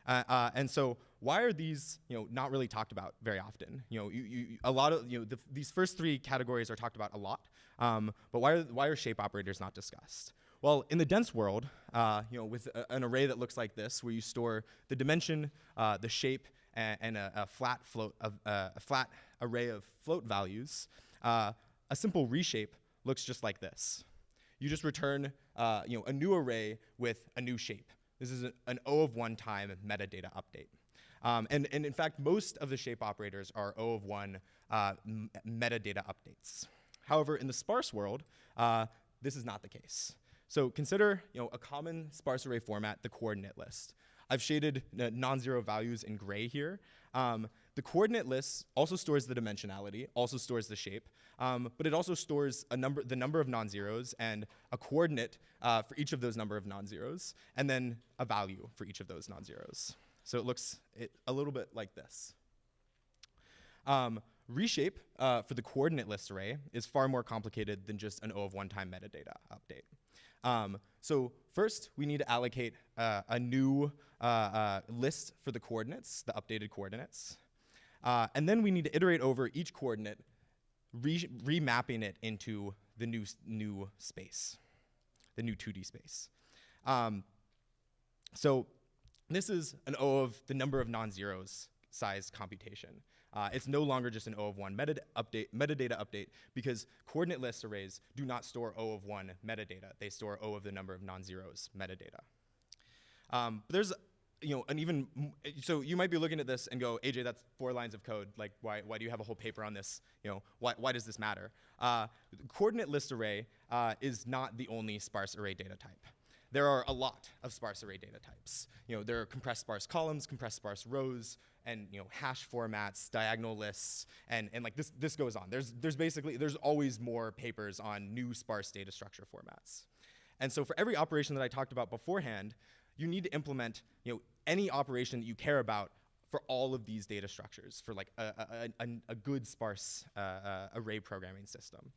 And so why are these, not really talked about very often? A lot of, these first three categories are talked about a lot, but why are shape operators not discussed? Well, in the dense world, with an array that looks like this, where you store the dimension, the shape, and a flat array of float values, a simple reshape looks just like this. You just return, a new array with a new shape. This is an O of 1 time metadata update. And in fact, most of the shape operators are O of 1 metadata updates. However, in the sparse world, this is not the case. So consider a common sparse array format, the coordinate list. I've shaded non-zero values in gray here. The coordinate list also stores the dimensionality, also stores the shape, but it also stores the number of non-zeros and a coordinate for each of those number of non-zeros, and then a value for each of those non-zeros. So it looks a little bit like this. Reshape for the coordinate list array is far more complicated than just an O of 1 time metadata update. So first, we need to allocate a new list for the coordinates, the updated coordinates. And then we need to iterate over each coordinate, remapping it into the new space, the new 2D space. So this is an O of the number of non-zeros size computation. It's no longer just an O of 1 metadata update because coordinate list arrays do not store O of 1 metadata. They store O of the number of non-zeros metadata. But there's so you might be looking at this and go, AJ, that's 4 lines of code. Like, why do you have a whole paper on this? Why does this matter? The coordinate list array is not the only sparse array data type. There are a lot of sparse array data types. There are compressed sparse columns, compressed sparse rows, and hash formats, diagonal lists, and like this goes on. There's always more papers on new sparse data structure formats. And so for every operation that I talked about beforehand, you need to implement any operation that you care about for all of these data structures for like a good sparse array programming system.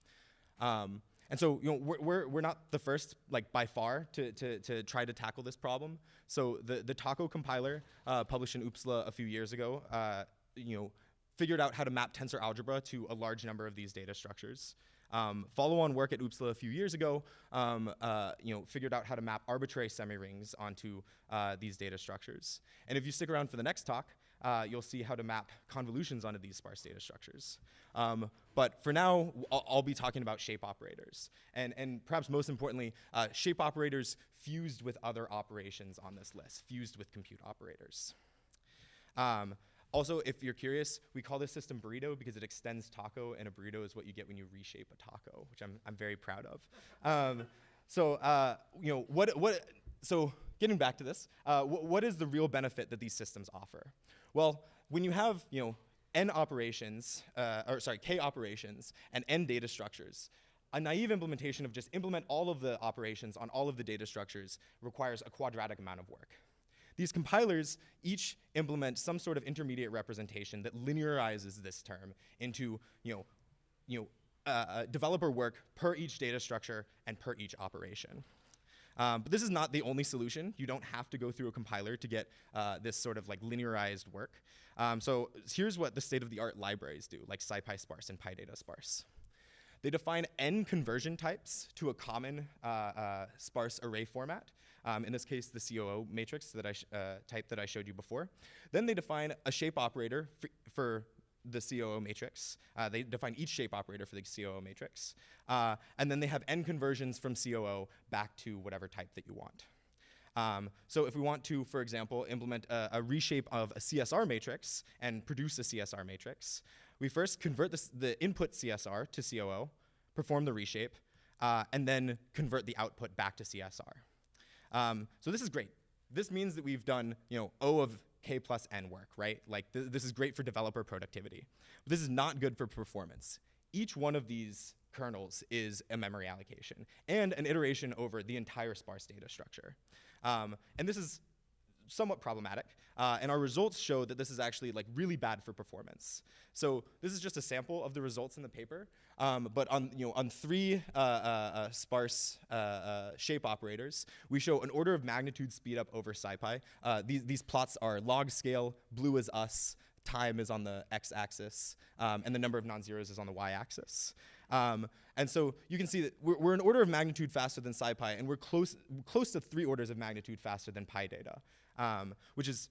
And so we're not the first, like by far, to try to tackle this problem. So the Taco compiler published in OOPSLA a few years ago, figured out how to map tensor algebra to a large number of these data structures. Follow-on work at OOPSLA a few years ago, figured out how to map arbitrary semirings onto these data structures. And if you stick around for the next talk, you'll see how to map convolutions onto these sparse data structures. But for now, I'll be talking about shape operators. And perhaps most importantly, shape operators fused with other operations on this list, fused with compute operators. Also, if you're curious, we call this system burrito because it extends taco, and a burrito is what you get when you reshape a taco, which I'm very proud of. So getting back to this, what is the real benefit that these systems offer? Well, when you have n operations, k operations, and n data structures, a naive implementation of just implement all of the operations on all of the data structures requires a quadratic amount of work. These compilers each implement some sort of intermediate representation that linearizes this term into developer work per each data structure and per each operation. But this is not the only solution. You don't have to go through a compiler to get this sort of like linearized work. So here's what the state-of-the-art libraries do, like SciPy sparse and PyData sparse. They define n conversion types to a common sparse array format. In this case, the COO matrix that type that I showed you before. Then they define a shape operator for the COO matrix. They define each shape operator for the COO matrix. And then they have n conversions from COO back to whatever type that you want. So if we want to, for example, implement a reshape of a CSR matrix and produce a CSR matrix, we first convert the input CSR to COO, perform the reshape, and then convert the output back to CSR. So this is great. This means that we've done O of k plus n work, right? Like this is great for developer productivity. But this is not good for performance. Each one of these kernels is a memory allocation and an iteration over the entire sparse data structure. And this is somewhat problematic, and our results show that this is actually like really bad for performance. So this is just a sample of the results in the paper, but on 3 sparse shape operators, we show an order of magnitude speed up over SciPy. These plots are log scale, blue is us, time is on the x-axis, and the number of non-zeros is on the y-axis. And so you can see that we're an order of magnitude faster than SciPy, and we're close to 3 orders of magnitude faster than PyData, which is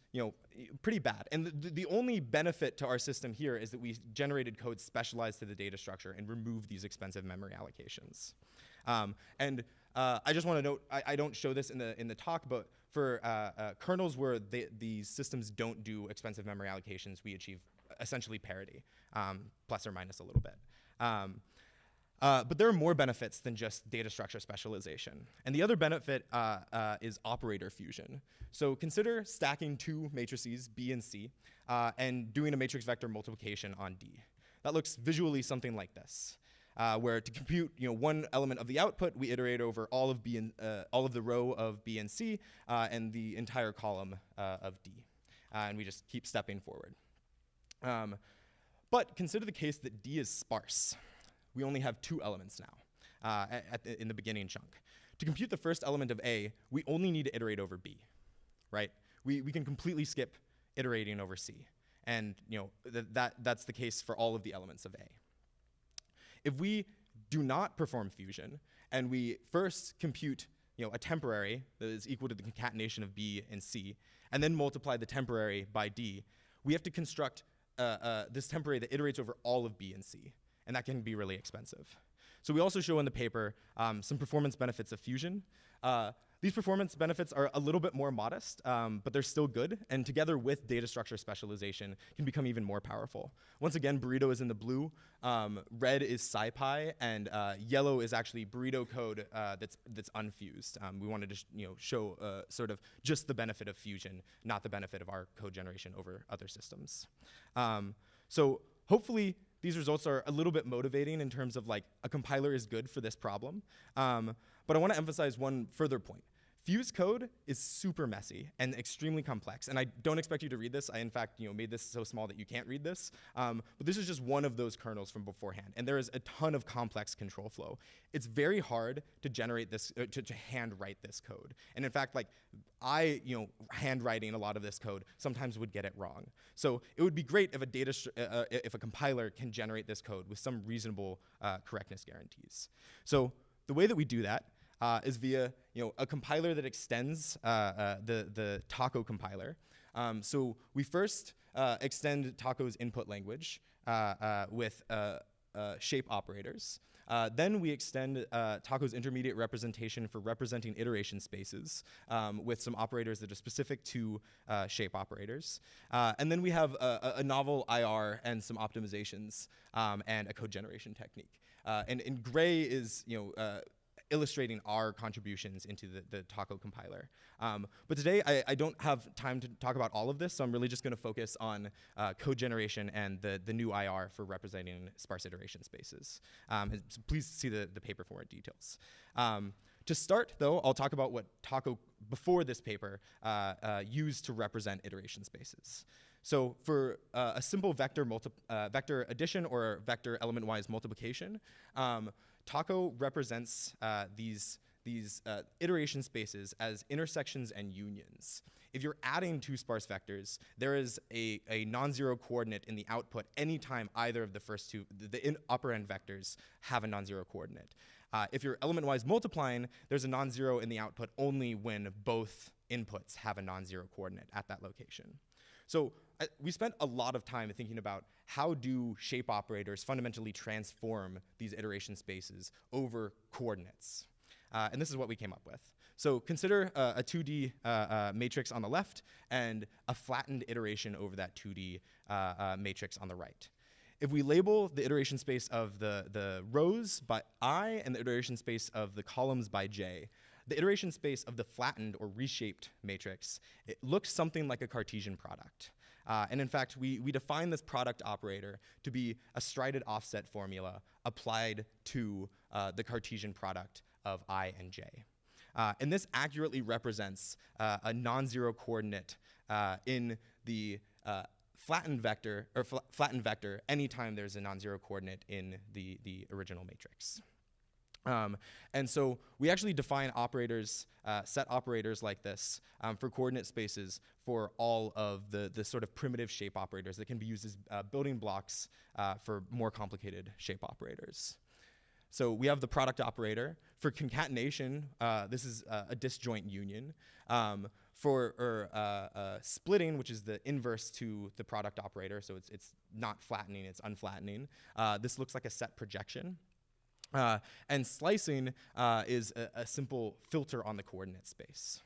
pretty bad. And the only benefit to our system here is that we generated code specialized to the data structure and removed these expensive memory allocations. I just want to note, I don't show this in the talk, but for kernels where these systems don't do expensive memory allocations, we achieve essentially parity, plus or minus a little bit. But there are more benefits than just data structure specialization. And the other benefit is operator fusion. So consider stacking 2 matrices, B and C, and doing a matrix vector multiplication on D. That looks visually something like this, where to compute one element of the output, we iterate over all of the row of B and C, and the entire column of D. And we just keep stepping forward. But consider the case that D is sparse. We only have 2 elements now in the beginning chunk. To compute the first element of A, we only need to iterate over B, right? We can completely skip iterating over C. And that's the case for all of the elements of A. If we do not perform fusion, and we first compute a temporary that is equal to the concatenation of B and C, and then multiply the temporary by D, we have to construct this temporary that iterates over all of B and C. And that can be really expensive. So we also show in the paper some performance benefits of fusion. These performance benefits are a little bit more modest, but they're still good, and together with data structure specialization can become even more powerful. Once again, Burrito is in the blue, red is SciPy, and yellow is actually Burrito code that's unfused. We wanted to show sort of just the benefit of fusion, not the benefit of our code generation over other systems. So hopefully, these results are a little bit motivating in terms of like a compiler is good for this problem. But I want to emphasize one further point. Fuse code is super messy and extremely complex. And I don't expect you to read this. I, in fact, made this so small that you can't read this. But this is just one of those kernels from beforehand. And there is a ton of complex control flow. It's very hard to generate this, to handwrite this code. And in fact, like handwriting a lot of this code sometimes would get it wrong. So it would be great if if a compiler can generate this code with some reasonable correctness guarantees. So the way that we do that is via a compiler that extends the Taco compiler. So we first extend Taco's input language with shape operators. Then we extend Taco's intermediate representation for representing iteration spaces with some operators that are specific to shape operators. And then we have a novel IR and some optimizations and a code generation technique. And in gray is illustrating our contributions into the Taco compiler. But today, I don't have time to talk about all of this, so I'm really just going to focus on code generation and the new IR for representing sparse iteration spaces. And so please see the paper for more details. To start, though, I'll talk about what Taco, before this paper, used to represent iteration spaces. So for a simple vector addition or vector element-wise multiplication, Taco represents these iteration spaces as intersections and unions. If you're adding 2 sparse vectors, there is a non-zero coordinate in the output anytime either of the first 2, the upper end vectors have a non-zero coordinate. If you're element-wise multiplying, there's a non-zero in the output only when both inputs have a non-zero coordinate at that location. So we spent a lot of time thinking about how do shape operators fundamentally transform these iteration spaces over coordinates. And this is what we came up with. So consider a 2D matrix on the left and a flattened iteration over that 2D matrix on the right. If we label the iteration space of the rows by I and the iteration space of the columns by J, the iteration space of the flattened or reshaped matrix, it looks something like a Cartesian product. And in fact, we define this product operator to be a strided offset formula applied to the Cartesian product of I and J. And this accurately represents a non-zero coordinate in the flattened vector, or flattened vector, anytime there's a non-zero coordinate in the original matrix. And so we actually define operators, set operators like this for coordinate spaces for all of the sort of primitive shape operators that can be used as building blocks for more complicated shape operators. So we have the product operator. For concatenation, this is a disjoint union. For splitting, which is the inverse to the product operator, so it's not flattening, it's unflattening, this looks like a set projection. And slicing is a simple filter on the coordinate space.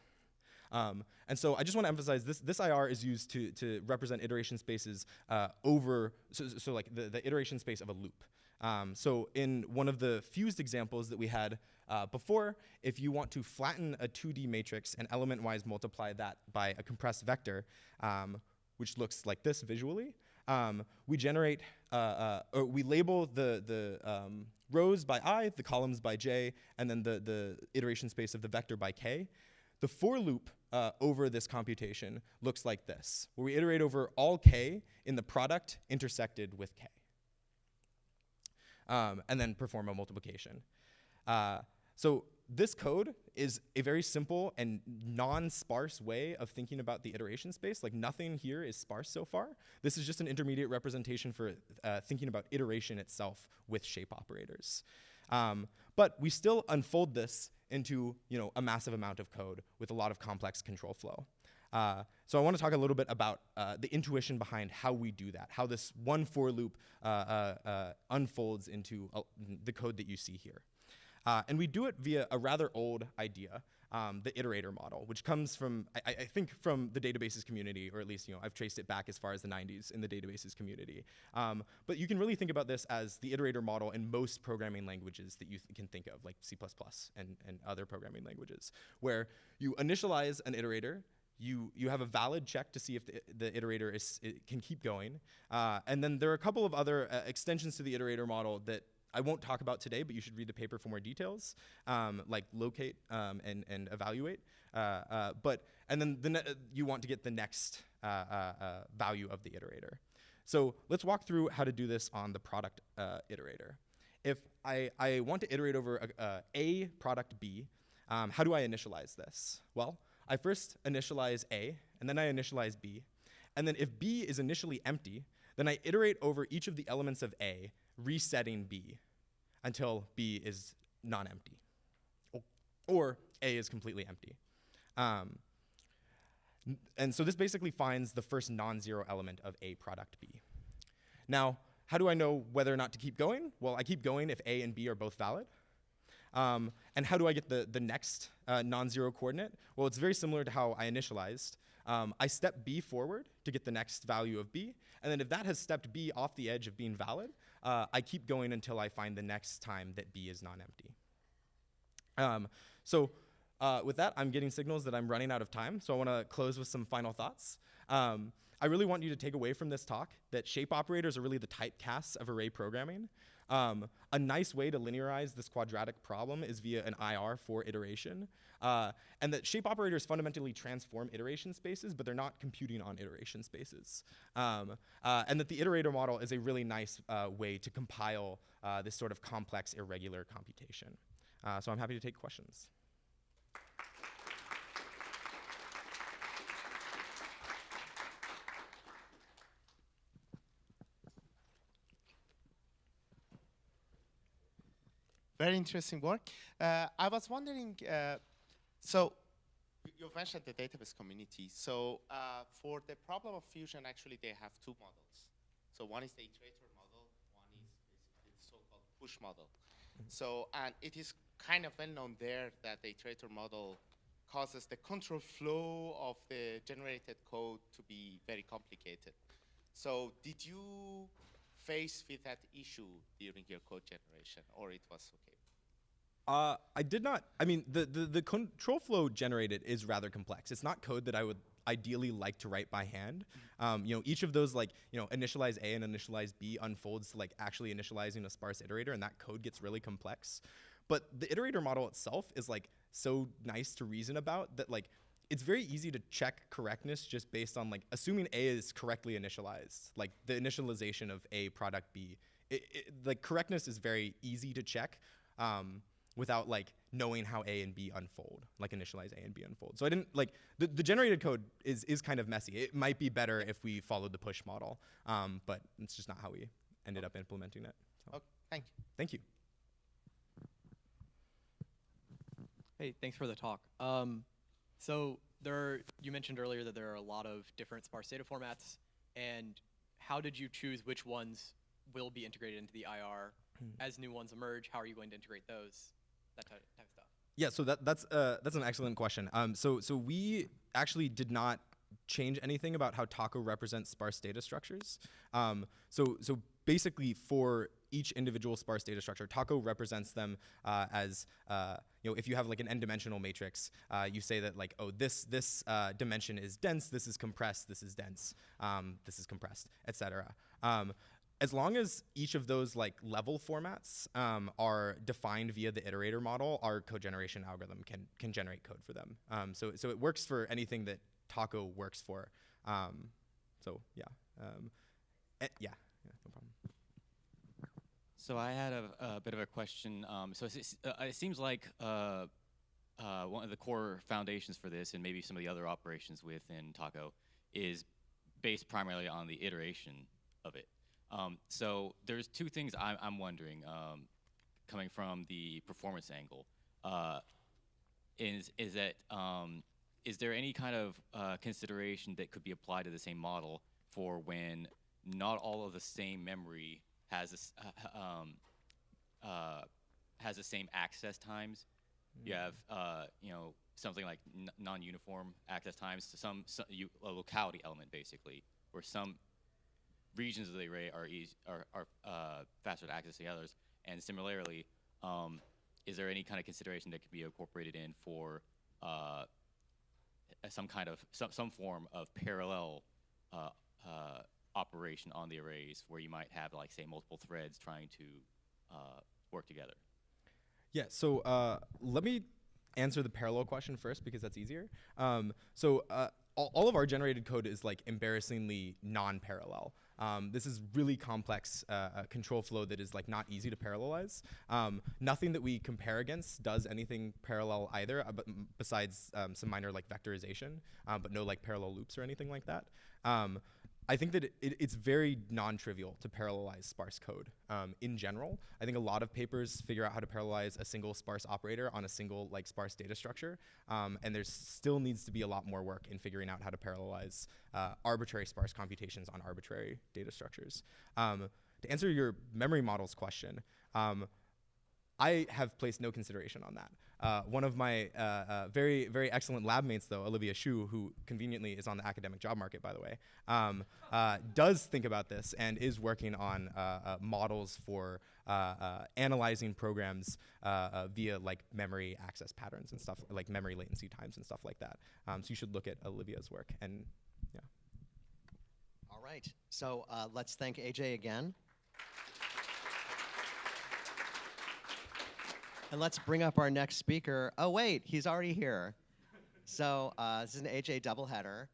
And so I just want to emphasize this IR is used to represent iteration spaces over, so like the iteration space of a loop. So in one of the fused examples that we had before, if you want to flatten a 2D matrix and element-wise multiply that by a compressed vector, which looks like this visually, we generate, or we label the rows by I, the columns by J, and then the iteration space of the vector by K. The for loop over this computation looks like this, where we iterate over all K in the product intersected with K. And then perform a multiplication. So this code is a very simple and non-sparse way of thinking about the iteration space. Like nothing here is sparse so far. This is just an intermediate representation for thinking about iteration itself with shape operators. But we still unfold this into a massive amount of code with a lot of complex control flow. So I want to talk a little bit about the intuition behind how we do that, how this one for loop unfolds into the code that you see here. And we do it via a rather old idea, the iterator model, which comes from, I think, from the databases community, or at least I've traced it back as far as the 90s in the databases community. But you can really think about this as the iterator model in most programming languages that you can think of, like C++ and other programming languages, where you initialize an iterator, you have a valid check to see if the iterator can keep going. And then there are a couple of other extensions to the iterator model that I won't talk about today, but you should read the paper for more details, like locate and evaluate. And then you want to get the next value of the iterator. So let's walk through how to do this on the product iterator. If I want to iterate over a product B, how do I initialize this? Well, I first initialize A, and then I initialize B. And then if B is initially empty, then I iterate over each of the elements of A, resetting B until B is non-empty, or A is completely empty. And so this basically finds the first non-zero element of A product B. Now, how do I know whether or not to keep going? Well, I keep going if A and B are both valid. And how do I get the next non-zero coordinate? Well, it's very similar to how I initialized. I step B forward to get the next value of B, and then if that has stepped B off the edge of being valid, I keep going until I find the next time that B is non-empty. With that, I'm getting signals that I'm running out of time, so I want to close with some final thoughts. I really want you to take away from this talk that shape operators are really the typecasts of array programming. A nice way to linearize this quadratic problem is via an IR for iteration. And that shape operators fundamentally transform iteration spaces, but they're not computing on iteration spaces. And that the iterator model is a really nice way to compile this sort of complex, irregular computation. So I'm happy to take questions. Very interesting work. I was wondering, so you've mentioned the database community. So for the problem of fusion, actually, they have two models. So one is the iterator model, one is basically the so-called push model. So, and it is kind of well known there that the iterator model causes the control flow of the generated code to be very complicated. So did you face with that issue during your code generation, or it was okay? I did not. I mean, the control flow generated is rather complex. It's not code that I would ideally like to write by hand. Each of those, initialize A and initialize B unfolds to actually initializing a sparse iterator, and that code gets really complex. But the iterator model itself is so nice to reason about that like it's very easy to check correctness just based on like assuming A is correctly initialized, like the initialization of A product B. Like correctness is very easy to check without like knowing how A and B unfold, like initialize A and B unfold. So I didn't like the generated code is kind of messy. It might be better if we followed the push model, but it's just not how we ended up implementing it. So. Okay, thank you. Thank you. Hey, thanks for the talk. So you mentioned earlier that there are a lot of different sparse data formats, and how did you choose which ones will be integrated into the IR as new ones emerge? How are you going to integrate those? That type of stuff. Yeah, so that's an excellent question. So we actually did not change anything about how Taco represents sparse data structures. So basically for each individual sparse data structure, Taco represents them as if you have like an n-dimensional matrix, you say that like, oh, this dimension is dense, this is compressed, this is dense, this is compressed, etc. As long as each of those like level formats are defined via the iterator model, our code generation algorithm can generate code for them. So it works for anything that Taco works for. So yeah, yeah, no problem. So I had a bit of a question. So it seems like one of the core foundations for this, and maybe some of the other operations within Taco, is based primarily on the iteration of it. So there's two things I'm wondering, coming from the performance angle, is there any kind of consideration that could be applied to the same model for when not all of the same memory has the same access times? You have something like non-uniform access times to a locality element basically, where some regions of the array are faster to access than others, and similarly, is there any kind of consideration that could be incorporated in for some form of parallel operation on the arrays, where you might have like say multiple threads trying to work together? Yeah. So let me answer the parallel question first because that's easier. All of our generated code is like embarrassingly non-parallel. This is really complex control flow that is like not easy to parallelize. Nothing that we compare against does anything parallel either, besides some minor like vectorization, but no like parallel loops or anything like that. I think that it's very non-trivial to parallelize sparse code in general. I think a lot of papers figure out how to parallelize a single sparse operator on a single like sparse data structure, and there still needs to be a lot more work in figuring out how to parallelize arbitrary sparse computations on arbitrary data structures. To answer your memory models question, I have placed no consideration on that. One of my very, very excellent lab mates, though, Olivia Shu, who conveniently is on the academic job market, by the way, does think about this and is working on models for analyzing programs via like memory access patterns and stuff, like memory latency times and stuff like that. So you should look at Olivia's work, and yeah. All right, so let's thank AJ again. And let's bring up our next speaker. Oh, wait, he's already here. So this is an AJ doubleheader.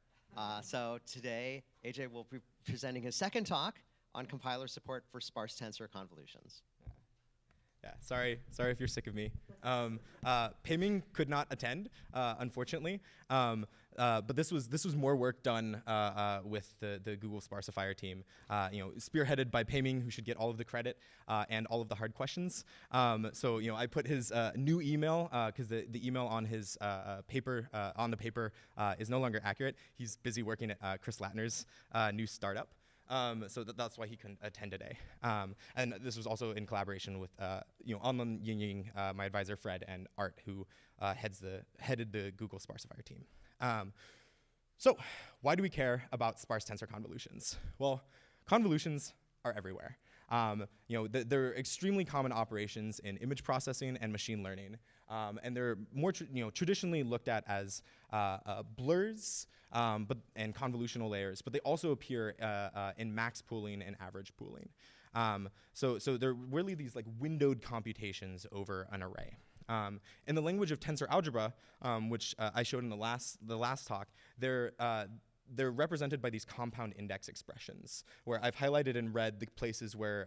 So today, AJ will be presenting his second talk on compiler support for sparse tensor convolutions. Yeah, sorry if you're sick of me. Pei-Ming could not attend, unfortunately. But this was more work done with the Google Sparsifier team, spearheaded by Pei-Ming, who should get all of the credit and all of the hard questions. So I put his new email because the email on his paper is no longer accurate. He's busy working at Chris Latner's new startup. So that's why he couldn't attend today. And this was also in collaboration with Anlin Ying, my advisor Fred, and Art, who headed the Google Sparsifier team. So why do we care about sparse tensor convolutions? Well, convolutions are everywhere. They're extremely common operations in image processing and machine learning, and they're more traditionally looked at as blurs and convolutional layers, but they also appear in max pooling and average pooling. So they're really these like windowed computations over an array. In the language of tensor algebra, which I showed in the last talk, they're represented by these compound index expressions, where I've highlighted in red the places where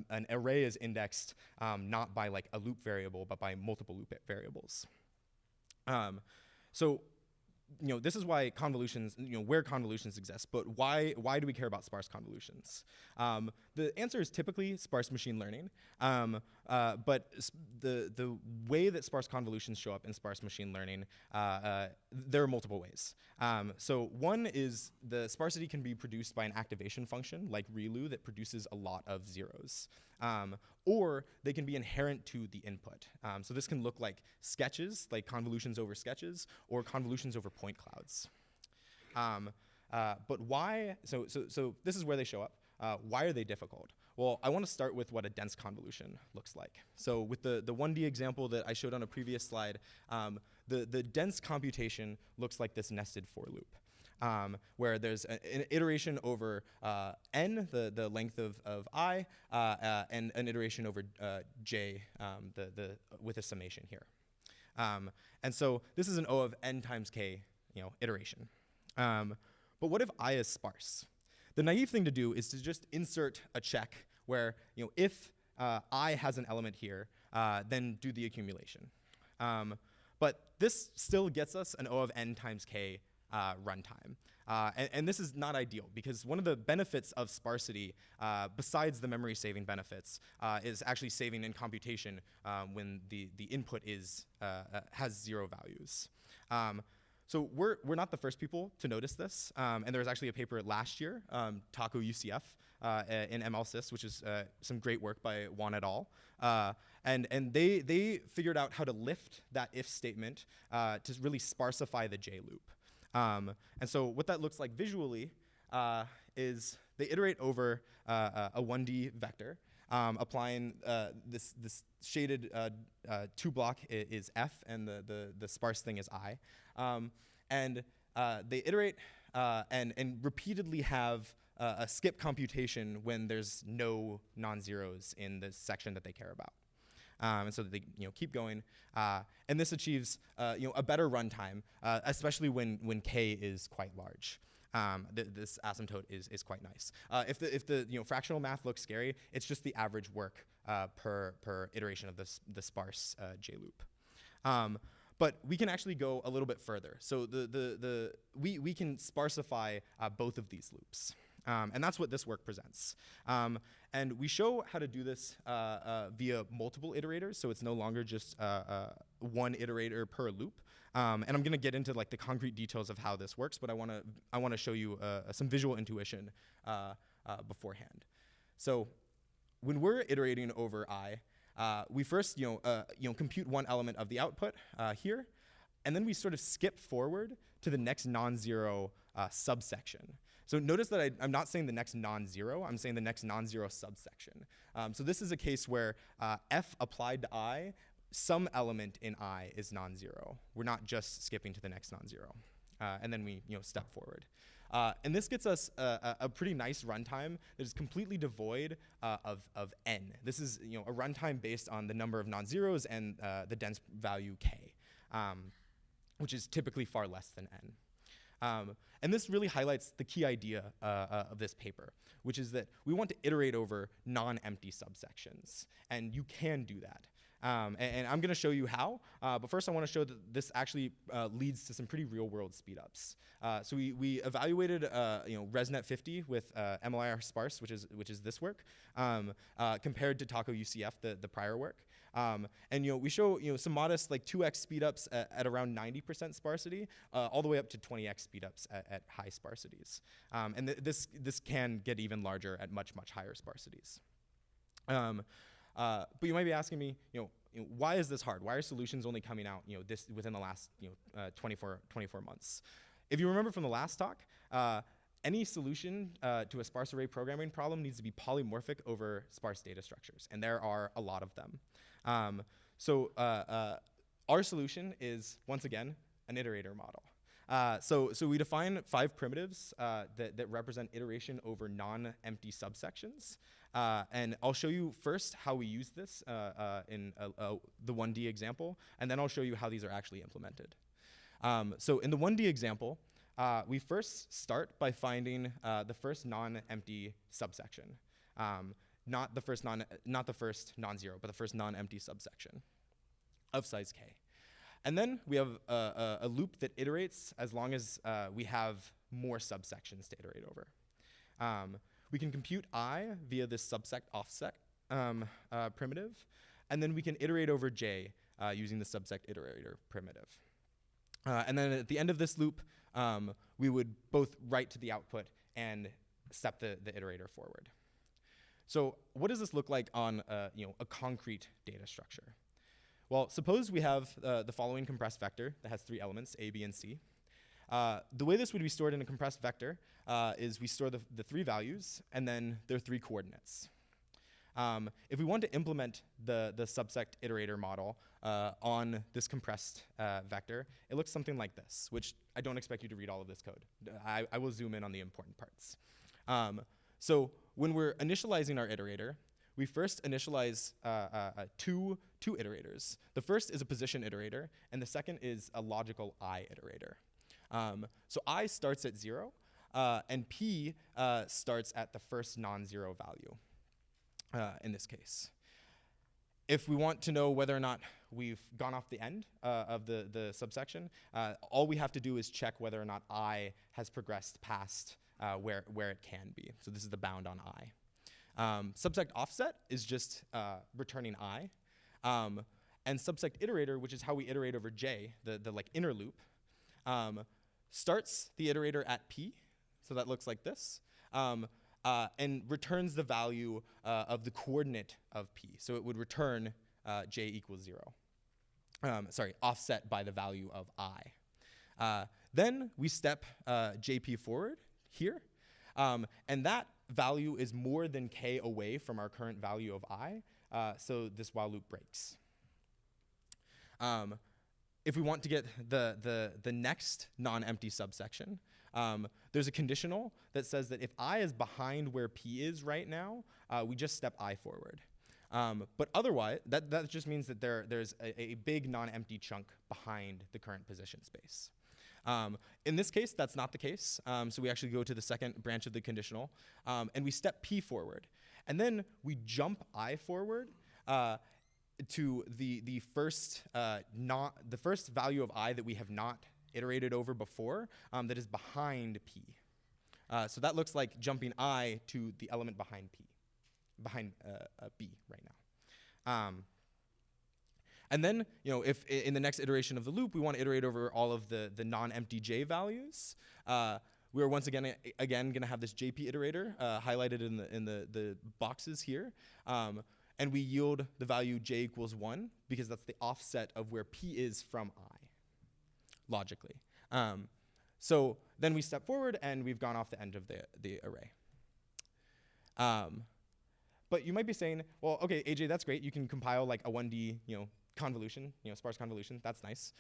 an array is indexed not by like a loop variable, but by multiple loop variables. So, this is why convolutions, where convolutions exist, but why do we care about sparse convolutions? The answer is typically sparse machine learning, but the way that sparse convolutions show up in sparse machine learning, there are multiple ways. So one is the sparsity can be produced by an activation function like ReLU that produces a lot of zeros. Or they can be inherent to the input. So this can look like sketches, like convolutions over sketches, or convolutions over point clouds. But why, so this is where they show up. Why are they difficult? Well, I want to start with what a dense convolution looks like. So with the 1D example that I showed on a previous slide, the dense computation looks like this nested for loop. Where there's an iteration over n, the length of I, and an iteration over j, with a summation here. And so this is an O of n times k, iteration. But what if I is sparse? The naive thing to do is to just insert a check where, if I has an element here, then do the accumulation. But this still gets us an O of n times k runtime. And this is not ideal because one of the benefits of sparsity, besides the memory saving benefits, is actually saving in computation when the input has 0 values. So we're not the first people to notice this, and there was actually a paper last year, Taco UCF, in MLSys, which is some great work by Juan et al. And they figured out how to lift that if statement to really sparsify the J loop. And so what that looks like visually is they iterate over a 1D vector, applying this shaded 2 block is f, and the sparse thing is I. And they iterate and repeatedly have a skip computation when there's no non-zeros in the section that they care about. And so they keep going, and this achieves a better runtime, especially when k is quite large. This asymptote is quite nice. If the fractional math looks scary, it's just the average work per iteration of the sparse J loop. But we can actually go a little bit further. So we can sparsify both of these loops. And that's what this work presents. And we show how to do this via multiple iterators, so it's no longer just one iterator per loop. And I'm going to get into like the concrete details of how this works, but I want to show you some visual intuition beforehand. So when we're iterating over I, we first compute one element of the output here, and then we sort of skip forward to the next non-zero subsection. So notice that I'm not saying the next non-zero, I'm saying the next non-zero subsection. So this is a case where f applied to I, some element in I is non-zero. We're not just skipping to the next non-zero. And then we step forward. And this gets us a pretty nice runtime that is completely devoid of n. This is a runtime based on the number of non-zeros and the dense value k, which is typically far less than n. And this really highlights the key idea of this paper, which is that we want to iterate over non-empty subsections, and you can do that. And I'm going to show you how, but first I want to show that this actually leads to some pretty real-world speedups. So we evaluated ResNet 50 with MLIR sparse, which is this work, compared to Taco UCF, the prior work. And we show some modest like 2x speedups at around 90% sparsity, all the way up to 20x speedups at high sparsities. And this can get even larger at much higher sparsities. But you might be asking me, why is this hard? Why are solutions only coming out, this within the last 24 months? If you remember from the last talk, any solution to a sparse array programming problem needs to be polymorphic over sparse data structures, and there are a lot of them. So our solution is, once again, an iterator model. So we define 5 primitives that represent iteration over non-empty subsections. And I'll show you first how we use this in the 1D example, and then I'll show you how these are actually implemented. So in the 1D example, we first start by finding the first non-empty subsection. Not the first non-zero, but the first non-empty subsection of size k. And then we have a loop that iterates as long as we have more subsections to iterate over. We can compute I via this subsect offset primitive, and then we can iterate over j using the subsect iterator primitive. And then at the end of this loop, we would both write to the output and step the iterator forward. So what does this look like on a concrete data structure? Well, suppose we have the following compressed vector that has 3 elements, A, B, and C. The way this would be stored in a compressed vector is we store the 3 values and then their 3 coordinates. If we want to implement the subsect iterator model on this compressed vector, it looks something like this, which I don't expect you to read all of this code. I will zoom in on the important parts. So when we're initializing our iterator, we first initialize two iterators. The first is a position iterator, and the second is a logical I iterator. So I starts at 0, and P starts at the first non-zero value in this case. If we want to know whether or not we've gone off the end of the subsection, all we have to do is check whether or not I has progressed past where it can be. So this is the bound on I. Subsect offset is just returning I. And subsect iterator, which is how we iterate over J, the like inner loop, starts the iterator at P, so that looks like this, and returns the value of the coordinate of P. So it would return J equals 0. Offset by the value of I. Then we step JP forward here, and that value is more than k away from our current value of I, so this while loop breaks. If we want to get the next non-empty subsection, there's a conditional that says that if I is behind where P is right now, we just step I forward. But otherwise, that just means that there's a big non-empty chunk behind the current position space. In this case, that's not the case. So we actually go to the second branch of the conditional, and we step P forward. And then we jump I forward to the first value of I that we have not iterated over before that is behind P. So that looks like jumping I to the element behind P, behind B right now. And then, if in the next iteration of the loop we want to iterate over all of the non-empty J values, we're once again going to have this JP iterator highlighted in the boxes here. And we yield the value J equals 1 because that's the offset of where P is from I, logically. So then we step forward and we've gone off the end of the array. But you might be saying, well, okay, AJ, that's great. You can compile like a 1D, convolution, sparse convolution. That's nice.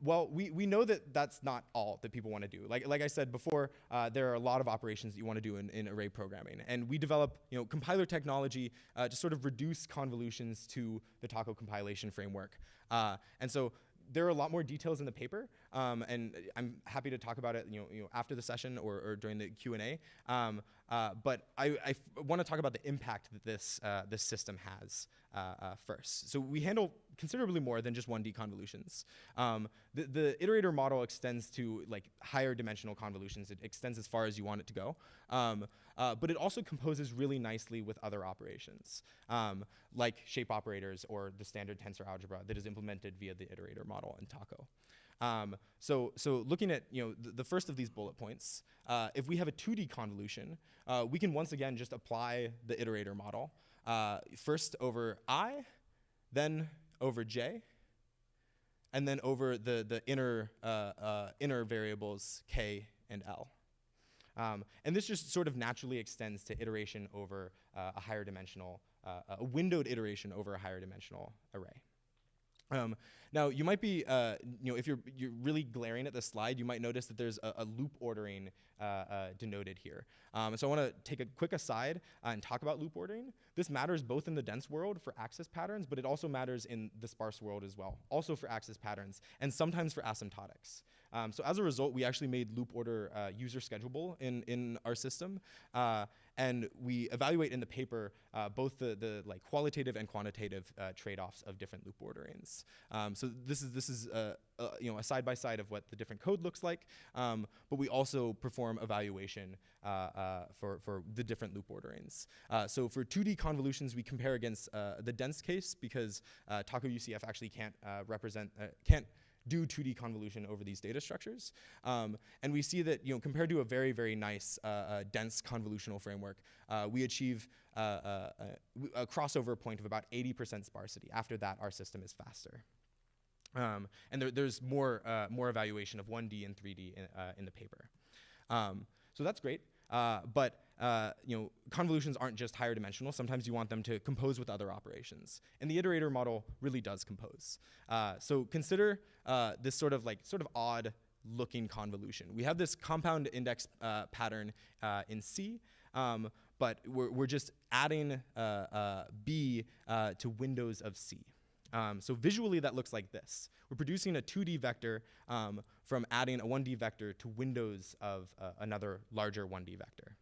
Well, we know that that's not all that people want to do. Like I said before, there are a lot of operations that you want to do in array programming, and we develop compiler technology to sort of reduce convolutions to the Taco compilation framework. And so there are a lot more details in the paper, and I'm happy to talk about it after the session or during the Q&A. But I want to talk about the impact that this system has first. So we handle considerably more than just 1D convolutions. The iterator model extends to like higher dimensional convolutions. It extends as far as you want it to go. But it also composes really nicely with other operations, like shape operators or the standard tensor algebra that is implemented via the iterator model in Taco. So looking at the first of these bullet points, if we have a 2D convolution, we can once again just apply the iterator model, first over I, then over J, and then over the inner variables K and L. And this just sort of naturally extends to iteration over a higher dimensional, a windowed iteration over a higher dimensional array. Now you might be, if you're really glaring at the slide, you might notice that there's a loop ordering denoted here. So I want to take a quick aside and talk about loop ordering. This matters both in the dense world for access patterns, but it also matters in the sparse world as well, also for access patterns, and sometimes for asymptotics. So as a result, we actually made loop order user schedulable in our system, and we evaluate in the paper both the like qualitative and quantitative trade-offs of different loop orderings. So this is a side by side of what the different code looks like, but we also perform evaluation for the different loop orderings. So for 2D convolutions, we compare against the dense case because Taco UCF actually can't do 2D convolution over these data structures. And we see that compared to a very, very nice dense convolutional framework, we achieve a crossover point of about 80% sparsity. After that, our system is faster. And there's more evaluation of 1D and 3D in the paper. So that's great. But convolutions aren't just higher dimensional. Sometimes you want them to compose with other operations, and the iterator model really does compose. So consider this sort of odd-looking convolution. We have this compound index pattern in C, but we're just adding B to windows of C. So visually, that looks like this. We're producing a 2D vector from adding a 1D vector to windows of another larger 1D vector.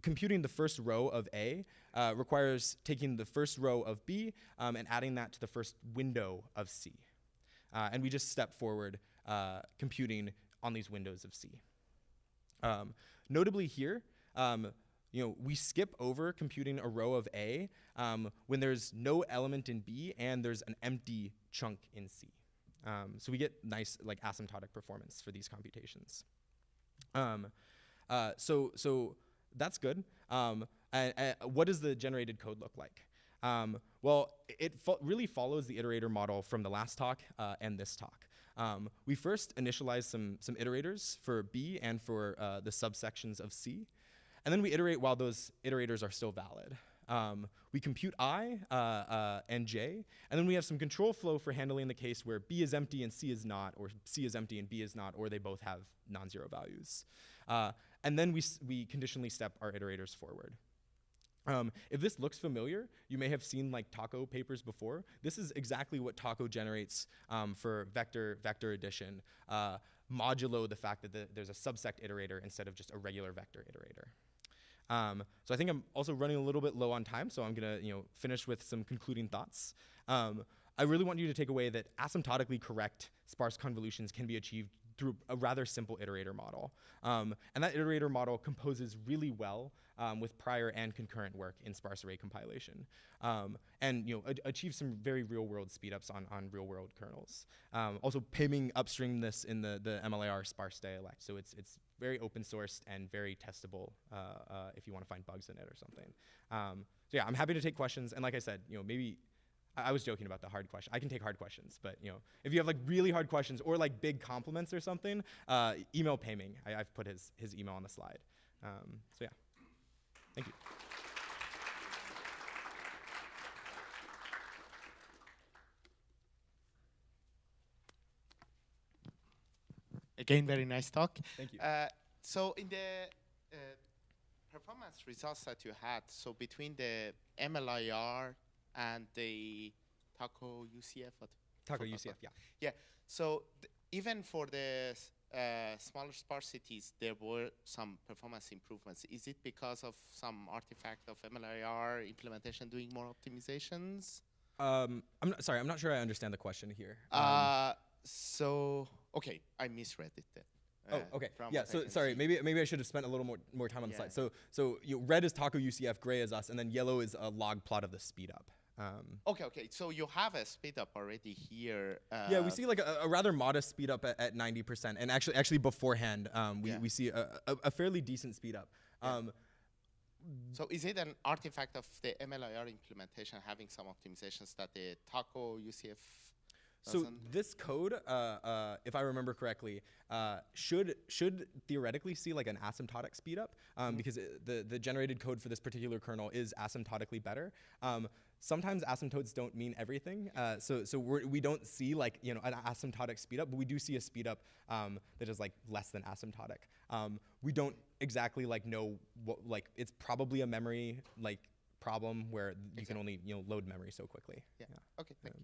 Computing the first row of A requires taking the first row of B and adding that to the first window of C. And we just step forward computing on these windows of C. Notably here, we skip over computing a row of A when there's no element in B and there's an empty chunk in C. So we get nice asymptotic performance for these computations. So that's good. And what does the generated code look like? Well, it really follows the iterator model from the last talk and this talk. We first initialize some iterators for B and for the subsections of C. And then we iterate while those iterators are still valid. We compute I and J, and then we have some control flow for handling the case where B is empty and C is not, or C is empty and B is not, or they both have non-zero values. And then we conditionally step our iterators forward. If this looks familiar, you may have seen Taco papers before. This is exactly what Taco generates for vector addition, modulo the fact that there's a subsect iterator instead of just a regular vector iterator. So I think I'm also running a little bit low on time, so I'm gonna finish with some concluding thoughts. I really want you to take away that asymptotically correct sparse convolutions can be achieved through a rather simple iterator model. And that iterator model composes really well with prior and concurrent work in sparse array compilation. And achieve some very real-world speedups on real-world kernels. Also paving upstream this in the MLAR sparse dialect, so it's very open sourced and very testable if you want to find bugs in it or something. So yeah, I'm happy to take questions, and like I said, maybe I was joking about the hard question. I can take hard questions, but if you have really hard questions or big compliments or something, email Paiming. I've put his email on the slide. So yeah, thank you. Again, very nice talk. Thank you. So in the performance results that you had, so between the MLIR and the Taco UCF? Taco UCF, yeah. Yeah, so even for the smaller sparsities, there were some performance improvements. Is it because of some artifact of MLIR implementation doing more optimizations? I'm not sure I understand the question here. Okay, I misread it then. Okay. Yeah. So sorry. Maybe I should have spent a little more time on the slide. So red is Taco UCF, gray is us, and then yellow is a log plot of the speed up. Okay. So you have a speed up already here. Yeah, we see a rather modest speed up at 90%, and actually beforehand, we see a fairly decent speed up. So is it an artifact of the MLIR implementation having some optimizations that the Taco UCF doesn't? So this code, if I remember correctly, should theoretically see an asymptotic speed up because the generated code for this particular kernel is asymptotically better. sometimes asymptotes don't mean everything. So we don't see like an asymptotic speedup, but we do see a speedup that is like less than asymptotic. We don't exactly like know what, like it's probably a memory like problem where you can only load memory so quickly. Yeah. Okay. Thank you.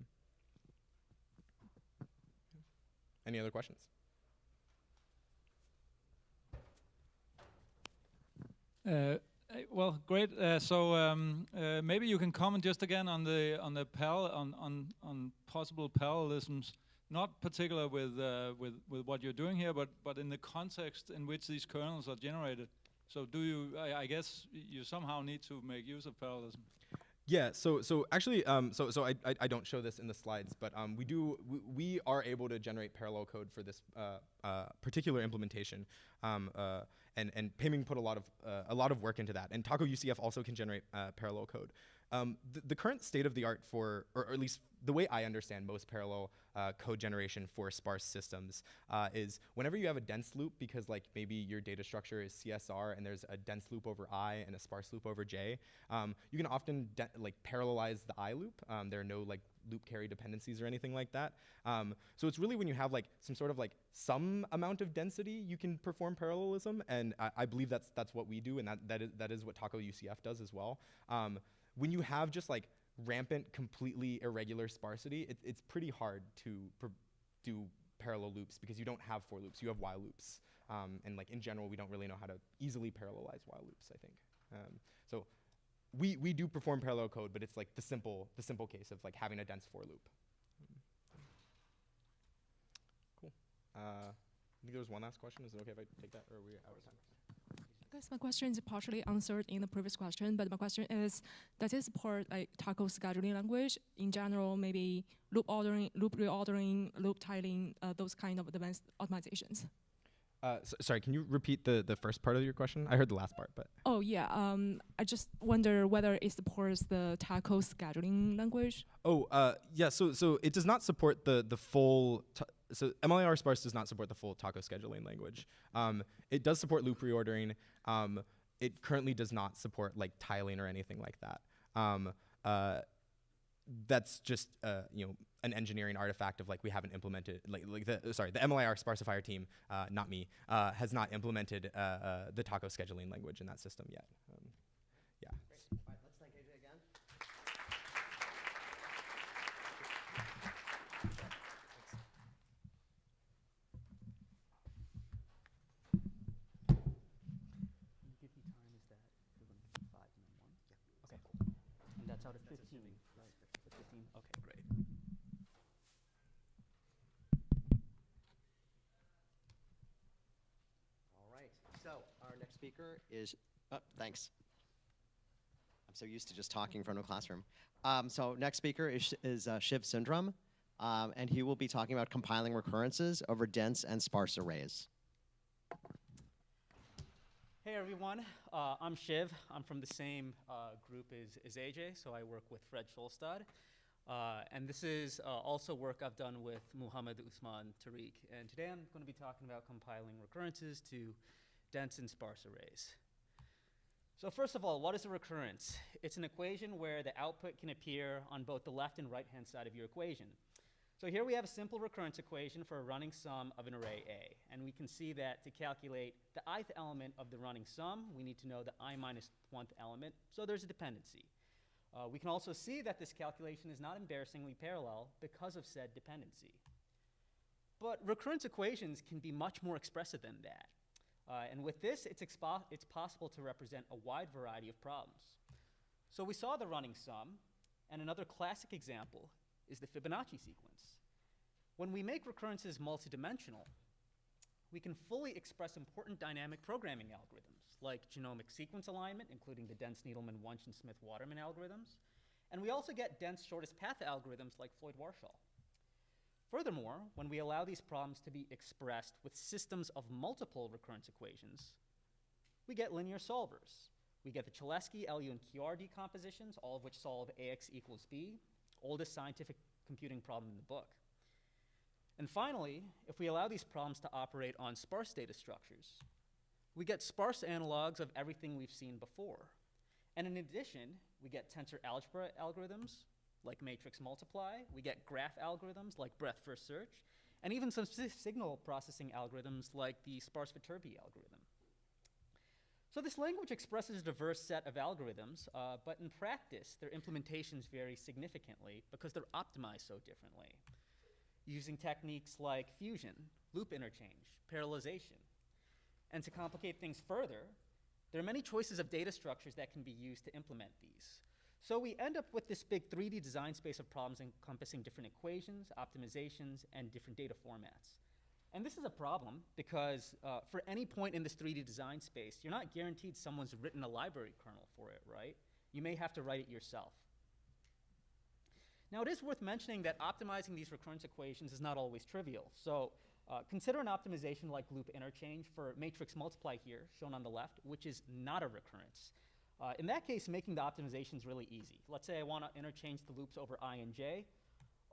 Any other questions? Well, great. Maybe you can comment just again on the on possible parallelisms, not particular with what you're doing here, but in the context in which these kernels are generated. So do you? I guess you somehow need to make use of parallelism. Yeah, so actually, so I don't show this in the slides, but we are able to generate parallel code for this particular implementation, and Piming put a lot of work into that, and Taco UCF also can generate parallel code. The current state of the art for, or at least the way I understand most parallel code generation for sparse systems is whenever you have a dense loop, because like maybe your data structure is CSR and there's a dense loop over I and a sparse loop over J, you can often like parallelize the I loop. There are no like loop carry dependencies or anything like that. So it's really when you have like some sort of like some amount of density, you can perform parallelism, and I believe that's what we do, and that is what Taco UCF does as well. When you have just like rampant, completely irregular sparsity, it's pretty hard to do parallel loops because you don't have for loops, you have while loops. And like in general, we don't really know how to easily parallelize while loops, I think. So we do perform parallel code, but it's like the simple case of like having a dense for loop. Cool. I think there was one last question. Is it okay if I take that, or are we out of time? I guess my question is partially answered in the previous question, but my question is, does it support like Taco scheduling language in general, maybe loop ordering, loop reordering, loop tiling, those kind of advanced optimizations? Sorry, can you repeat the first part of your question? I heard the last part, but. Oh yeah, I just wonder whether it supports the Taco scheduling language. Oh, yeah. So it does not support the full. So MLIR sparse does not support the full Taco scheduling language. It does support loop reordering. It currently does not support like tiling or anything like that. That's just an engineering artifact of like we haven't implemented the MLIR sparsifier team, not me, has not implemented the Taco scheduling language in that system yet. Yeah. Great. All right, let's thank AJ again. Give me time, is that we're going to keep 5 and then 1? Yeah. Okay, cool. And that's out of 15, right? 15? Okay, great. All right. So our next speaker is. Thanks. I'm so used to just talking in front of a classroom. So next speaker is Shiv Sundram, and he will be talking about compiling recurrences over dense and sparse arrays. Hey everyone, I'm Shiv. I'm from the same group as AJ, so I work with Fred Scholstad. And this is also work I've done with Muhammad Usman Tariq. And today I'm going to be talking about compiling recurrences to dense and sparse arrays. So first of all, what is a recurrence? It's an equation where the output can appear on both the left and right-hand side of your equation. So here we have a simple recurrence equation for a running sum of an array A. And we can see that to calculate the ith element of the running sum, we need to know the I minus 1th element, so there's a dependency. We can also see that this calculation is not embarrassingly parallel because of said dependency. But recurrence equations can be much more expressive than that. And with this, it's possible to represent a wide variety of problems. So we saw the running sum, and another classic example is the Fibonacci sequence. When we make recurrences multidimensional, we can fully express important dynamic programming algorithms, like genomic sequence alignment, including the dense Needleman-Wunsch and Smith-Waterman algorithms. And we also get dense shortest path algorithms like Floyd-Warshall. Furthermore, when we allow these problems to be expressed with systems of multiple recurrence equations, we get linear solvers. We get the Cholesky, LU, and QR decompositions, all of which solve AX equals B, oldest scientific computing problem in the book. And finally, if we allow these problems to operate on sparse data structures, we get sparse analogs of everything we've seen before. And in addition, we get tensor algebra algorithms like matrix multiply. We get graph algorithms like breadth first search, and even some signal processing algorithms like the sparse-Viterbi algorithm. So this language expresses a diverse set of algorithms, but in practice, their implementations vary significantly because they're optimized so differently, using techniques like fusion, loop interchange, parallelization. And to complicate things further, there are many choices of data structures that can be used to implement these. So we end up with this big 3D design space of problems encompassing different equations, optimizations, and different data formats. And this is a problem because for any point in this 3D design space, you're not guaranteed someone's written a library kernel for it, right? You may have to write it yourself. Now, it is worth mentioning that optimizing these recurrence equations is not always trivial. So consider an optimization like loop interchange for matrix multiply here, shown on the left, which is not a recurrence. In that case, making the optimization is really easy. Let's say I want to interchange the loops over I and j.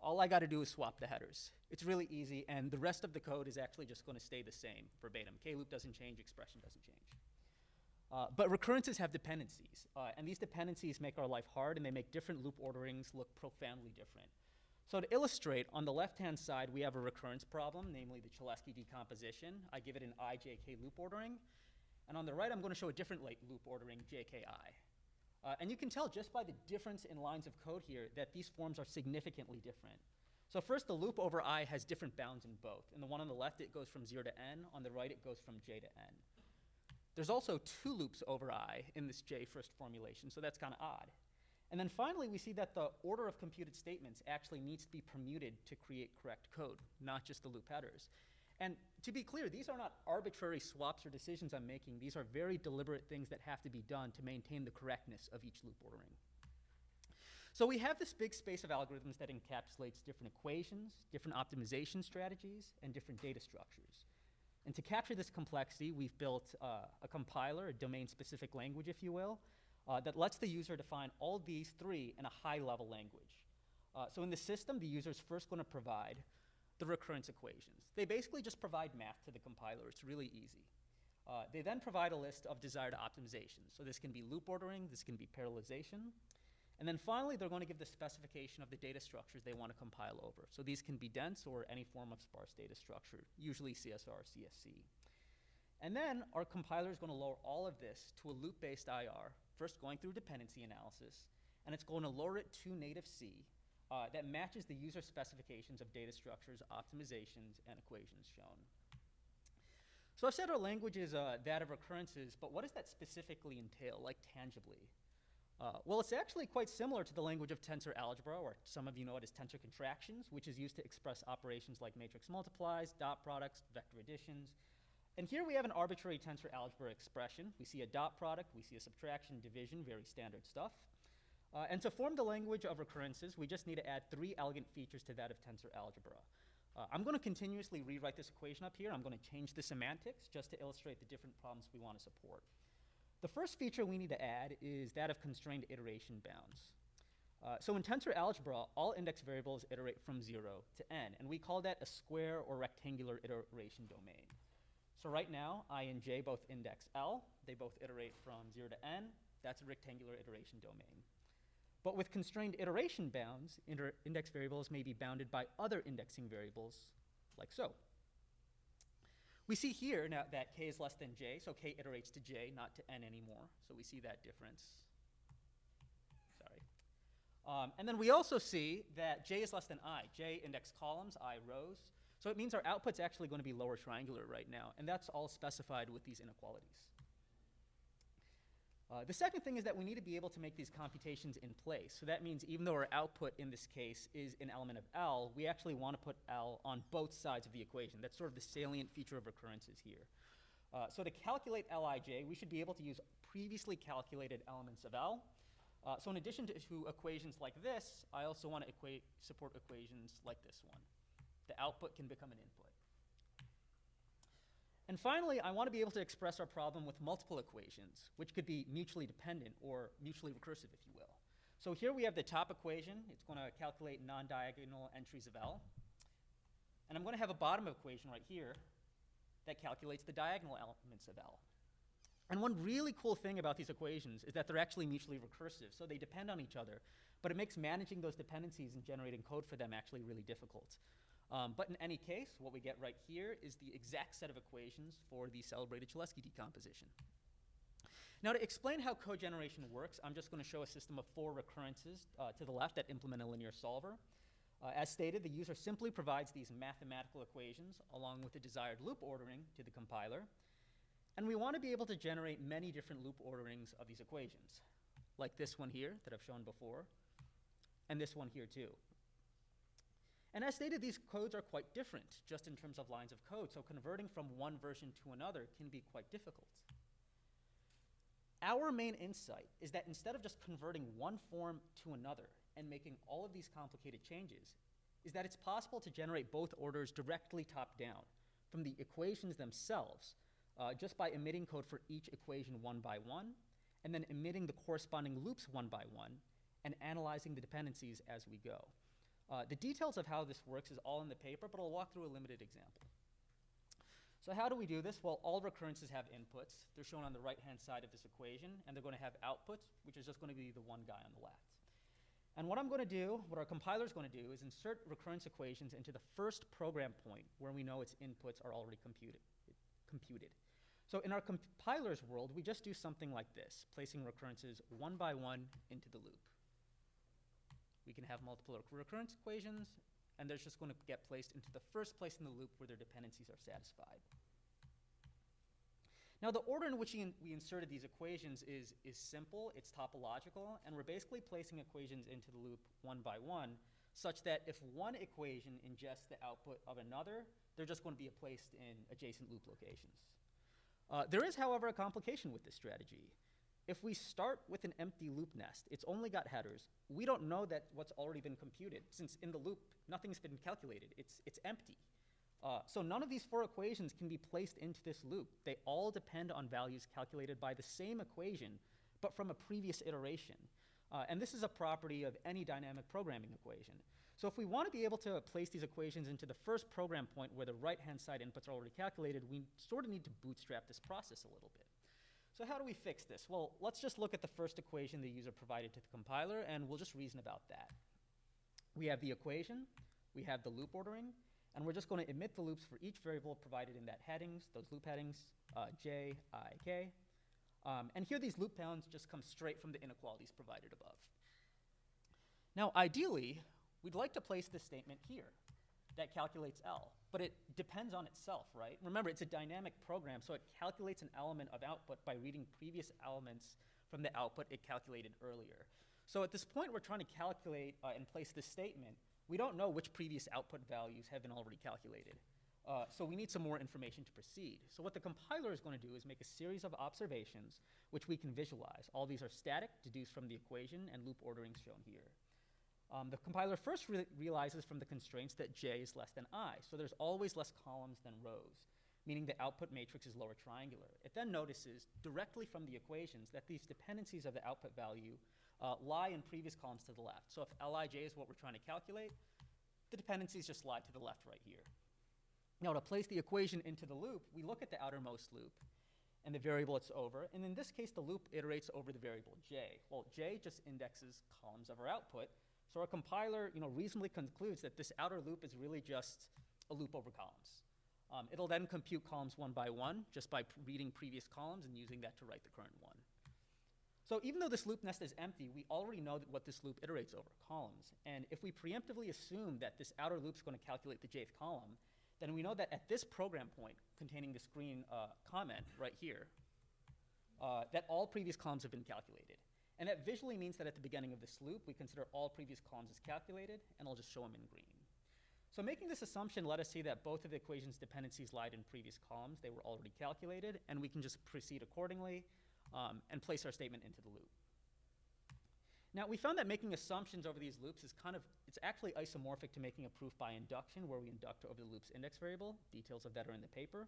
All I got to do is swap the headers. It's really easy, and the rest of the code is actually just going to stay the same verbatim. K-loop doesn't change, expression doesn't change. But recurrences have dependencies, and these dependencies make our life hard, and they make different loop orderings look profoundly different. So to illustrate, on the left-hand side, we have a recurrence problem, namely the Cholesky decomposition. I give it an IJK loop ordering. And on the right, I'm going to show a different loop ordering, JKI. And you can tell just by the difference in lines of code here that these forms are significantly different. So first, the loop over I has different bounds in both. In the one on the left, it goes from 0 to n. On the right, it goes from j to n. There's also 2 loops over I in this j first formulation, so that's kind of odd. And then finally, we see that the order of computed statements actually needs to be permuted to create correct code, not just the loop headers. And to be clear, these are not arbitrary swaps or decisions I'm making. These are very deliberate things that have to be done to maintain the correctness of each loop ordering. So we have this big space of algorithms that encapsulates different equations, different optimization strategies, and different data structures. And to capture this complexity, we've built a compiler, a domain-specific language, if you will, that lets the user define all these 3 in a high-level language. So in the system, the user is first going to provide the recurrence equations. They basically just provide math to the compiler. It's really easy. They then provide a list of desired optimizations. So this can be loop ordering, this can be parallelization. And then finally, they're going to give the specification of the data structures they want to compile over. So these can be dense or any form of sparse data structure, usually CSR or CSC. And then our compiler is going to lower all of this to a loop-based IR, first going through dependency analysis, and it's going to lower it to native C that matches the user specifications of data structures, optimizations, and equations shown. So I've said our language is that of recurrences, but what does that specifically entail, like tangibly? Well, it's actually quite similar to the language of tensor algebra, or some of you know it as tensor contractions, which is used to express operations like matrix multiplies, dot products, vector additions. And here we have an arbitrary tensor algebra expression. We see a dot product, we see a subtraction, division, very standard stuff. And to form the language of recurrences, we just need to add 3 elegant features to that of tensor algebra. I'm going to continuously rewrite this equation up here. I'm going to change the semantics just to illustrate the different problems we want to support. The first feature we need to add is that of constrained iteration bounds. So in tensor algebra, all index variables iterate from 0 to n, and we call that a square or rectangular iteration domain. So right now, I and j both index L. They both iterate from 0 to n. That's a rectangular iteration domain. But with constrained iteration bounds, index variables may be bounded by other indexing variables, like so. We see here now that k is less than j, so k iterates to j, not to n anymore. So we see that difference. Sorry. And then we also see that j is less than I. J index columns, I rows. So it means our output's actually going to be lower triangular right now, and that's all specified with these inequalities. The second thing is that we need to be able to make these computations in place. So that means even though our output in this case is an element of L, we actually want to put L on both sides of the equation. That's sort of the salient feature of recurrences here. So to calculate Lij, we should be able to use previously calculated elements of L. So in addition to equations like this, I also want to support equations like this one. The output can become an input. And finally, I want to be able to express our problem with multiple equations, which could be mutually dependent or mutually recursive, if you will. So here we have the top equation. It's going to calculate non-diagonal entries of L. And I'm going to have a bottom equation right here that calculates the diagonal elements of L. And one really cool thing about these equations is that they're actually mutually recursive, so they depend on each other, but it makes managing those dependencies and generating code for them actually really difficult. But in any case, what we get right here is the exact set of equations for the celebrated Cholesky decomposition. Now, to explain how code generation works, I'm just going to show a system of 4 recurrences to the left that implement a linear solver. As stated, the user simply provides these mathematical equations along with the desired loop ordering to the compiler. And we want to be able to generate many different loop orderings of these equations, like this one here that I've shown before, and this one here too. And as stated, these codes are quite different just in terms of lines of code, so converting from one version to another can be quite difficult. Our main insight is that instead of just converting one form to another and making all of these complicated changes, is that it's possible to generate both orders directly top-down from the equations themselves, just by emitting code for each equation one by one, and then emitting the corresponding loops one by one, and analyzing the dependencies as we go. The details of how this works is all in the paper, but I'll walk through a limited example. So how do we do this? Well, all recurrences have inputs. They're shown on the right-hand side of this equation, and they're going to have outputs, which is just going to be the one guy on the left. And what I'm going to do, what our compiler is going to do, is insert recurrence equations into the first program point where we know its inputs are already computed. So in our compiler's world, we just do something like this, placing recurrences one by one into the loop. We can have multiple recurrence equations, and they're just going to get placed into the first place in the loop where their dependencies are satisfied. Now, the order in which we inserted these equations is simple, it's topological, and we're basically placing equations into the loop one by one, such that if one equation ingests the output of another, they're just going to be placed in adjacent loop locations. There is, however, a complication with this strategy. If we start with an empty loop nest, it's only got headers, we don't know that what's already been computed, since in the loop, nothing's been calculated, it's empty. So none of these 4 equations can be placed into this loop. They all depend on values calculated by the same equation, but from a previous iteration. And this is a property of any dynamic programming equation. So if we want to be able to place these equations into the first program point where the right-hand side inputs are already calculated, we sort of need to bootstrap this process a little bit. So how do we fix this? Well, let's just look at the first equation the user provided to the compiler, and we'll just reason about that. We have the equation, we have the loop ordering, and we're just going to emit the loops for each variable provided in that headings, those loop headings, j, I, k. And here these loop bounds just come straight from the inequalities provided above. Now, ideally, we'd like to place this statement here that calculates L, but it depends on itself, right? Remember, it's a dynamic program, so it calculates an element of output by reading previous elements from the output it calculated earlier. So at this point, we're trying to calculate and place this statement. We don't know which previous output values have been already calculated. So we need some more information to proceed. So what the compiler is going to do is make a series of observations which we can visualize. All these are static, deduced from the equation, and loop ordering shown here. The compiler first realizes from the constraints that j is less than I, so there's always less columns than rows, meaning the output matrix is lower triangular. It then notices directly from the equations that these dependencies of the output value lie in previous columns to the left. So if Lij is what we're trying to calculate, the dependencies just lie to the left right here. Now, to place the equation into the loop, we look at the outermost loop and the variable it's over, and in this case, the loop iterates over the variable j. Well, j just indexes columns of our output, so our compiler, reasonably concludes that this outer loop is really just a loop over columns. It'll then compute columns one by one, just by reading previous columns and using that to write the current one. So even though this loop nest is empty, we already know that what this loop iterates over, columns. And if we preemptively assume that this outer loop is going to calculate the jth column, then we know that at this program point, containing this green comment right here, that all previous columns have been calculated. And that visually means that at the beginning of this loop, we consider all previous columns as calculated, and I'll just show them in green. So making this assumption, let us see that both of the equation's dependencies lied in previous columns. They were already calculated, and we can just proceed accordingly and place our statement into the loop. Now, we found that making assumptions over these loops is it's actually isomorphic to making a proof by induction, where we induct over the loop's index variable. Details of that are in the paper.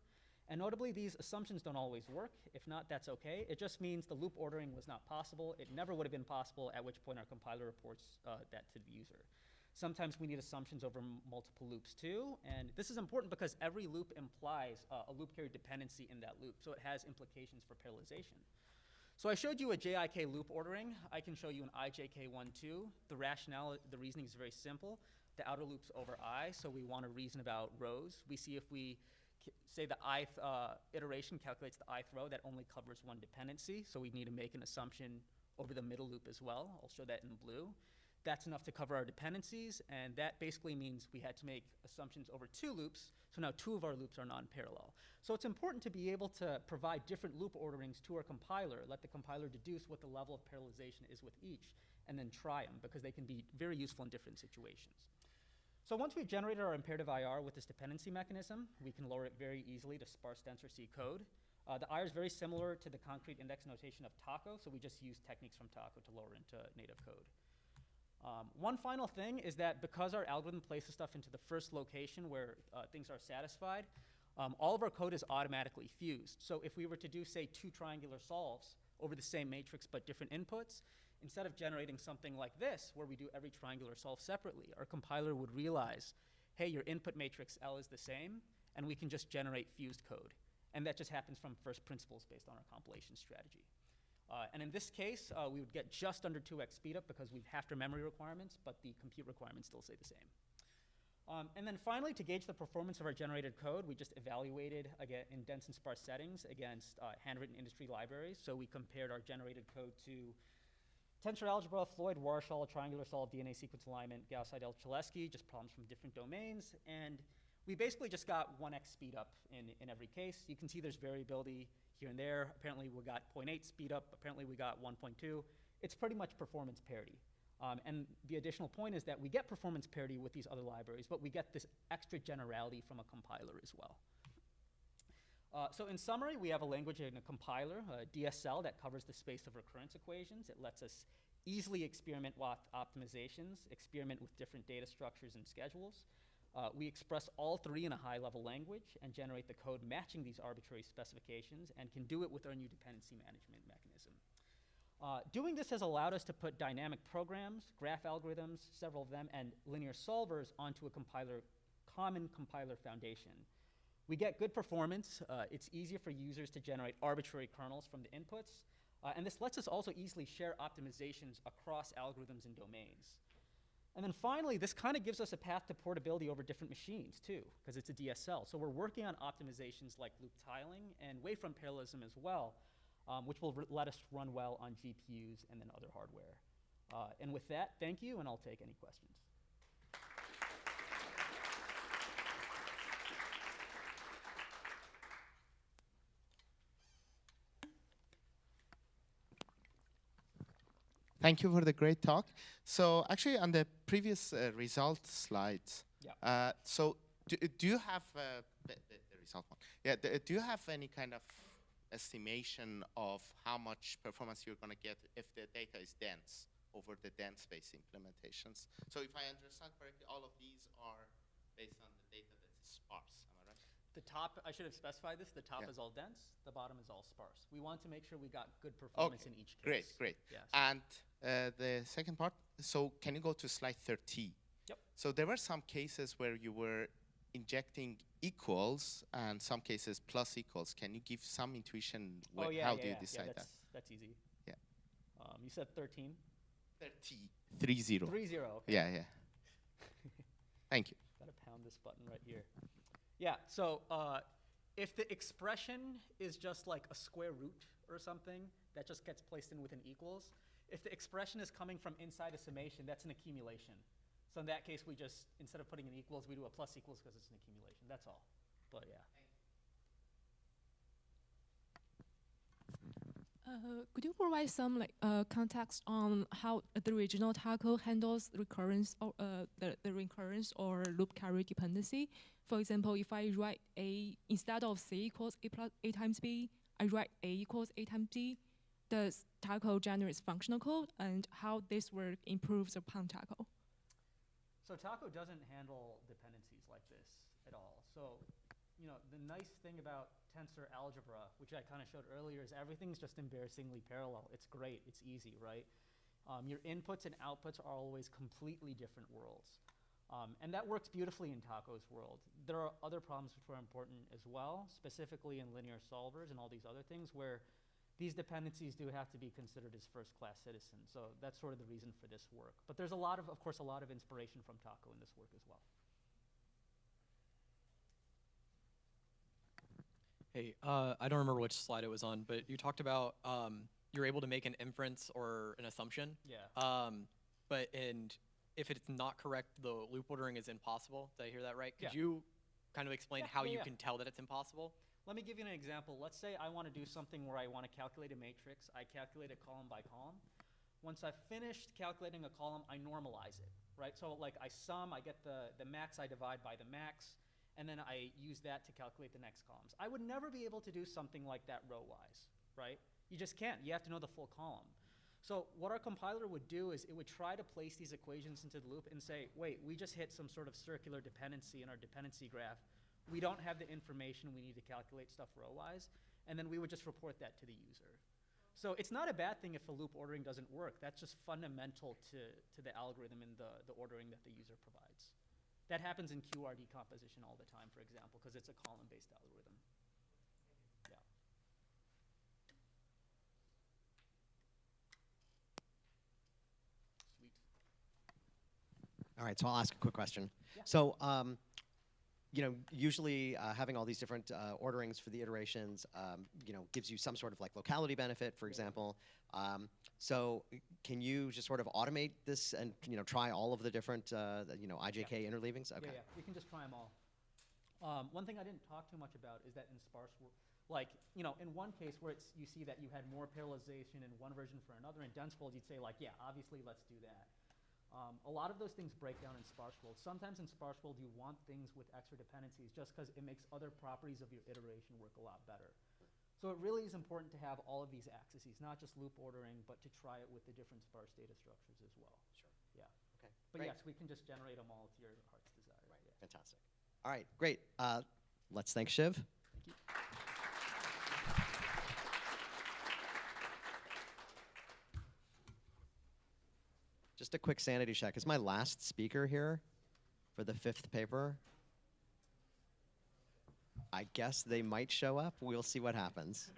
And notably, these assumptions don't always work. If not, that's okay. It just means the loop ordering was not possible. It never would have been possible, at which point our compiler reports that to the user. Sometimes we need assumptions over multiple loops too. And this is important because every loop implies a loop carrier dependency in that loop. So it has implications for parallelization. So I showed you a JIK loop ordering. I can show you an IJK12. The rationale, the reasoning is very simple. The outer loop's over I, so we want to reason about rows. We see if we say the ith iteration calculates the ith row, that only covers one dependency, so we need to make an assumption over the middle loop as well. I'll show that in blue. That's enough to cover our dependencies, and that basically means we had to make assumptions over 2 loops, so now 2 of our loops are non-parallel. So it's important to be able to provide different loop orderings to our compiler, let the compiler deduce what the level of parallelization is with each, and then try them, because they can be very useful in different situations. So once we've generated our imperative IR with this dependency mechanism, we can lower it very easily to sparse denser C code. The IR is very similar to the concrete index notation of Taco, so we just use techniques from Taco to lower into native code. One final thing is that because our algorithm places stuff into the first location where things are satisfied, all of our code is automatically fused. So if we were to do, say, 2 triangular solves over the same matrix but different inputs, instead of generating something like this, where we do every triangular solve separately, our compiler would realize, hey, your input matrix L is the same, and we can just generate fused code. And that just happens from first principles based on our compilation strategy. And in this case, we would get just under 2x speedup because we have memory requirements, but the compute requirements still stay the same. And then finally, to gauge the performance of our generated code, we just evaluated, again, in dense and sparse settings against handwritten industry libraries. So we compared our generated code to tensor algebra, Floyd-Warshall, triangular solve, DNA sequence alignment, Gauss-Seidel-Cholesky, just problems from different domains. And we basically just got 1x speed up in every case. You can see there's variability here and there. Apparently we got 0.8 speed up. Apparently we got 1.2. It's pretty much performance parity. And the additional point is that we get performance parity with these other libraries, but we get this extra generality from a compiler as well. So in summary, we have a language and a compiler, a DSL, that covers the space of recurrence equations. It lets us easily experiment with optimizations, experiment with different data structures and schedules. We express all 3 in a high-level language and generate the code matching these arbitrary specifications, and can do it with our new dependency management mechanism. Doing this has allowed us to put dynamic programs, graph algorithms, several of them, and linear solvers onto a common compiler foundation. We get good performance. It's easier for users to generate arbitrary kernels from the inputs. And this lets us also easily share optimizations across algorithms and domains. And then finally, this kind of gives us a path to portability over different machines too, because it's a DSL. So we're working on optimizations like loop tiling and wavefront parallelism as well, which will let us run well on GPUs and then other hardware. And with that, thank you, and I'll take any questions. Thank you for the great talk. So actually, on the previous result slides, Yeah. so do you have the result one? Yeah. Do you have any kind of estimation of how much performance you're going to get if the data is dense over the dense space implementations? So if I understand correctly, all of these are based on the data that is sparse. Am I right? The top, I should have specified this, the top Yeah. is all dense, the bottom is all sparse. We want to make sure we got good performance in each case. Great, great. Yes. And the second part, so can you go to slide 30? Yep. So there were some cases where you were injecting equals and some cases plus equals. Can you give some intuition? How do you decide that? That's easy. Yeah. You said 13? 30. 30. 30, okay. Yeah, yeah. Thank you. Gotta pound this button right here. Yeah, so if the expression is just like a square root or something, that just gets placed in with an equals. If the expression is coming from inside a summation, that's an accumulation. So in that case, we just, instead of putting an equals, we do a plus equals because it's an accumulation. That's all. But yeah. Could you provide some context on how the original Taco handles recurrence or the recurrence or loop carry dependency? For example, if I write A instead of C equals A plus A times B, I write A equals A times B. Does Taco generates functional code, and how this work improves upon Taco? So Taco doesn't handle dependencies like this at all. So, you know, the nice thing about tensor algebra, which I kind of showed earlier, is everything's just embarrassingly parallel. It's great. It's easy, right? Your inputs and outputs are always completely different worlds. And that works beautifully in Taco's world. There are other problems which are important as well, specifically in linear solvers and all these other things where these dependencies do have to be considered as first-class citizens. So that's sort of the reason for this work. But there's of course, a lot of inspiration from Taco in this work as well. Hey, I don't remember which slide it was on, but you talked about you're able to make an inference or an assumption. Yeah. And if it's not correct, the loop ordering is impossible. Did I hear that right? Could Yeah. you kind of explain how you Yeah. can tell that it's impossible? Let me give you an example. Let's say I want to do something where I want to calculate a matrix. I calculate it column by column. Once I've finished calculating a column, I normalize it, right? So like I sum, I get the max, I divide by the max, and then I use that to calculate the next columns. I would never be able to do something like that row-wise, right? You just can't. You have to know the full column. So what our compiler would do is it would try to place these equations into the loop and say, wait, we just hit some sort of circular dependency in our dependency graph. We don't have the information we need to calculate stuff row-wise, and then we would just report that to the user. So it's not a bad thing if a loop ordering doesn't work. That's just fundamental to the algorithm and the ordering that the user provides. That happens in QR decomposition all the time, for example, because it's a column-based algorithm. Yeah. Sweet. All right, so I'll ask a quick question. Yeah. So, you know, usually having all these different orderings for the iterations, you know, gives you some sort of like locality benefit, for example. So can you just sort of automate this and, you know, try all of the different, you know, IJK interleavings? Okay. Yeah, we can just try them all. One thing I didn't talk too much about is that in sparse, like, you know, in one case where you see that you had more parallelization in one version for another, in dense world, you'd say like, yeah, obviously let's do that. A lot of those things break down in sparse world. Sometimes in sparse world, you want things with extra dependencies just because it makes other properties of your iteration work a lot better. So it really is important to have all of these axes, not just loop ordering, but to try it with the different sparse data structures as well. Sure. Yeah. Okay. But great. yes, we can just generate them all to your heart's desire. Right. Yeah. Fantastic. All right. Great. Let's thank Shiv. Thank you. Just a quick sanity check. Is my last speaker here for the 5th paper? I guess they might show up. We'll see what happens.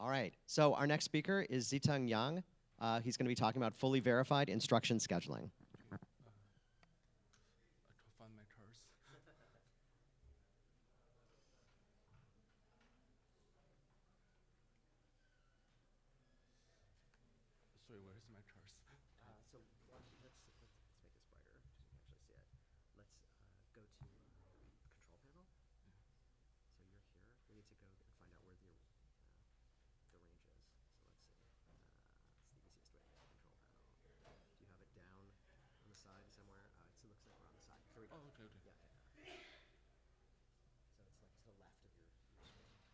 All right, so our next speaker is Ziteng Yang. He's going to be talking about fully verified instruction scheduling. I can't find my curse. Sorry, where is my curse? So let's make this brighter so you can actually see it. Let's go to control panel. So you're here. We need to go and find out where the range is. So let's see. It's the easiest way. Control panel. Do you have it down on the side somewhere? It looks like we're on the side. Here we go. Oh, okay, okay. Yeah. So it's like to the left of your screen. You shrunk it.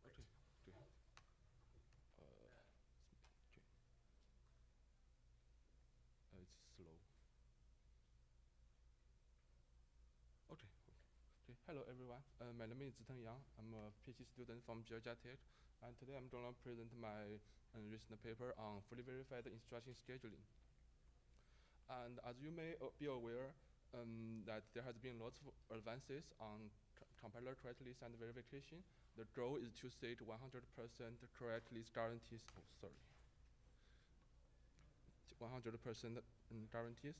Okay. Okay. It's slow. Okay. Okay. Hello, everyone. My name is Ziteng Yang. I'm a PhD student from Georgia Tech, and today I'm going to present my recent paper on fully verified instruction scheduling. And as you may be aware, that there has been lots of advances on compiler correctness and verification. The goal is to set 100% correctness guarantees. Oh, sorry. 100% guarantees.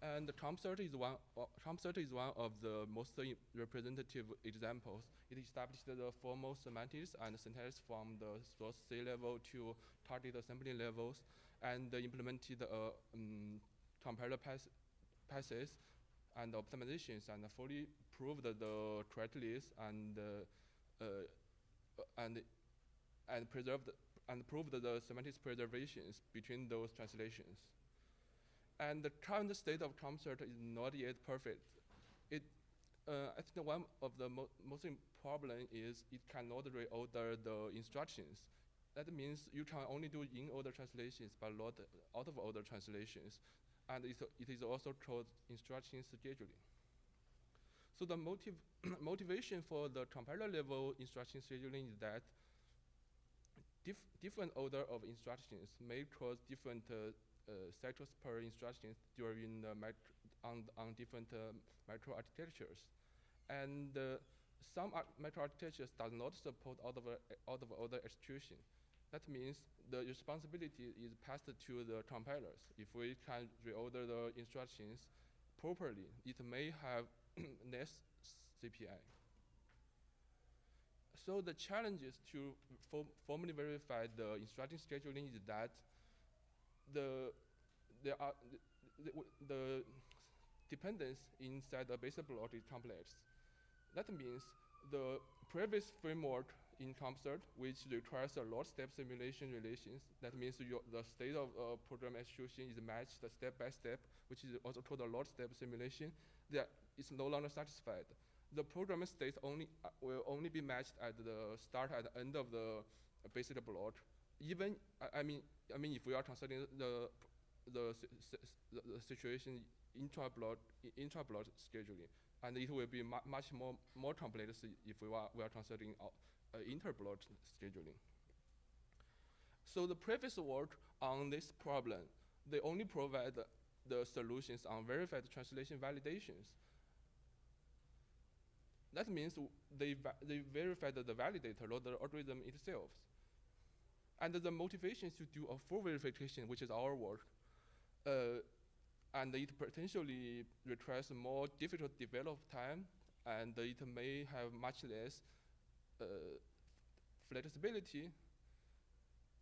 And the COMP30 is one of the most representative examples. It established the formal semantics and syntax from the source C level to target assembly levels, and implemented compiler passes and optimizations, and fully proved the correctness and and prove the semantics preservations between those translations. And the current state of ComCert is not yet perfect. I think one of the most important problem is it cannot reorder the instructions. That means you can only do in-order translations, but not out-of-order translations. And it is also called instruction scheduling. So the motivation for the compiler level instruction scheduling is that different order of instructions may cause different cycles per instructions during on different microarchitectures. And some microarchitectures does not support out-of-order execution. That means the responsibility is passed to the compilers. If we can reorder the instructions properly, it may have less CPI. So the challenges to formally verify the instruction scheduling is that the dependence inside the basic block is complex. That means the previous framework in ComCert, which requires a lot-step simulation relations, that means the state of program execution is matched step by step, which is also called a lot-step simulation, that is no longer satisfied. The program state will only be matched at the start and end of the basic block. Even I mean, if we are considering the situation intra-block scheduling, and it will be much more complex if we are considering inter-block scheduling. So the previous work on this problem, they only provide the solutions on verified translation validations. That means they verified the validator, not the algorithm itself. And the motivation is to do a full verification, which is our work. And it potentially requires more difficult develop time, and it may have much less flexibility.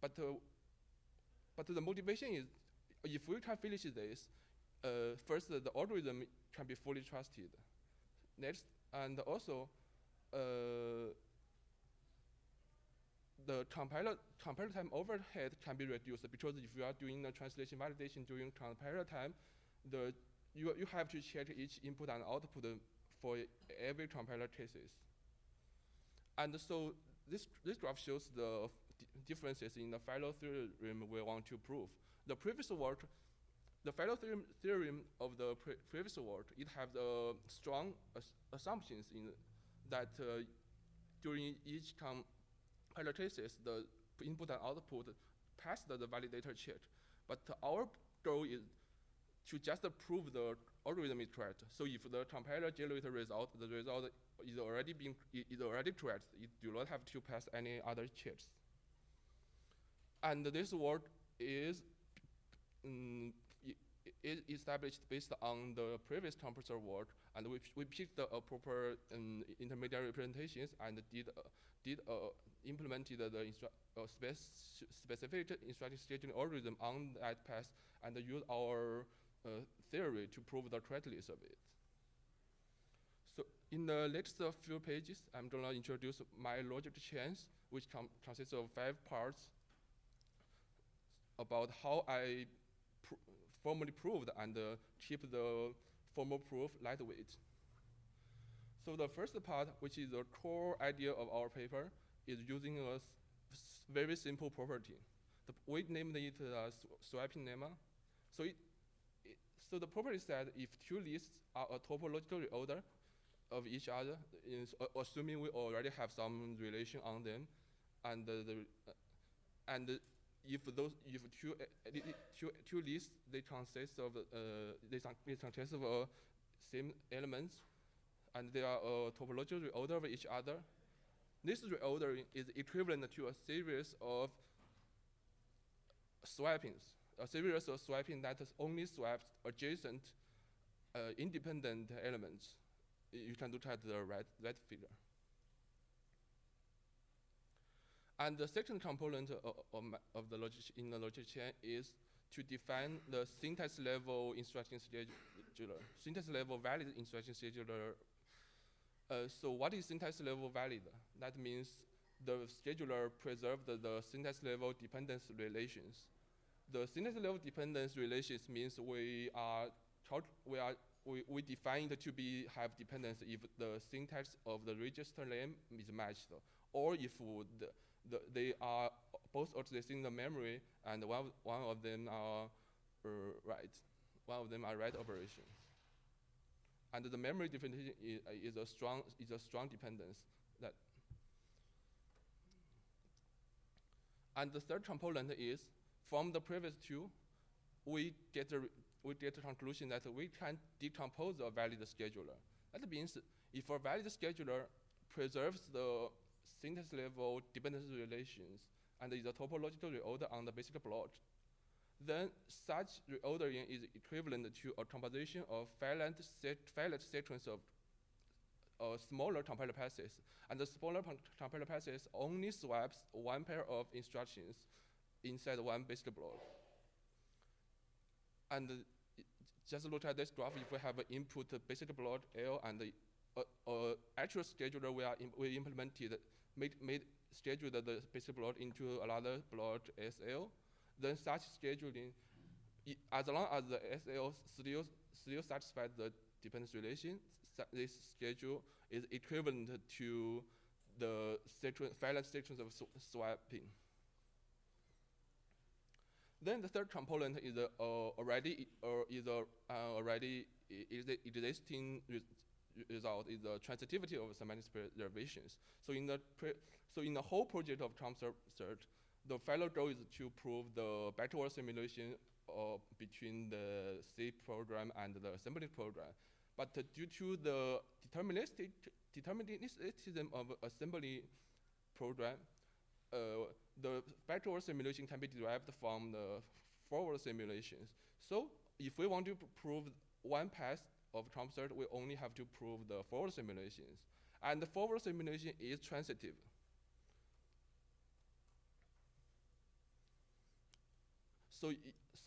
But the motivation is, if we can finish this, first the algorithm can be fully trusted. Next, and also the compiler time overhead can be reduced, because if you are doing the translation validation during compiler time, you have to check each input and output for every compiler cases. And so this graph shows the differences in the Philo theorem we want to prove. The previous work, the Philo theorem of the previous work, it has strong assumptions in that during each compiler cases, the input and output pass the validator check. But our goal is to just prove the algorithm is correct. So if the compiler generated result, the result is already correct. You do not have to pass any other checks. And this work is established based on the previous compressor work, and we picked the proper intermediate representations and implemented the specific instruction scheduling algorithm on that path, and use our theory to prove the correctness of it. So in the next few pages, I'm gonna introduce my logic chains, which consists of 5 parts about how I formally proved and keep the formal proof lightweight. So the first part, which is the core idea of our paper, is using a very simple property. We named it swapping lemma. So the property said if 2 lists are a topological reorder of each other, assuming we already have some relation on them, and if two lists they consist of same elements, and they are a topological reorder of each other, this reordering is equivalent to a series of swappings. A series of swapping that only swaps adjacent independent elements. You can look at the right figure. And the second component of the logic in the logic chain is to define the syntax level instruction scheduler, syntax level valid instruction scheduler. So what is syntax level valid? That means the scheduler preserved the syntax level dependence relations. The syntax level dependence relations means we define it to have dependence if the syntax of the register name is matched, or if they are both exist in the memory and one of them are write. One of them are write operation. And the memory definition is a strong dependence. And the third component is, from the previous two, we get a conclusion that we can decompose a valid scheduler. That means if a valid scheduler preserves the syntax level dependency relations and is a topological reorder on the basic block, then such reordering is equivalent to a composition of finite sequence of smaller compiler passes. And the smaller compiler passes only swaps one pair of instructions inside one basic block. And just look at this graph. If we have an input basic block L and the actual scheduler we implemented made schedule the basic block into another block SL, then such scheduling, as long as the SL still satisfies the dependence relation, this schedule is equivalent to the finite sequence of swapping. Then the third component is already existing result is the transitivity of semantic preservations. So in the whole project of CompSearch, the final goal is to prove the backward simulation between the C program and the assembly program. But due to the determinism of assembly program, the backward simulation can be derived from the forward simulations. So if we want to prove one path of CompSearch, we only have to prove the forward simulations. And the forward simulation is transitive. So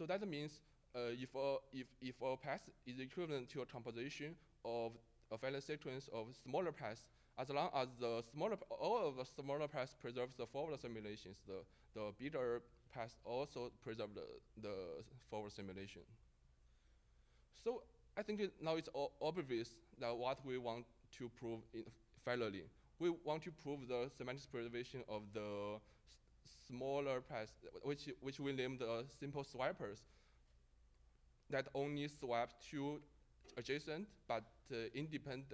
that means if a path is equivalent to a composition of a finite sequence of smaller paths, as long as all of the smaller paths preserves the forward simulations, the bigger paths also preserve the forward simulation. So I think now it's obvious that what we want to prove finally. We want to prove the semantic preservation of the smaller paths, which we name the simple swappers, that only swap two adjacent but independent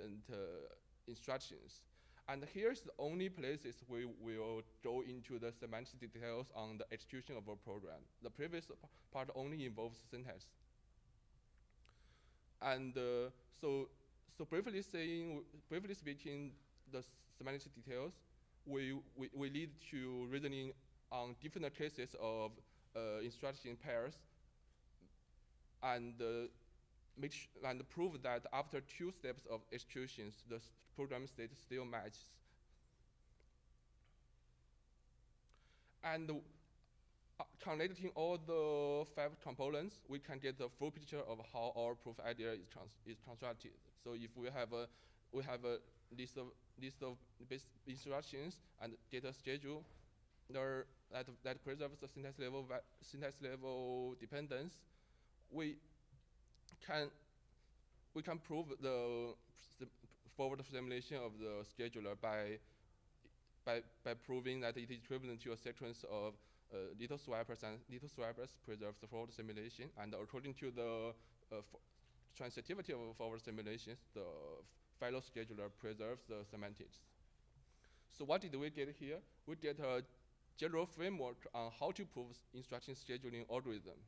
instructions. And here's the only places we will go into the semantic details on the execution of a program. The previous part only involves syntax. And so briefly speaking, the semantic details, we lead to reasoning on different cases of instruction pairs, and prove that after 2 steps of executions, the program state still matches. And connecting all the 5 components, we can get the full picture of how our proof idea is constructed. So if we have a list of base instructions and data schedule that preserves the syntax level dependence, we can prove the forward simulation of the scheduler by proving that it is equivalent to a sequence of little swappers, and little swappers preserves the forward simulation. And according to the transitivity of forward simulations, the final scheduler preserves the semantics. So what did we get here? We get a general framework on how to prove instruction scheduling algorithm.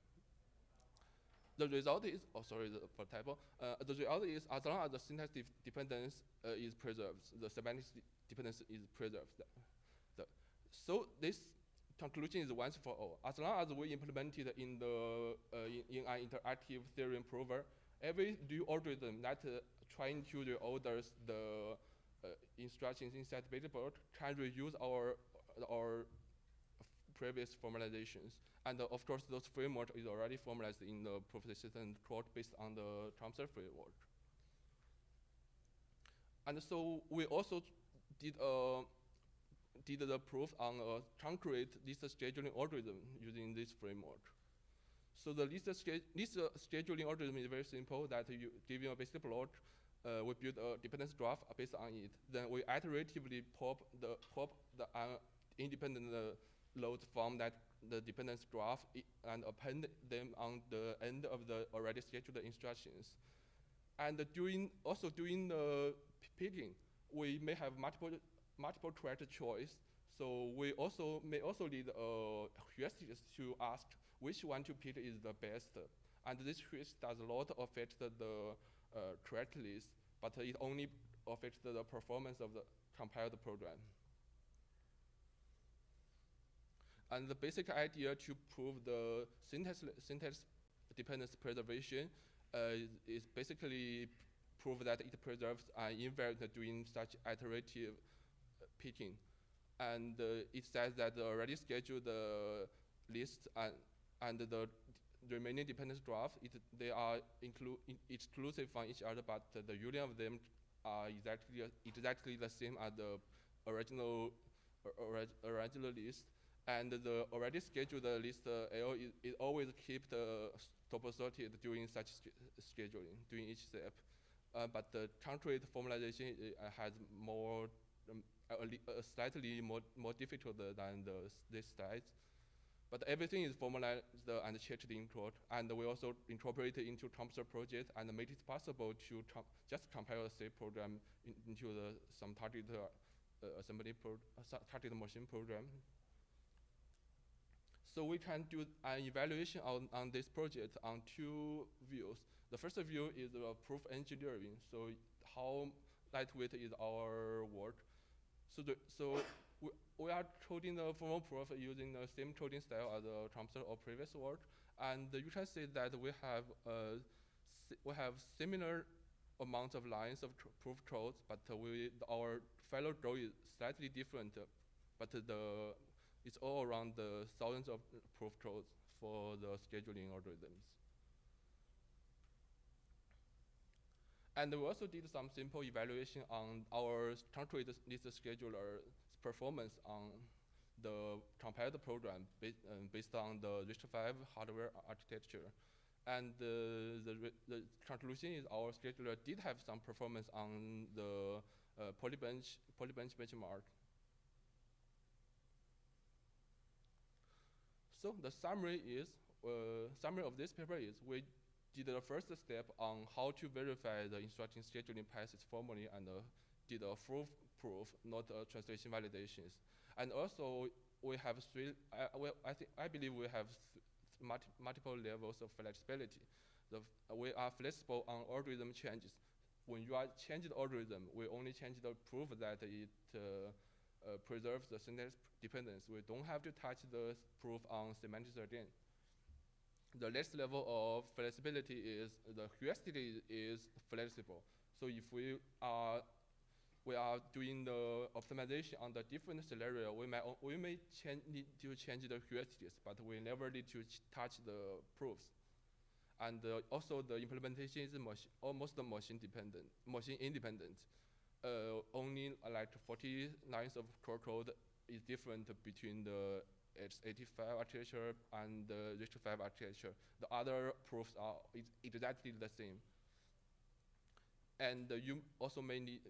The result is, for typo. The result is, as long as the syntax dependence is preserved, the semantic dependence is preserved. So this conclusion is once for all. As long as we implement it in an interactive theorem prover, every new algorithm that trying to reorder the instructions inside the basic block can reuse our previous formalizations. And of course, those framework is already formalized in the proof-assistant code based on the CompSearch framework. And so we also did did the proof on a concrete list scheduling algorithm using this framework. So the list scheduling algorithm is very simple, that you give you a basic plot, we build a dependency graph based on it. Then we iteratively pop the independent loads from the dependency graph and append them on the end of the already scheduled instructions. And also during the picking, we may have multiple correct choice. So we may also need heuristics to ask which one to pick is the best. And this heuristic does not affect the correct list, but it only affects the performance of the compiled program. And the basic idea to prove the syntax dependence preservation is basically prove that it preserves an invariant during such iterative picking. And it says that the already scheduled list and the remaining dependence graph, they are exclusive from each other, but the union of them are exactly the same as the original list. And the already scheduled list L is always kept top-sorted during such scheduling, during each step. But the concrete formalization has more, slightly more difficult than this slide. But everything is formalized and checked in code. And we also incorporate it into Thompson project and made it possible to just compile a C program into some targeted targeted machine program. So we can do an evaluation on this project on two views. The first view is proof engineering. So how lightweight is our work? So we are coding the formal proof using the same coding style as Thompson or previous work. And you can see that we have similar amounts of lines of proof codes, but our final goal is slightly different. But it's all around the thousands of proof codes for the scheduling algorithms. And we also did some simple evaluation on our concrete list scheduler performance on the compiled program based on the RISC-V hardware architecture. And the conclusion is our scheduler did have some performance on the polybench benchmark. So the summary of this paper is we did the first step on how to verify the instruction scheduling passes formally and did a full proof, not translation validations. And also we have I believe we have multiple levels of flexibility. We are flexible on algorithm changes. When you are changing the algorithm, we only change the proof that it preserves the syntax dependence. We don't have to touch the proof on semantics again. The next level of flexibility is the heuristic is flexible. So if we are doing the optimization on the different scenario, we may need to change the heuristics, but we never need to touch the proofs. And also the implementation is almost machine independent. Only like 40 lines of core code is different between the X85 architecture and the RISC-V architecture. The other proofs are exactly the same. And you also may need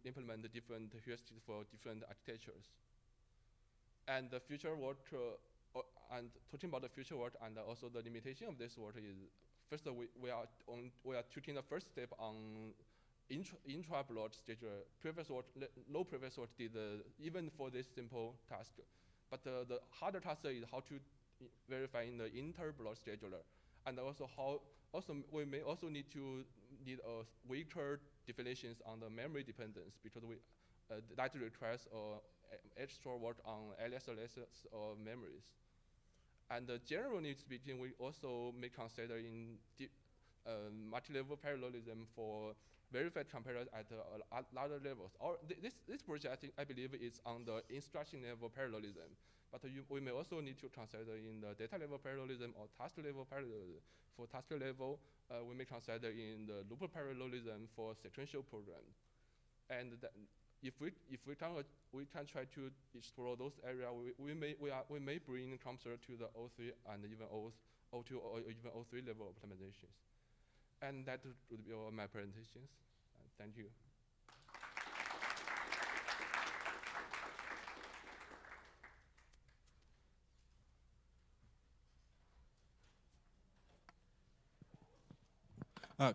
implement the different heuristics for different architectures. And the future work, and talking about the future work and also the limitation of this work is, first we are taking the first step on intra-block scheduler. No previous work did even for this simple task. But the harder task is how to verify in the inter-block scheduler. And also we may also need weaker definitions on the memory dependence, because that requires extra work on LSLS or memories. And generally speaking, we also may consider in multi-level parallelism for verified compilers at other levels. This project, I believe, is on the instruction level parallelism. But we may also need to consider in the data level parallelism or task level parallelism. For task level, we may consider in the loop parallelism for sequential program. And if we can try to explore those areas, we may bring Trumpster to the O3 and even O2 or even O3 level optimizations. And that would be all my presentations. Thank you.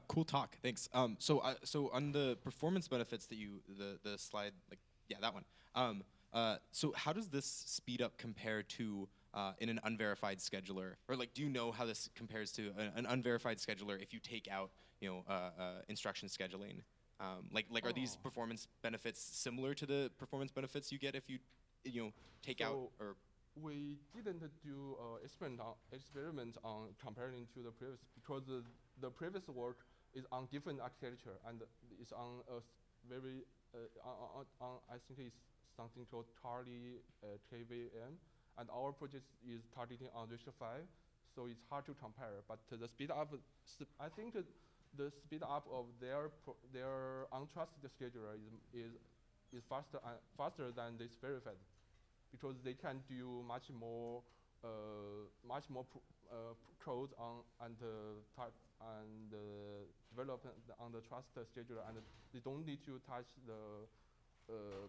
Cool talk, thanks. So on the performance benefits that the slide, like, yeah, that one. So how does this speed up compare to in an unverified scheduler? Or like, do you know how this compares to an unverified scheduler if you take out, instruction scheduling? Are these performance benefits similar to the performance benefits you get if you, take out or? We didn't do experiment on comparing to the previous, because the previous work is on different architecture and it's on a very I think it's something called Charlie KVM, and our project is targeting on Richter 5, so it's hard to compare. But the speed up, I think the speed up of their untrusted scheduler is faster than this verified, because they can do much more code on and development on the trust scheduler, and they don't need to touch the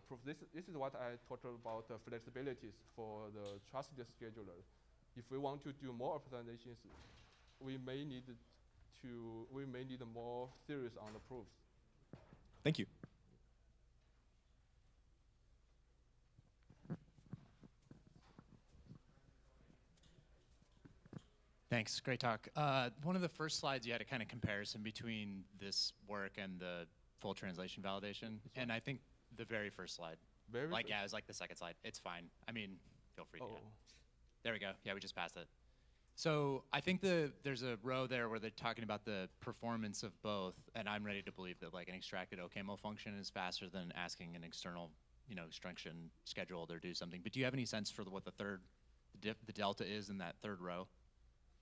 proof. This is what I talked about, the flexibilities for the trusted scheduler. If we want to do more optimizations, we may need more theories on the proofs. Thank you. Thanks, great talk. One of the first slides, you had a kind of comparison between this work and the full translation validation, and I think the very first slide. Yeah, it was like the second slide. It's fine. I mean, feel free to. There we go. Yeah, we just passed it. So I think there's a row there where they're talking about the performance of both, and I'm ready to believe that like an extracted OCaml function is faster than asking an external, instruction scheduled or do something. But do you have any sense for what the delta is in that third row?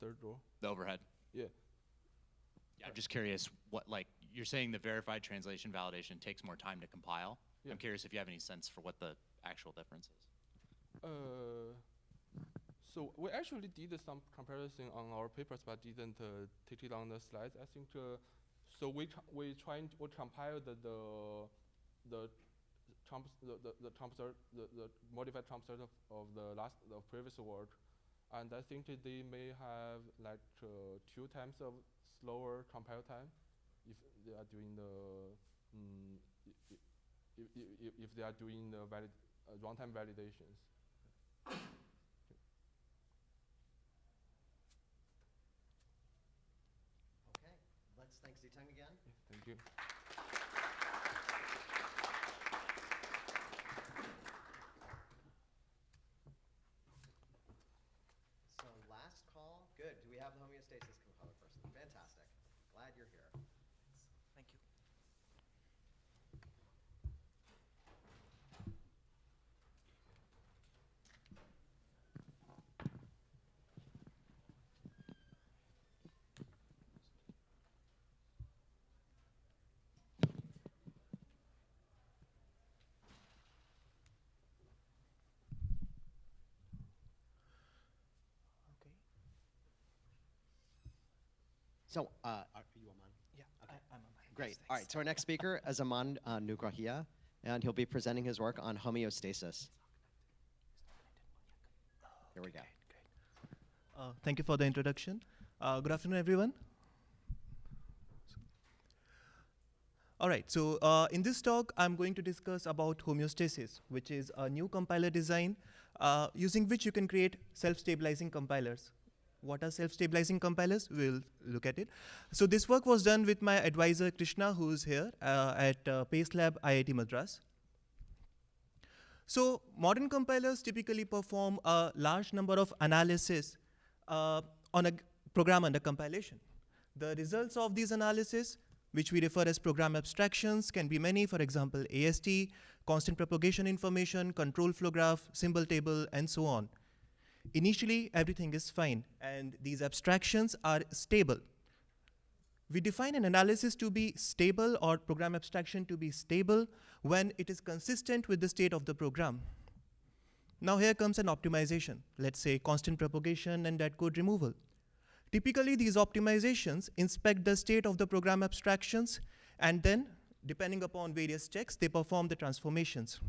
Third row? The overhead? Yeah. Yeah, I'm just curious what, like, you're saying the verified translation validation takes more time to compile. Yeah. I'm curious if you have any sense for what the actual difference is. So we actually did some comparison on our papers, but didn't take it on the slides. I think so. We compile the modified Trumpster of the previous work, and I think they may have like 2 times of slower compile time if they are doing if they are doing the runtime validations. Okay, let's thank Ziteng again. Yeah, thank you. So last call, good. Do we have the homeostasis compiler person? Fantastic. Glad you're here. Thank you. Okay. So, are you Aman? Yeah, Okay. I'm on. Great. All right, so our next speaker is Aman Nugrahia, and he'll be presenting his work on homeostasis. Here we go. Thank you for the introduction. Good afternoon, everyone. All right, so in this talk, I'm going to discuss about homeostasis, which is a new compiler design using which you can create self-stabilizing compilers. What are self-stabilizing compilers? We'll look at it. So this work was done with my advisor, Krishna, who's here at Pace Lab, IIT Madras. So modern compilers typically perform a large number of analysis on a program under compilation. The results of these analysis, which we refer as program abstractions, can be many. For example, AST, constant propagation information, control flow graph, symbol table, and so on. Initially, everything is fine, and these abstractions are stable. We define an analysis to be stable or program abstraction to be stable when it is consistent with the state of the program. Now here comes an optimization. Let's say constant propagation and dead code removal. Typically, these optimizations inspect the state of the program abstractions, and then, depending upon various checks, they perform the transformations.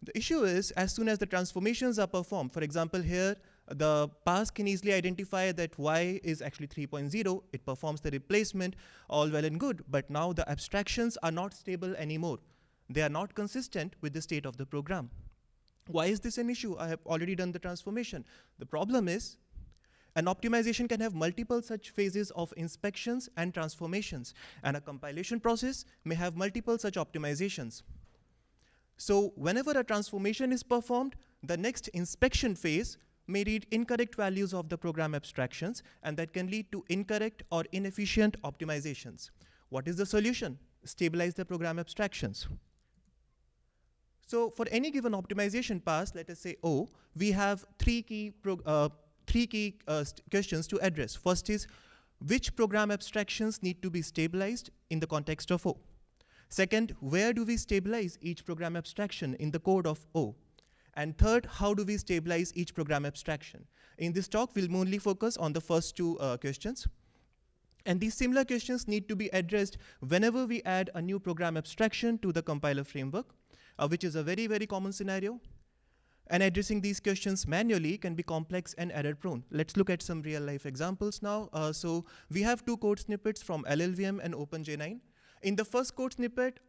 The issue is, as soon as the transformations are performed, for example, here, the pass can easily identify that y is actually 3.0. It performs the replacement, all well and good, but now the abstractions are not stable anymore. They are not consistent with the state of the program. Why is this an issue? I have already done the transformation. The problem is, an optimization can have multiple such phases of inspections and transformations, and a compilation process may have multiple such optimizations. So whenever a transformation is performed, the next inspection phase may read incorrect values of the program abstractions, and that can lead to incorrect or inefficient optimizations. What is the solution? Stabilize the program abstractions. So for any given optimization pass, let us say O, we have three key questions to address. First is, which program abstractions need to be stabilized in the context of O? Second, where do we stabilize each program abstraction in the code of O? And third, how do we stabilize each program abstraction? In this talk, we'll mainly focus on the first two questions. And these similar questions need to be addressed whenever we add a new program abstraction to the compiler framework, which is a very, very common scenario. And addressing these questions manually can be complex and error-prone. Let's look at some real-life examples now. So we have two code snippets from LLVM and OpenJ9. In the first code snippet,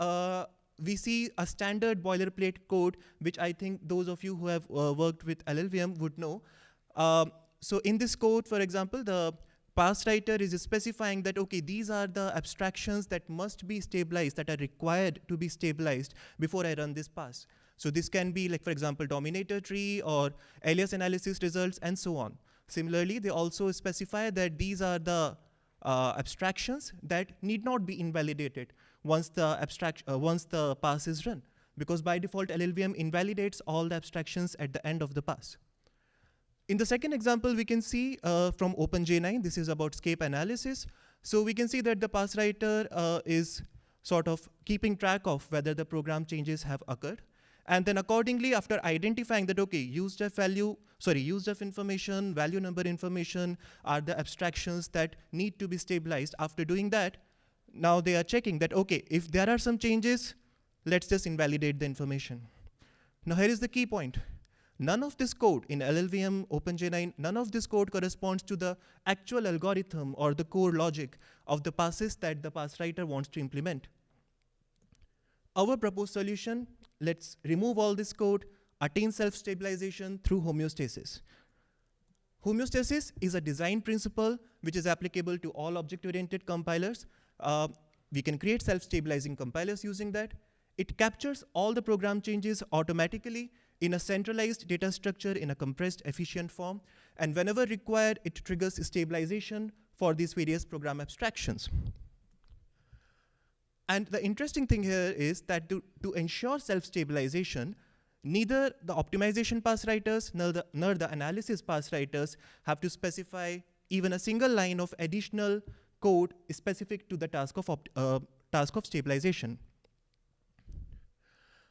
we see a standard boilerplate code, which I think those of you who have worked with LLVM would know. So in this code, for example, the pass writer is specifying that, okay, these are the abstractions that must be stabilized, that are required to be stabilized before I run this pass. So this can be, like, for example, dominator tree or alias analysis results and so on. Similarly, they also specify that these are the abstractions that need not be invalidated once the pass is run, because by default LLVM invalidates all the abstractions at the end of the pass. In the second example, we can see from OpenJ9, this is about scape analysis. So we can see that the pass writer is sort of keeping track of whether the program changes have occurred. And then accordingly, after identifying that, okay, usedef information, value number information are the abstractions that need to be stabilized. After doing that, now they are checking that, okay, if there are some changes, let's just invalidate the information. Now here is the key point. None of this code in LLVM, OpenJ9, none of this code corresponds to the actual algorithm or the core logic of the passes that the pass writer wants to implement. Our proposed solution, let's remove all this code, attain self-stabilization through homeostasis. Homeostasis is a design principle which is applicable to all object-oriented compilers. We can create self-stabilizing compilers using that. It captures all the program changes automatically in a centralized data structure in a compressed, efficient form. And whenever required, it triggers stabilization for these various program abstractions. And the interesting thing here is that to ensure self-stabilization, neither the optimization pass writers nor the analysis pass writers have to specify even a single line of additional code specific to the task of stabilization.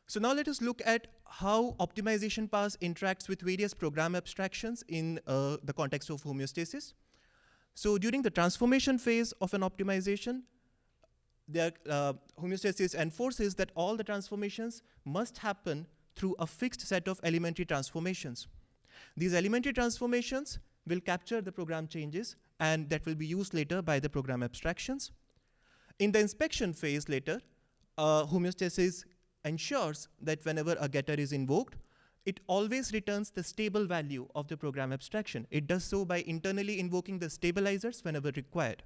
So now let us look at how optimization pass interacts with various program abstractions in the context of homeostasis. So during the transformation phase of an optimization, homeostasis enforces that all the transformations must happen through a fixed set of elementary transformations. These elementary transformations will capture the program changes, and that will be used later by the program abstractions. In the inspection phase later, homeostasis ensures that whenever a getter is invoked, it always returns the stable value of the program abstraction. It does so by internally invoking the stabilizers whenever required.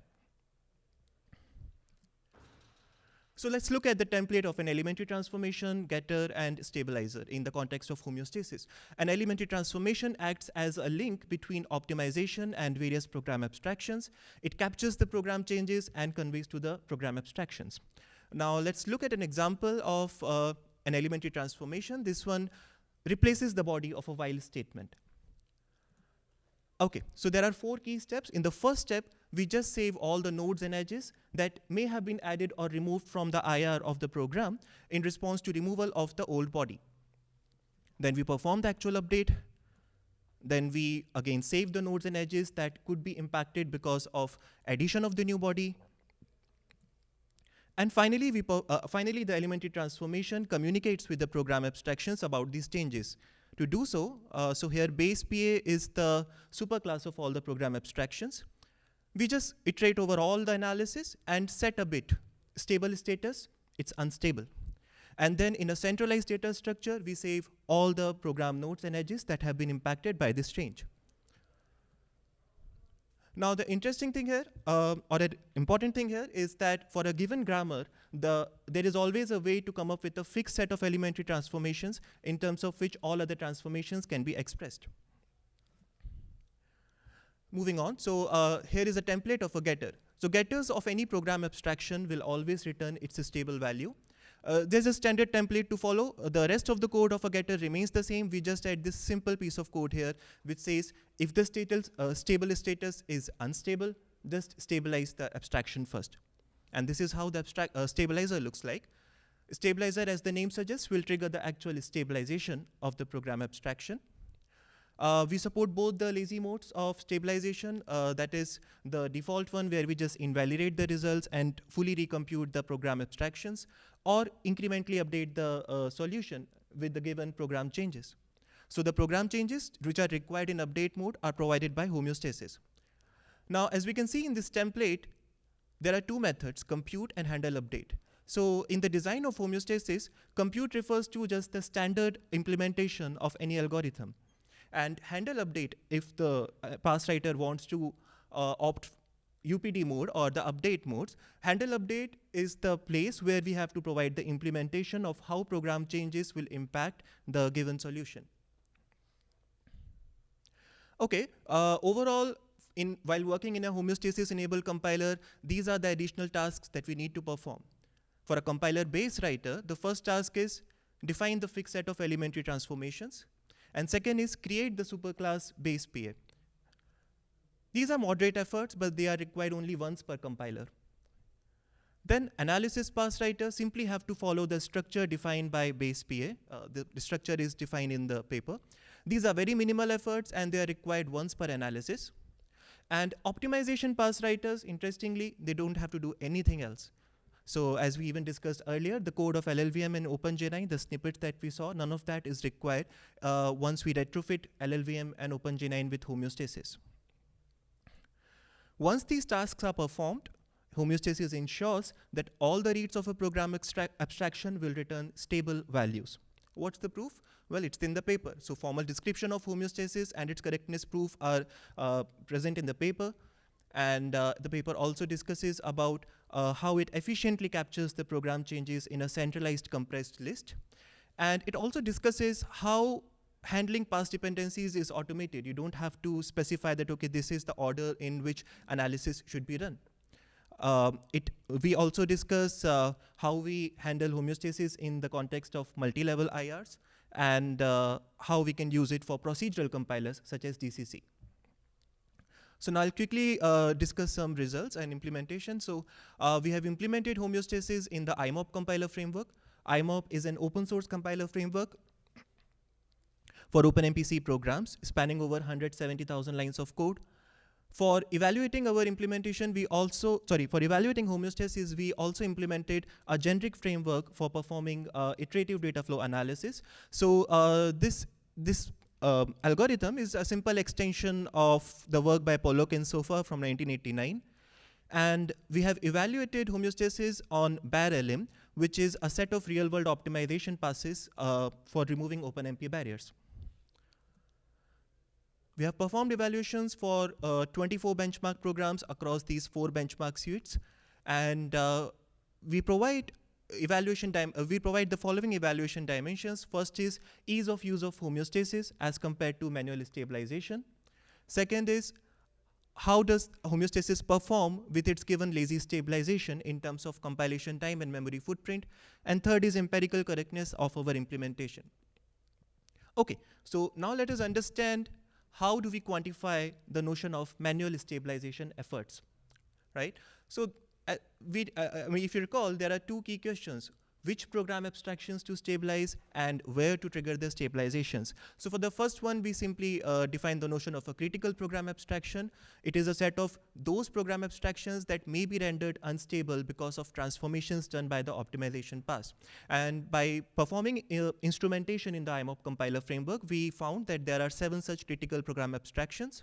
So let's look at the template of an elementary transformation, getter, and stabilizer in the context of homeostasis. An elementary transformation acts as a link between optimization and various program abstractions. It captures the program changes and conveys to the program abstractions. Now let's look at an example of an elementary transformation. This one replaces the body of a while statement. Okay, so there are 4 key steps. In the first step, we just save all the nodes and edges that may have been added or removed from the IR of the program in response to removal of the old body. Then we perform the actual update. Then we again save the nodes and edges that could be impacted because of addition of the new body. And finally, the elementary transformation communicates with the program abstractions about these changes. To do so, so here base PA is the superclass of all the program abstractions. We just iterate over all the analysis and set a bit. Stable status, it's unstable. And then in a centralized data structure, we save all the program nodes and edges that have been impacted by this change. Now the interesting thing here, or an important thing here, is that for a given grammar, there is always a way to come up with a fixed set of elementary transformations in terms of which all other transformations can be expressed. Moving on, so here is a template of a getter. So getters of any program abstraction will always return its stable value. There's a standard template to follow. The rest of the code of a getter remains the same. We just add this simple piece of code here, which says if the stable status is unstable, just stabilize the abstraction first. And this is how the stabilizer looks like. Stabilizer, as the name suggests, will trigger the actual stabilization of the program abstraction. We support both the lazy modes of stabilization, that is the default one where we just invalidate the results and fully recompute the program abstractions, or incrementally update the solution with the given program changes. So the program changes which are required in update mode are provided by homeostasis. Now, as we can see in this template, there are 2 methods, compute and handle update. So in the design of homeostasis, compute refers to just the standard implementation of any algorithm. And handle update, if the pass writer wants to opt UPD mode or the update modes, handle update is the place where we have to provide the implementation of how program changes will impact the given solution. Okay, overall, while working in a homeostasis-enabled compiler, these are the additional tasks that we need to perform. For a compiler base writer, the first task is define the fixed set of elementary transformations. And second is create the superclass base PA. These are moderate efforts, but they are required only once per compiler. Then analysis pass writer simply have to follow the structure defined by base PA. The structure is defined in the paper. These are very minimal efforts and they are required once per analysis. And optimization pass writers, interestingly, they don't have to do anything else. So as we even discussed earlier, the code of LLVM and OpenJ9, the snippets that we saw, none of that is required once we retrofit LLVM and OpenJ9 with homeostasis. Once these tasks are performed, homeostasis ensures that all the reads of a program abstraction will return stable values. What's the proof? Well, it's in the paper. So formal description of homeostasis and its correctness proof are present in the paper. And the paper also discusses about how it efficiently captures the program changes in a centralized compressed list. And it also discusses how handling pass dependencies is automated. You don't have to specify that, okay, this is the order in which analysis should be run. We also discuss how we handle homeostasis in the context of multi-level IRs and how we can use it for procedural compilers such as DCC. So now I'll quickly discuss some results and implementation. So we have implemented homeostasis in the IMOP compiler framework. IMOP is an open source compiler framework for OpenMPC programs spanning over 170,000 lines of code. For evaluating our implementation, for evaluating homeostasis, we also implemented a generic framework for performing iterative data flow analysis. So this algorithm is a simple extension of the work by Pollock and Sofa from 1989. And we have evaluated homeostasis on BAR-LM, which is a set of real-world optimization passes for removing OpenMP barriers. We have performed evaluations for 24 benchmark programs across these 4 benchmark suites. And we provide the following evaluation dimensions. First is ease of use of homeostasis as compared to manual stabilization. Second is how does homeostasis perform with its given lazy stabilization in terms of compilation time and memory footprint. And third is empirical correctness of our implementation. Okay, so now let us understand how do we quantify the notion of manual stabilization efforts, right? So I mean, if you recall, there are two key questions: which program abstractions to stabilize and where to trigger the stabilizations. So for the first one, we simply define the notion of a critical program abstraction. It is a set of those program abstractions that may be rendered unstable because of transformations done by the optimization pass. And by performing instrumentation in the IMOP compiler framework, we found that there are 7 such critical program abstractions.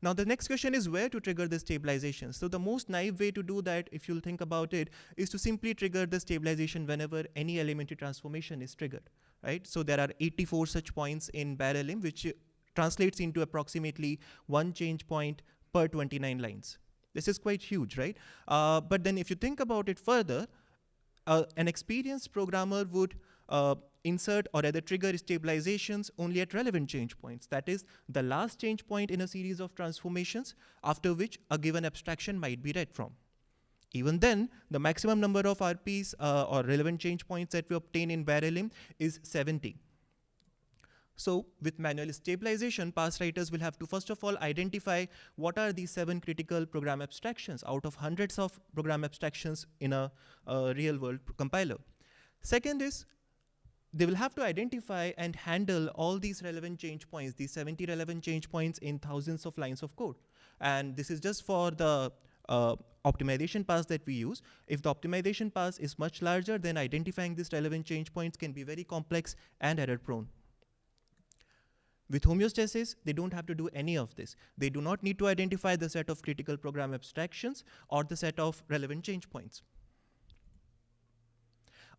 Now the next question is where to trigger the stabilization. So the most naive way to do that, if you'll think about it, is to simply trigger the stabilization whenever any elementary transformation is triggered, right? So there are 84 such points in BAR-LM, which translates into approximately 1 change point per 29 lines. This is quite huge, right? But then if you think about it further, an experienced programmer would insert or rather trigger stabilizations only at relevant change points. That is the last change point in a series of transformations after which a given abstraction might be read from. Even then, the maximum number of RPs or relevant change points that we obtain in BAR-LM is 70. So with manual stabilization, pass writers will have to first of all identify what are these 7 critical program abstractions out of hundreds of program abstractions in a real world compiler. Second is, they will have to identify and handle all these relevant change points, these 70 relevant change points in thousands of lines of code. And this is just for the optimization pass that we use. If the optimization pass is much larger, then identifying these relevant change points can be very complex and error prone. With homeostasis, they don't have to do any of this. They do not need to identify the set of critical program abstractions or the set of relevant change points.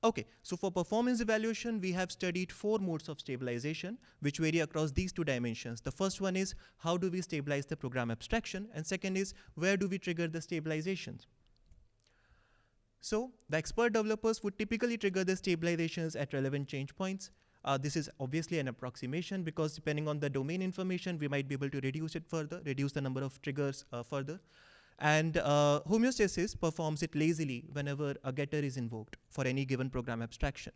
Okay, so for performance evaluation, we have studied 4 modes of stabilization, which vary across these 2 dimensions. The first one is, how do we stabilize the program abstraction? And second is, where do we trigger the stabilizations? So the expert developers would typically trigger the stabilizations at relevant change points. This is obviously an approximation because depending on the domain information, we might be able to reduce it further, reduce the number of triggers further. And homeostasis performs it lazily whenever a getter is invoked for any given program abstraction.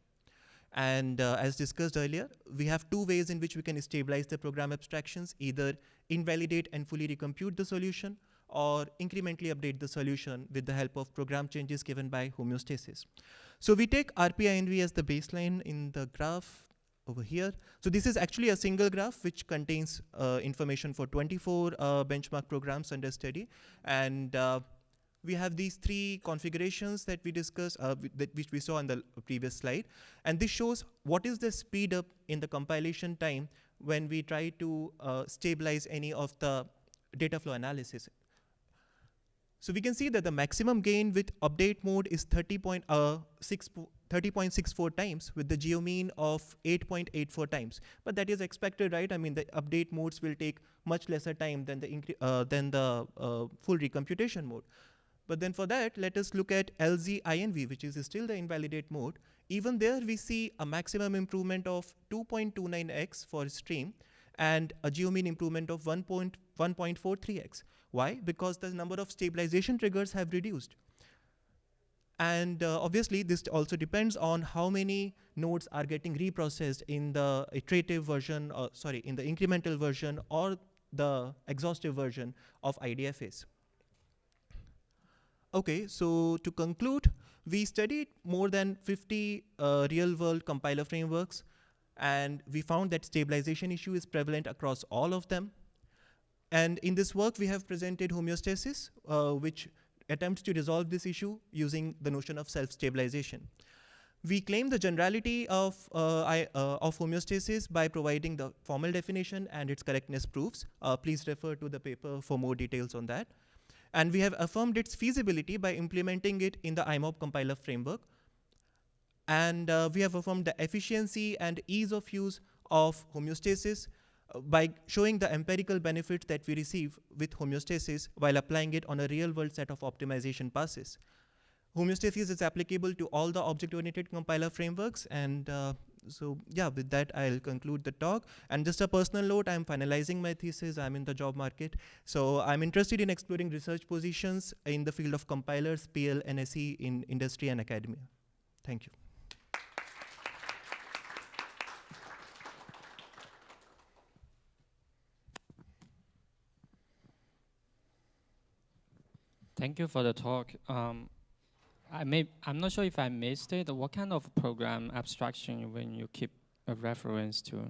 And as discussed earlier, we have 2 ways in which we can stabilize the program abstractions: either invalidate and fully recompute the solution, or incrementally update the solution with the help of program changes given by homeostasis. So we take RPINV as the baseline in the graph over here. So this is actually a single graph which contains information for 24 benchmark programs under study. And we have these 3 configurations that we discussed, which we saw on the previous slide. And this shows what is the speed up in the compilation time when we try to stabilize any of the data flow analysis. So we can see that the maximum gain with update mode is 30.64 times with the geomean of 8.84 times. But that is expected, right? I mean, the update modes will take much lesser time than the full recomputation mode. But then for that, let us look at LZINV, which is still the invalidate mode. Even there, we see a maximum improvement of 2.29x for stream and a geomean improvement of 1.43x. Why? Because the number of stabilization triggers have reduced. And obviously, this also depends on how many nodes are getting reprocessed in the iterative version, in the incremental version or the exhaustive version of IDFAs. Okay, so to conclude, we studied more than 50 real-world compiler frameworks, and we found that stabilization issue is prevalent across all of them. And in this work, we have presented homeostasis, which attempts to resolve this issue using the notion of self-stabilization. We claim the generality of homeostasis by providing the formal definition and its correctness proofs. Please refer to the paper for more details on that. And we have affirmed its feasibility by implementing it in the IMOP compiler framework. And we have affirmed the efficiency and ease of use of homeostasis by showing the empirical benefits that we receive with homeostasis while applying it on a real-world set of optimization passes. Homeostasis is applicable to all the object-oriented compiler frameworks, and so yeah, with that, I'll conclude the talk. And just a personal note, I'm finalizing my thesis. I'm in the job market. So I'm interested in exploring research positions in the field of compilers, PL, and SE in industry and academia. Thank you. Thank you for the talk. I'm not sure if I missed it. What kind of program abstraction when you keep a reference to?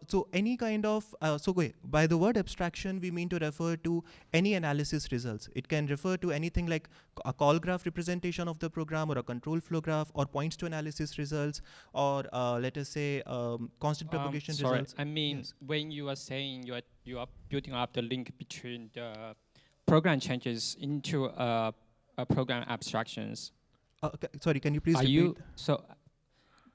So any kind of, so wait, by the word abstraction, we mean to refer to any analysis results. It can refer to anything like a call graph representation of the program, or a control flow graph, or points to analysis results, or let us say constant propagation results. I mean, yes. when you are saying you are building up the link between the program changes into a program abstractions. Sorry, can you please Are repeat? you, so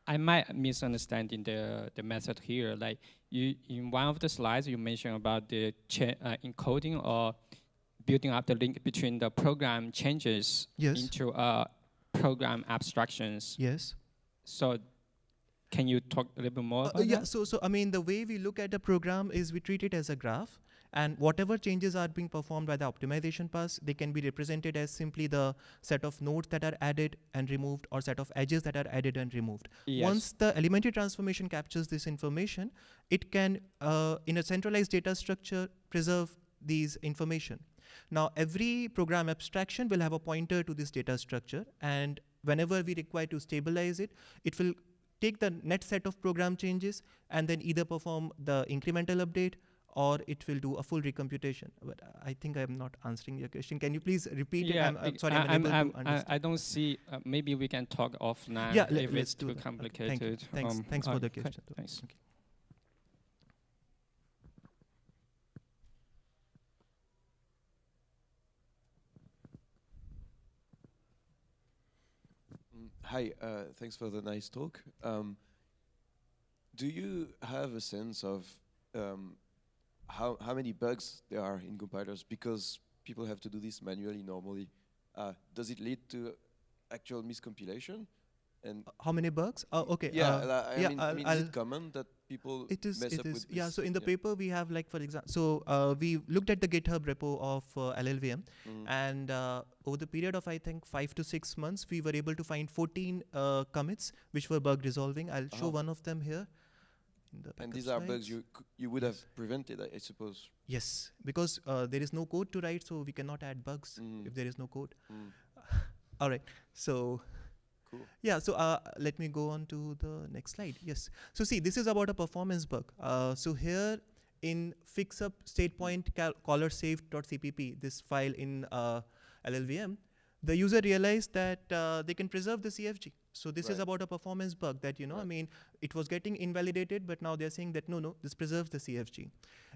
I might misunderstanding the method here. Like you, in one of the slides, you mentioned about the encoding or building up the link between the program changes Yes. into program abstractions. Yes. So can you talk a little bit more about yeah, that? so I mean, the way we look at a program is we treat it as a graph, and whatever changes are being performed by the optimization pass, they can be represented as simply the set of nodes that are added and removed, or set of edges that are added and removed. Yes. Once the elementary transformation captures this information, it can, in a centralized data structure, preserve these information. Now, every program abstraction will have a pointer to this data structure, and whenever we require to stabilize it, it will take the net set of program changes and then either perform the incremental update, or it will do a full recomputation. But I think I'm not answering your question. Can you please repeat it? I'm sorry, I'm unable to understand. I don't see, maybe we can talk offline Yeah, if let's it's do too that. Okay, complicated. thank you. Thanks for the okay, question. Thanks. Okay. Hi, thanks for the nice talk. Do you have a sense of how many bugs there are in compilers? Because people have to do this manually normally. Does it lead to actual miscompilation? And how many bugs? Okay. Yeah, yeah, I mean, is it common that people mess up with this? Yeah, so in the paper we have, like, for example, so we looked at the GitHub repo of LLVM, and over the period of, I think, 5 to 6 months, we were able to find 14 commits which were bug resolving. I'll show one of them here. And these are bugs you would have prevented, I suppose. Yes, because there is no code to write, so we cannot add bugs if there is no code. All right, so. Cool. Yeah, so let me go on to the next slide. Yes. So see, this is about a performance bug. So here in fixup state point caller saved.cpp, this file in LLVM, the user realized that they can preserve the CFG. So this is about a performance bug that, I mean, it was getting invalidated, but now they're saying that, no, this preserves the CFG.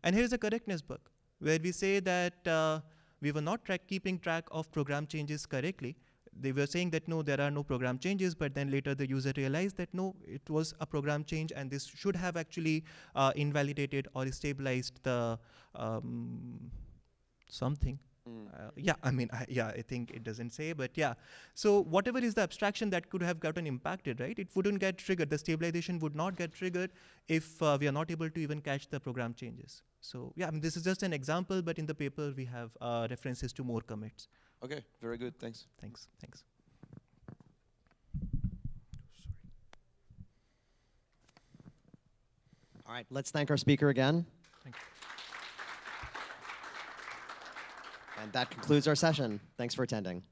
And here's a correctness bug, where we say that we were not keeping track of program changes correctly. They were saying that, no, there are no program changes, but then later the user realized that, no, it was a program change, and this should have actually invalidated or stabilized the something. Yeah, I mean, I think it doesn't say, but yeah. So whatever is the abstraction that could have gotten impacted, right? It wouldn't get triggered. The stabilization would not get triggered if we are not able to even catch the program changes. So yeah, I mean, this is just an example, but in the paper we have references to more commits. Okay, very good, thanks. Thanks. All right, let's thank our speaker again. Thank you. And that concludes our session. Thanks for attending.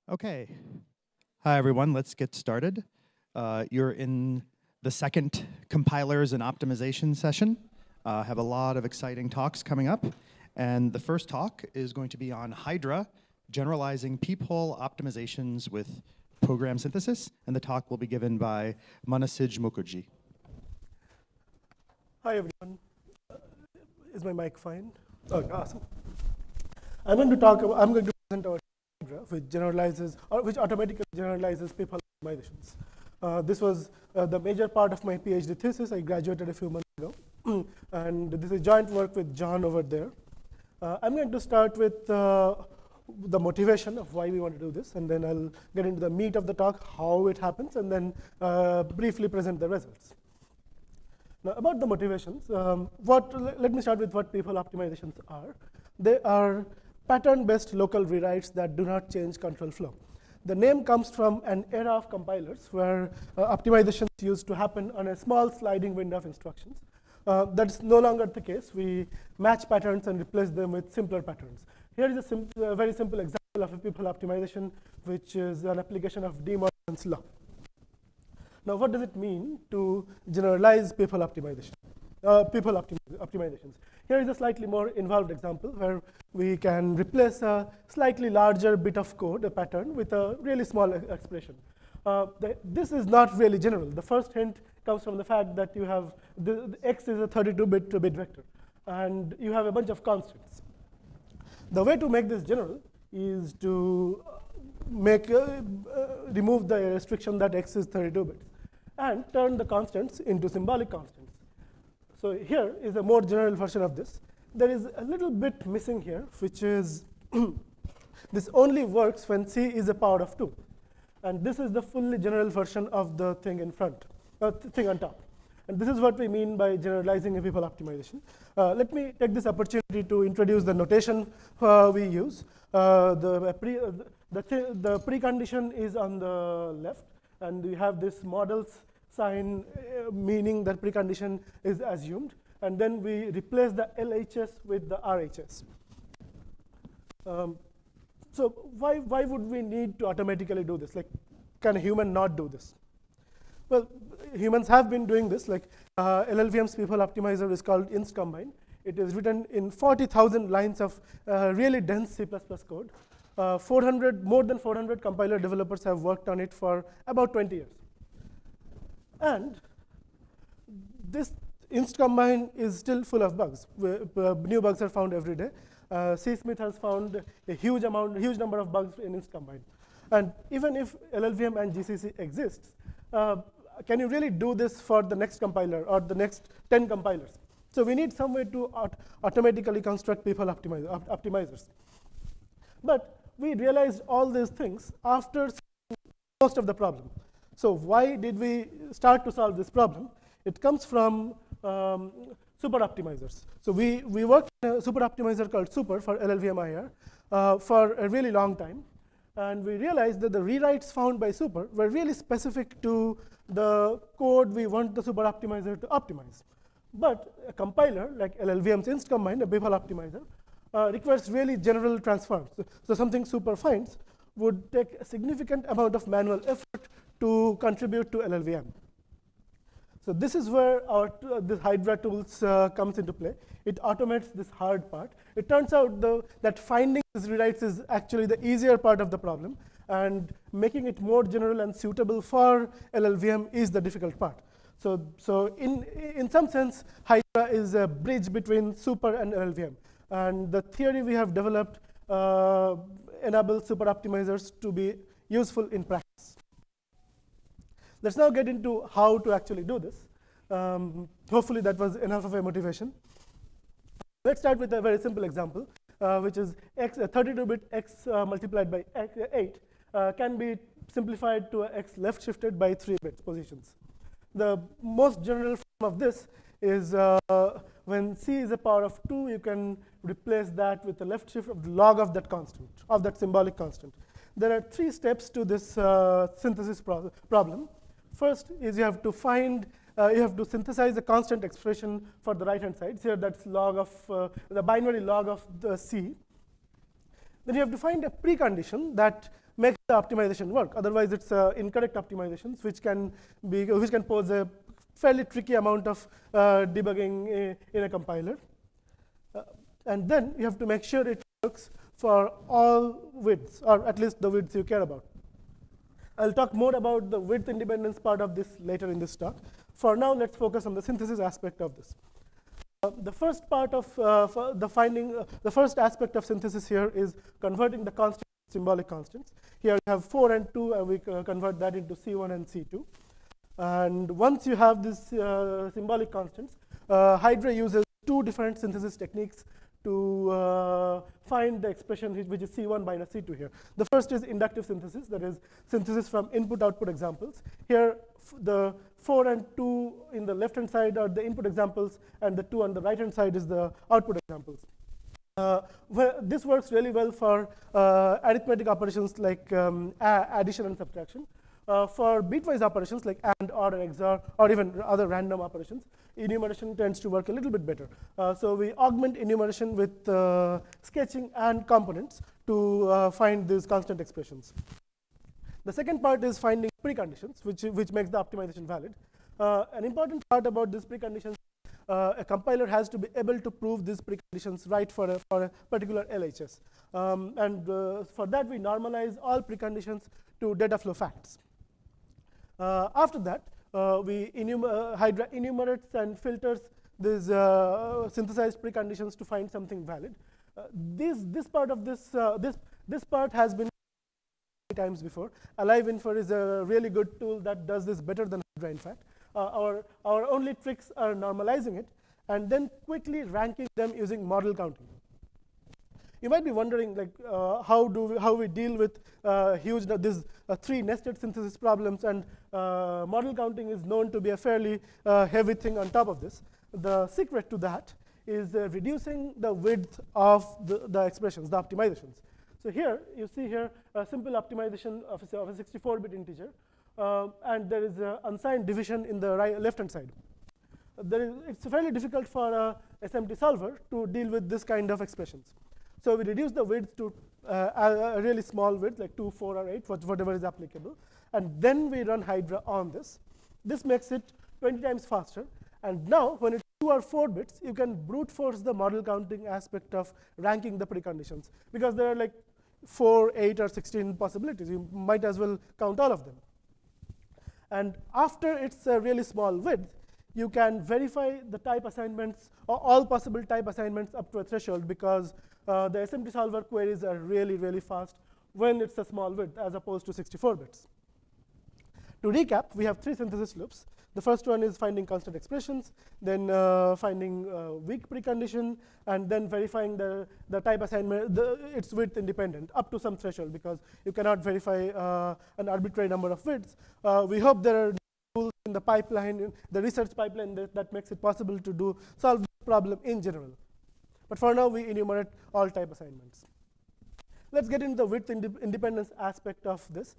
Okay. Hi, everyone. Let's get started. You're in the second compilers and optimization session. Have a lot of exciting talks coming up. And the first talk is going to be on Hydra, generalizing peephole optimizations with program synthesis. And the talk will be given by Manasij Mukherjee. Hi, everyone. Is my mic fine? Okay, awesome. I'm going to present our Hydra, which generalizes, or which automatically generalizes peephole optimizations. This was the major part of my PhD thesis. I graduated a few months ago. And this is joint work with John over there. I'm going to start with the motivation of why we want to do this, and then I'll get into the meat of the talk, how it happens, and then briefly present the results. Now, about the motivations, let me start with what peephole optimizations are. They are pattern-based local rewrites that do not change control flow. The name comes from an era of compilers where optimizations used to happen on a small sliding window of instructions. That's no longer the case. We match patterns and replace them with simpler patterns. Here is a very simple example of a peephole optimization, which is an application of De Morgan's law. Now, what does it mean to generalize peephole optimization? Optimizations. Here is a slightly more involved example where we can replace a slightly larger bit of code, a pattern, with a really small expression. This is not really general. The first hint comes from the fact that you have the x is a 32-bit bit vector, and you have a bunch of constants. The way to make this general is to remove the restriction that x is 32 bits and turn the constants into symbolic constants. So here is a more general version of this. There is a little bit missing here, which is this only works when c is a power of 2. And this is the fully general version of the thing in front, thing on top. And this is what we mean by generalizing a peephole optimization. Let me take this opportunity to introduce the notation we use. The precondition is on the left, and we have this models sign meaning that precondition is assumed. And then we replace the LHS with the RHS. So why would we need to automatically do this? Like, can a human not do this? Well, humans have been doing this. Like LLVM's peephole optimizer is called instcombine. It is written in 40,000 lines of really dense C++ code. More than 400 compiler developers have worked on it for about 20 years. And this instcombine is still full of bugs. New bugs are found every day. C. Smith has found a huge number of bugs in instcombine. And even if LLVM and GCC exists, can you really do this for the next compiler or the next 10 compilers? So we need some way to automatically construct peephole optimizers. But we realized all these things after most of the problem. So why did we start to solve this problem? It comes from super optimizers. So we worked on a super optimizer called Super for LLVM IR for a really long time. And we realized that the rewrites found by Super were really specific to the code we want the super optimizer to optimize. But a compiler, like LLVM's instcombine, a peephole optimizer, requires really general transforms. So something Super finds would take a significant amount of manual effort to contribute to LLVM. So this is where this Hydra tools comes into play. It automates this hard part. It turns out that finding these rewrites is actually the easier part of the problem, and making it more general and suitable for LLVM is the difficult part. So in some sense, Hydra is a bridge between Super and LLVM. And the theory we have developed enables super optimizers to be useful in practice. Let's now get into how to actually do this. Hopefully that was enough of a motivation. Let's start with a very simple example, which is 32-bit x multiplied by 8 can be simplified to x left shifted by 3 bit positions. The most general form of this is when c is a power of 2, you can replace that with the left shift of the log of that constant, of that symbolic constant. There are 3 steps to this synthesis problem. First is you have to synthesize the constant expression for the right-hand side. Here that's log of the binary log of the c. Then you have to find a precondition that makes the optimization work. Otherwise, it's incorrect optimizations, which can pose a fairly tricky amount of debugging in a compiler. And then you have to make sure it works for all widths, or at least the widths you care about. I'll talk more about the width independence part of this later in this talk. For now, let's focus on the synthesis aspect of this. The first part of the first aspect of synthesis here is converting the constant to symbolic constants. Here we have 4 and 2, and we convert that into C1 and C2. And once you have these symbolic constants, Hydra uses 2 different synthesis techniques to find the expression which is C1 minus C2 here. The first is inductive synthesis, that is synthesis from input-output examples. Here, the 4 and 2 in the left-hand side are the input examples, and the 2 on the right-hand side is the output examples. This works really well for arithmetic operations like addition and subtraction. For bitwise operations like AND, OR, and XOR, or even other random operations, enumeration tends to work a little bit better. So we augment enumeration with sketching and components to find these constant expressions. The second part is finding preconditions, which makes the optimization valid. An important part about these preconditions, a compiler has to be able to prove these preconditions right for a particular LHS. For that, we normalize all preconditions to data flow facts. After that, Hydra enumerates and filters these synthesized preconditions to find something valid. This part has been many times before. AliveInfer is a really good tool that does this better than Hydra, in fact. Our only tricks are normalizing it and then quickly ranking them using model counting. You might be wondering, like, how we deal with these 3 nested synthesis problems, and model counting is known to be a fairly heavy thing on top of this. The secret to that is reducing the width of the expressions, the optimizations. So here, you see here a simple optimization of a 64-bit integer, and there is an unsigned division in the left-hand side. It's fairly difficult for a SMT solver to deal with this kind of expressions. So we reduce the width to a really small width, like 2, 4, or 8, whatever is applicable. And then we run Hydra on this. This makes it 20 times faster. And now, when it's 2 or 4 bits, you can brute force the model counting aspect of ranking the preconditions, because there are like 4, 8, or 16 possibilities. You might as well count all of them. And after it's a really small width, you can verify the type assignments, or all possible type assignments up to a threshold, because the SMT solver queries are really, really fast when it's a small width as opposed to 64 bits. To recap, we have 3 synthesis loops. The first one is finding constant expressions, then finding weak precondition, and then verifying the type assignment, its width independent up to some threshold, because you cannot verify an arbitrary number of widths. We hope there are tools in the pipeline, the research pipeline, that makes it possible to solve the problem in general. But for now, we enumerate all type assignments. Let's get into the width independence aspect of this,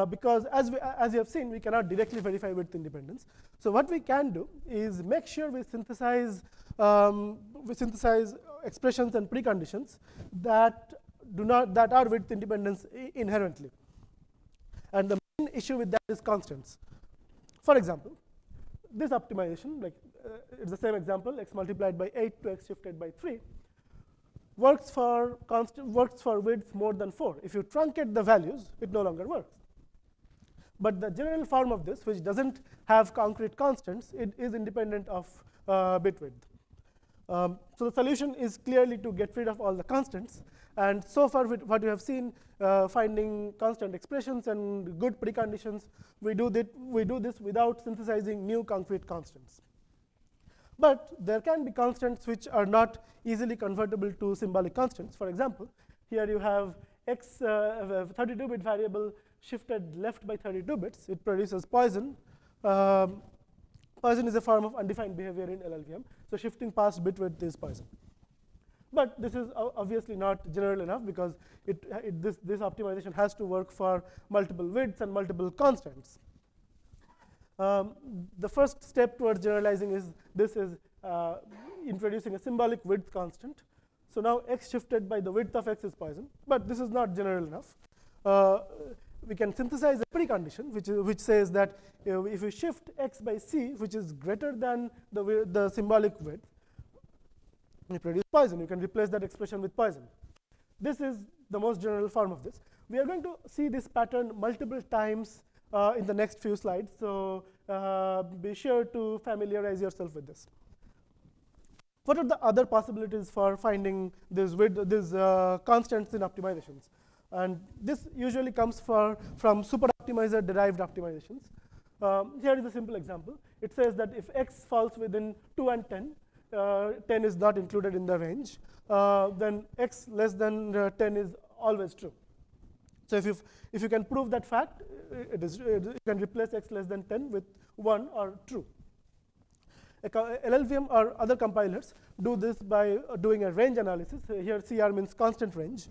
because as you have seen, we cannot directly verify width independence. So what we can do is make sure we synthesize expressions and preconditions that are width independent inherently. And the main issue with that is constants. For example, this optimization, like it's the same example, x multiplied by 8 to x shifted by 3, works for widths more than 4. If you truncate the values, it no longer works. But the general form of this, which doesn't have concrete constants, it is independent of bit width. So the solution is clearly to get rid of all the constants. And so far, with what we have seen, finding constant expressions and good preconditions, we do this without synthesizing new concrete constants. But there can be constants which are not easily convertible to symbolic constants. For example, here you have x 32-bit variable shifted left by 32 bits. It produces Poisson. Poisson is a form of undefined behavior in LLVM. So shifting past bit width is Poisson. But this is obviously not general enough, because this optimization has to work for multiple widths and multiple constants. The first step towards generalizing is introducing a symbolic width constant. So now x shifted by the width of x is Poisson, but this is not general enough. we can synthesize a precondition, which says that if you shift x by c, which is greater than the symbolic width, you produce Poisson. You can replace that expression with Poisson. This is the most general form of this. We are going to see this pattern multiple times in the next few slides, so be sure to familiarize yourself with this. What are the other possibilities for finding these constants in optimizations? And this usually comes from super optimizer derived optimizations. Here is a simple example. It says that if x falls within 2 and 10, 10 is not included in the range, then x less than 10 is always true. So if you can prove that fact, you can replace x less than 10 with 1 or true. LLVM or other compilers do this by doing a range analysis. Here CR means constant range.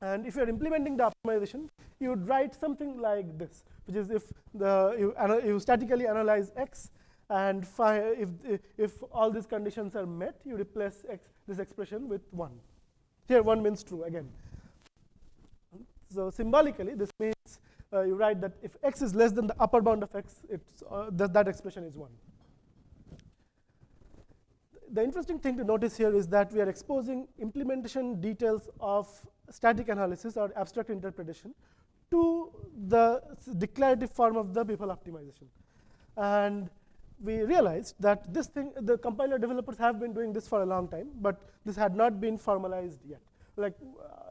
And if you're implementing the optimization, you would write something like this, which is if you statically analyze x, and if all these conditions are met, you replace this expression with 1. Here 1 means true again. So symbolically, this means you write that if x is less than the upper bound of x, that expression is 1. The interesting thing to notice here is that we are exposing implementation details of static analysis or abstract interpretation to the declarative form of the people optimization. And we realized that this thing, the compiler developers have been doing this for a long time, but this had not been formalized yet. Like,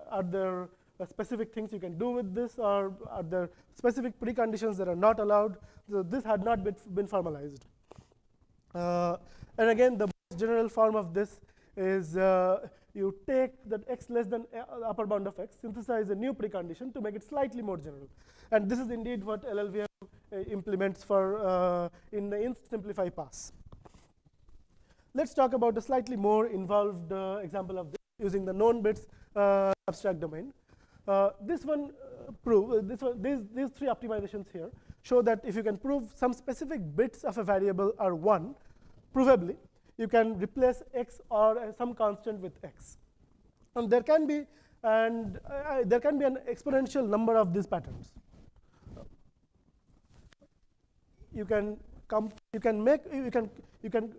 are there specific things you can do with this, or are there specific preconditions that are not allowed? So this had not been formalized. And again, the general form of this is you take that x less than upper bound of x, synthesize a new precondition to make it slightly more general. And this is indeed what LLVM implements for in the inst simplify pass. Let's talk about a slightly more involved example of this using the known bits abstract domain. These three optimizations here show that if you can prove some specific bits of a variable are 1, provably, you can replace x or some constant with x. And there can be an exponential number of these patterns. You can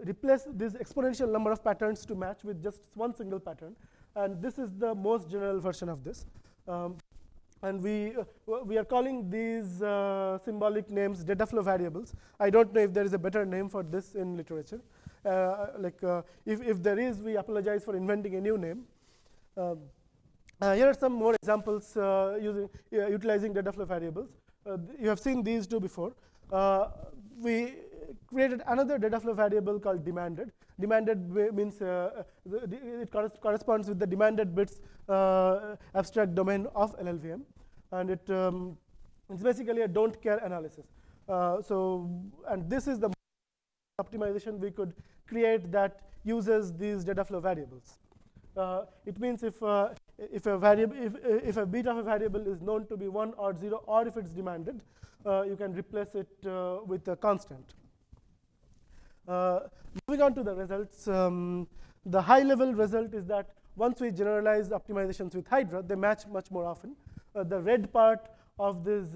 replace this exponential number of patterns to match with just one single pattern, and this is the most general version of this. And we are calling these symbolic names data flow variables. I don't know if there is a better name for this in literature. If there is, we apologize for inventing a new name. Here are some more examples utilizing data flow variables. You have seen these two before. We created another data flow variable called demanded. Demanded means it corresponds with the demanded bits abstract domain of LLVM. And it's basically a don't care analysis. And this is the optimization we could create that uses these data flow variables. It means if a bit of a variable is known to be 1 or 0, or if it's demanded, you can replace it with a constant. Moving on to the results, the high-level result is that once we generalize optimizations with Hydra, they match much more often. The red part of this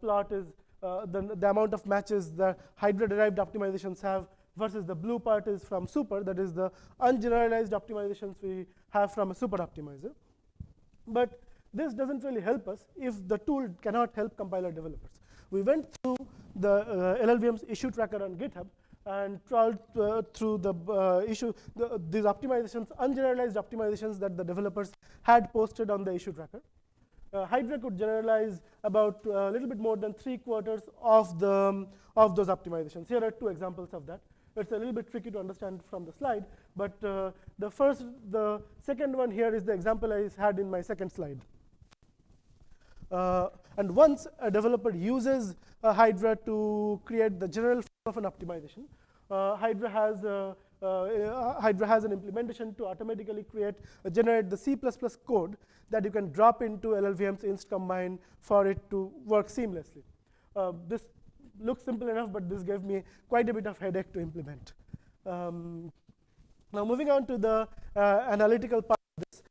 plot is the amount of matches the Hydra-derived optimizations have versus the blue part is from super, that is the ungeneralized optimizations we have from a super optimizer. But this doesn't really help us if the tool cannot help compiler developers. We went through the LLVM's issue tracker on GitHub and trawled through these optimizations, ungeneralized optimizations that the developers had posted on the issue tracker. Hydra could generalize about a little bit more than 3/4 of those optimizations. Here are two examples of that. It's a little bit tricky to understand from the slide, but the second one here is the example I had in my second slide. And once a developer uses Hydra to create the general form of an optimization, Hydra has an implementation to automatically generate the C++ code that you can drop into LLVM's inst combine for it to work seamlessly. This looks simple enough, but this gave me quite a bit of headache to implement. Now moving on to the analytical part of this,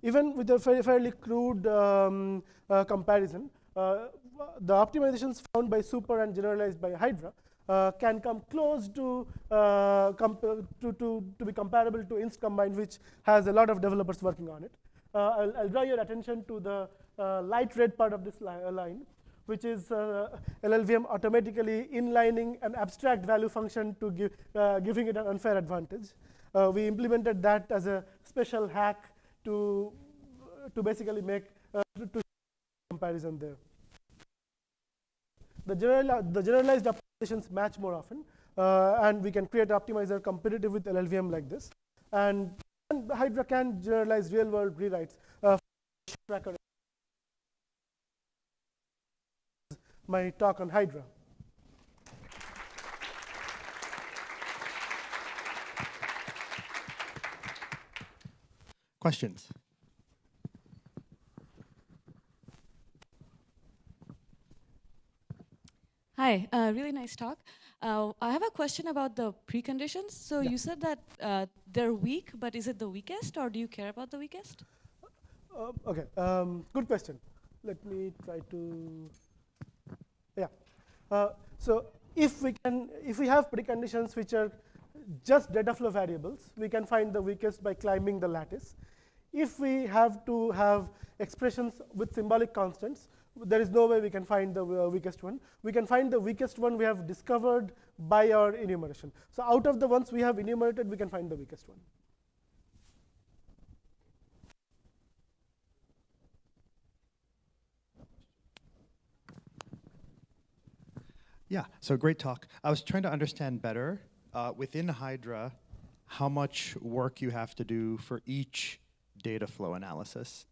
Even with a fairly crude comparison, the optimizations found by Super and generalized by Hydra can come close to be comparable to Inst Combine, which has a lot of developers working on it. I'll draw your attention to the light red part of this line, which is LLVM automatically inlining an abstract value function to giving it an unfair advantage. We implemented that as a special hack to basically make comparison there. The generalized optimizations match more often, and we can create an optimizer competitive with LLVM like this. And Hydra can generalize real-world rewrites. Tracker. My talk on Hydra. Questions? Hi, really nice talk. I have a question about the preconditions. So you said that they're weak, but is it the weakest, or do you care about the weakest? Okay, good question. Let me try to, so if we have preconditions which are just data flow variables, we can find the weakest by climbing the lattice. If we have to have expressions with symbolic constants, there is no way we can find the weakest one. We can find the weakest one we have discovered by our enumeration. So out of the ones we have enumerated, we can find the weakest one. Yeah, so great talk. I was trying to understand better within Hydra how much work you have to do for each data flow analysis.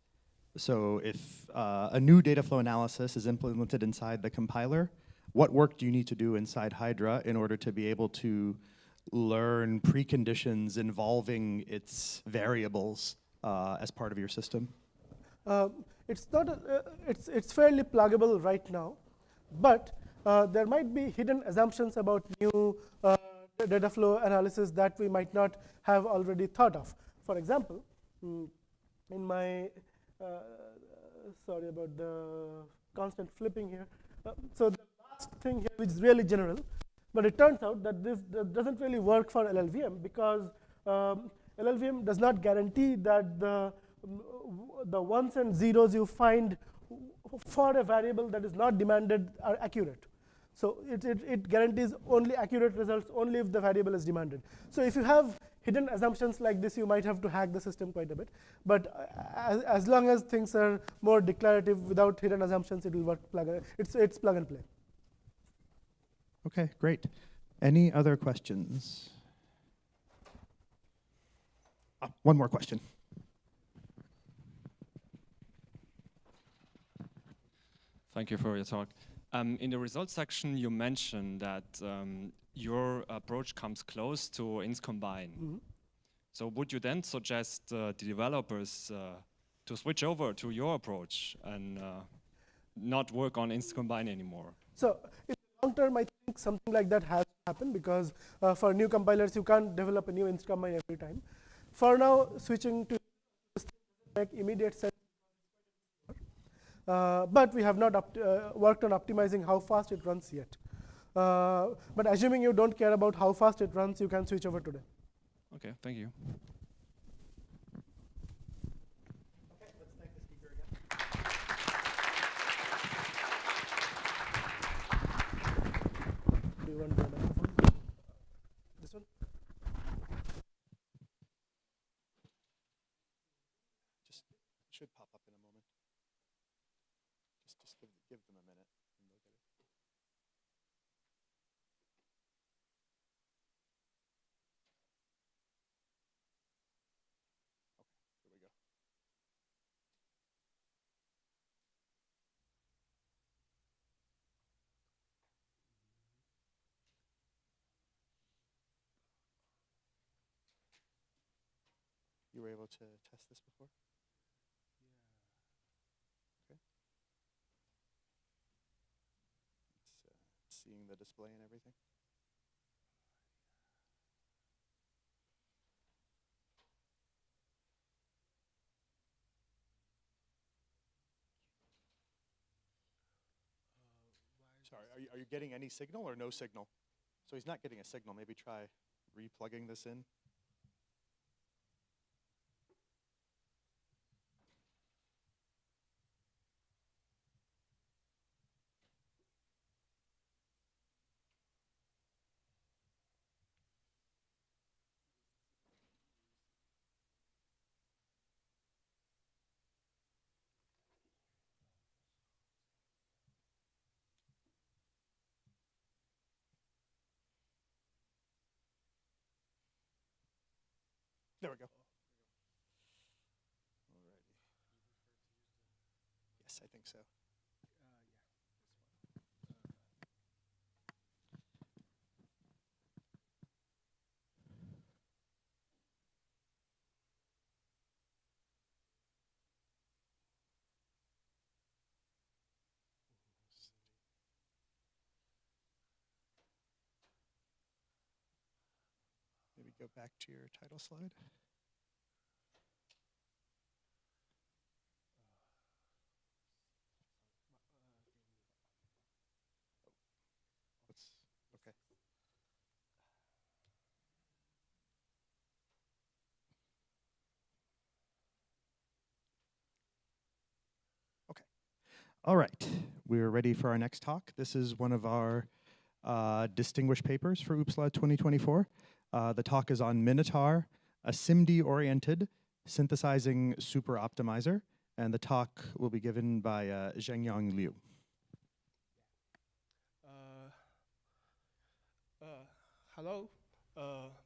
So if a new data flow analysis is implemented inside the compiler, what work do you need to do inside Hydra in order to be able to learn preconditions involving its variables as part of your system? It's not it's fairly pluggable right now, but there might be hidden assumptions about new data flow analysis that we might not have already thought of. For example, in my sorry about the constant flipping here. So the last thing here is really general, but it turns out that this doesn't really work for LLVM because LLVM does not guarantee that the ones and zeros you find for a variable that is not demanded are accurate. So it guarantees only accurate results only if the variable is demanded. So if you have hidden assumptions like this, you might have to hack the system quite a bit. But as long as things are more declarative without hidden assumptions, it will work. It's plug and play. Okay, great. Any other questions? One more question. Thank you for your talk. In the results section, you mentioned that your approach comes close to Inst Combine. Mm-hmm. So would you then suggest the developers to switch over to your approach and not work on Inst Combine anymore? So in the long term, I think something like that has to happen because for new compilers, you can't develop a new Inst Combine every time. For now, switching to make immediate sense. But we have not worked on optimizing how fast it runs yet. But assuming you don't care about how fast it runs, you can switch over today. Okay, thank you. Okay, let's thank the speaker again. Do you want the microphone? This one? Just should pop up in a moment. Just give them a minute and they'll get it. Okay, here we go. You were able to test this before? Yeah. Okay. It's seeing the display and everything. are you getting any signal or no signal? So he's not getting a signal. Maybe try replugging this in. There we go. Alrighty. Yes, I think so. Maybe go back to your title slide. Okay. Okay. All right. We're ready for our next talk. This is one of our distinguished papers for OOPSLA 2024. The talk is on Minotaur, a SIMD-oriented synthesizing super optimizer, and the talk will be given by Zhengyang Liu. Hello,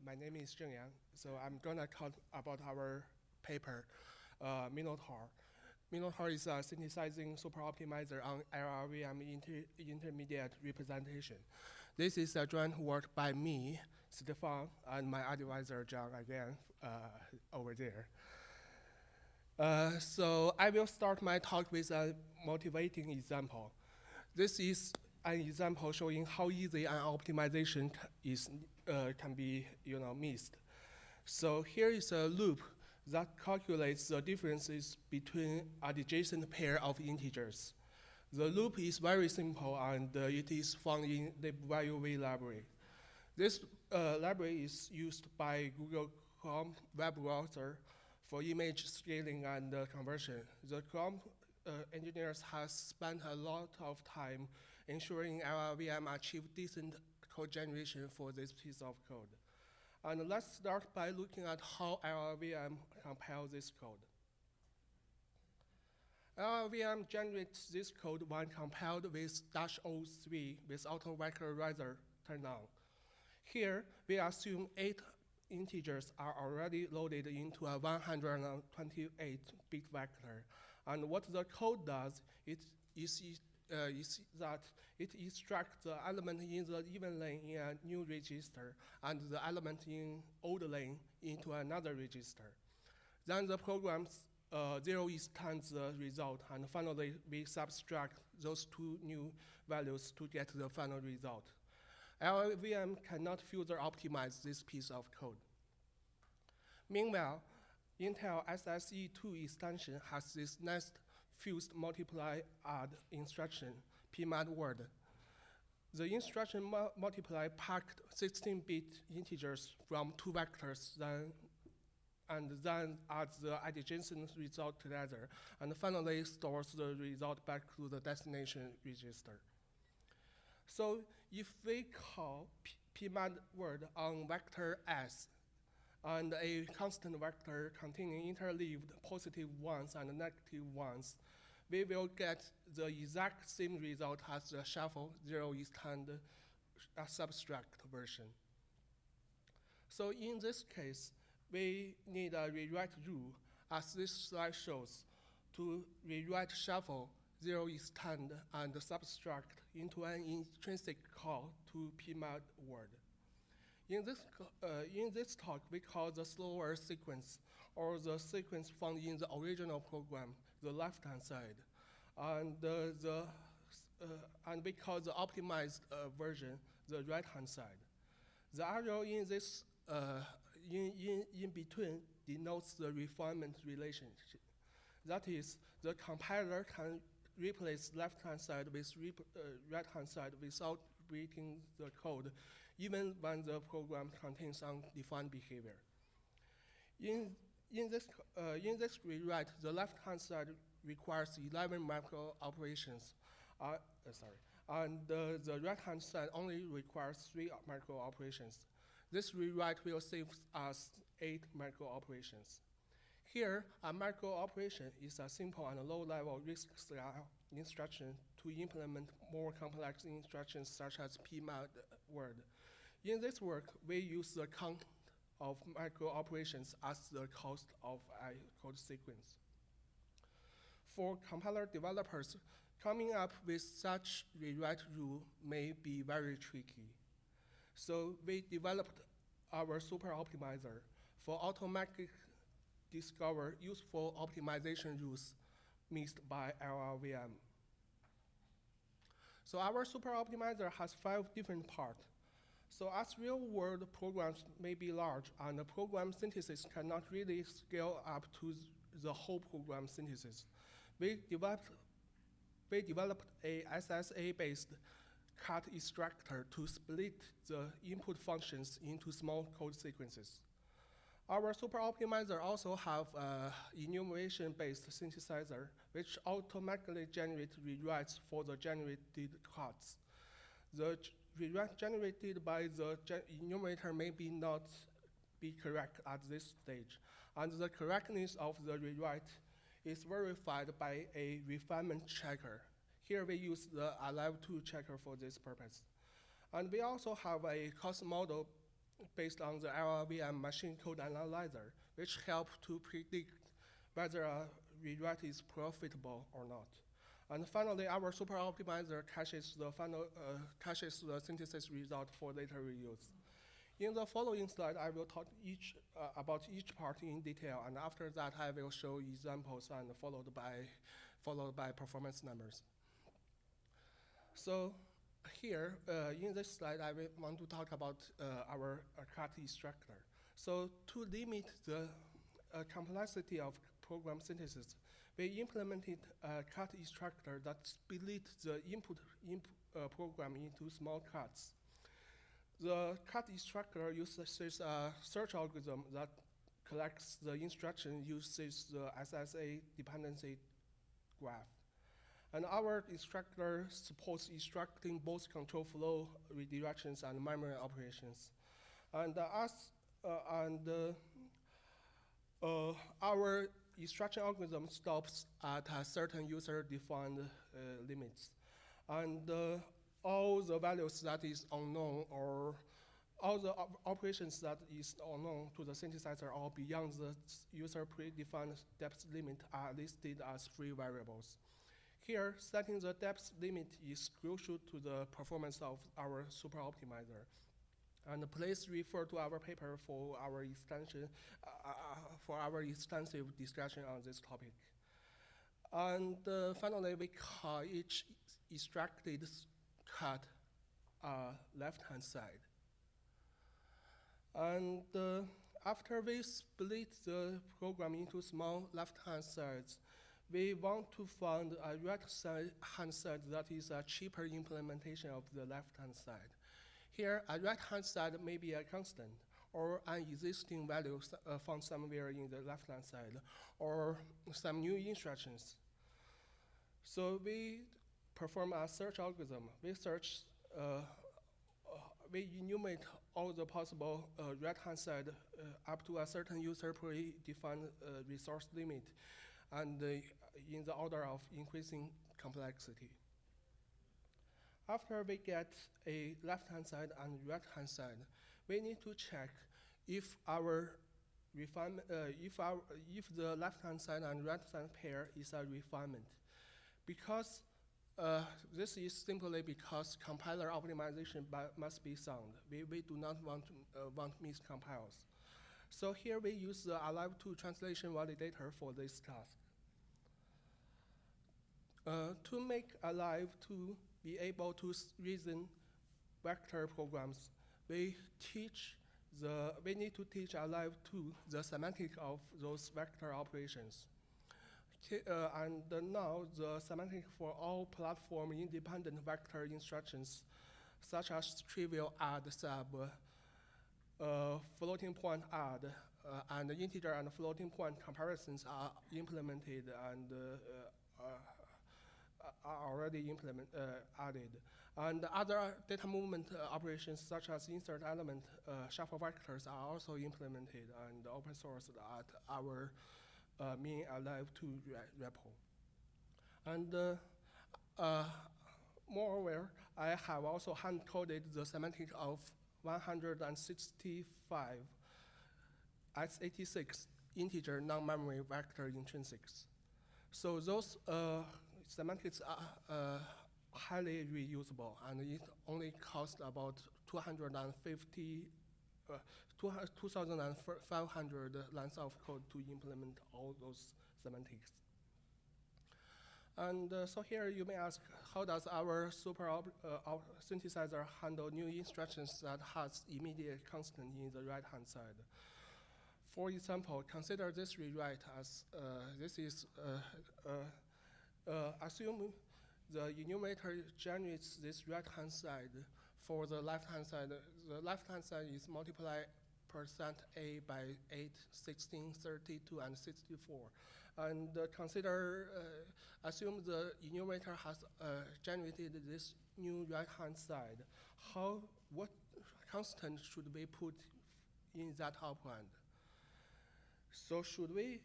my name is Zheng Yang. So I'm gonna talk about our paper, Minotaur. Minotaur is a synthesizing super optimizer on LLVM intermediate representation. This is a joint work by me, Stefan, and my advisor, John, again, over there. So I will start my talk with a motivating example. This is an example showing how easy an optimization can be missed. So here is a loop that calculates the differences between adjacent pair of integers. The loop is very simple and it is found in the ValueV library. This library is used by Google Chrome web browser for image scaling and conversion. The Chrome engineers have spent a lot of time ensuring LLVM achieve decent code generation for this piece of code. And let's start by looking at how LLVM compiles this code. LLVM generates this code when compiled with -03 with auto vectorizer turned on. Here, we assume 8 integers are already loaded into a 128-bit vector. And what the code does is that it extracts the element in the even lane in a new register and the element in old lane into another register. Then the program zero extends the result, and finally we subtract those two new values to get the final result. LLVM cannot further optimize this piece of code. Meanwhile, Intel SSE2 extension has this next fused multiply add instruction, pmad word. The instruction multiply packed 16-bit integers from 2 vectors and then adds the adjacent result together, and finally stores the result back to the destination register. So if we call pmad word on vector s, and a constant vector containing interleaved positive ones and negative ones, we will get the exact same result as the shuffle zero extend subtract version. So in this case, we need a rewrite rule, as this slide shows, to rewrite shuffle, zero extend, and subtract into an intrinsic call to pmad word. In this talk, we call the slower sequence, or the sequence found in the original program, the left-hand side, and we call the optimized version the right-hand side. The arrow in this in between denotes the refinement relationship. That is, the compiler can replace left-hand side with right-hand side without breaking the code, even when the program contains undefined behavior. In this rewrite, the left-hand side requires 11 macro operations, and the right-hand side only requires 3 macro operations. This rewrite will save us 8 macro operations. Here, a macro operation is a simple and low-level RISC-style instruction to implement more complex instructions such as pmod word. In this work, we use the count of macro operations as the cost of a code sequence. For compiler developers, coming up with such rewrite rule may be very tricky. So we developed our super optimizer for automatic discover useful optimization rules mixed by LLVM. So our super optimizer has 5 different parts. So as real-world programs may be large, and the program synthesis cannot really scale up to the whole program synthesis, we developed a SSA-based cut extractor to split the input functions into small code sequences. Our super optimizer also have enumeration-based synthesizer, which automatically generates rewrites for the generated cuts. The rewrite generated by the enumerator may not be correct at this stage, and the correctness of the rewrite is verified by a refinement checker. Here we use the alive2 checker for this purpose. And we also have a cost model based on the LLVM machine code analyzer, which help to predict whether a rewrite is profitable or not. And finally, our super optimizer caches the synthesis result for later reuse. In the following slide, I will talk about each part in detail, and after that, I will show examples and followed by performance numbers. So here, in this slide, I want to talk about our cut extractor. So to limit the complexity of program synthesis, we implemented a cut extractor that split the input program into small cuts. The cut extractor uses a search algorithm that collects the instruction uses the SSA dependency graph. And our extractor supports extracting both control flow redirections and memory operations. And our extraction algorithm stops at a certain user-defined limits. And all the values that is unknown, or all the operations that is unknown to the synthesizer or beyond the user predefined depth limit are listed as free variables. Here, setting the depth limit is crucial to the performance of our super optimizer. And please refer to our paper for our extensive discussion on this topic. And finally, we call each extracted cut left-hand side. And after we split the program into small left-hand sides, we want to find a right-hand side that is a cheaper implementation of the left-hand side. Here, a right-hand side may be a constant, or an existing value found somewhere in the left-hand side, or some new instructions. So we perform a search algorithm. We enumerate all the possible right-hand side up to a certain user predefined resource limit, and in the order of increasing complexity. After we get a left-hand side and right-hand side, we need to check if if the left-hand side and right-hand pair is a refinement. Because this is simply because compiler optimization must be sound. We do not want mixed compiles. So here we use the alive2 translation validator for this task. To make alive2 be able to reason vector programs, we need to teach alive2 the semantic of those vector operations. Now the semantic for all platform-independent vector instructions, such as trivial add, sub, floating point add, and integer and floating point comparisons are implemented and are already added. And other data movement operations such as insert element, shuffle vectors are also implemented and open sourced at our mean alive 2 repo. And moreover, I have also hand-coded the semantic of 165 x86 integer non-memory vector intrinsics. So those semantics are highly reusable, and it only costs about 2,500 lines of code to implement all those semantics. And so here you may ask, how does our synthesizer handle new instructions that has immediate constant in the right-hand side? For example, consider this rewrite as this is assume the enumerator generates this right-hand side for the left-hand side. The left-hand side is multiply %a by 8, 16, 32, and 64. And consider, assume the enumerator has generated this new right-hand side. What constant should we put in that operand? So should we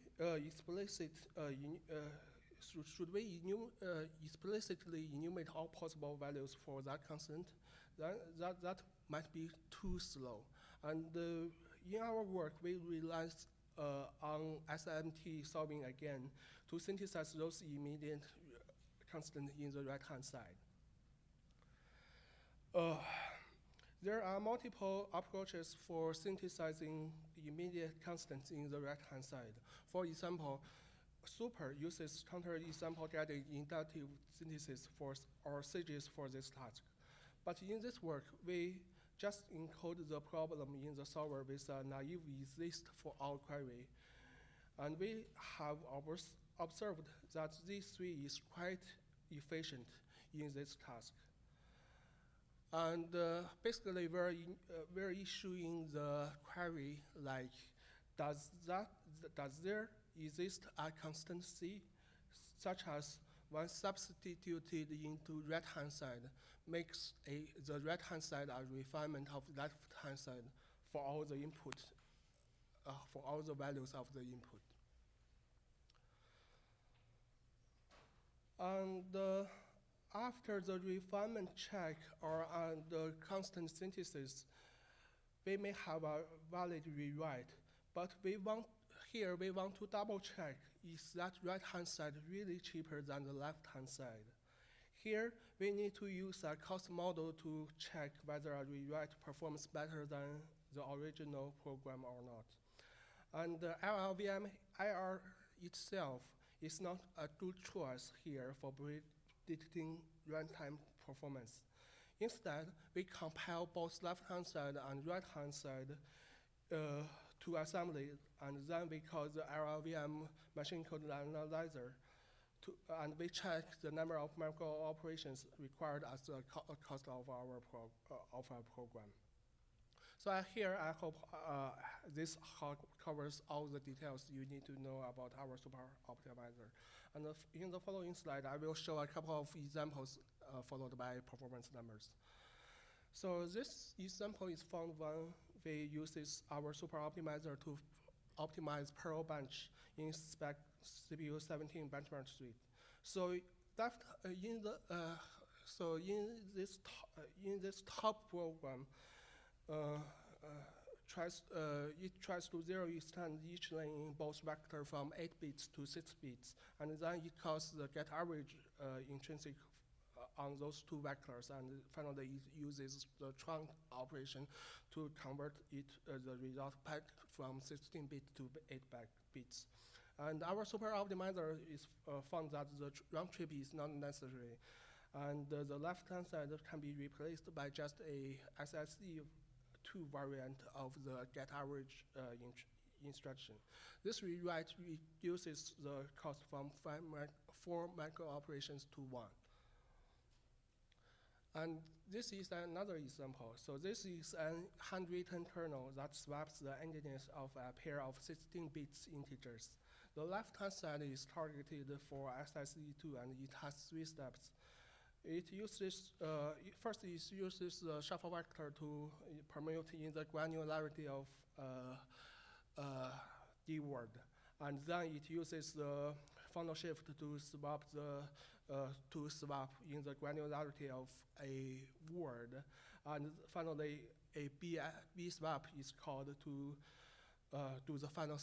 explicitly enumerate all possible values for that constant? That might be too slow. And in our work, we rely on SMT solving again to synthesize those immediate constants in the right-hand side. There are multiple approaches for synthesizing immediate constants in the right-hand side. For example, Super uses counter-example guided inductive synthesis or SIGs for this task. But in this work, we just encode the problem in the solver with a naive exist for all query. And we have observed that Z3 is quite efficient in this task. And basically, we're issuing the query like, does there exist a constant C, such as when substituted into right-hand side, makes the right-hand side a refinement of left-hand side for all the input, for all the values of the input. And after the refinement check or the constant synthesis, we may have a valid rewrite, but we want to double check, is that right-hand side really cheaper than the left-hand side? Here, we need to use a cost model to check whether a rewrite performs better than the original program or not. And the LLVM IR itself is not a good choice here for predicting runtime performance. Instead, we compile both left-hand side and right-hand side to assembly, and then we call the LLVM machine code analyzer, and we check the number of micro operations required as the cost of our program. So here, I hope this covers all the details you need to know about our super optimizer. And in the following slide, I will show a couple of examples followed by performance numbers. So this example is found when we use our super optimizer to optimize Perl bench in spec CPU 17 benchmark suite. So that in this top program, it tries to zero extend each lane in both vector from 8 bits to 6 bits, and then it calls the get average intrinsic on those two vectors, and finally it uses the trunk operation to convert the result back from 16-bit to 8 bits. And our super optimizer is found that the round trip is not necessary, and the left-hand side can be replaced by just a SSE2 variant of the get average instruction. This rewrite reduces the cost from 4 micro operations to 1. And this is another example. So this is an handwritten kernel that swaps the endiness of a pair of 16 bits integers. The left-hand side is targeted for SSE2, and it has 3 steps. It uses, first it uses the shuffle vector to permute in the granularity of D word. And then it uses the funnel shift to swap in the granularity of a word. And finally, a B swap is called to do the final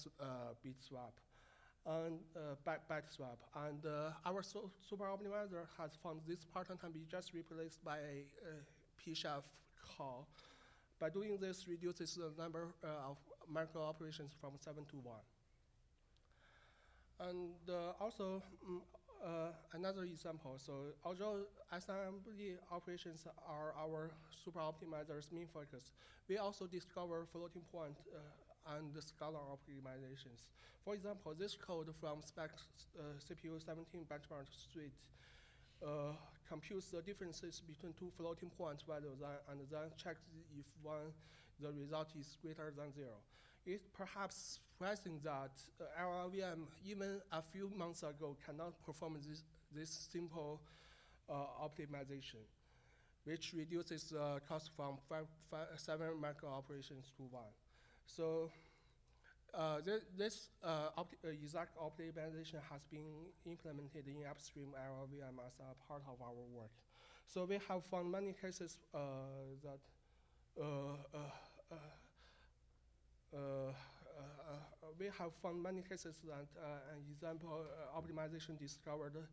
bit swap and byte swap. And our super optimizer has found this pattern can be just replaced by a pchef call. By doing this, reduces the number of micro operations from 7 to 1. And also, another example. So although assembly operations are our super optimizer's main focus, we also discover floating point and scalar optimizations. For example, this code from spec CPU 17 benchmark suite computes the differences between 2 floating point values and then checks if the result is greater than 0. It's perhaps surprising that LLVM, even a few months ago, cannot perform this simple optimization, which reduces the cost from 7 micro operations to 1. So this exact optimization has been implemented in upstream LLVM as a part of our work. So we have found many cases that an example optimization discovered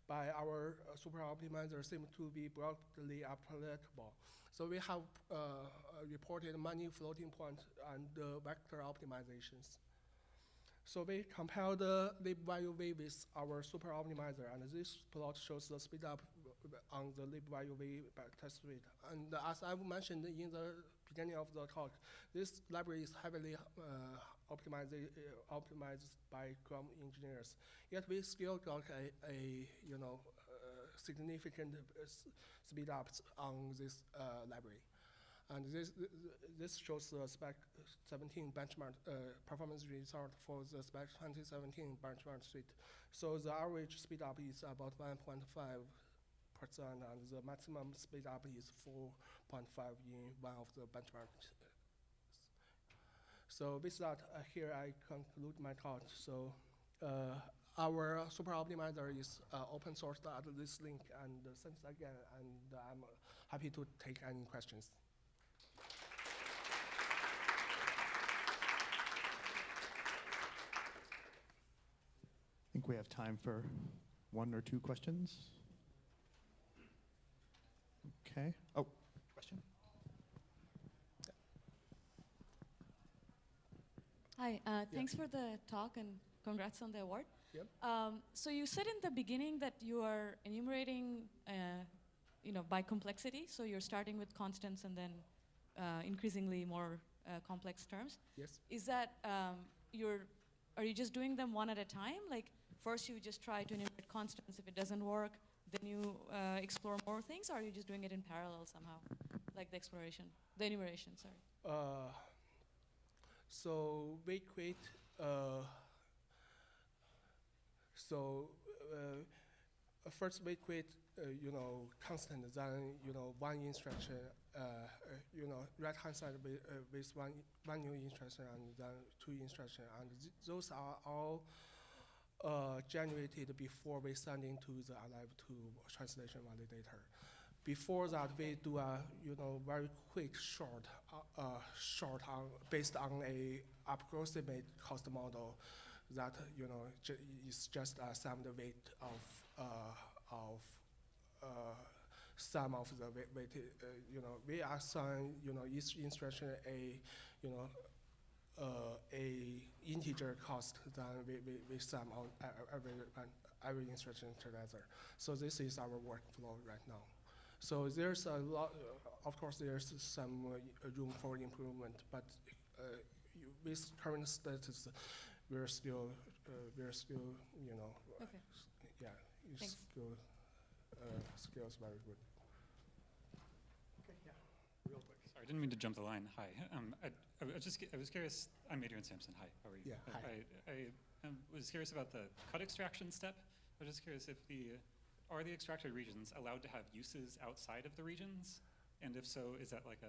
by our super optimizer seems to be broadly applicable. So we have reported many floating point and vector optimizations. So we compare the libValueV with our super optimizer, and this plot shows the speed up on the libValueV test suite. And as I've mentioned in the beginning of the talk, this library is heavily optimized by Chrome engineers. Yet we still got a significant speed ups on this library. And this shows the spec 17 benchmark performance result for the spec 2017 benchmark suite. So the average speed up is about 1.5%, and the maximum speed up is 4.5 in one of the benchmarks. So with that, here I conclude my talk. So our super optimizer is open sourced at this link, and thanks again, and I'm happy to take any questions. I think we have time for 1 or 2 questions. Okay. Oh, question. Hi, thanks for the talk and congrats on the award. Yep. So you said in the beginning that you are enumerating by complexity, so you're starting with constants and then increasingly more complex terms. Yes. Is that, are you just doing them one at a time? Like first you just try to enumerate constants, if it doesn't work, then you explore more things, or are you just doing it in parallel somehow? Like the enumeration, sorry. So we create, first we create, constant, then, one instruction, right-hand side with one new instruction and then 2 instructions. And those are all generated before we send into the Alive2 translation validator. Before that, we do a very quick short based on a approximate cost model that is just a summed weight of sum of the weighted. We assign each instruction a integer cost, then we sum on every instruction together. So this is our workflow right now. So there's a lot, of course there's some room for improvement, but with current status, we're still, you know, Okay. yeah, Thanks. skills very good. Real quick. Sorry, I didn't mean to jump the line. Hi. I was curious. I'm Adrian Sampson. Hi. How are you? Yeah. Hi. I was curious about the cut extraction step. I was just curious if are the extracted regions allowed to have uses outside of the regions, and if so, is that like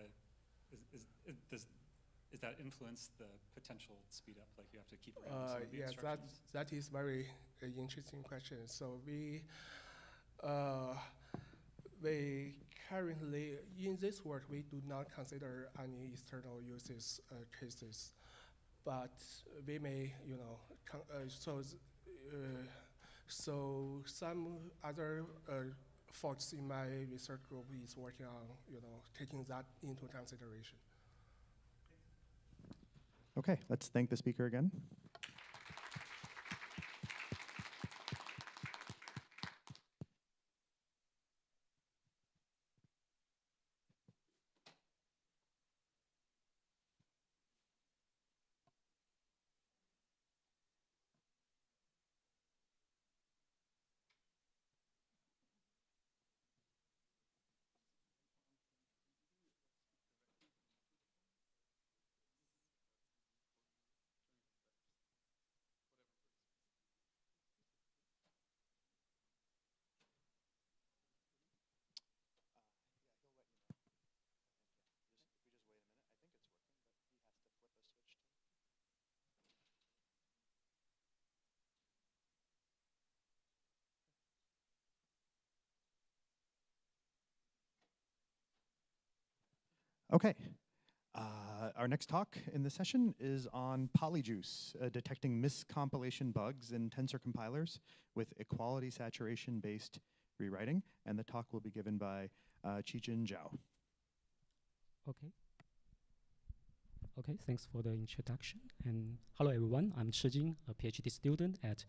does that influence the potential speed up? Like you have to keep around some of the Yes, instructions? that is very interesting question. So we currently, in this work, we do not consider any external uses cases, but we may, you know, so some other folks in my research group is working on, you know, taking that into consideration. Okay, let's thank the speaker again. Okay. Our next talk in the session is on Polyjuice, detecting miscompilation bugs in tensor compilers with equality saturation-based rewriting. And the talk will be given by Qijin Zhao. Okay. Okay, thanks for the introduction. And hello, everyone. I'm Chijin, a PhD student at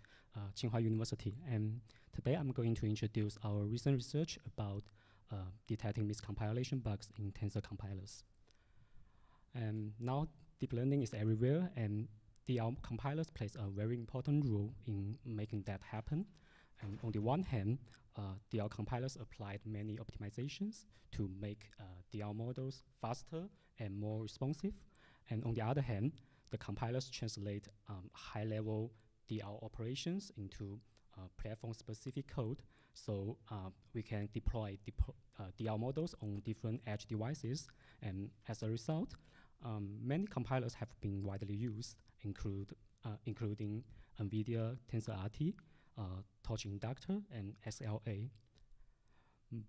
Tsinghua University. And today I'm going to introduce our recent research about detecting miscompilation bugs in tensor compilers. And now deep learning is everywhere, and DL compilers plays a very important role in making that happen. And on the one hand, DL compilers applied many optimizations to make DL models faster and more responsive. And on the other hand, the compilers translate high-level DL operations into platform-specific code, so we can deploy DL models on different edge devices. And as a result, many compilers have been widely used, including NVIDIA TensorRT, Torch Inductor, and SLA.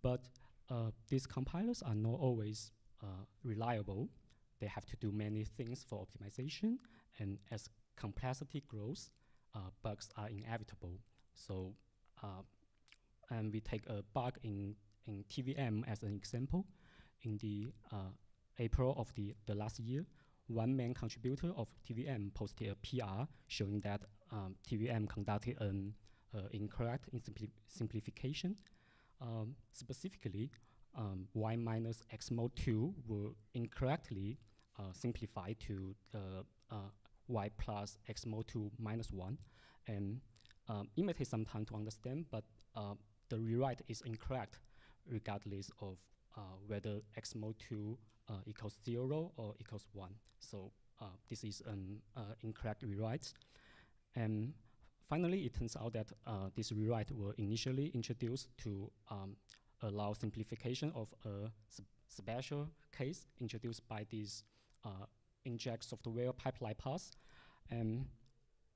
But these compilers are not always reliable. They have to do many things for optimization, and as complexity grows, bugs are inevitable. So, and we take a bug in TVM as an example. In the April of the last year, one main contributor of TVM posted a PR showing that TVM conducted an incorrect simplification. Specifically, y minus x mod 2 were incorrectly simplified to y plus x mod 2 minus 1. And it may take some time to understand, but the rewrite is incorrect regardless of whether x mod 2 equals 0 or equals 1. So this is an incorrect rewrite. And finally, it turns out that this rewrite were initially introduced to allow simplification of a special case introduced by this inject software pipeline pass, and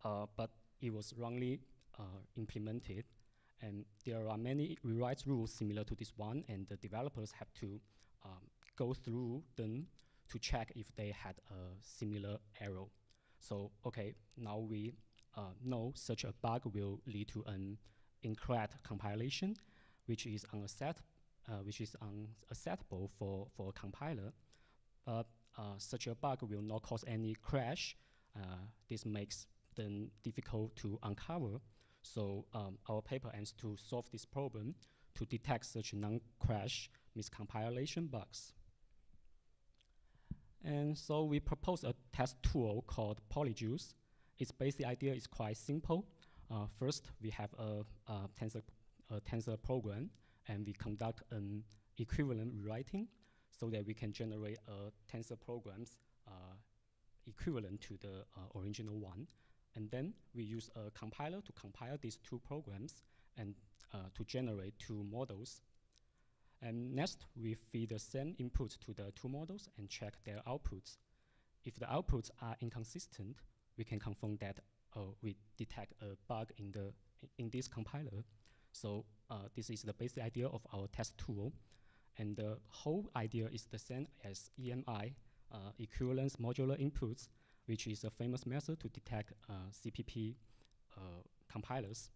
but it was wrongly implemented. And there are many rewrite rules similar to this one, and the developers have to go through them to check if they had a similar error. So, okay, now we know such a bug will lead to an incorrect compilation, which is unacceptable for a compiler. But such a bug will not cause any crash. This makes them difficult to uncover. So our paper aims to solve this problem to detect such non-crash miscompilation bugs. And And so we propose a test tool called Polyjuice. Its basic idea is quite simple. First, we have a tensor program, and we conduct an equivalent rewriting so that we can generate tensor programs equivalent to the original one. And then we use a compiler to compile these two programs and to generate two models. And next, we feed the same inputs to the two models and check their outputs. If the outputs are inconsistent, we can confirm that we detect a bug in this compiler. So this is the basic idea of our test tool. And the whole idea is the same as EMI, equivalence modular inputs, which is a famous method to detect CPP compilers.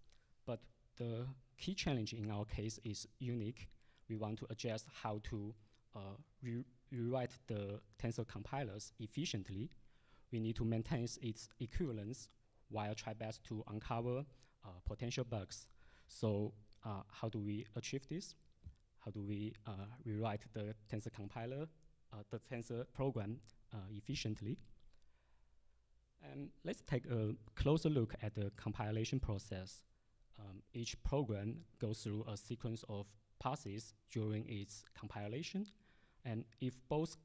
But the key challenge in our case is unique. We want to adjust how to rewrite the tensor compilers efficiently. We need to maintain its equivalence while try best to uncover potential bugs. So how do we achieve this? How do we rewrite the tensor compiler, the tensor program efficiently? And let's take a closer look at the compilation process. Each program goes through a sequence of passes during its compilation, and if both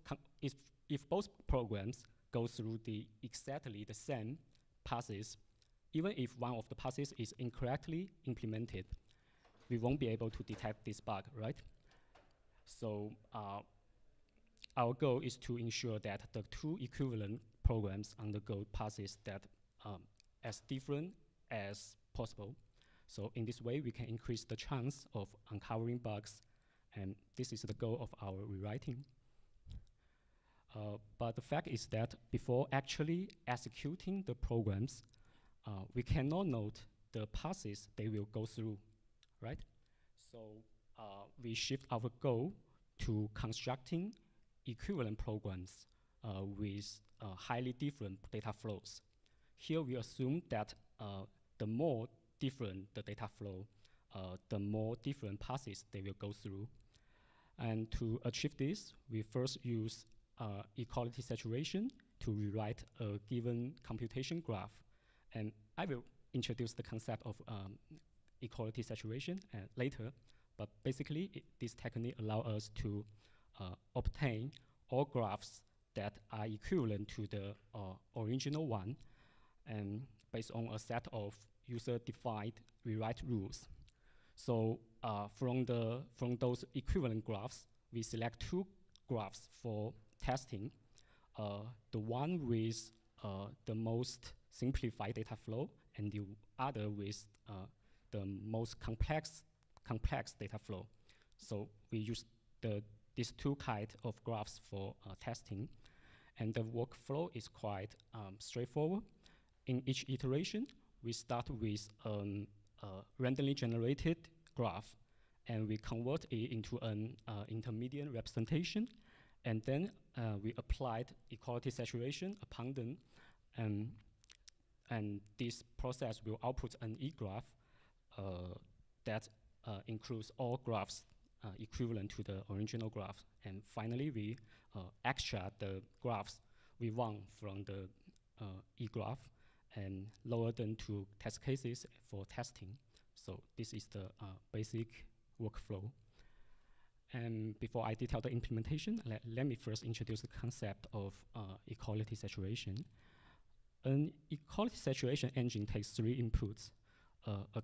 programs go through exactly the same passes, even if one of the passes is incorrectly implemented, we won't be able to detect this bug, right? So our goal is to ensure that the two equivalent programs undergo passes that as different as possible. So in this way, we can increase the chance of uncovering bugs, and this is the goal of our rewriting. But the fact is that before actually executing the programs, we cannot note the passes they will go through, right? So we shift our goal to constructing equivalent programs with highly different data flows. Here we assume that the more different the data flow, the more different passes they will go through. And to achieve this, we first use equality saturation to rewrite a given computation graph. And I will introduce the concept of equality saturation later, but basically this technique allows us to obtain all graphs that are equivalent to the original one, and based on a set of user-defined rewrite rules. So from those equivalent graphs, we select two graphs for testing. The one with the most simplified data flow, and the other with the most complex data flow. So we use these two kinds of graphs for testing, and the workflow is quite straightforward. In each iteration, we start with a randomly generated graph, and we convert it into an intermediate representation, and then we applied equality saturation upon them, and this process will output an e-graph that includes all graphs equivalent to the original graph. And finally, we extract the graphs we want from the e-graph and lower them to test cases for testing. So this is the basic workflow. And before I detail the implementation, let me first introduce the concept of equality saturation. An equality saturation engine takes three inputs: a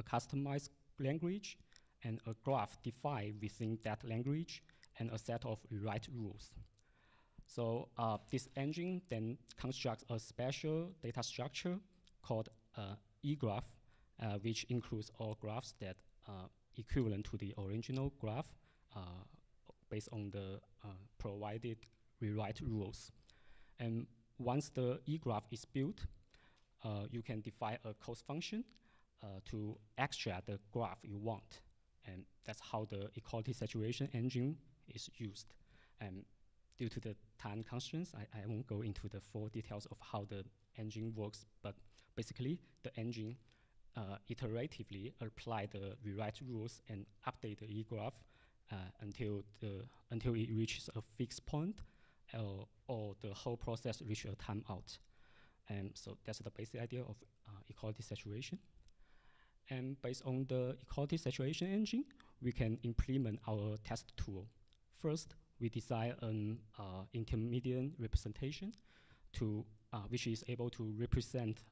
customized language, and a graph defined within that language, and a set of rewrite rules. So this engine then constructs a special data structure called e-graph, which includes all graphs that are equivalent to the original graph based on the provided rewrite rules. And once the e-graph is built, you can define a cost function to extract the graph you want. And that's how the equality saturation engine is used. And due to the time constraints, I won't go into the full details of how the engine works, but basically the engine iteratively apply the rewrite rules and update the e-graph until it reaches a fixed point, or the whole process reach a timeout. And so that's the basic idea of equality saturation. And based on the equality saturation engine, we can implement our test tool. First, we design an intermediate representation which is able to represent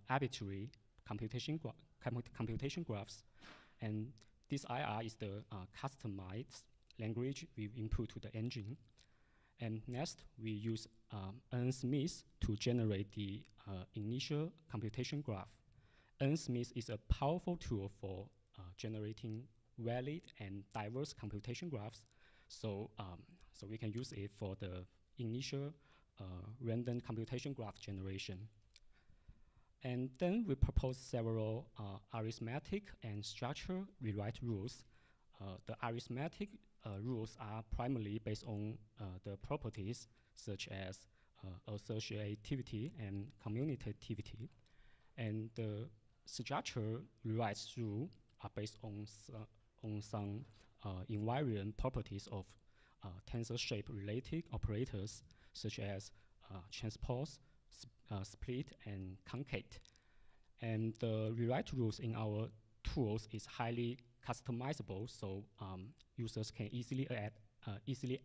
arbitrary computation graphs. And this IR is the customized language we input to the engine. And next, we use N-Smith to generate the initial computation graph. N-Smith is a powerful tool for generating valid and diverse computation graphs. So we can use it for the initial random computation graph generation. And then we propose several arithmetic and structure rewrite rules. The arithmetic rules are primarily based on the properties such as associativity and commutativity. And the structure rewrite rule are based on some invariant properties of tensor shape related operators such as transpose, split, and concate. And the rewrite rules in our tools is highly customizable, so users can easily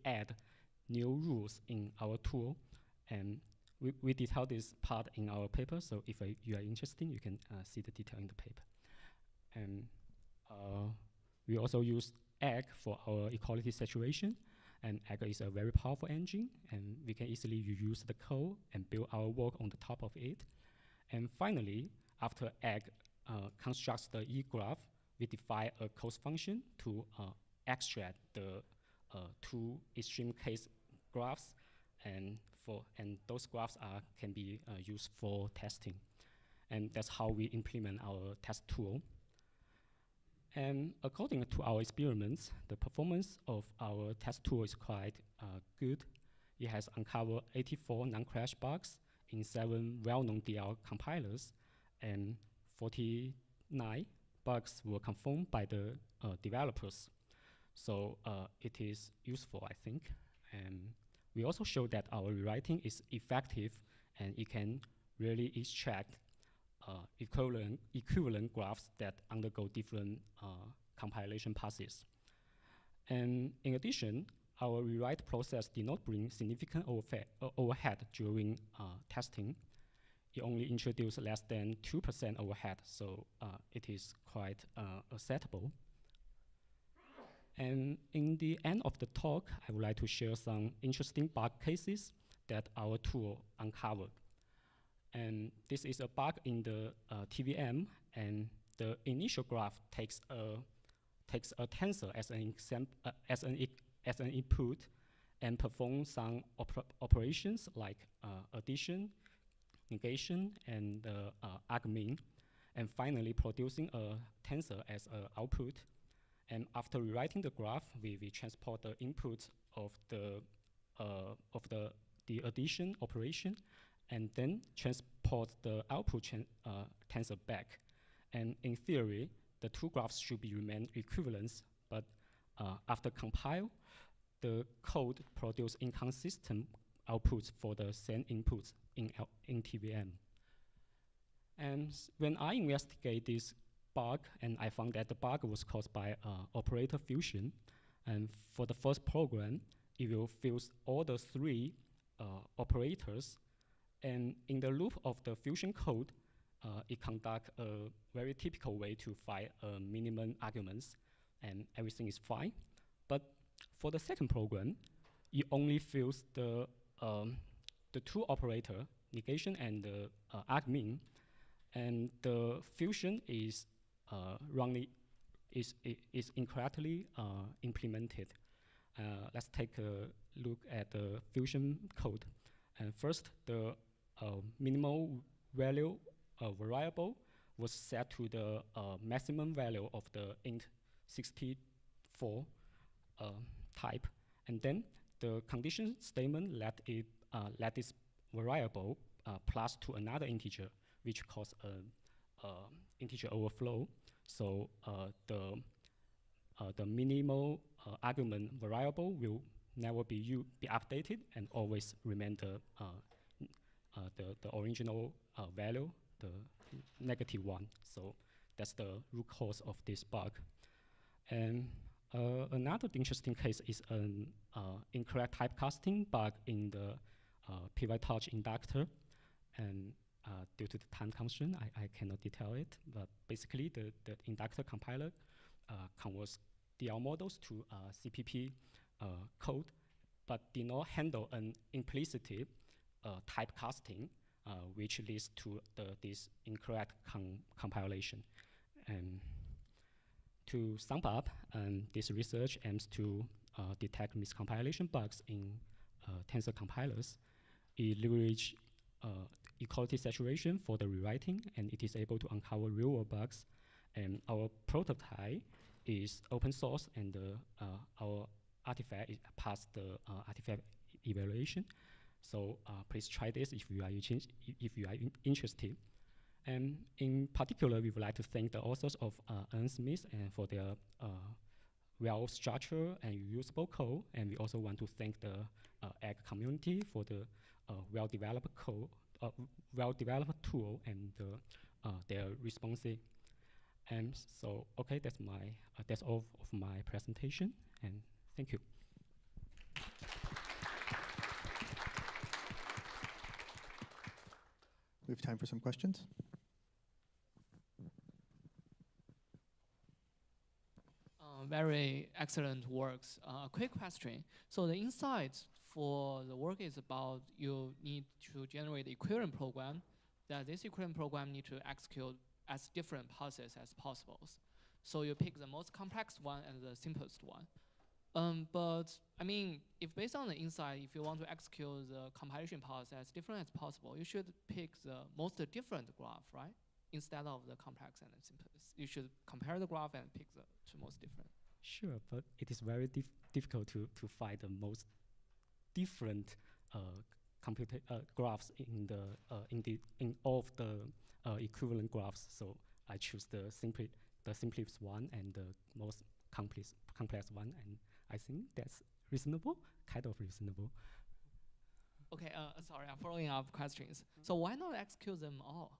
add new rules in our tool. And we detail this part in our paper, so if you are interested, you can see the detail in the paper. And we also use egg for our equality saturation. And egg is a very powerful engine, and we can easily reuse the code and build our work on the top of it. And finally, after egg constructs the E-graph, we define a cost function to extract the two extreme case graphs, and those graphs can be used for testing. And that's how we implement our test tool. And according to our experiments, the performance of our test tool is quite good. It has uncovered 84 non-crash bugs in 7 well-known DR compilers, and 49 bugs were confirmed by the developers. So it is useful, I think. And we also show that our rewriting is effective, and it can really extract equivalent graphs that undergo different compilation passes. And in addition, our rewrite process did not bring significant overhead during testing. It only introduced less than 2% overhead, so it is quite acceptable. And in the end of the talk, I would like to share some interesting bug cases that our tool uncovered. And this is a bug in the TVM, and the initial graph takes a tensor as an input, and performs some operations like addition, negation, and argmin, and finally producing a tensor as an output. And after rewriting the graph, we transport the input of the addition operation, and then transport the output tensor back. And in theory, the two graphs should be remain equivalent, but after compile, the code produce inconsistent outputs for the same inputs in TVM. And when I investigate this bug, and I found that the bug was caused by operator fusion. And for the first program, it will fuse all the 3 operators. And in the loop of the fusion code, it conducts a very typical way to find minimum arguments, and everything is fine. But for the second program, it only fills the 2 operator, negation and the argmin, and the fusion is incorrectly implemented. Let's take a look at the fusion code. And first, the minimal value variable was set to the maximum value of the int64 type, and then the condition statement let this variable plus to another integer, which causes an integer overflow. So the minimal argument variable will never be updated and always remain the original value, the -1. So that's the root cause of this bug. And another interesting case is an incorrect typecasting bug in the pivot touch inductor. And due to the time constraint, I cannot detail it. But basically, the inductor compiler converts DL models to CPP code, but did not handle an implicit typecasting, which leads to this incorrect compilation. And to sum up, this research aims to detect miscompilation bugs in tensor compilers. It leverages equality saturation for the rewriting, and it is able to uncover real-world bugs. And our prototype is open source, and our artifact passed the artifact evaluation. So please try this if you are interested. And in particular, we would like to thank the authors of Ernst Smith and for their well-structured and usable code. And we also want to thank the egg community for the well-developed code, well-developed tool, and their responsive. And so, okay, that's all of my presentation. And thank you. We have time for some questions. Very excellent works. Quick question. So the insights for the work is about you need to generate the equivalent program, that this equivalent program need to execute as different pulses as possible. So you pick the most complex one and the simplest one. But I mean, if based on the insight, if you want to execute the compilation pulse as different as possible, you should pick the most different graph, right? Instead of the complex and the simplest. You should compare the graph and pick the two most different. Sure, but it is very difficult to find the most different graphs in all of the equivalent graphs. So I choose the simplest one and the most complex one, and I think that's reasonable, kind of reasonable. Okay, sorry, I'm following up questions. So why not execute them all?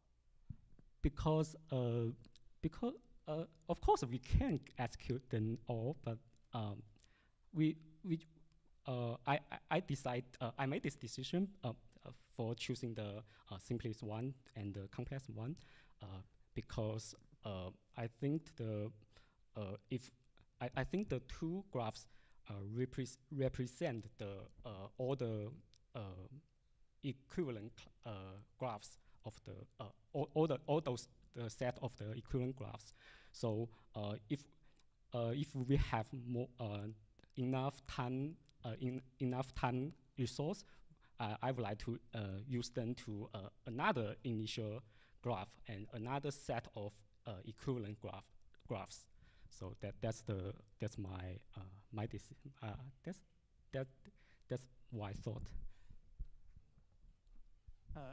Because of course we can execute them all, but I made this decision for choosing the simplest one and the complex one because I think I think the two graphs represent all the equivalent graphs of all those set of the equivalent graphs. So if we have more enough time resource, I would like to use them to another initial graph and another set of equivalent graphs. So that's my decision. That's what I thought.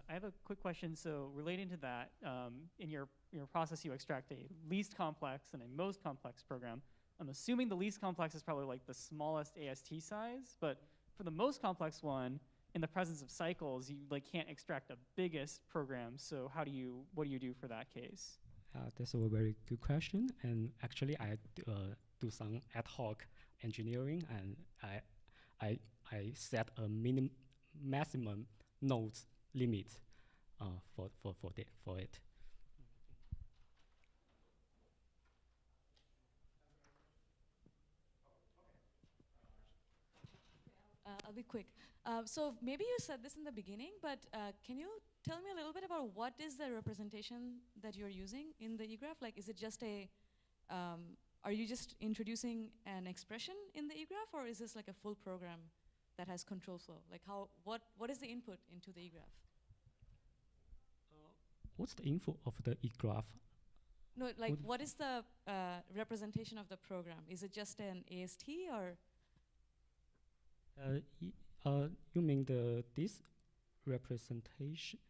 I have a quick question. So relating to that, in your process, you extract a least complex and a most complex program. I'm assuming the least complex is probably like the smallest AST size, but for the most complex one, in the presence of cycles, you can't extract the biggest program. So what do you do for that case? That's a very good question. And actually, I do some ad hoc engineering, and I set a maximum nodes limit for it. I'll be quick. So maybe you said this in the beginning, but can you tell me a little bit about what is the representation that you're using in the eGraph? Like, is it just are you just introducing an expression in the eGraph, or is this like a full program that has control flow? Like what is the input into the eGraph? What's the info of the eGraph? No, like what is the representation of the program? Is it just an AST or? You mean this representation?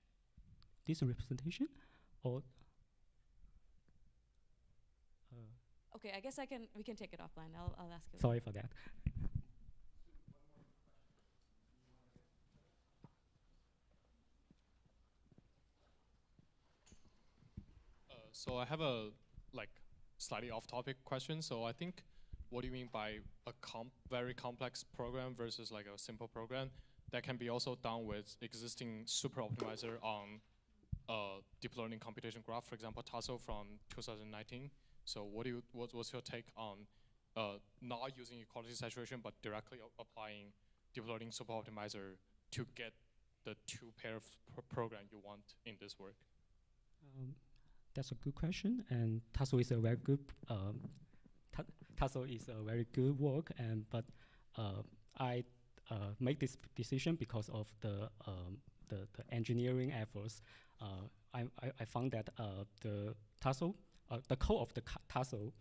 This representation, or? Okay, I guess we can take it offline. I'll ask you. Sorry for that. So I have a slightly off-topic question. So I think, what do you mean by a very complex program versus like a simple program that can be also done with existing super optimizer on deep learning computation graph, for example, Tasso from 2019. So what's your take on not using equality saturation, but directly applying deep learning super optimizer to get the two pair of program you want in this work? That's a good question, and Tasso is a very good Tasso is a very good work, but I make this decision because of the engineering efforts. I found that the Tasso, the code of the Tasso,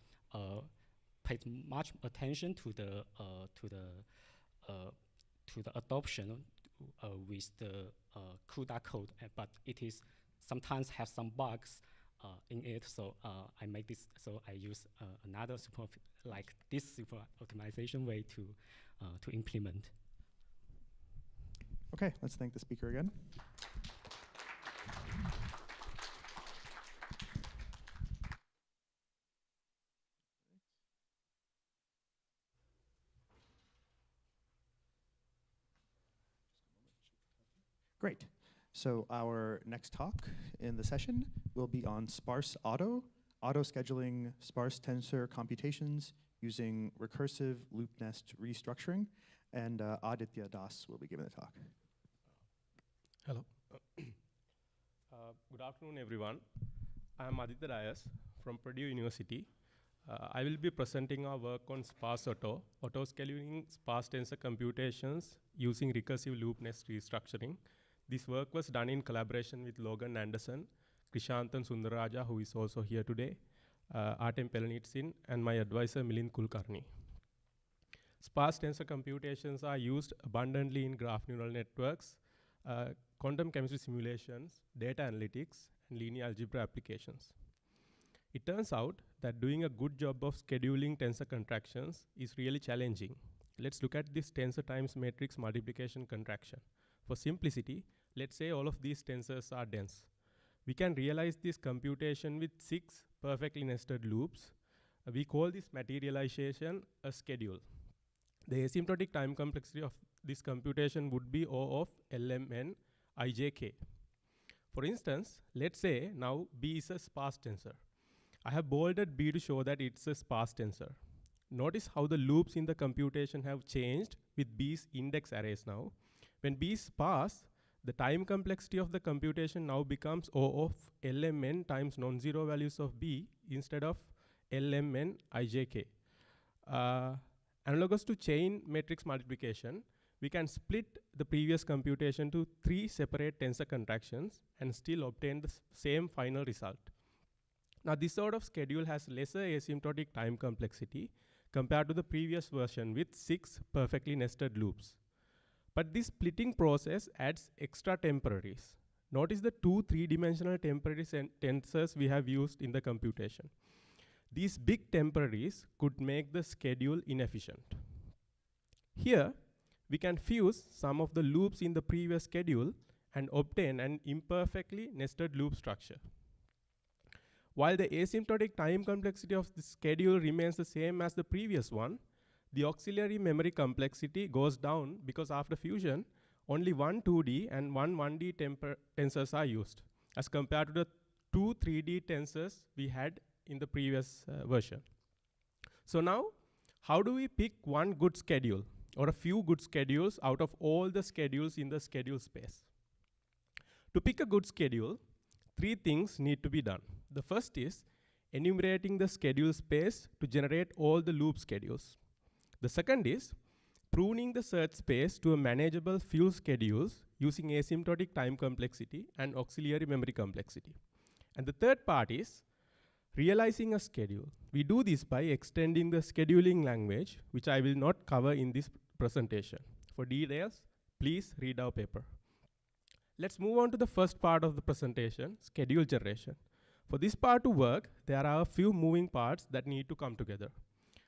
paid much attention to the adoption with the CUDA code, but it is sometimes have some bugs in it. So I make this. So I use another this super optimization way to implement. Okay, let's thank the speaker again. Great. So our next talk in the session will be on sparse auto-scheduling sparse tensor computations using recursive loop nest restructuring. And Aditya Das will be giving the talk. Hello. Good afternoon, everyone. I'm Aditya Das from Purdue University. I will be presenting our work on sparse auto-scheduling sparse tensor computations using recursive loop nest restructuring. This work was done in collaboration with Logan Anderson, Krishanthan Sundaraja, who is also here today, Artem Pelenitsin, and my advisor Milind Kulkarni. Sparse tensor computations are used abundantly in graph neural networks, quantum chemistry simulations, data analytics, and linear algebra applications. It turns out that doing a good job of scheduling tensor contractions is really challenging. Let's look at this tensor times matrix multiplication contraction. For simplicity, let's say all of these tensors are dense. We can realize this computation with 6 perfectly nested loops. We call this materialization a schedule. The asymptotic time complexity of this computation would be O of LMN ijk. For instance, let's say now B is a sparse tensor. I have bolded B to show that it's a sparse tensor. Notice how the loops in the computation have changed with B's index arrays now. When B is sparse, the time complexity of the computation now becomes O of LMN times non-zero values of B instead of LMN ijk. Analogous to chain matrix multiplication, we can split the previous computation to 3 separate tensor contractions and still obtain the same final result. Now this sort of schedule has lesser asymptotic time complexity compared to the previous version with 6 perfectly nested loops. But this splitting process adds extra temporaries. Notice the 2 3-dimensional temporary tensors we have used in the computation. These big temporaries could make the schedule inefficient. Here, we can fuse some of the loops in the previous schedule and obtain an imperfectly nested loop structure. While the asymptotic time complexity of the schedule remains the same as the previous one, the auxiliary memory complexity goes down because after fusion, only 1 2D and 1 1D tensors are used, as compared to the 2 3D tensors we had in the previous version. So now, how do we pick one good schedule or a few good schedules out of all the schedules in the schedule space? To pick a good schedule, 3 things need to be done. The first is enumerating the schedule space to generate all the loop schedules. The second is pruning the search space to a manageable few schedules using asymptotic time complexity and auxiliary memory complexity. And the third part is realizing a schedule. We do this by extending the scheduling language, which I will not cover in this presentation. For details, please read our paper. Let's move on to the first part of the presentation, schedule generation. For this part to work, there are a few moving parts that need to come together.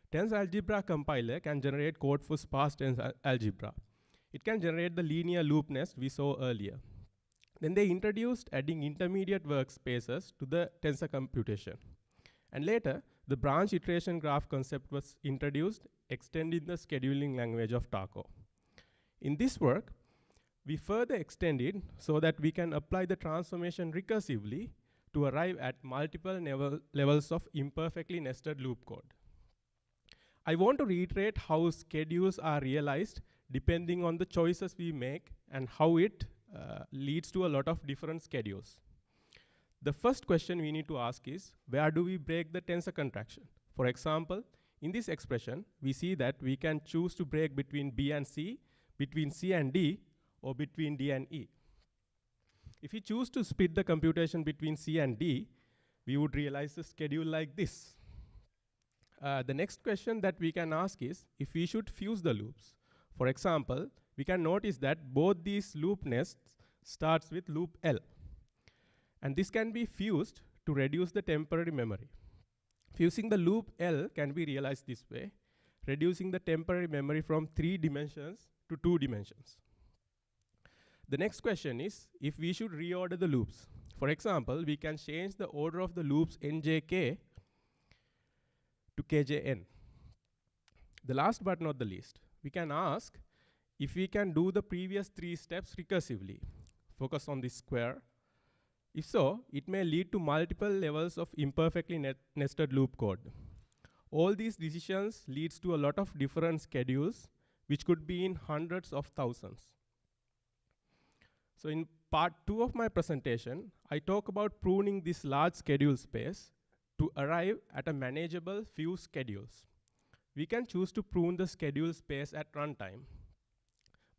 Tensor algebra compiler can generate code for sparse tensor algebra. It can generate the linear loop nest we saw earlier. Then they introduced adding intermediate workspaces to the tensor computation. And later, the branch iteration graph concept was introduced, extending the scheduling language of Taco. In this work, we further extended so that we can apply the transformation recursively to arrive at multiple levels of imperfectly nested loop code. I want to reiterate how schedules are realized depending on the choices we make and how it leads to a lot of different schedules. The first question we need to ask is, where do we break the tensor contraction? For example, in this expression, we see that we can choose to break between B and C, between C and D, or between D and E. If we choose to split the computation between C and D, we would realize the schedule like this. The next question that we can ask is if we should fuse the loops. For example, we can notice that both these loop nests starts with loop L. And this can be fused to reduce the temporary memory. Fusing the loop L can be realized this way, reducing the temporary memory from 3 dimensions to 2 dimensions. The next question is if we should reorder the loops. For example, we can change the order of the loops njk to kjn. The last but not the least, we can ask if we can do the previous 3 steps recursively. Focus on this square. If so, it may lead to multiple levels of imperfectly nested loop code. All these decisions leads to a lot of different schedules, which could be in hundreds of thousands. So in part 2 of my presentation, I talk about pruning this large schedule space to arrive at a manageable few schedules. We can choose to prune the schedule space at runtime,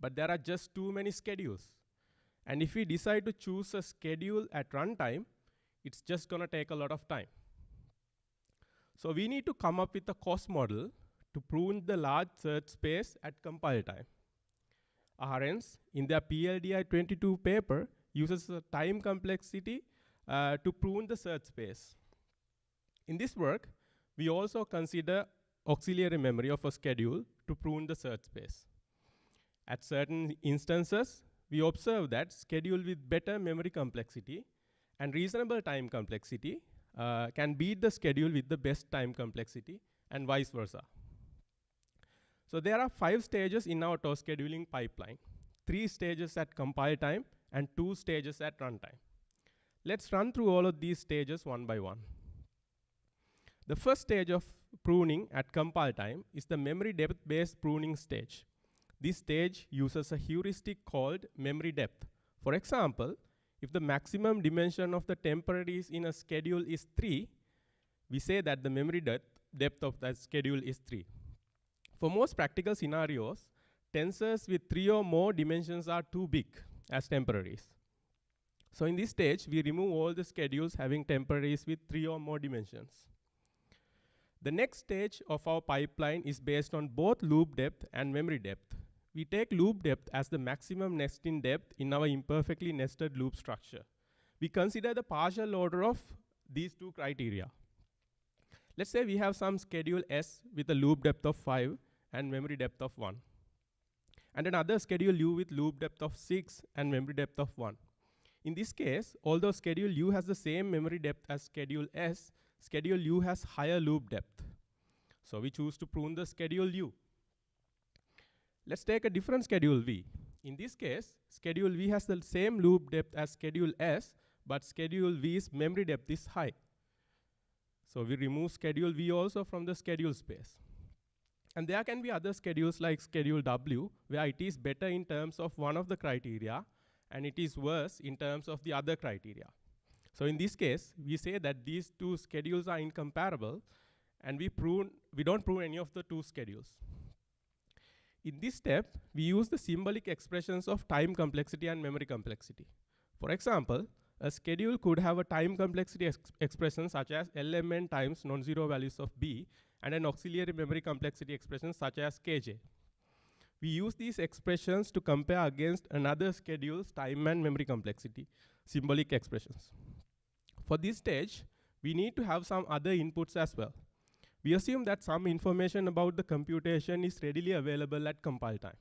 but there are just too many schedules. And if we decide to choose a schedule at runtime, it's just gonna take a lot of time. So we need to come up with a cost model to prune the large search space at compile time. RNs, in their PLDI-22 paper, uses a time complexity to prune the search space. In this work, we also consider auxiliary memory of a schedule to prune the search space. At certain instances, we observe that schedule with better memory complexity and reasonable time complexity can beat the schedule with the best time complexity and vice versa. So there are 5 stages in our TOS scheduling pipeline, 3 stages at compile time and 2 stages at runtime. Let's run through all of these stages one by one. The first stage of pruning at compile time is the memory depth-based pruning stage. This stage uses a heuristic called memory depth. For example, if the maximum dimension of the temporaries in a schedule is 3, we say that the memory depth of that schedule is 3. For most practical scenarios, tensors with 3 or more dimensions are too big as temporaries. So in this stage, we remove all the schedules having temporaries with 3 or more dimensions. The next stage of our pipeline is based on both loop depth and memory depth. We take loop depth as the maximum nesting depth in our imperfectly nested loop structure. We consider the partial order of these 2 criteria. Let's say we have some schedule S with a loop depth of 5 and memory depth of 1. And another schedule U with loop depth of 6 and memory depth of 1. In this case, although schedule U has the same memory depth as schedule S, schedule U has higher loop depth. So we choose to prune the schedule U. Let's take a different schedule V. In this case, schedule V has the same loop depth as schedule S, but schedule V's memory depth is high. So we remove schedule V also from the schedule space. And there can be other schedules like schedule W, where it is better in terms of one of the criteria, and it is worse in terms of the other criteria. So in this case, we say that these 2 schedules are incomparable, and we don't prune any of the 2 schedules. In this step, we use the symbolic expressions of time complexity and memory complexity. For example, a schedule could have a time complexity expression such as LMN times non-zero values of B, and an auxiliary memory complexity expression such as KJ. We use these expressions to compare against another schedule's time and memory complexity, symbolic expressions. For this stage, we need to have some other inputs as well. We assume that some information about the computation is readily available at compile time.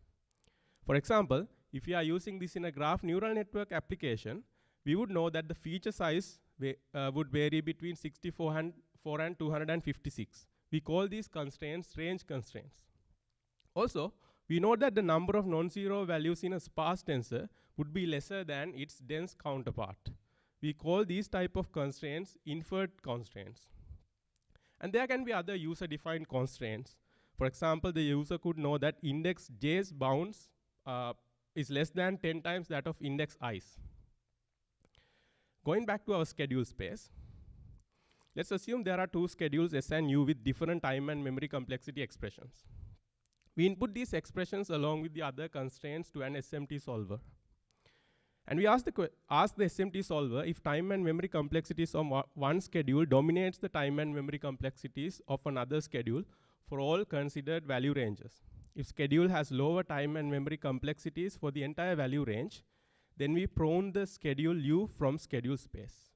For example, if we are using this in a graph neural network application, we would know that the feature size would vary between 64 and 256. We call these constraints range constraints. Also, we know that the number of non-zero values in a sparse tensor would be lesser than its dense counterpart. We call these type of constraints inferred constraints. And there can be other user-defined constraints. For example, the user could know that index j's bounds is less than 10 times that of index i's. Going back to our schedule space, let's assume there are two schedules S and U with different time and memory complexity expressions. We input these expressions along with the other constraints to an SMT solver. And we ask the SMT solver if time and memory complexities of one schedule dominates the time and memory complexities of another schedule for all considered value ranges. If schedule has lower time and memory complexities for the entire value range, then we prune the schedule U from schedule space.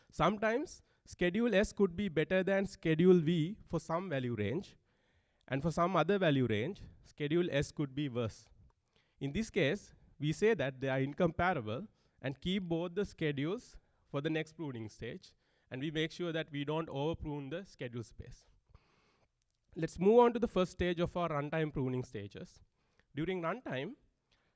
Sometimes schedule S could be better than schedule V for some value range, and for some other value range, schedule S could be worse. In this case, we say that they are incomparable and keep both the schedules for the next pruning stage, and we make sure that we don't over-prune the schedule space. Let's move on to the first stage of our runtime pruning stages. During runtime,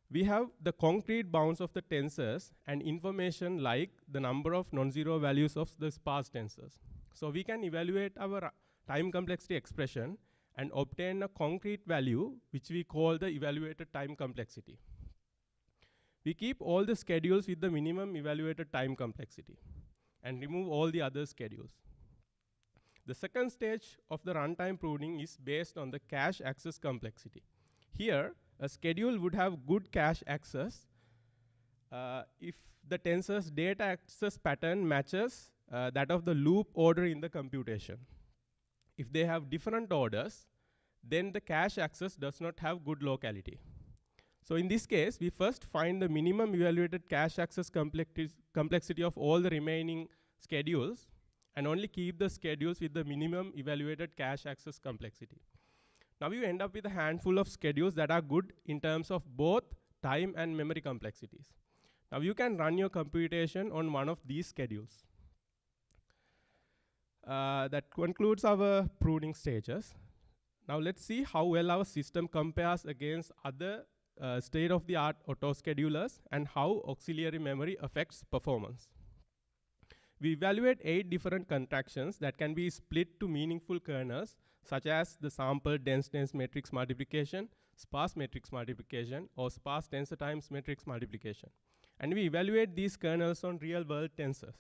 we have the concrete bounds of the tensors and information like the number of non-zero values of the sparse tensors. So we can evaluate our time complexity expression and obtain a concrete value, which we call the evaluated time complexity. We keep all the schedules with the minimum evaluated time complexity and remove all the other schedules. The second stage of the runtime pruning is based on the cache access complexity. Here, a schedule would have good cache access if the tensor's data access pattern matches that of the loop order in the computation. If they have different orders, then the cache access does not have good locality. So in this case, we first find the minimum evaluated cache access complexity of all the remaining schedules and only keep the schedules with the minimum evaluated cache access complexity. Now you end up with a handful of schedules that are good in terms of both time and memory complexities. Now you can run your computation on one of these schedules. That concludes our pruning stages. Now let's see how well our system compares against other state-of-the-art auto-schedulers and how auxiliary memory affects performance. We evaluate 8 different contractions that can be split to meaningful kernels, such as the sample dense matrix multiplication, sparse matrix multiplication, or sparse tensor times matrix multiplication. And we evaluate these kernels on real-world tensors.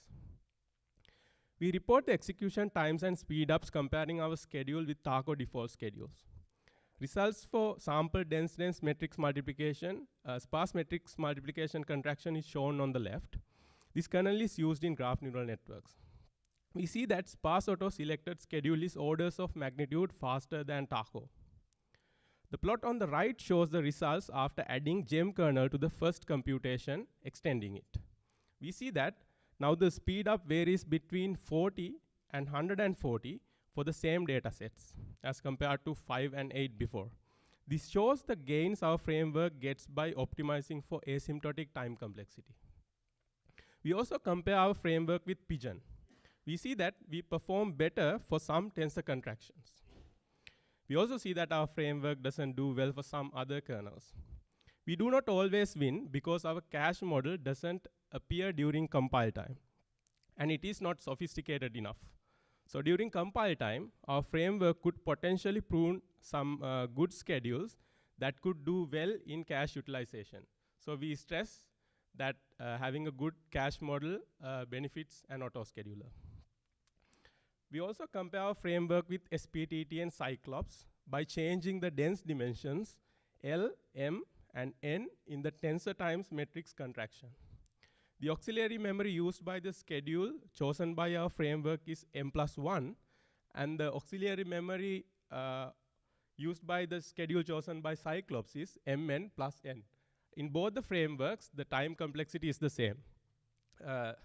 We report the execution times and speedups comparing our schedule with Taco default schedules. Results for sample dense matrix multiplication, sparse matrix multiplication contraction is shown on the left. This kernel is used in graph neural networks. We see that sparse auto-selected schedule is orders of magnitude faster than Taco. The plot on the right shows the results after adding gem kernel to the first computation, extending it. We see that now the speed up varies between 40 and 140 for the same data sets as compared to 5 and 8 before. This shows the gains our framework gets by optimizing for asymptotic time complexity. We also compare our framework with Pigeon. We see that we perform better for some tensor contractions. We also see that our framework doesn't do well for some other kernels. We do not always win because our cache model doesn't appear during compile time, and it is not sophisticated enough. So during compile time, our framework could potentially prune some good schedules that could do well in cache utilization. So we stress that having a good cache model benefits an auto-scheduler. We also compare our framework with SPTT and Cyclops by changing the dense dimensions L, M, and N in the tensor times matrix contraction. The auxiliary memory used by the schedule chosen by our framework is M+1, and the auxiliary memory used by the schedule chosen by Cyclops is Mn+n. In both the frameworks, the time complexity is the same. The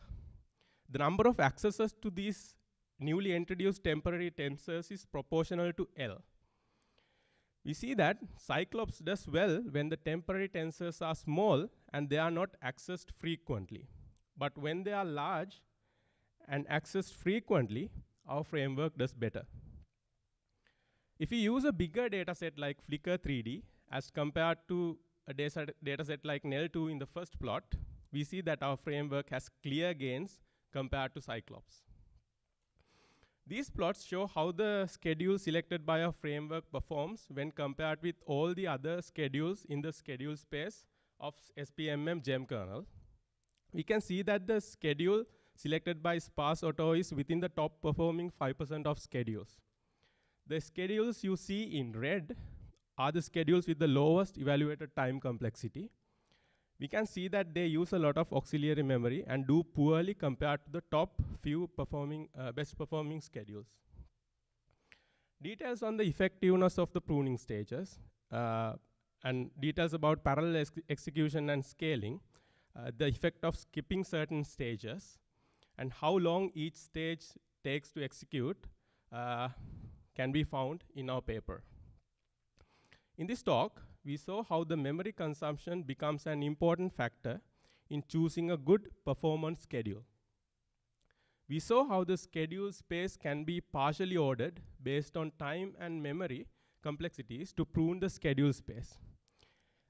number of accesses to these newly introduced temporary tensors is proportional to L. We see that Cyclops does well when the temporary tensors are small and they are not accessed frequently. But when they are large and accessed frequently, our framework does better. If we use a bigger data set like Flickr 3D as compared to a data set like NEL2 in the first plot, we see that our framework has clear gains compared to Cyclops. These plots show how the schedule selected by our framework performs when compared with all the other schedules in the schedule space of SPMM gem kernel. We can see that the schedule selected by sparse auto is within the top performing 5% of schedules. The schedules you see in red are the schedules with the lowest evaluated time complexity. We can see that they use a lot of auxiliary memory and do poorly compared to the top few best performing schedules. Details on the effectiveness of the pruning stages and details about parallel execution and scaling, the effect of skipping certain stages, and how long each stage takes to execute can be found in our paper. In this talk, we saw how the memory consumption becomes an important factor in choosing a good performance schedule. We saw how the schedule space can be partially ordered based on time and memory complexities to prune the schedule space,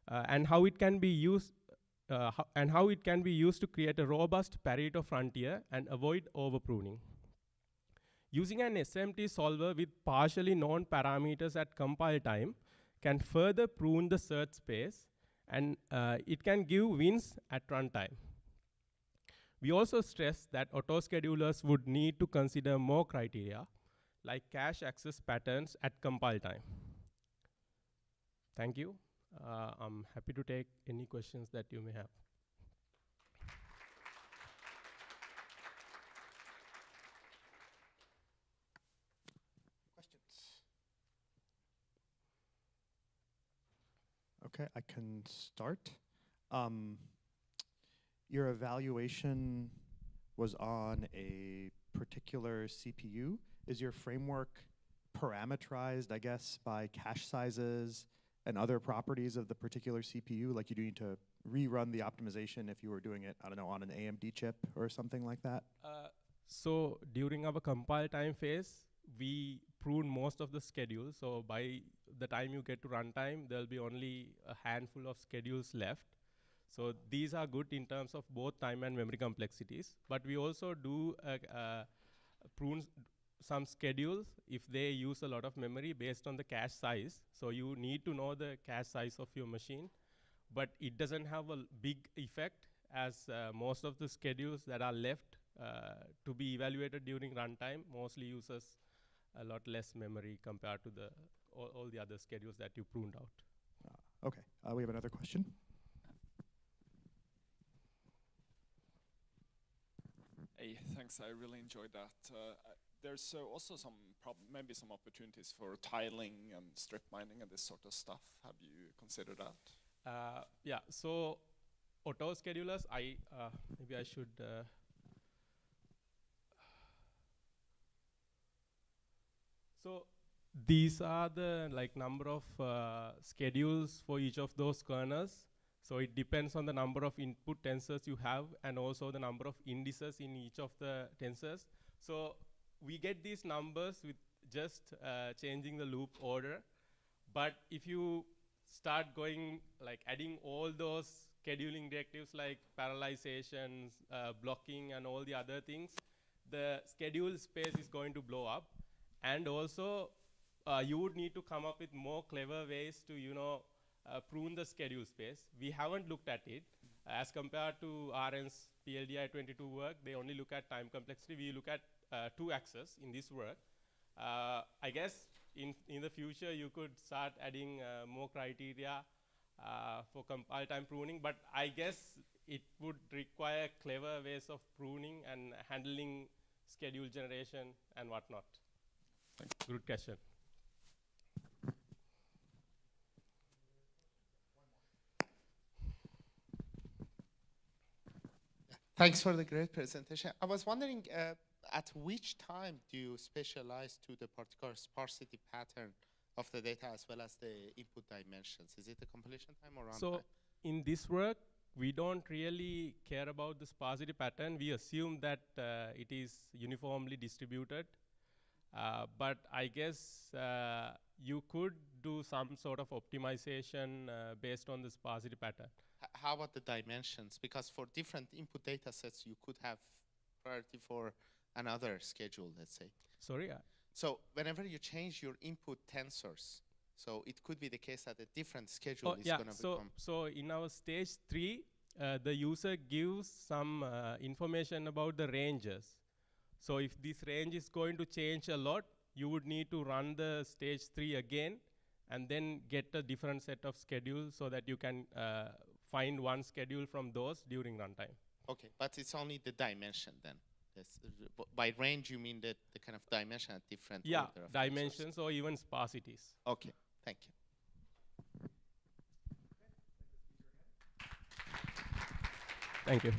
and how it can be used to create a robust Pareto frontier and avoid over-pruning. Using an SMT solver with partially known parameters at compile time can further prune the search space, and it can give wins at runtime. We also stress that auto-schedulers would need to consider more criteria, like cache access patterns at compile time. Thank you. I'm happy to take any questions that you may have. Okay, I can start. Your evaluation was on a particular CPU. Is your framework parameterized, I guess, by cache sizes and other properties of the particular CPU? Like you do need to rerun the optimization if you were doing it, I don't know, on an AMD chip or something like that? So during our compile time phase, we prune most of the schedules. So by the time you get to runtime, there'll be only a handful of schedules left. So these are good in terms of both time and memory complexities. But we also do prune some schedules if they use a lot of memory based on the cache size. So you need to know the cache size of your machine. But it doesn't have a big effect, as most of the schedules that are left to be evaluated during runtime mostly uses a lot less memory compared to all the other schedules that you pruned out. Okay, we have another question. Hey, thanks. I really enjoyed that. There's also maybe some opportunities for tiling and strip mining and this sort of stuff. Have you considered that? Yeah. So auto schedulers, maybe I should. So these are the number of schedules for each of those kernels. So it depends on the number of input tensors you have and also the number of indices in each of the tensors. So we get these numbers with just changing the loop order. But if you start going adding all those scheduling directives like parallelizations, blocking, and all the other things, the schedule space is going to blow up. And also, you would need to come up with more clever ways to, prune the schedule space. We haven't looked at it. As compared to RN's PLDI-22 work, they only look at time complexity. We look at 2 axes in this work. I guess in the future, you could start adding more criteria for compile time pruning. But I guess it would require clever ways of pruning and handling schedule generation and whatnot. Good question. Thanks for the great presentation. I was wondering, at which time do you specialize to the particular sparsity pattern of the data as well as the input dimensions? Is it the completion time or runtime? So in this work, we don't really care about the sparsity pattern. We assume that it is uniformly distributed. But I guess you could do some sort of optimization based on the sparsity pattern. How about the dimensions? Because for different input data sets, you could have priority for another schedule, let's say. Sorry? So whenever you change your input tensors, so it could be the case that a different schedule is going to become. So in our stage 3, the user gives some information about the ranges. So if this range is going to change a lot, you would need to run the stage 3 again and then get a different set of schedules so that you can find one schedule from those during runtime. Okay, but it's only the dimension then. By range, you mean that the kind of dimension at different order of dimensions or even sparsities. Okay, thank you. Thank you.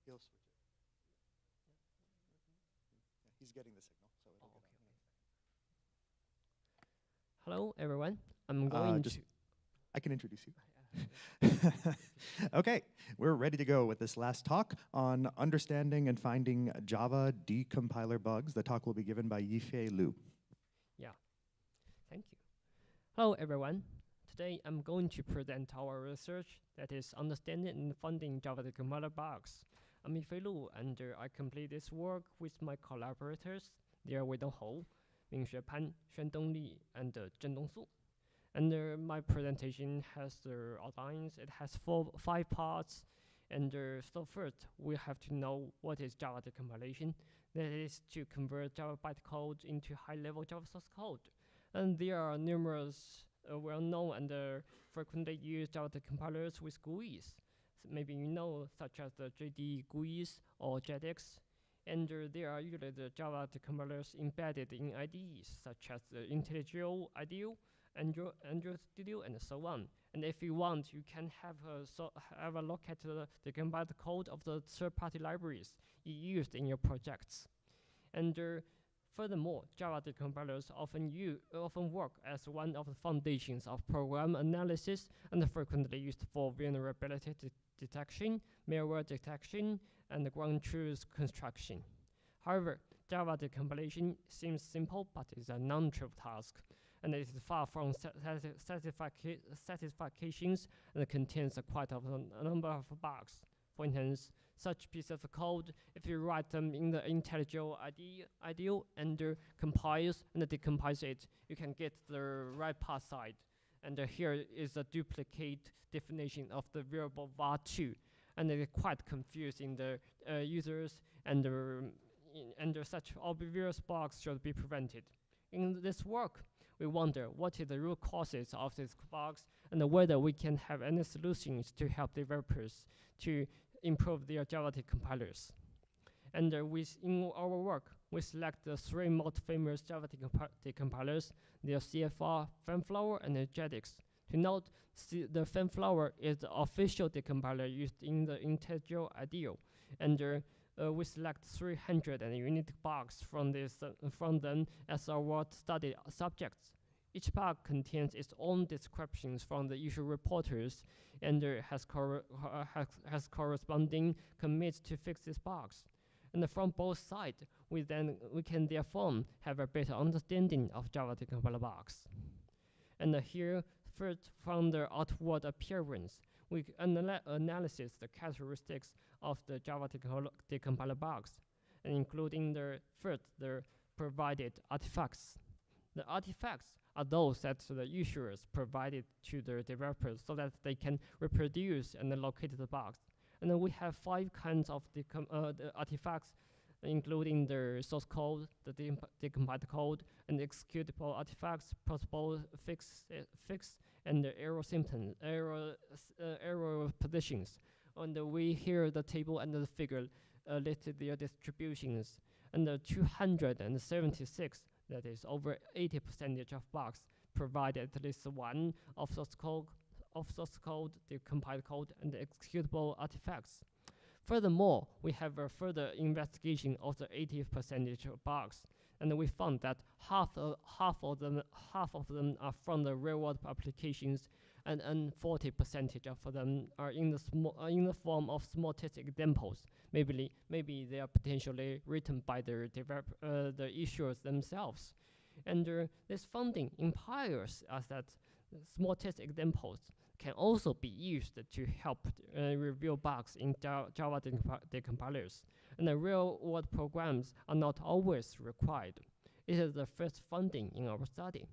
He'll switch it. Yeah, he's getting the signal, so it'll get on. Hello, everyone. I'm going to. I can introduce you. Okay, we're ready to go with this last talk on understanding and finding Java decompiler bugs. The talk will be given by Yifei Liu. Yeah, thank you. Hello, everyone. Today, I'm going to present our research that is understanding and finding Java decompiler bugs. I'm Yifei Liu, and I complete this work with my collaborators. They are Wei Donghou, Mingxue Pan, Xuandong Li, and Zhen Dongsu. And my presentation has the outlines. It has 5 parts. And so first, we have to know what is Java decompilation. That is to convert Java bytecode into high-level Java source code. And there are numerous well-known and frequently used Java decompilers with GUIs. Maybe you know, such as the JD GUIs or JEDEX. And there are usually the Java decompilers embedded in IDEs, such as the IntelliJ IDE, Android Studio, and so on. And if you want, you can have a look at the compiled code of the third-party libraries you used in your projects. And furthermore, Java decompilers often work as one of the foundations of program analysis and frequently used for vulnerability detection, malware detection, and ground truth construction. However, Java decompilation seems simple, but is a non-trivial task, and it is far from satisfactions and contains quite a number of bugs. For instance, such pieces of code, if you write them in the IntelliJ IDE and compiles and decompiles it, you can get the right path side. And here is a duplicate definition of the variable var2, and it's quite confusing the users, and such obvious bugs should be prevented. In this work, we wonder what is the root causes of these bugs and whether we can have any solutions to help developers to improve their Java compilers. And in our work, we select the 3 most famous Java decompilers. They are CFR, Fanflower, and JEDEX. To note, the Fanflower is the official decompiler used in the IntelliJ IDE. And we select 300 unique bugs from them as our study subjects. Each bug contains its own descriptions from the issue reporters and has corresponding commits to fix these bugs. And from both sides, we can therefore have a better understanding of Java decompiler bugs. And here, first from the outward appearance, we analyze the characteristics of the Java decompiler bugs, and including the provided artifacts. The artifacts are those that the issuers provided to the developers so that they can reproduce and locate the bugs. And then we have 5 kinds of the artifacts, including the source code, the decompiled code, and the executable artifacts, possible fix, and the error symptoms, error positions. And we hear the table and the figure listed their distributions. And the 276, that is over 80% of bugs, provide at least one of source code, the compiled code, and the executable artifacts. Furthermore, we have a further investigation of the 80% of bugs, and we found that half of them are from the real-world applications, and 40% of them are in the form of small test examples. Maybe they are potentially written by the issuers themselves. And this finding implies us that small test examples can also be used to help review bugs in Java decompilers. And the real-world programs are not always required. It is the first finding in our study.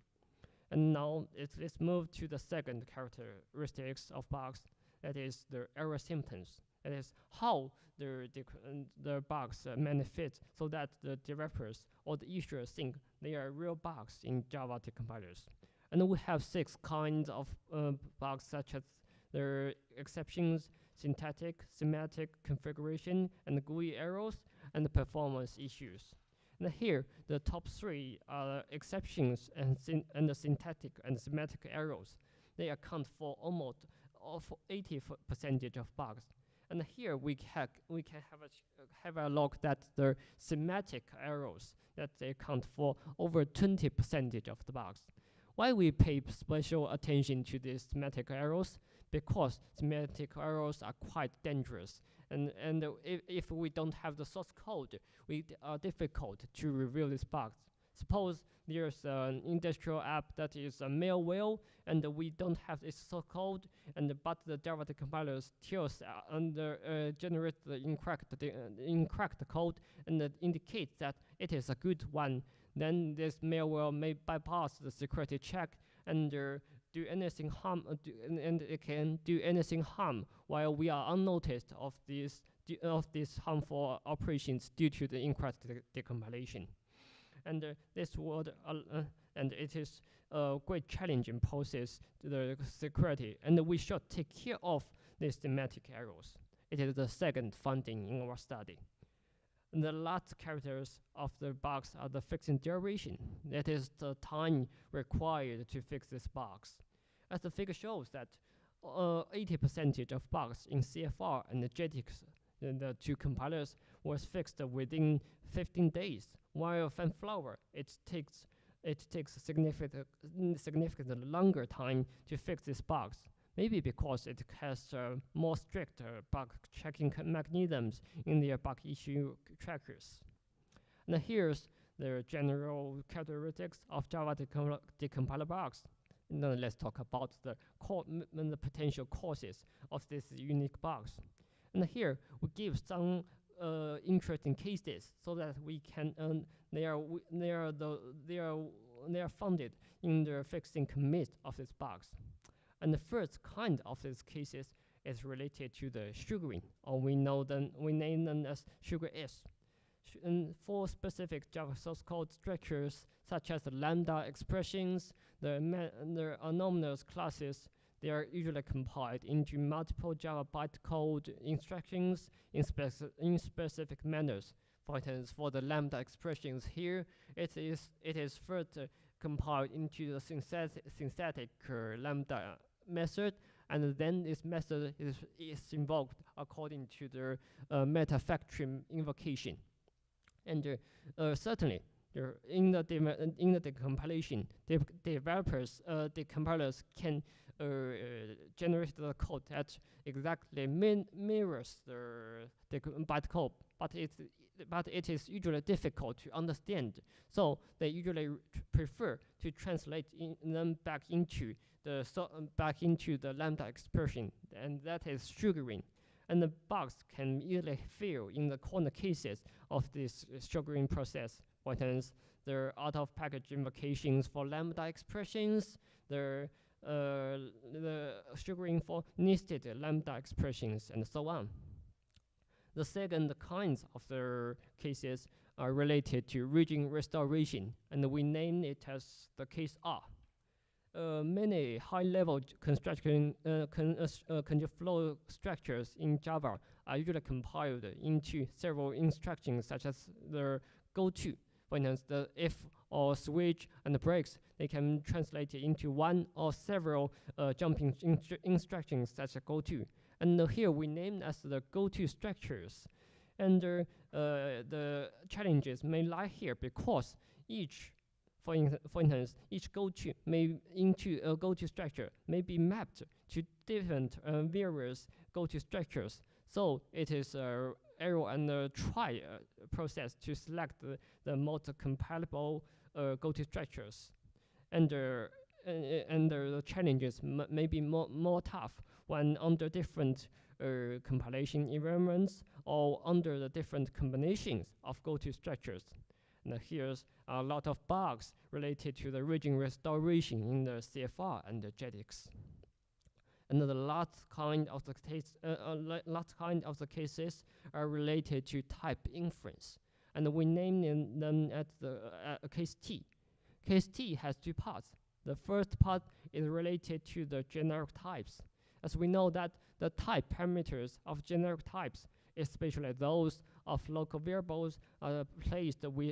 And now let's move to the second characteristics of bugs, that is the error symptoms. That is how the bugs manifest so that the developers or the issuers think they are real bugs in Java decompilers. And we have 6 kinds of bugs, such as the exceptions, syntactic, semantic configuration, and GUI errors, and the performance issues. And here, the top 3 are exceptions and the syntactic and semantic errors. They account for almost 80% of bugs. And here we can have a look at the semantic errors that they account for over 20% of the bugs. Why we pay special attention to these semantic errors? Because semantic errors are quite dangerous. And if we don't have the source code, we are difficult to review these bugs. Suppose there's an industrial app that is a malware, and we don't have its source code, but the Java compilers tells generate the incorrect code and indicate that it is a good one. Then this malware may bypass the security check and do anything harm, and it can do anything harm while we are unnoticed of these harmful operations due to the incorrect decompilation. And this would and it is a great challenge and poses the security, and we should take care of these semantic errors. It is the second finding in our study. And the last characters of the bugs are the fixing duration. That is the time required to fix these bugs. As the figure shows that 80% of bugs in CFR and the JETIX, the 2 compilers, was fixed within 15 days, while FanFlower, it takes significantly longer time to fix these bugs. Maybe because it has more strict bug checking mechanisms in their bug issue trackers. Now here's the general characteristics of Java decompiler bugs. Now let's talk about the potential causes of these unique bugs. And here we give some interesting cases so that we can they are founded in the fixing commit of these bugs. And the first kind of these cases is related to the sugaring, or we name them as sugar S. And for specific Java source code structures, such as the lambda expressions, the anomalous classes, they are usually compiled into multiple Java bytecode instructions in specific manners. For instance, for the lambda expressions here, it is first compiled into the synthetic lambda method, and then this method is invoked according to the meta factory invocation. And certainly, in the decompilation, the developers, the compilers can generate the code that exactly mirrors the bytecode, but it is usually difficult to understand. So they usually prefer to translate them back into the lambda expression, and that is sugaring. And the bugs can easily fail in the corner cases of this sugaring process, For instance, the out-of-package invocations for lambda expressions, the sugaring for nested lambda expressions, and so on. The second kinds of the cases are related to region restoration, and we name it as the case R. Many high-level construction flow structures in Java are usually compiled into several instructions, such as the go-to. For instance, the if or switch and the breaks, they can translate it into one or several jumping instructions such as go-to. And here we name as the go-to structures. And the challenges may lie here because each, for instance, each go-to into a go-to structure may be mapped to different various go-to structures. So it is a error and try process to select the most compatible go-to structures. And the challenges may be more tough when under different compilation environments or under the different combinations of go-to structures. And here's a lot of bugs related to the region restoration in the CFR and the JEDEX. And the last kind of the cases are related to type inference, and we name them at the case T. Case T has two parts. The first part is related to the generic types, as we know that the type parameters of generic types, especially those of local variables, are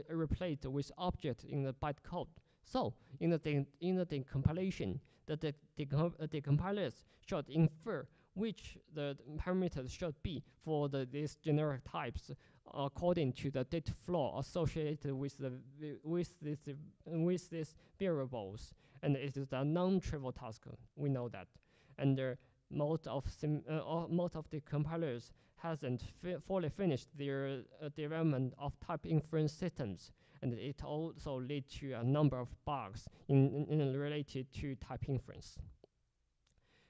replaced with objects in the bytecode. So in the decompilation, the decompilers should infer which the parameters should be for these generic types according to the data flow associated with these variables, and it is a non-trivial task. We know that, and most of the compilers hasn't fully finished their development of type inference systems, and it also leads to a number of bugs related to type inference.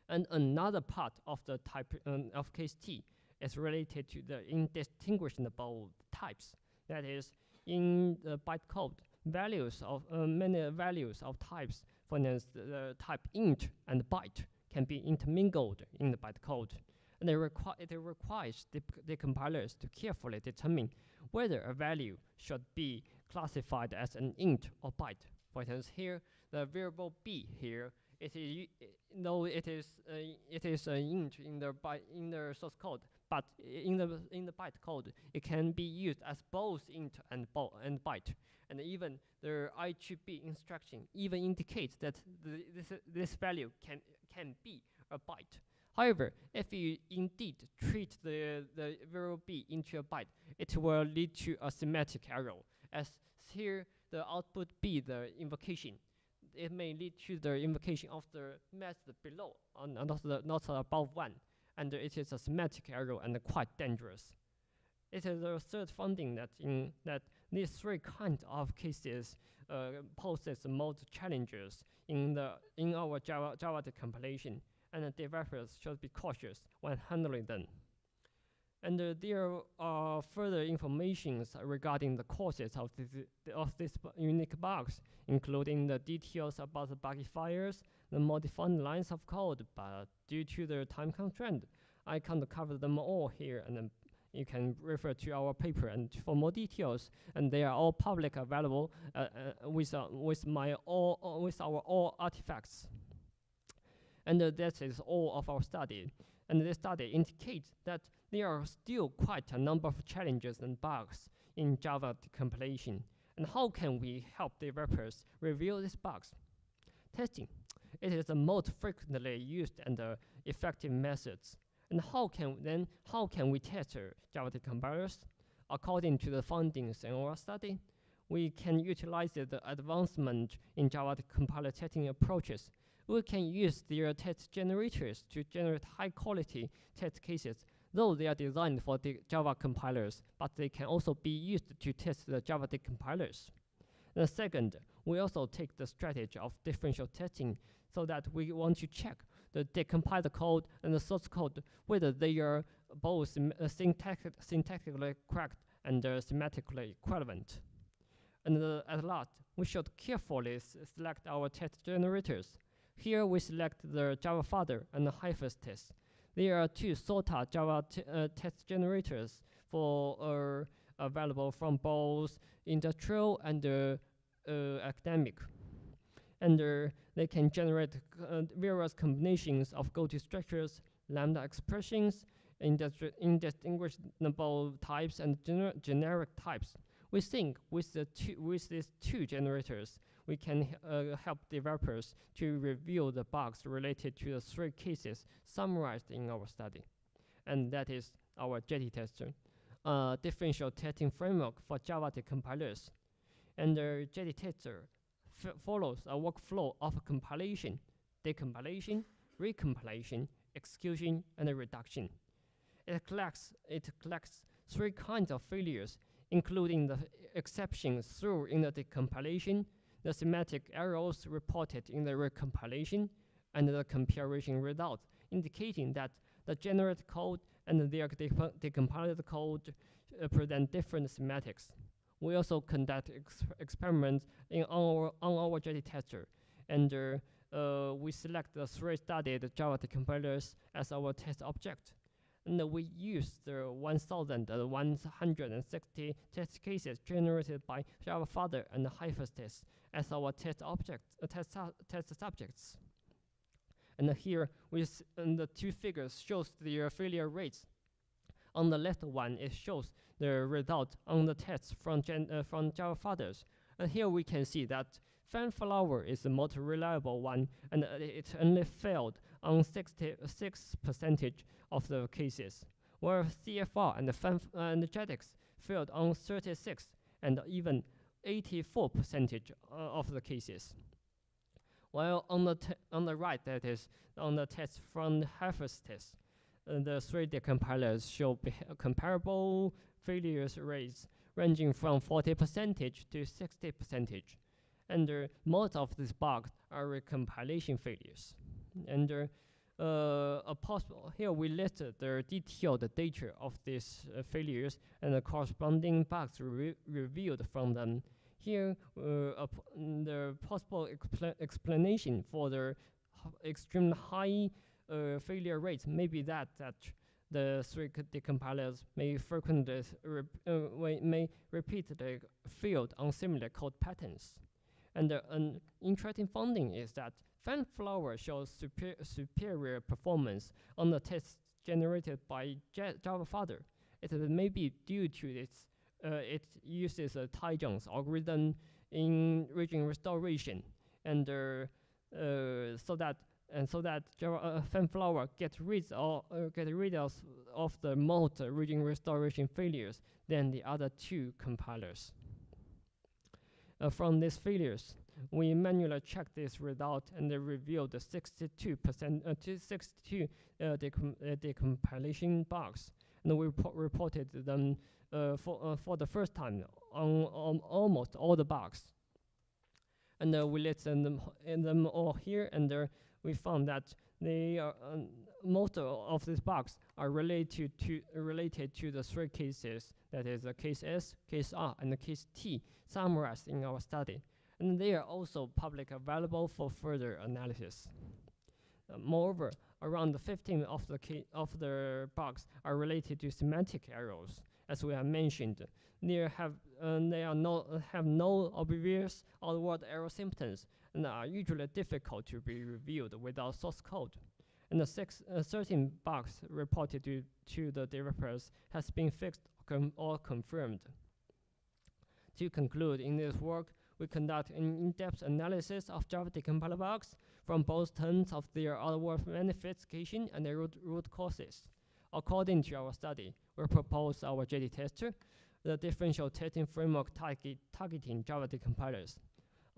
And another part of the type of case T is related to the indistinguishable types. That is, in the bytecode, values of many values of types, for instance, the type int and byte, can be intermingled in the bytecode. And it requires the compilers to carefully determine whether a value should be classified as an int or byte. For instance, here the variable b here, it is an int in the source code, but in the bytecode it can be used as both int and byte. And even the I to B instruction even indicates that this value can be a byte. However, if you indeed treat the variable b into a byte, it will lead to a semantic error. As here, the output b, the invocation, it may lead to the invocation of the method below, not above one, and it is a semantic error and quite dangerous. It is a third finding that these three kinds of cases poses the most challenges in our Java decompilation, and the developers should be cautious when handling them. And there are further informations regarding the causes of these unique bugs, including the details about the buggy files, the modified lines of code, but due to the time constraint, I can't cover them all here, and you can refer to our paper and for more details, and they are all public available with our all artifacts. And that is all of our study. And this study indicates that there are still quite a number of challenges and bugs in Java decompilation. And how can we help developers reveal these bugs? Testing. It is the most frequently used and effective methods. And how can we test Java decompilers? According to the findings in our study, we can utilize the advancement in Java compiler testing approaches. We can use their test generators to generate high-quality test cases, though they are designed for the Java compilers, but they can also be used to test the Java decompilers. The second, we also take the strategy of differential testing so that we want to check the decompiled code and the source code, whether they are both syntactically correct and semantically equivalent. And at last, we should carefully select our test generators. Here we select the Java father and the hyphus test. There are two SOTA Java test generators for available from both industrial and academic. And they can generate various combinations of GOT structures, lambda expressions, indistinguishable types, and generic types. We think with these two generators, we can help developers to review the bugs related to the 3 cases summarized in our study. And that is our Jetty tester, differential testing framework for Java decompilers. And the Jetty tester follows a workflow of compilation, decompilation, recompilation, execution, and reduction. It collects 3 kinds of failures, including the exceptions thrown in the decompilation, the semantic errors reported in the recompilation, and the comparison result, indicating that the generated code and their decompiled code present different semantics. We also conduct experiments on our Jetty tester, and we select the 3 studied Java decompilers as our test object. And we use the 1,160 test cases generated by Java father and hyphus test as our test subjects. And here the 2 figures shows the failure rates. On the left one, it shows the result on the tests from Java fathers. And here we can see that Fanflower is the most reliable one, and it only failed on 66% of the cases, where CFR and JEDEX failed on 36 and even 84% of the cases. While on the right, that is on the test from the hyphus test, the 3 decompilers show comparable failures rates ranging from 40% to 60%. And most of these bugs are recompilation failures. And here we listed the detailed data of these failures and the corresponding bugs revealed from them. Here, the possible explanation for the extremely high failure rates may be that the 3 decompilers may frequently repeatedly failed on similar code patterns. And an interesting finding is that Fanflower shows superior performance on the tests generated by Java father. It may be due to it uses a Taijiang's algorithm in region restoration, and so that Fanflower gets rid of the most region restoration failures than the other 2 compilers. From these failures, we manually checked this result and revealed the 62 decompilation bugs, and we reported them for the first time on almost all the bugs. And we listed them all here, and we found that they are most of these bugs are related to the 3 cases, that is the case S, case R, and the case T, summarized in our study. And they are also public available for further analysis. Moreover, around 15 of the bugs are related to semantic errors. As we have mentioned, they have no obvious outward error symptoms and are usually difficult to be reviewed without source code. And the 13 bugs reported to the developers has been fixed or confirmed. To conclude, in this work, we conduct an in-depth analysis of Java decompiler bugs from both terms of their outward manifestation and their root causes. According to our study, we propose our Jetty tester, the differential testing framework targeting Java decompilers.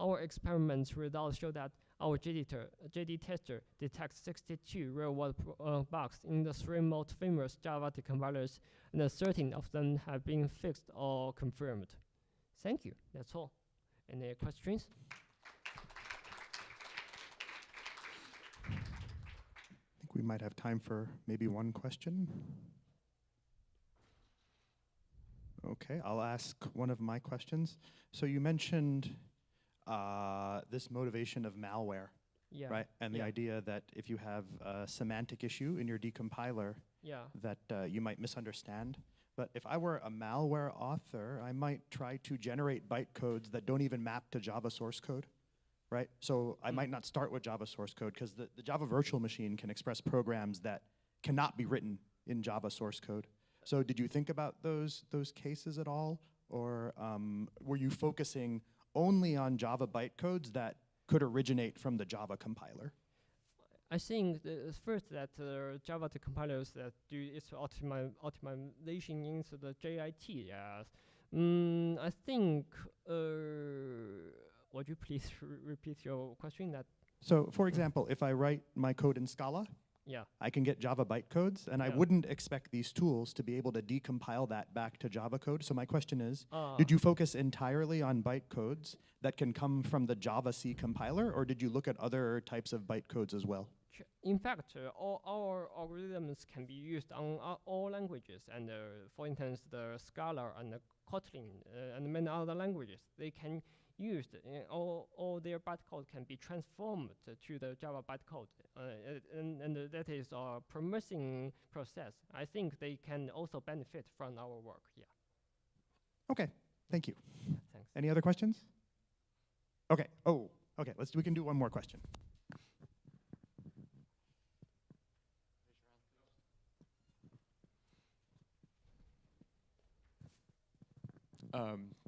Our experiments results show that our Jetty tester detects 62 real-world bugs in the 3 most famous Java decompilers, and 13 of them have been fixed or confirmed. Thank you. That's all. Any questions? I think we might have time for maybe one question. Okay, I'll ask one of my questions. So you mentioned this motivation of malware, Yeah. right? And the Yeah. idea that if you have a semantic issue in your decompiler, Yeah. that you might misunderstand. But if I were a malware author, I might try to generate bytecodes that don't even map to Java source code, right? So I might not start with Java source code because the Java virtual machine can express programs that cannot be written in Java source code. So did you think about those cases at all? Or were you focusing only on Java bytecodes that could originate from the Java compiler? I think first that Java the compilers that do its optimization into the JIT. Yes. I think. Would you please repeat your question? That. So, for example, if I write my code in Scala, yeah, I can get Java bytecodes, and I wouldn't expect these tools to be able to decompile that back to Java code. So my question is, did you focus entirely on bytecodes that can come from the Java C compiler, or did you look at other types of bytecodes as well? In fact, all our algorithms can be used on all languages, and for instance, the Scala and the Kotlin and many other languages, they can use all their bytecode can be transformed to the Java bytecode, and that is a promising process. I think they can also benefit from our work. Yeah. Okay, thank you. Thanks. Any other questions? Okay. Oh, okay. We can do one more question.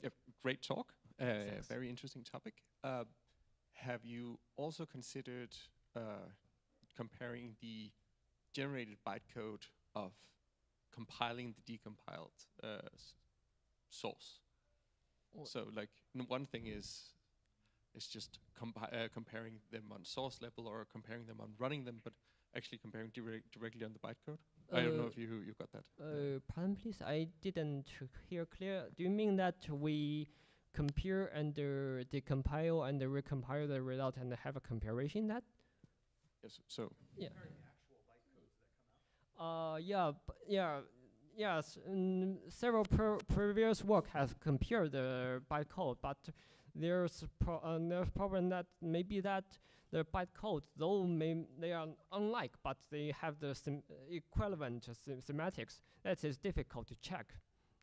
Yeah, great talk. Very interesting topic. Have you also considered comparing the generated bytecode of compiling the decompiled source? So, like, one thing is just comparing them on source level or comparing them on running them, but actually comparing directly on the bytecode. I don't know if you got that. Pardon, please. I didn't hear clear. Do you mean that we compare and decompile and recompile the result and have a comparison that? Yes. So. Yeah. Yes. Several previous work has compared the bytecode, but there's problem that maybe that the bytecode, though they are unlike, but they have the equivalent semantics. That is difficult to check.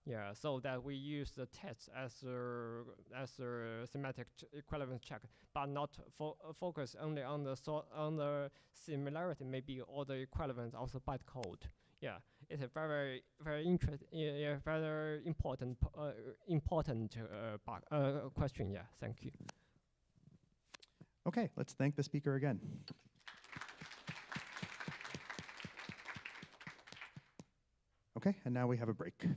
Yeah, so that we use the test as a semantic equivalence check, but not focus only on the similarity, maybe all the equivalence of the bytecode. Yeah, it's a very very important question. Yeah, thank you. Okay, let's thank the speaker again. Okay, and now we have a break.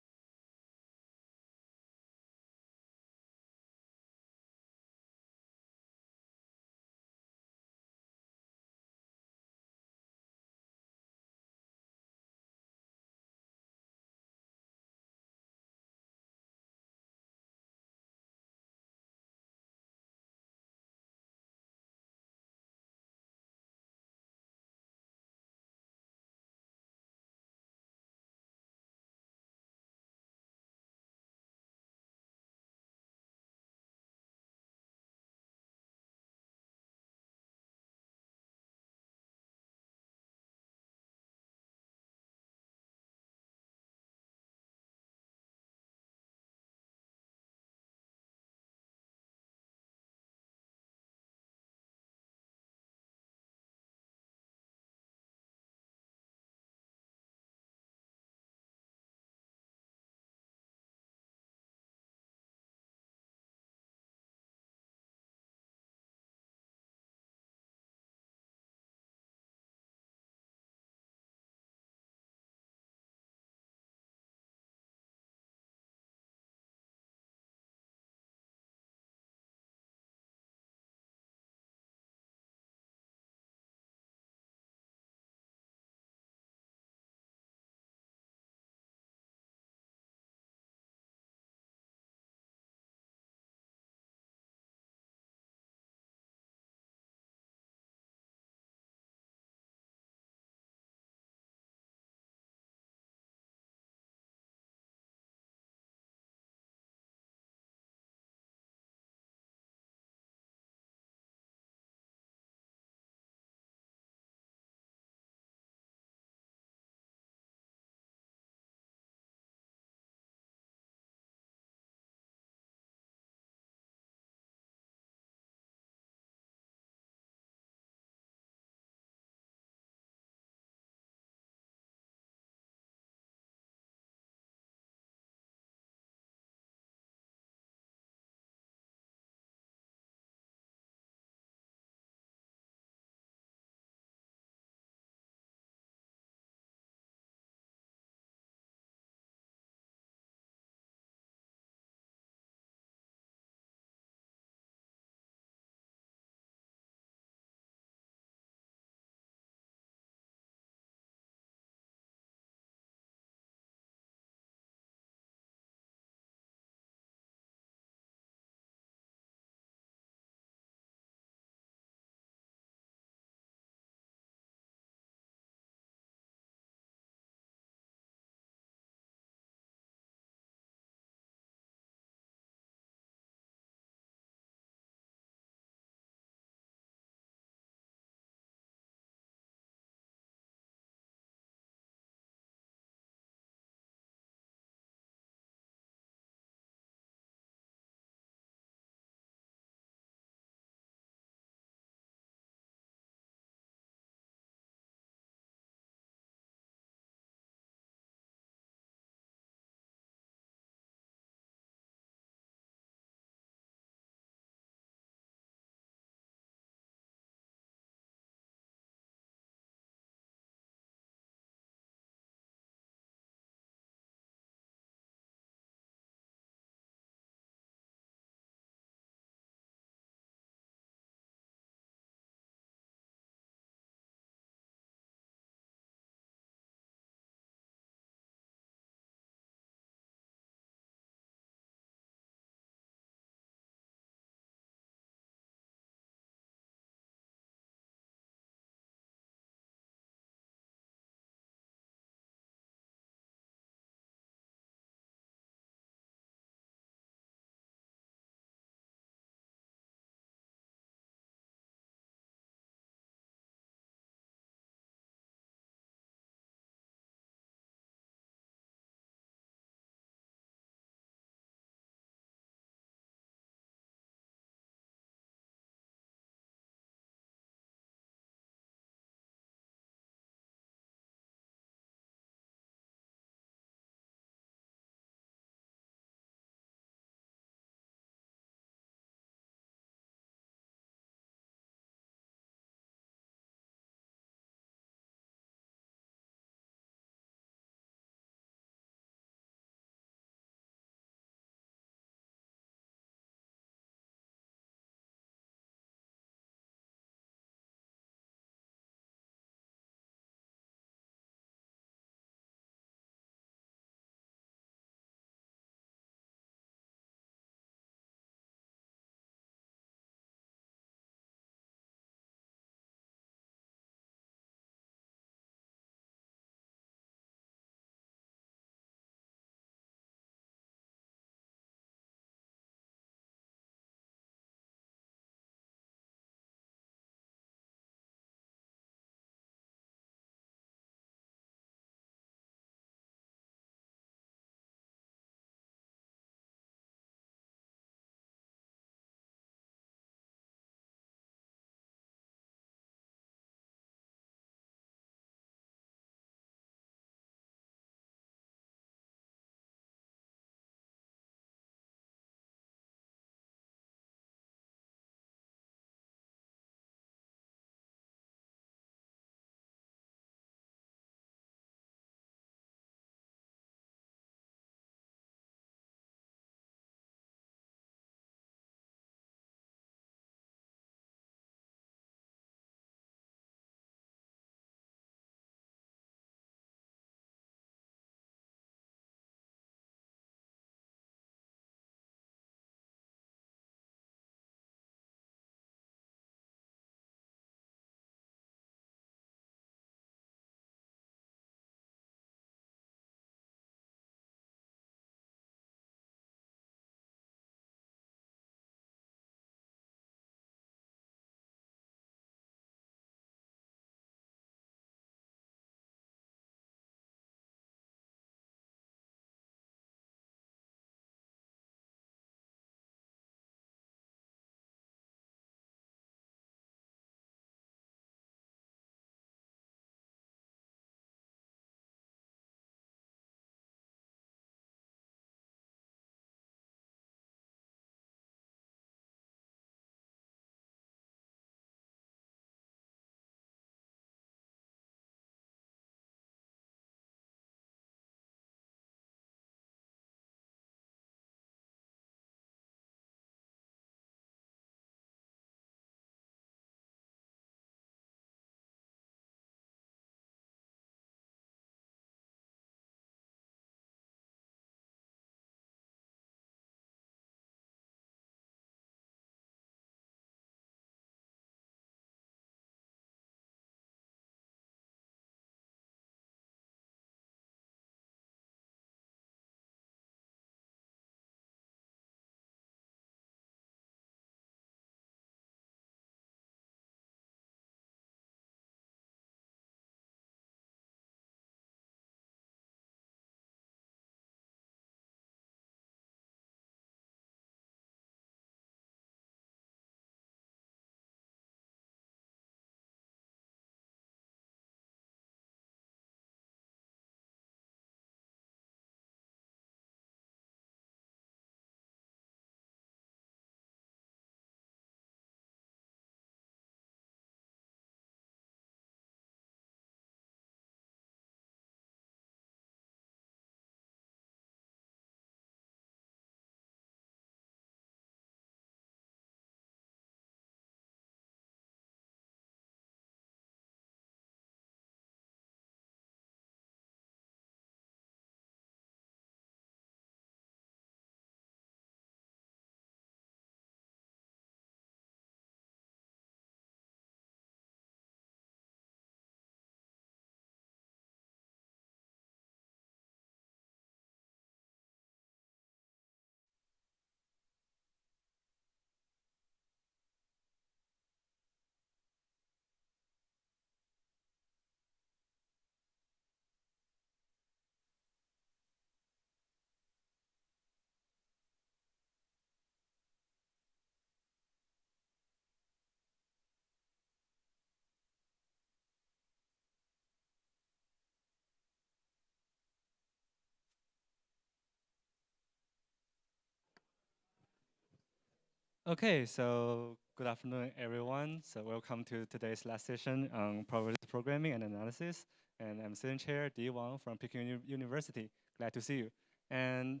Okay, so good afternoon, everyone. So welcome to today's last session on probability programming and analysis. And I'm student chair D Wang from Peking University. Glad to see you. And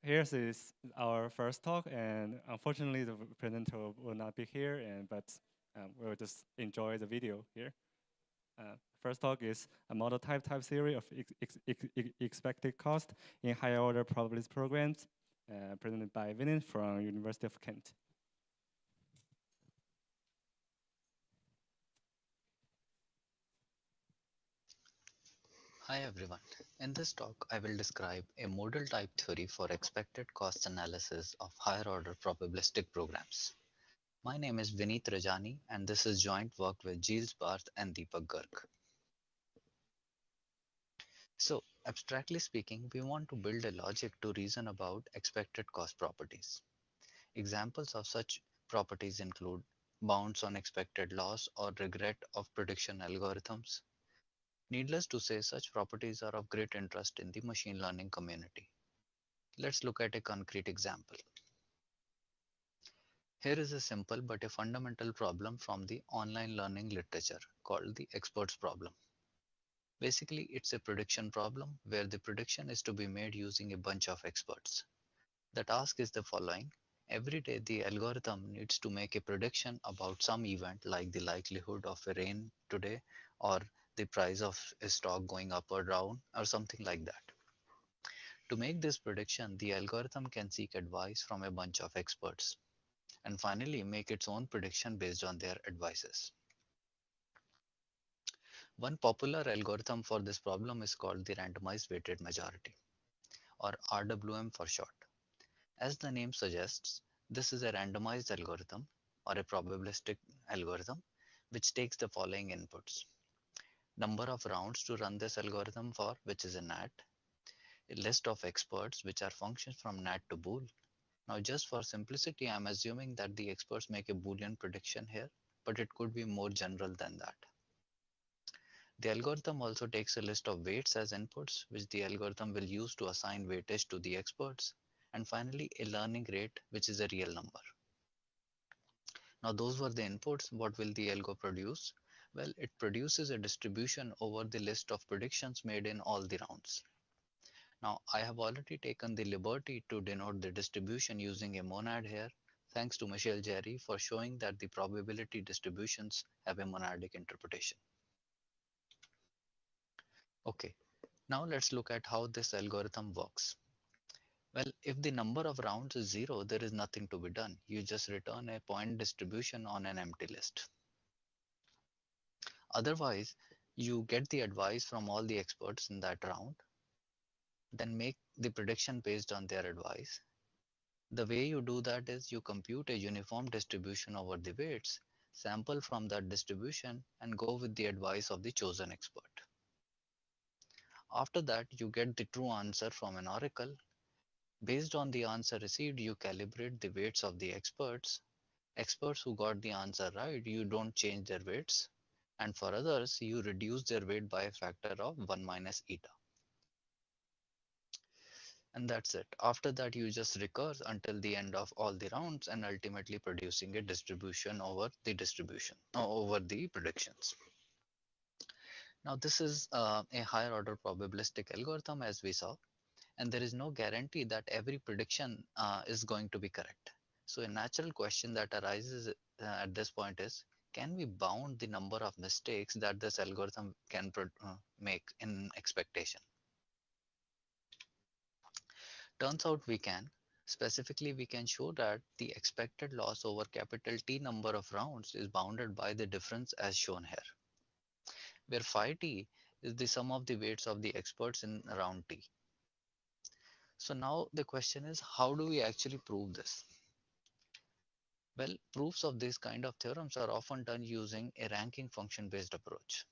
here's is our first talk. And unfortunately, the presenter will not be here. But we'll just enjoy the video here. First talk is a model type theory of expected cost in higher order probability programs, presented by Vinit from University of Kent. Hi everyone. In this talk, I will describe a model type theory for expected cost analysis of higher order probabilistic programs. My name is Vineet Rajani and this is joint work with Gilles Barth and Deepak Garg. So, abstractly speaking, we want to build a logic to reason about expected cost properties. Examples of such properties include bounds on expected loss or regret of prediction algorithms. Needless to say, such properties are of great interest in the machine learning community. Let's look at a concrete example. Here is a simple but a fundamental problem from the online learning literature called the experts problem. Basically, it's a prediction problem where the prediction is to be made using a bunch of experts. The task is the following. Every day, the algorithm needs to make a prediction about some event like the likelihood of a rain today or the price of a stock going up or down or something like that. To make this prediction, the algorithm can seek advice from a bunch of experts and finally make its own prediction based on their advices. One popular algorithm for this problem is called the randomized weighted majority, or RWM for short. As the name suggests, this is a randomized algorithm or a probabilistic algorithm which takes the following inputs. Number of rounds to run this algorithm for, which is a NAT, a list of experts, which are functions from NAT to bool. Now just for simplicity, I'm assuming that the experts make a Boolean prediction here, but it could be more general than that. The algorithm also takes a list of weights as inputs, which the algorithm will use to assign weightage to the experts, and finally a learning rate, which is a real number. Now those were the inputs. What will the algo produce? Well, it produces a distribution over the list of predictions made in all the rounds. Now I have already taken the liberty to denote the distribution using a monad here, thanks to Michel Jerry for showing that the probability distributions have a monadic interpretation. Okay, now let's look at how this algorithm works. Well, if the number of rounds is 0, there is nothing to be done. You just return a point distribution on an empty list. Otherwise, you get the advice from all the experts in that round, then make the prediction based on their advice. The way you do that is you compute a uniform distribution over the weights, sample from that distribution, and go with the advice of the chosen expert. After that, you get the true answer from an oracle. Based on the answer received, you calibrate the weights of the experts. Experts who got the answer right, you don't change their weights. And for others, you reduce their weight by a factor of 1 minus eta. And that's it. After that, you just recur until the end of all the rounds and ultimately producing a distribution over the predictions. Now, this is a higher order probabilistic algorithm, as we saw, and there is no guarantee that every prediction is going to be correct. So a natural question that arises at this point is, can we bound the number of mistakes that this algorithm can make in expectation? Turns out we can. Specifically, we can show that the expected loss over capital T number of rounds is bounded by the difference as shown here, where phi t is the sum of the weights of the experts in round T. So now the question is, how do we actually prove this? Well, proofs of this kind of theorems are often done using a ranking function based approach.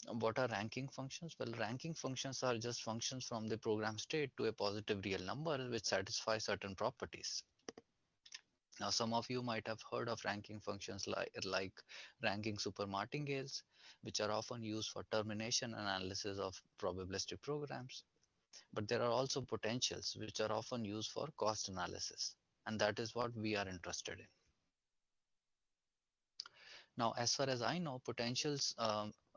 What are ranking functions? Well, ranking functions are just functions from the program state to a positive real number which satisfy certain properties. Now, some of you might have heard of ranking functions like ranking super martingales, which are often used for termination analysis of probabilistic programs. But there are also potentials, which are often used for cost analysis. and that is what we are interested in. Now, as far as I know, potentials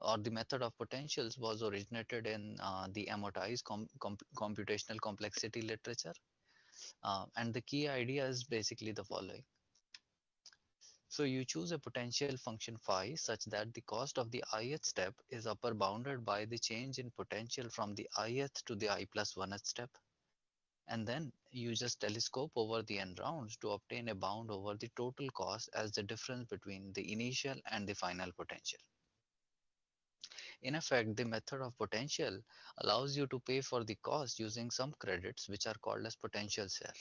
or the method of potentials was originated in the amortized computational complexity literature. And the key idea is basically the following. So you choose a potential function phi such that the cost of the ith step is upper bounded by the change in potential from the ith to the I plus 1th step. And then you just telescope over the n rounds to obtain a bound over the total cost as the difference between the initial and the final potential. In effect, the method of potential allows you to pay for the cost using some credits which are called as potential share.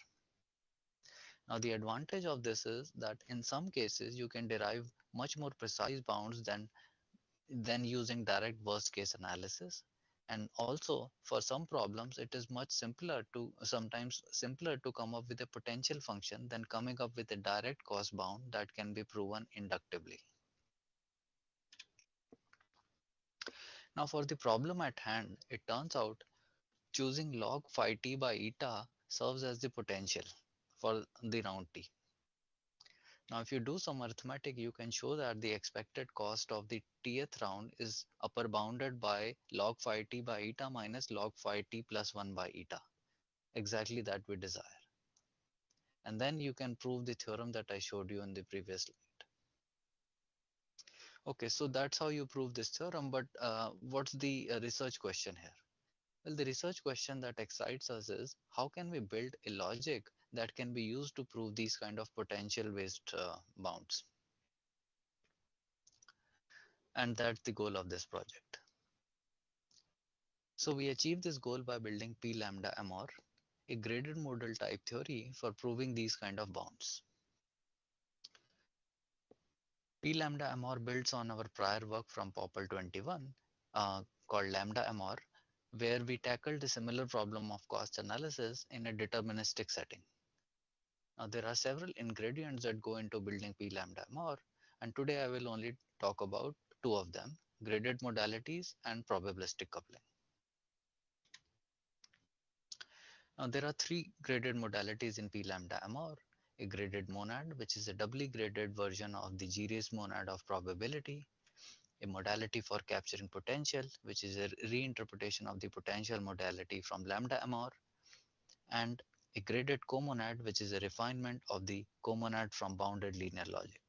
Now, the advantage of this is that in some cases you can derive much more precise bounds than using direct worst case analysis. And also for some problems, it is sometimes simpler to come up with a potential function than coming up with a direct cost bound that can be proven inductively. Now for the problem at hand, it turns out choosing log phi t by eta serves as the potential for the round t. Now, if you do some arithmetic, you can show that the expected cost of the tth round is upper bounded by log phi t by eta minus log phi t plus 1 by eta, exactly that we desire. And then you can prove the theorem that I showed you in the previous slide. Okay, so that's how you prove this theorem, but what's the research question here? Well, the research question that excites us is how can we build a logic that can be used to prove these kind of potential based bounds? And that's the goal of this project. So we achieve this goal by building P lambda MR, a graded model type theory for proving these kind of bounds. P lambda MR builds on our prior work from POPL 21 called lambda MR, where we tackled the similar problem of cost analysis in a deterministic setting. Now there are several ingredients that go into building P lambda MR, and today I will only talk about two of them, graded modalities and probabilistic coupling. Now there are three graded modalities in P lambda MR, a graded monad, which is a doubly graded version of the G-raised monad of probability, a modality for capturing potential, which is a reinterpretation of the potential modality from lambda MR, and a graded comonad, which is a refinement of the comonad from bounded linear logic.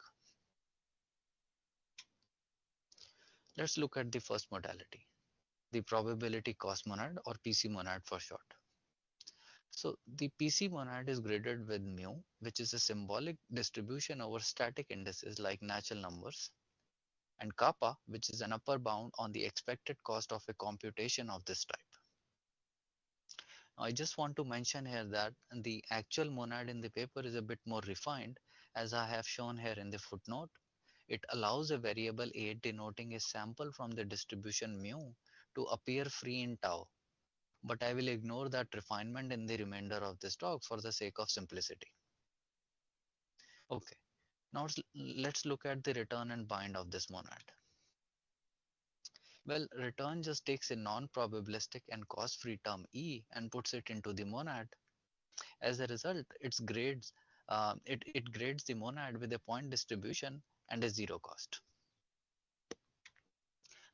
Let's look at the first modality, the probability cost monad, or PC monad for short. So the PC monad is graded with mu, which is a symbolic distribution over static indices like natural numbers, and kappa, which is an upper bound on the expected cost of a computation of this type. I just want to mention here that the actual monad in the paper is a bit more refined, as I have shown here in the footnote. It allows a variable a denoting a sample from the distribution mu to appear free in tau, but I will ignore that refinement in the remainder of this talk for the sake of simplicity. Okay, now let's look at the return and bind of this monad. Well, return just takes a non-probabilistic and cost-free term E and puts it into the monad. As a result, it grades the monad with a point distribution and a zero cost.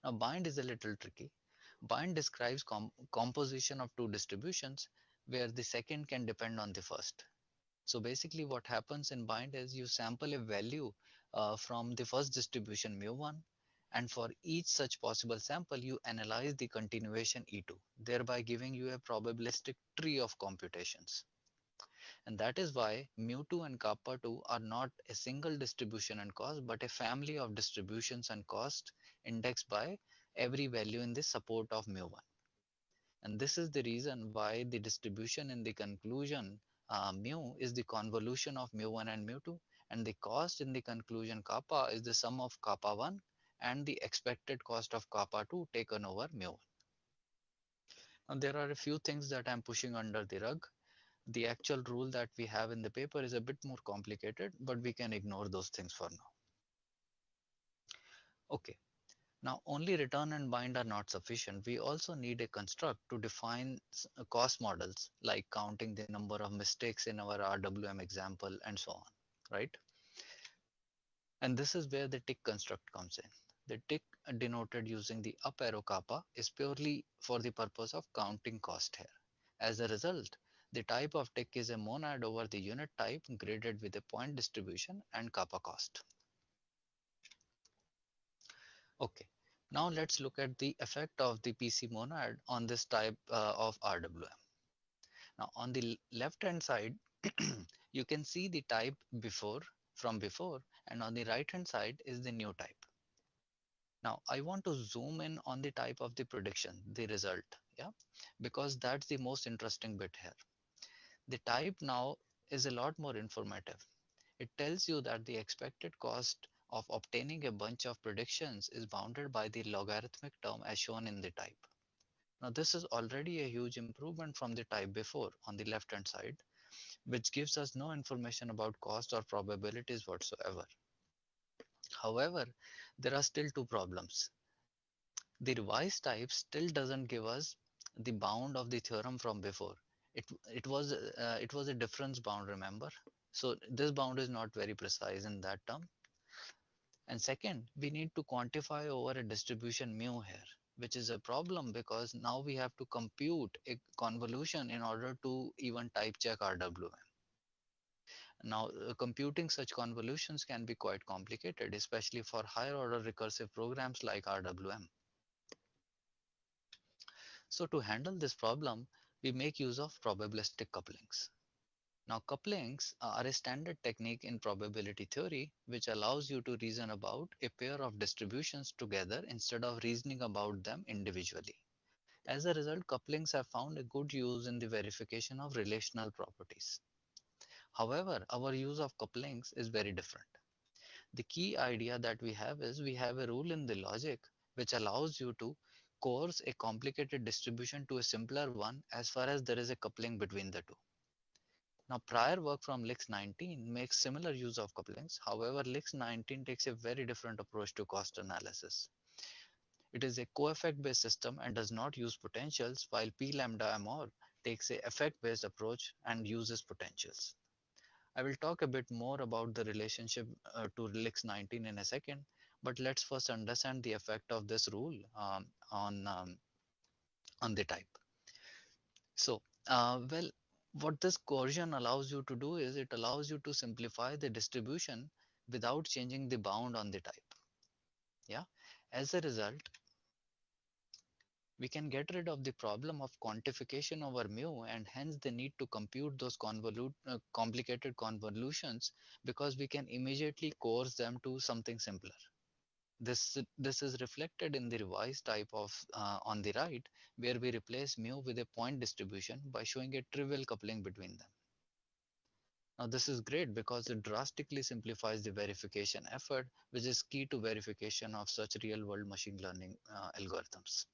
Now, bind is a little tricky. Bind describes composition of two distributions where the second can depend on the first. So basically what happens in bind is you sample a value from the first distribution mu1, and for each such possible sample you analyze the continuation E2, thereby giving you a probabilistic tree of computations. And that is why mu2 and kappa2 are not a single distribution and cost, but a family of distributions and cost indexed by every value in the support of mu1. And this is the reason why the distribution in the conclusion mu is the convolution of mu1 and mu2, and the cost in the conclusion kappa is the sum of kappa1 and the expected cost of kappa2 taken over mu1. Now there are a few things that I'm pushing under the rug. The actual rule that we have in the paper is a bit more complicated, but we can ignore those things for now. Okay, Now, only return and bind are not sufficient. We also need a construct to define cost models, like counting the number of mistakes in our RWM example and so on, right? And this is where the tick construct comes in. The tick denoted using the up arrow kappa is purely for the purpose of counting cost here. As a result, the type of tick is a monad over the unit type graded with a point distribution and kappa cost. Okay, now let's look at the effect of the PC monad on this type of RWM. Now on the left hand side, you can see the type before from before, and on the right hand side is the new type. Now I want to zoom in on the type of the prediction, the result, yeah, because that's the most interesting bit here. The type now is a lot more informative. It tells you that the expected cost of obtaining a bunch of predictions is bounded by the logarithmic term as shown in the type. Now this is already a huge improvement from the type before on the left hand side, which gives us no information about cost or probabilities whatsoever. However, there are still two problems. The revised type still doesn't give us the bound of the theorem from before. It was a difference bound, remember? So this bound is not very precise in that term. And second, we need to quantify over a distribution mu here, which is a problem because now we have to compute a convolution in order to even type check RWM. Now, computing such convolutions can be quite complicated, especially for higher order recursive programs like RWM. So to handle this problem, we make use of probabilistic couplings. Now, couplings are a standard technique in probability theory, which allows you to reason about a pair of distributions together instead of reasoning about them individually. As a result, couplings have found a good use in the verification of relational properties. However, our use of couplings is very different. The key idea that we have is we have a rule in the logic which allows you to coerce a complicated distribution to a simpler one as far as there is a coupling between the two. Now, prior work from LIX19 makes similar use of couplings. However, LIX19 takes a very different approach to cost analysis. It is a co-effect based system and does not use potentials, while P lambda amor takes a effect based approach and uses potentials. I will talk a bit more about the relationship to LIX19 in a second, but let's first understand the effect of this rule on the type. So, well, what this coercion allows you to do is it allows you to simplify the distribution without changing the bound on the type. Yeah, as a result, we can get rid of the problem of quantification over mu and hence the need to compute those complicated convolutions because we can immediately coerce them to something simpler. This is reflected in the revised type of on the right, where we replace mu with a point distribution by showing a trivial coupling between them. Now this is great because it drastically simplifies the verification effort, which is key to verification of such real-world machine learning algorithms.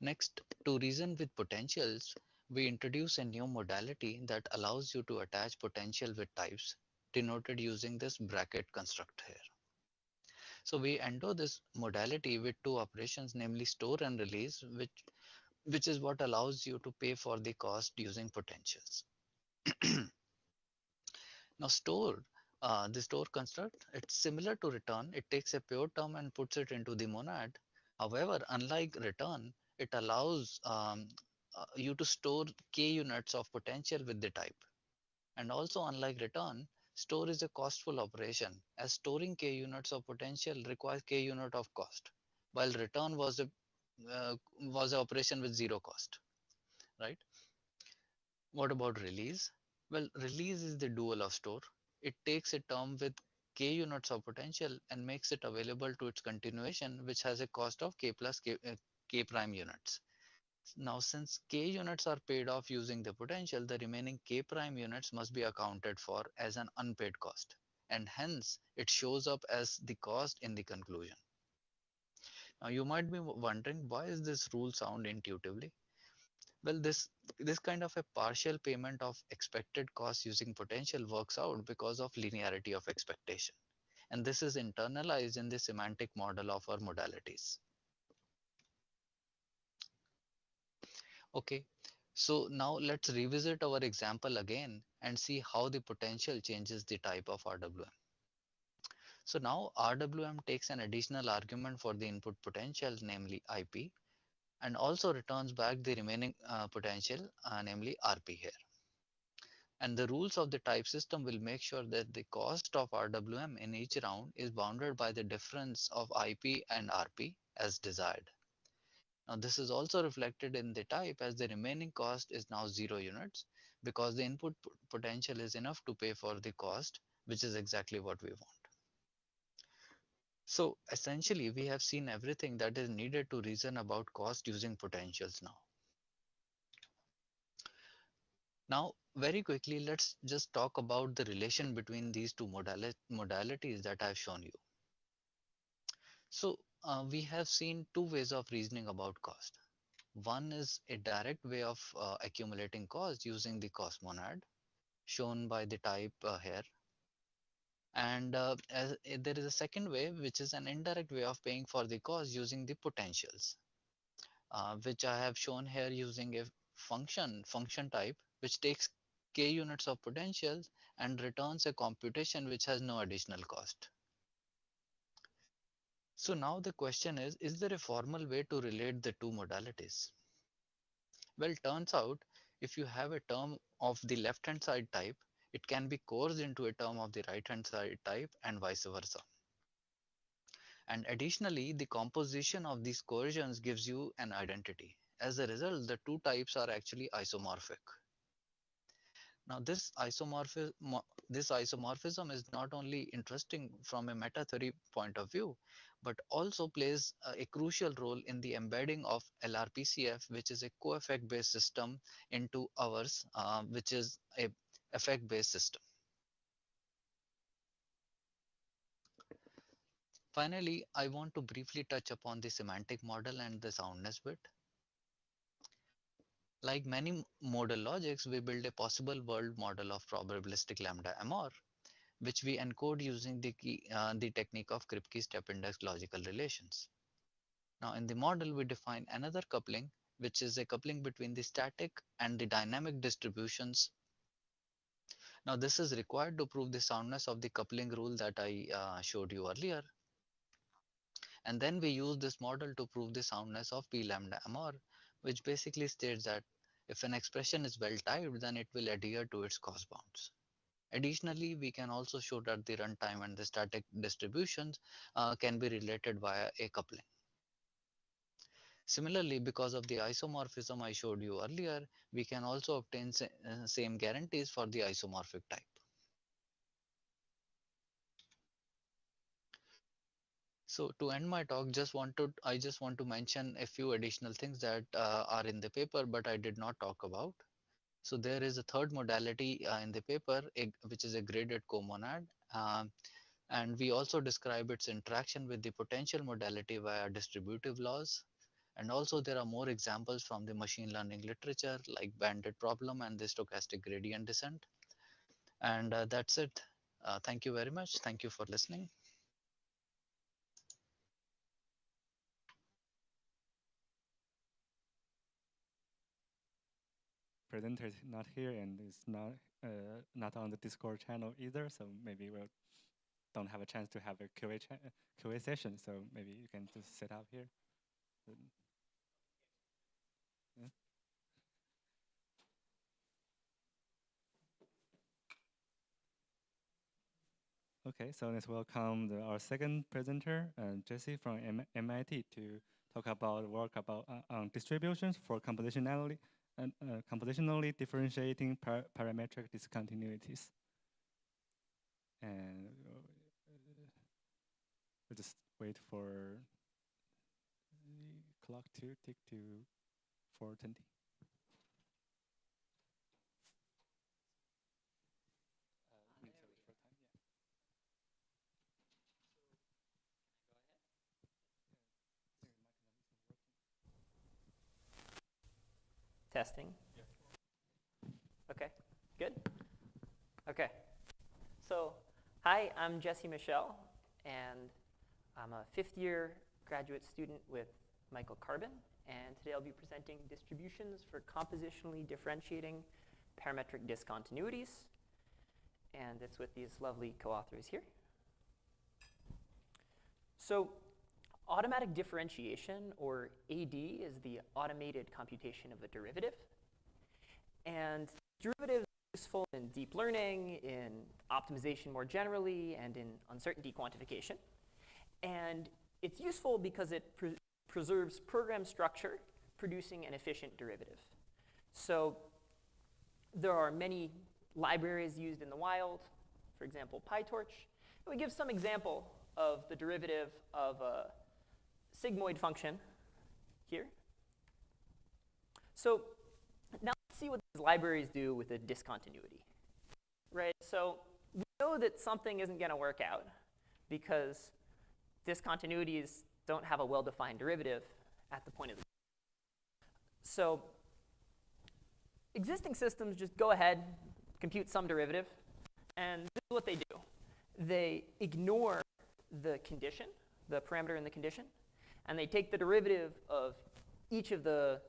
Next, to reason with potentials, we introduce a new modality that allows you to attach potential with types, denoted using this bracket construct here. So we enter this modality with two operations, namely store and release, which is what allows you to pay for the cost using potentials. Now store, the store construct, it's similar to return. It takes a pure term and puts it into the monad. However, unlike return, it allows you to store k units of potential with the type. And also, unlike return, store is a costful operation, as storing k units of potential requires k unit of cost, while return was an operation with zero cost, right? What about release? Well, release is the dual of store. It takes a term with k units of potential and makes it available to its continuation, which has a cost of k plus k prime units. Now, since k units are paid off using the potential, the remaining k prime units must be accounted for as an unpaid cost, and hence it shows up as the cost in the conclusion. Now, you might be wondering, why is this rule sound intuitively? Well, this kind of a partial payment of expected cost using potential works out because of linearity of expectation. and this is internalized in the semantic model of our modalities. Okay, so now let's revisit our example again and see how the potential changes the type of RWM. So now RWM takes an additional argument for the input potential, namely IP, and also returns back the remaining potential, namely RP here. And the rules of the type system will make sure that the cost of RWM in each round is bounded by the difference of IP and RP as desired. Now this is also reflected in the type, as the remaining cost is now 0 units because the input potential is enough to pay for the cost, which is exactly what we want. So essentially we have seen everything that is needed to reason about cost using potentials now. Now, very quickly, let's just talk about the relation between these two modalities that I've shown you. So, we have seen two ways of reasoning about cost. One is a direct way of accumulating cost using the cost monad, shown by the type here. And there is a second way, which is an indirect way of paying for the cost using the potentials, which I have shown here using a function type, which takes k units of potentials and returns a computation which has no additional cost. So now the question is there a formal way to relate the two modalities? Well, turns out if you have a term of the left hand side type, it can be coerced into a term of the right hand side type and vice versa. And additionally, the composition of these coercions gives you an identity. As a result, the two types are actually isomorphic. Now, this isomorphism is not only interesting from a meta theory point of view, but also plays a crucial role in the embedding of LRPCF, which is a co-effect based system, into ours, which is a effect based system. Finally, I want to briefly touch upon the semantic model and the soundness bit. Like many modal logics, we build a possible world model of probabilistic lambda MR, which we encode using the technique of Kripke step index logical relations. Now in the model, we define another coupling, which is a coupling between the static and the dynamic distributions. Now this is required to prove the soundness of the coupling rule that I showed you earlier. And then we use this model to prove the soundness of P lambda MR, which basically states that if an expression is well typed, then it will adhere to its cost bounds. Additionally, we can also show that the runtime and the static distributions can be related via a coupling. Similarly, because of the isomorphism I showed you earlier, we can also obtain same guarantees for the isomorphic type. So to end my talk, I just want to mention a few additional things that are in the paper, but I did not talk about. So there is a third modality in the paper, which is a graded comonad. And we also describe its interaction with the potential modality via distributive laws. And also there are more examples from the machine learning literature, like bandit problem and the stochastic gradient descent. And that's it. Thank you very much. Thank you for listening. Presenter is not here and is not on the Discord channel either, so maybe we'll don't have a chance to have a QA session, so maybe you can just sit up here. Yeah. Okay, so let's welcome our second presenter, Jesse from MIT, to talk about work about on distributions for computationally differentiating parametric discontinuities. And we'll just wait for the clock to tick to 4:20. Testing. Okay, good. Okay, so hi, I'm Jesse Michel. and I'm a 5th-year graduate student with Michael Carbon, and today I'll be presenting distributions for compositionally differentiating parametric discontinuities, and it's with these lovely co-authors here. So automatic differentiation, or AD, is the automated computation of a derivative. And derivatives are useful in deep learning, in optimization more generally, and in uncertainty quantification. And it's useful because it preserves program structure, producing an efficient derivative. So there are many libraries used in the wild, for example, PyTorch. And we give some example of the derivative of a sigmoid function here. So now let's see what these libraries do with a discontinuity, right? So we know that something isn't going to work out because discontinuities don't have a well-defined derivative at the point of the. So existing systems just go ahead, compute some derivative, and this is what they do. They ignore the condition, the parameter in the condition, and they take the derivative of each of the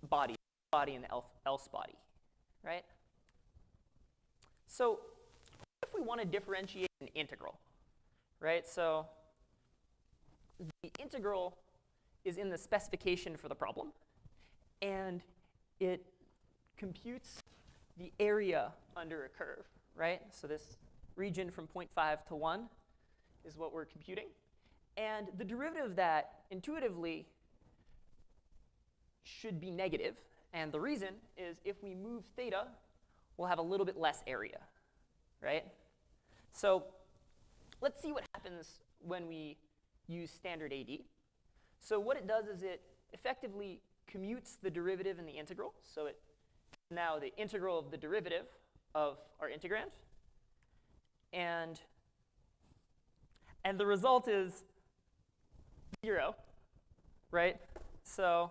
bodies, the body and the else body, right? So what if we want to differentiate an integral, right? So the integral is in the specification for the problem, and it computes the area under a curve, right? So this region from 0.5 to 1 is what we're computing. And the derivative of that intuitively should be negative. And the reason is if we move theta, we'll have a little bit less area, right? So let's see what happens when we use standard AD. So what it does is it effectively commutes the derivative in the integral. So it is now the integral of the derivative of our integrand. And the result is 0, right? So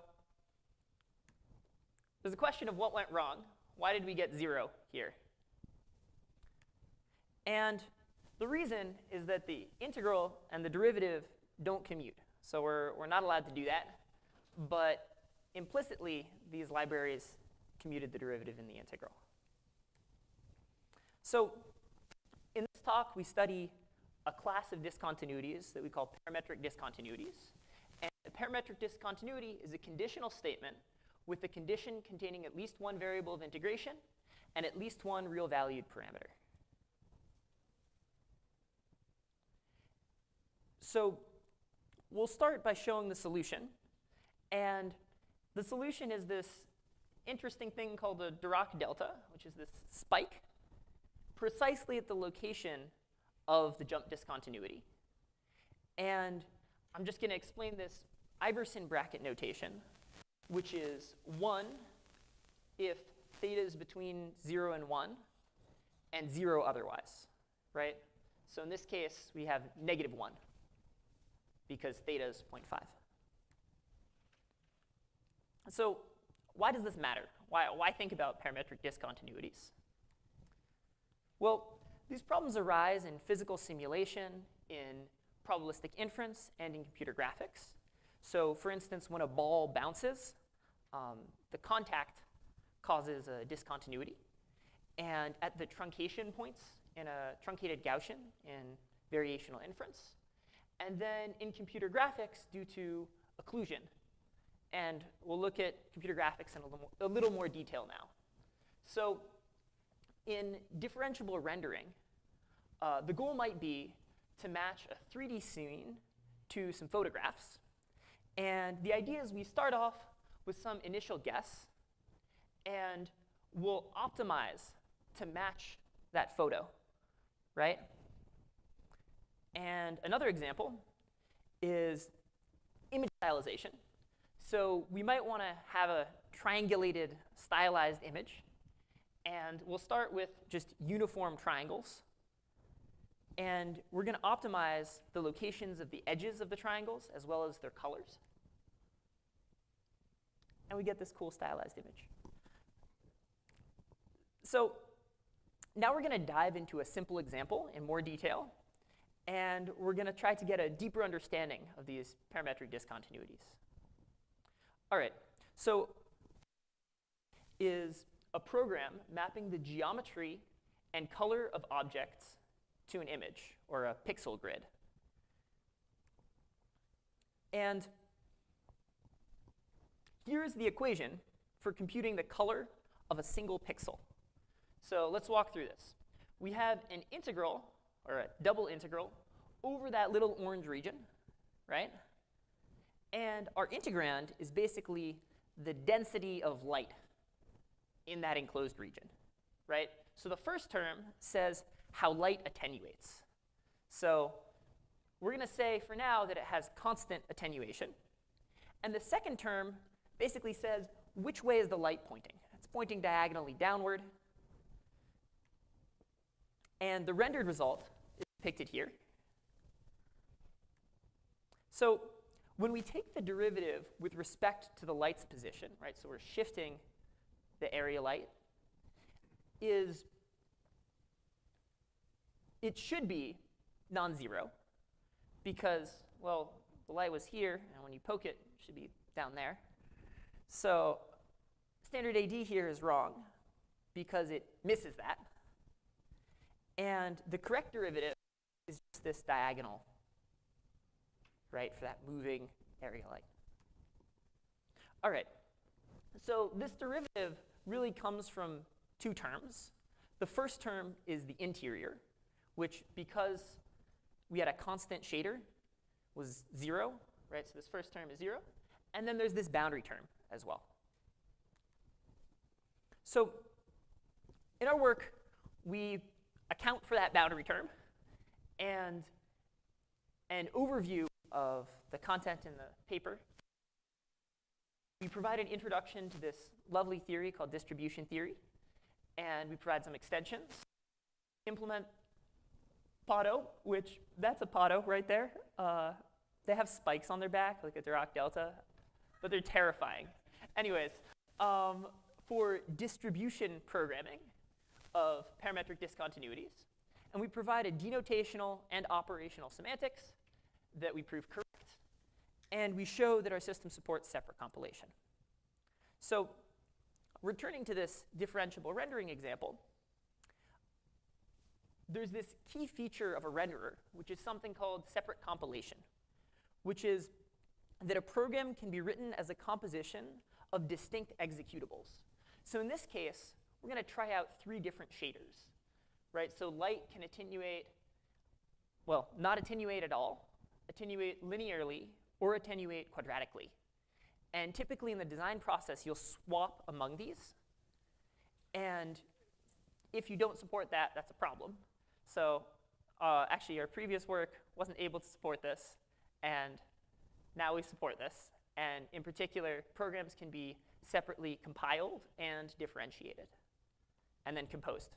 there's a question of what went wrong. Why did we get 0 here? And the reason is that the integral and the derivative don't commute. So we're not allowed to do that. But implicitly, these libraries commuted the derivative in the integral. So in this talk, we study a class of discontinuities that we call parametric discontinuities. And a parametric discontinuity is a conditional statement with a condition containing at least one variable of integration and at least one real valued parameter. So we'll start by showing the solution. And the solution is this interesting thing called the Dirac delta, which is this spike precisely at the location of the jump discontinuity. And I'm just going to explain this Iverson bracket notation, which is 1 if theta is between 0 and 1, and 0 otherwise, right? So in this case, we have -1, because theta is 0.5. So why does this matter? Why think about parametric discontinuities? Well, these problems arise in physical simulation, in probabilistic inference, and in computer graphics. So for instance, when a ball bounces, the contact causes a discontinuity. And at the truncation points in a truncated Gaussian in variational inference. And then in computer graphics due to occlusion. And we'll look at computer graphics in a little more detail now. So in differentiable rendering, the goal might be to match a 3D scene to some photographs. And the idea is we start off with some initial guess, and we'll optimize to match that photo, right? And another example is image stylization. So we might want to have a triangulated stylized image. And we'll start with just uniform triangles. And we're going to optimize the locations of the edges of the triangles as well as their colors. And we get this cool stylized image. So now we're going to dive into a simple example in more detail. And we're going to try to get a deeper understanding of these parametric discontinuities. All right, so is a program mapping the geometry and color of objects to an image, or a pixel grid. And here's the equation for computing the color of a single pixel. So let's walk through this. We have an integral, or a double integral, over that little orange region, right? And our integrand is basically the density of light in that enclosed region, right? So the first term says how light attenuates. So we're going to say for now that it has constant attenuation. And the second term basically says which way is the light pointing. It's pointing diagonally downward. And the rendered result is depicted here. So when we take the derivative with respect to the light's position, right, so we're shifting the area light, it should be non-zero because, well, the light was here, and when you poke it, it should be down there. So standard AD here is wrong because it misses that. And the correct derivative is just this diagonal, right, for that moving area light. All right, so this derivative really comes from two terms. The first term is the interior, which, because we had a constant shader, was 0, right? So this first term is 0. And then there's this boundary term as well. So in our work, we account for that boundary term, and an overview of the content in the paper. We provide an introduction to this lovely theory called distribution theory, and we provide some extensions. Implement Pado, which, that's a Pado right there. They have spikes on their back, like a Dirac delta, but they're terrifying. Anyways, for distribution programming of parametric discontinuities, and we provide a denotational and operational semantics that we prove correct, and we show that our system supports separate compilation. So returning to this differentiable rendering example, there's this key feature of a renderer, which is something called separate compilation, which is that a program can be written as a composition of distinct executables. So in this case, we're going to try out 3 different shaders, right? So light can attenuate, well, not attenuate at all, attenuate linearly, or attenuate quadratically. And typically in the design process, you'll swap among these. And if you don't support that, that's a problem. So actually, our previous work wasn't able to support this, and now we support this. And in particular, programs can be separately compiled and differentiated, and then composed.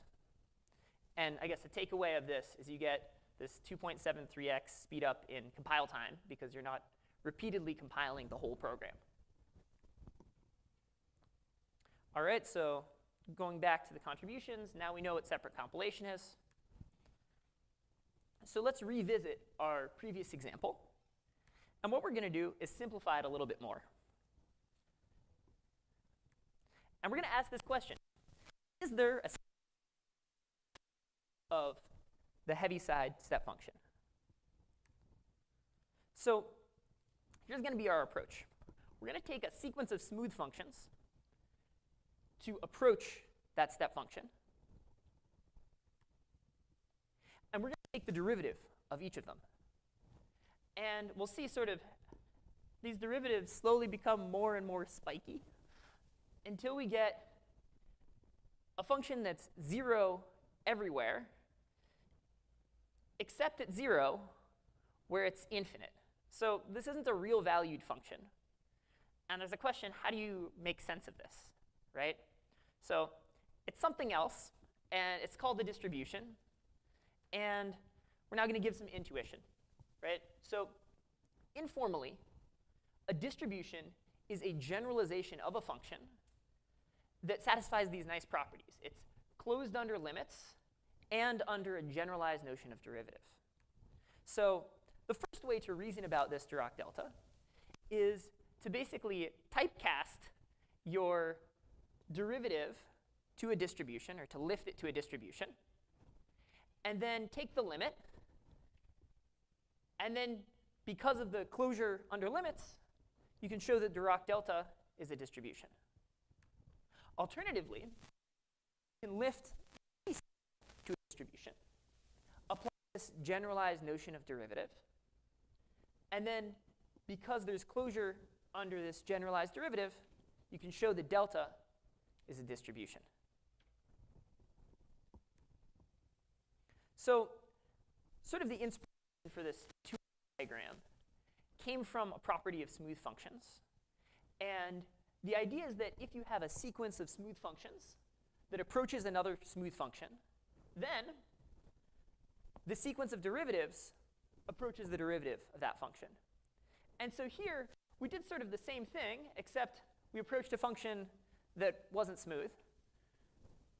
And I guess the takeaway of this is you get this 2.73x speed up in compile time because you're not repeatedly compiling the whole program. All right, so going back to the contributions, now we know what separate compilation is. So let's revisit our previous example. And what we're going to do is simplify it a little bit more. And we're going to ask this question. Is there a of the Heaviside step function? So here's going to be our approach. We're going to take a sequence of smooth functions to approach that step function. And we're going to take the derivative of each of them. And we'll see sort of these derivatives slowly become more and more spiky until we get a function that's 0 everywhere, except at 0, where it's infinite. So this isn't a real valued function. And there's a question, how do you make sense of this, right? So it's something else, and it's called the distribution. And we're now going to give some intuition, right? So informally, a distribution is a generalization of a function that satisfies these nice properties. It's closed under limits and under a generalized notion of derivative. So the first way to reason about this Dirac delta is to basically typecast your derivative to a distribution, or to lift it to a distribution, and then take the limit, and then because of the closure under limits, you can show that Dirac delta is a distribution. Alternatively, you can lift to a distribution, apply this generalized notion of derivative, and then because there's closure under this generalized derivative, you can show that delta is a distribution. So sort of the inspiration for this two diagram came from a property of smooth functions. And the idea is that if you have a sequence of smooth functions that approaches another smooth function, then the sequence of derivatives approaches the derivative of that function. And so here, we did sort of the same thing, except we approached a function that wasn't smooth,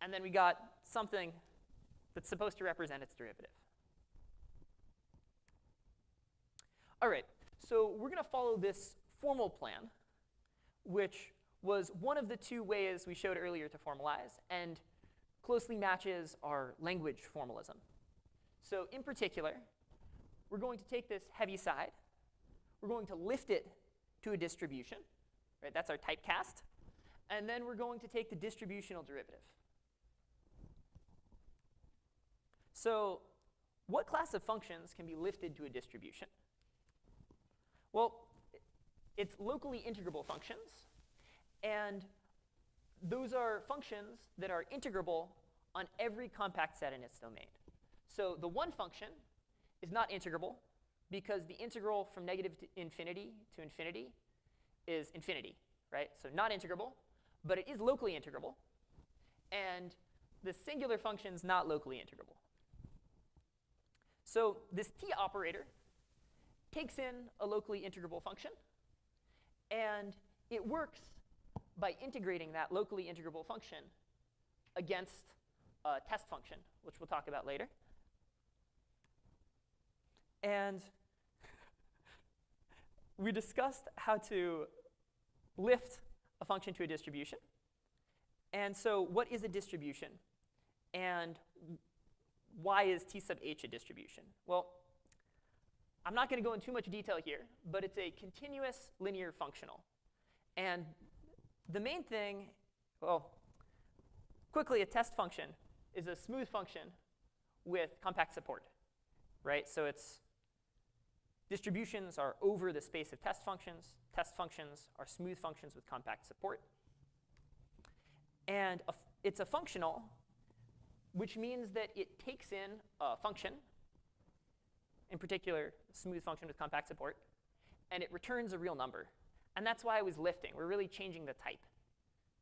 and then we got something that's supposed to represent its derivative. All right, so we're going to follow this formal plan, which was one of the two ways we showed earlier to formalize, and closely matches our language formalism. So in particular, we're going to take this heavy side, we're going to lift it to a distribution, right? That's our typecast. And then we're going to take the distributional derivative. So what class of functions can be lifted to a distribution? Well, it's locally integrable functions. And those are functions that are integrable on every compact set in its domain. So the one function is not integrable because the integral from negative to infinity is infinity, right? So not integrable, but it is locally integrable. And the singular function is not locally integrable. So this t operator takes in a locally integrable function, and it works by integrating that locally integrable function against a test function, which we'll talk about later. And we discussed how to lift a function to a distribution. And so what is a distribution? And why is T sub h a distribution? Well, I'm not going to go into too much detail here, but it's a continuous linear functional. And the main thing, well, quickly, a test function is a smooth function with compact support, right? So its distributions are over the space of test functions. Test functions are smooth functions with compact support. And it's a functional, which means that it takes in a function, in particular, a smooth function with compact support, and it returns a real number. And that's why I was lifting. We're really changing the type,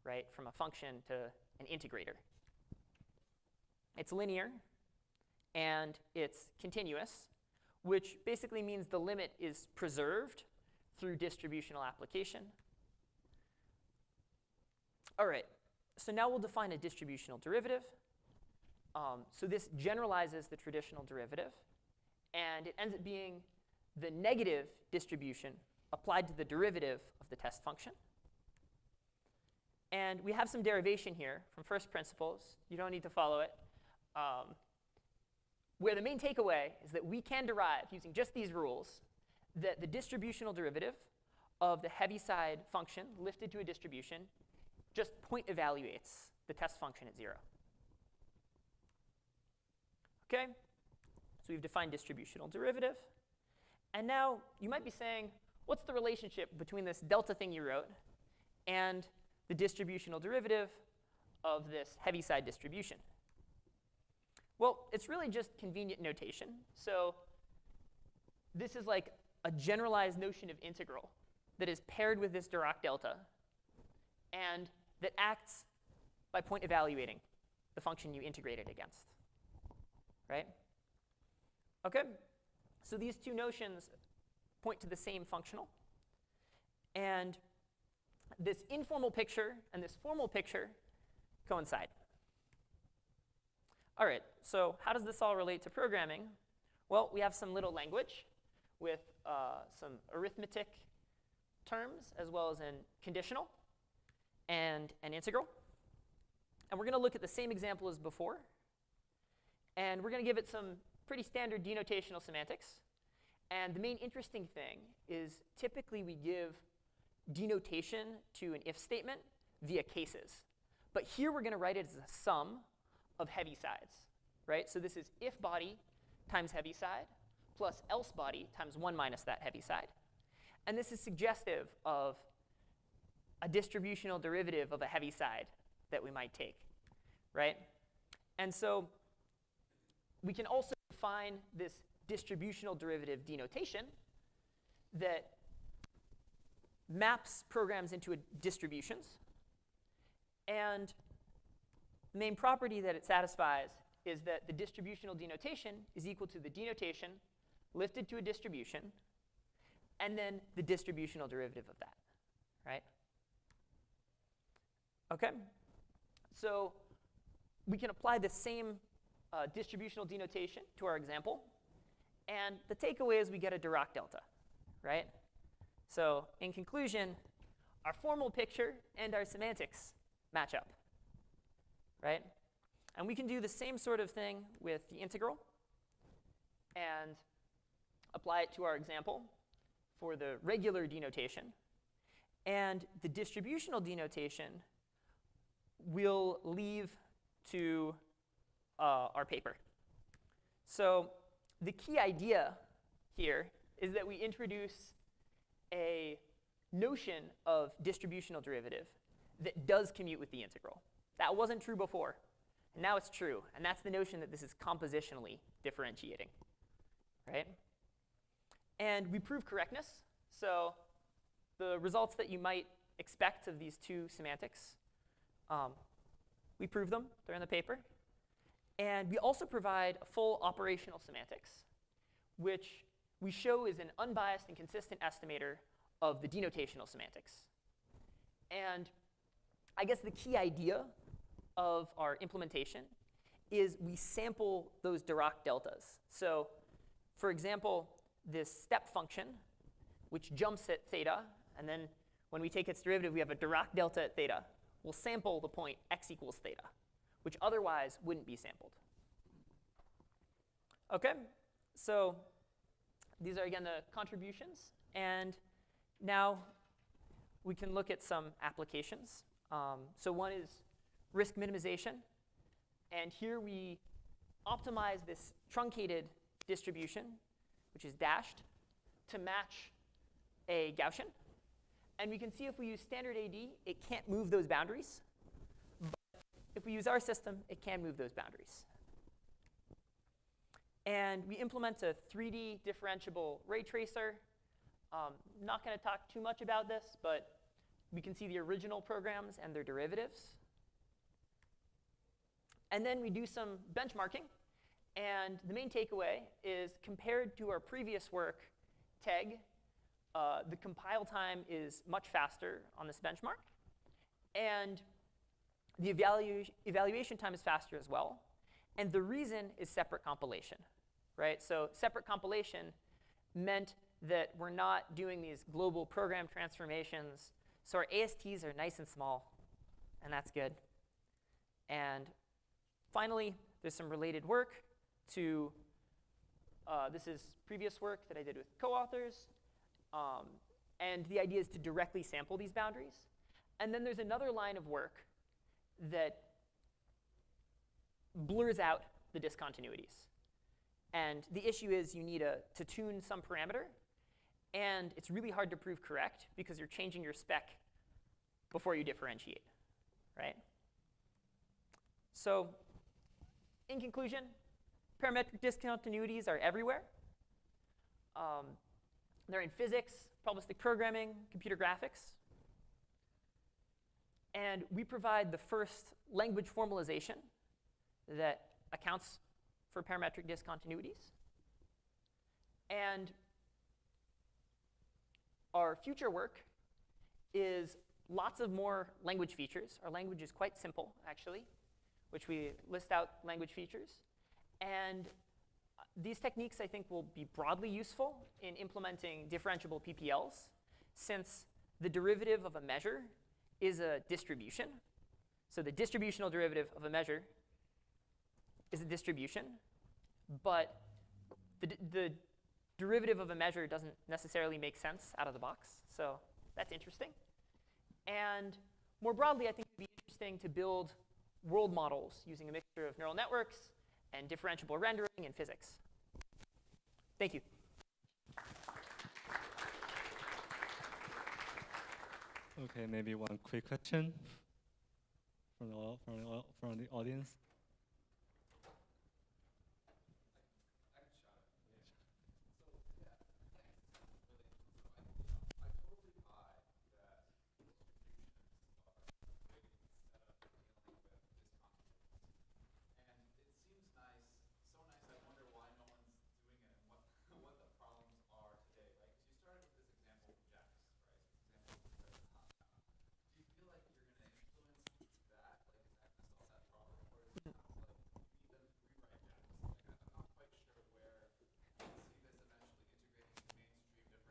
right, from a function to an integrator. It's linear, and it's continuous, which basically means the limit is preserved through distributional application. All right, so now we'll define a distributional derivative. So this generalizes the traditional derivative, and it ends up being the negative distribution applied to the derivative of the test function. And we have some derivation here from first principles. You don't need to follow it. Where the main takeaway is that we can derive, using just these rules, that the distributional derivative of the heaviside function lifted to a distribution just point evaluates the test function at 0. OK? So we've defined distributional derivative. And now you might be saying, what's the relationship between this delta thing you wrote and the distributional derivative of this heaviside distribution? Well, it's really just convenient notation. So this is like a generalized notion of integral that is paired with this Dirac delta and that acts by point evaluating the function you integrated against, right? OK, so these two notions point to the same functional. And this informal picture and this formal picture coincide. All right, so how does this all relate to programming? Well, we have some little language with some arithmetic terms, as well as an conditional and an integral. And we're going to look at the same example as before. And we're going to give it some pretty standard denotational semantics. And the main interesting thing is typically we give denotation to an if statement via cases. But here we're going to write it as a sum of heavy sides, right? So this is if body times heavy side plus else body times 1 minus that heavy side. And this is suggestive of a distributional derivative of a heavy side that we might take, right? And so we can also define this distributional derivative denotation that maps programs into distributions. And the main property that it satisfies is that the distributional denotation is equal to the denotation lifted to a distribution, and then the distributional derivative of that, right? OK? So we can apply the same distributional denotation to our example. And the takeaway is we get a Dirac delta, right? So in conclusion, our formal picture and our semantics match up, right? And we can do the same sort of thing with the integral and apply it to our example for the regular denotation. And the distributional denotation we'll leave to our paper. So the key idea here is that we introduce a notion of distributional derivative that does commute with the integral. That wasn't true before, and now it's true. And that's the notion that this is compositionally differentiating, right? And we prove correctness. So the results that you might expect of these two semantics, we prove them. They're in the paper. And we also provide a full operational semantics, which we show is an unbiased and consistent estimator of the denotational semantics. And I guess the key idea of our implementation is we sample those Dirac deltas. So for example, this step function, which jumps at theta, and then when we take its derivative, we have a Dirac delta at theta, will sample the point x equals theta, which otherwise wouldn't be sampled. OK, so these are, again, the contributions. And now we can look at some applications. So one is risk minimization. And here we optimize this truncated distribution, which is dashed, to match a Gaussian. And we can see if we use standard AD, it can't move those boundaries. But if we use our system, it can move those boundaries. And we implement a 3D differentiable ray tracer. Not going to talk too much about this, but we can see the original programs and their derivatives. And then we do some benchmarking. And the main takeaway is, compared to our previous work, TEG, the compile time is much faster on this benchmark. And the evaluation time is faster as well. And the reason is separate compilation, right? So separate compilation meant that we're not doing these global program transformations. So our ASTs are nice and small, and that's good. And finally, there's some related work to, this is previous work that I did with co-authors. And the idea is to directly sample these boundaries. And then there's another line of work that blurs out the discontinuities. And the issue is you need to tune some parameter. And it's really hard to prove correct because you're changing your spec before you differentiate, right? So in conclusion, parametric discontinuities are everywhere. They're in physics, probabilistic programming, computer graphics. And we provide the first language formalization that accounts for parametric discontinuities. And our future work is lots of more language features. Our language is quite simple, actually, which we list out language features. And these techniques, I think, will be broadly useful in implementing differentiable PPLs, since the derivative of a measure is a distribution. So the distributional derivative of a measure is a distribution, but the derivative of a measure doesn't necessarily make sense out of the box. So that's interesting. And more broadly, I think it would be interesting to build world models using a mixture of neural networks and differentiable rendering and physics. Thank you. Okay, maybe one quick question from the audience.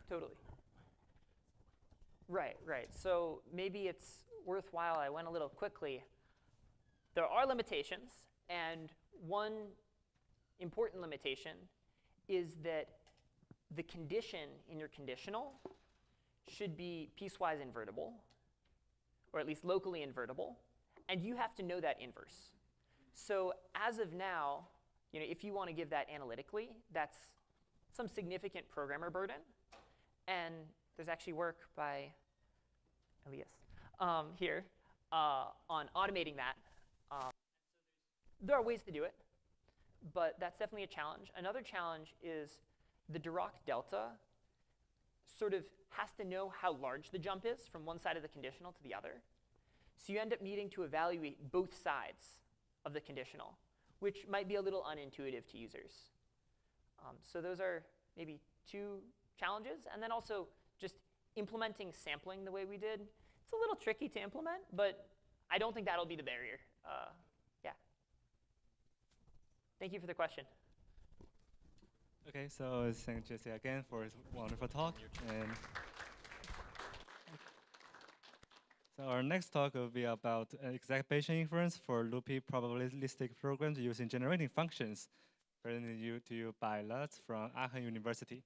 Totally. Right. So maybe it's worthwhile I went a little quickly. There are limitations, and one important limitation is that the condition in your conditional should be piecewise invertible, or at least locally invertible, and you have to know that inverse. So as of now, if you want to give that analytically, that's some significant programmer burden. And there's actually work by Elias here on automating that. There are ways to do it, but that's definitely a challenge. Another challenge is the Dirac delta sort of has to know how large the jump is from one side of the conditional to the other. So you end up needing to evaluate both sides of the conditional, which might be a little unintuitive to users. So those are maybe two challenges. And then also just implementing sampling the way we did. It's a little tricky to implement, but I don't think that'll be the barrier. Yeah. Thank you for the question. Okay, so thank Jesse again for his wonderful talk. And so our next talk will be about exact Bayesian inference for loopy probabilistic programs using generating functions. Presented to you by Lutz from Aachen University.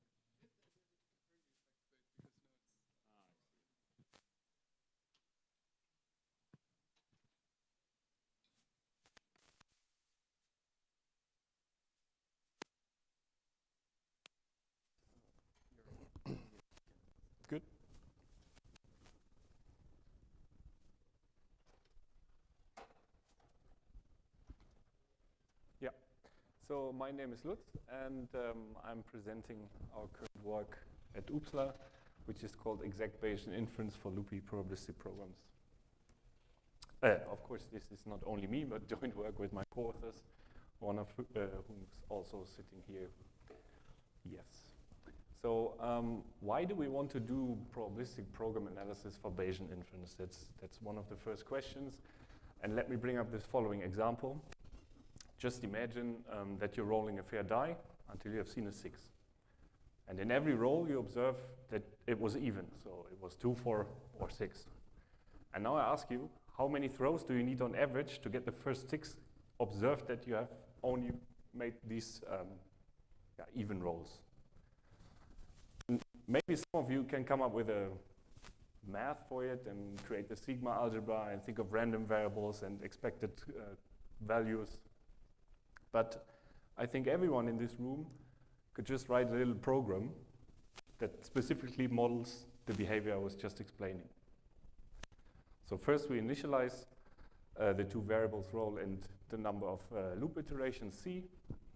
Good. Yeah. So my name is Lutz, and I'm presenting our current work at OOPSLA, which is called Exact Bayesian Inference for Loopy Probabilistic Programs. Of course, this is not only me, but joint work with my co-authors, one of whom's also sitting here. Yes. So why do we want to do probabilistic program analysis for Bayesian inference? That's one of the first questions. And let me bring up this following example. Just imagine that you're rolling a fair die until you have seen a 6. And in every roll, you observe that it was even. So it was 2, 4, or 6. And now I ask you, how many throws do you need on average to get the first 6 observed that you have only made these even rolls? Maybe some of you can come up with a math for it and create the sigma algebra and think of random variables and expected values. But I think everyone in this room could just write a little program that specifically models the behavior I was just explaining. So first we initialize the two variables roll and the number of loop iterations C.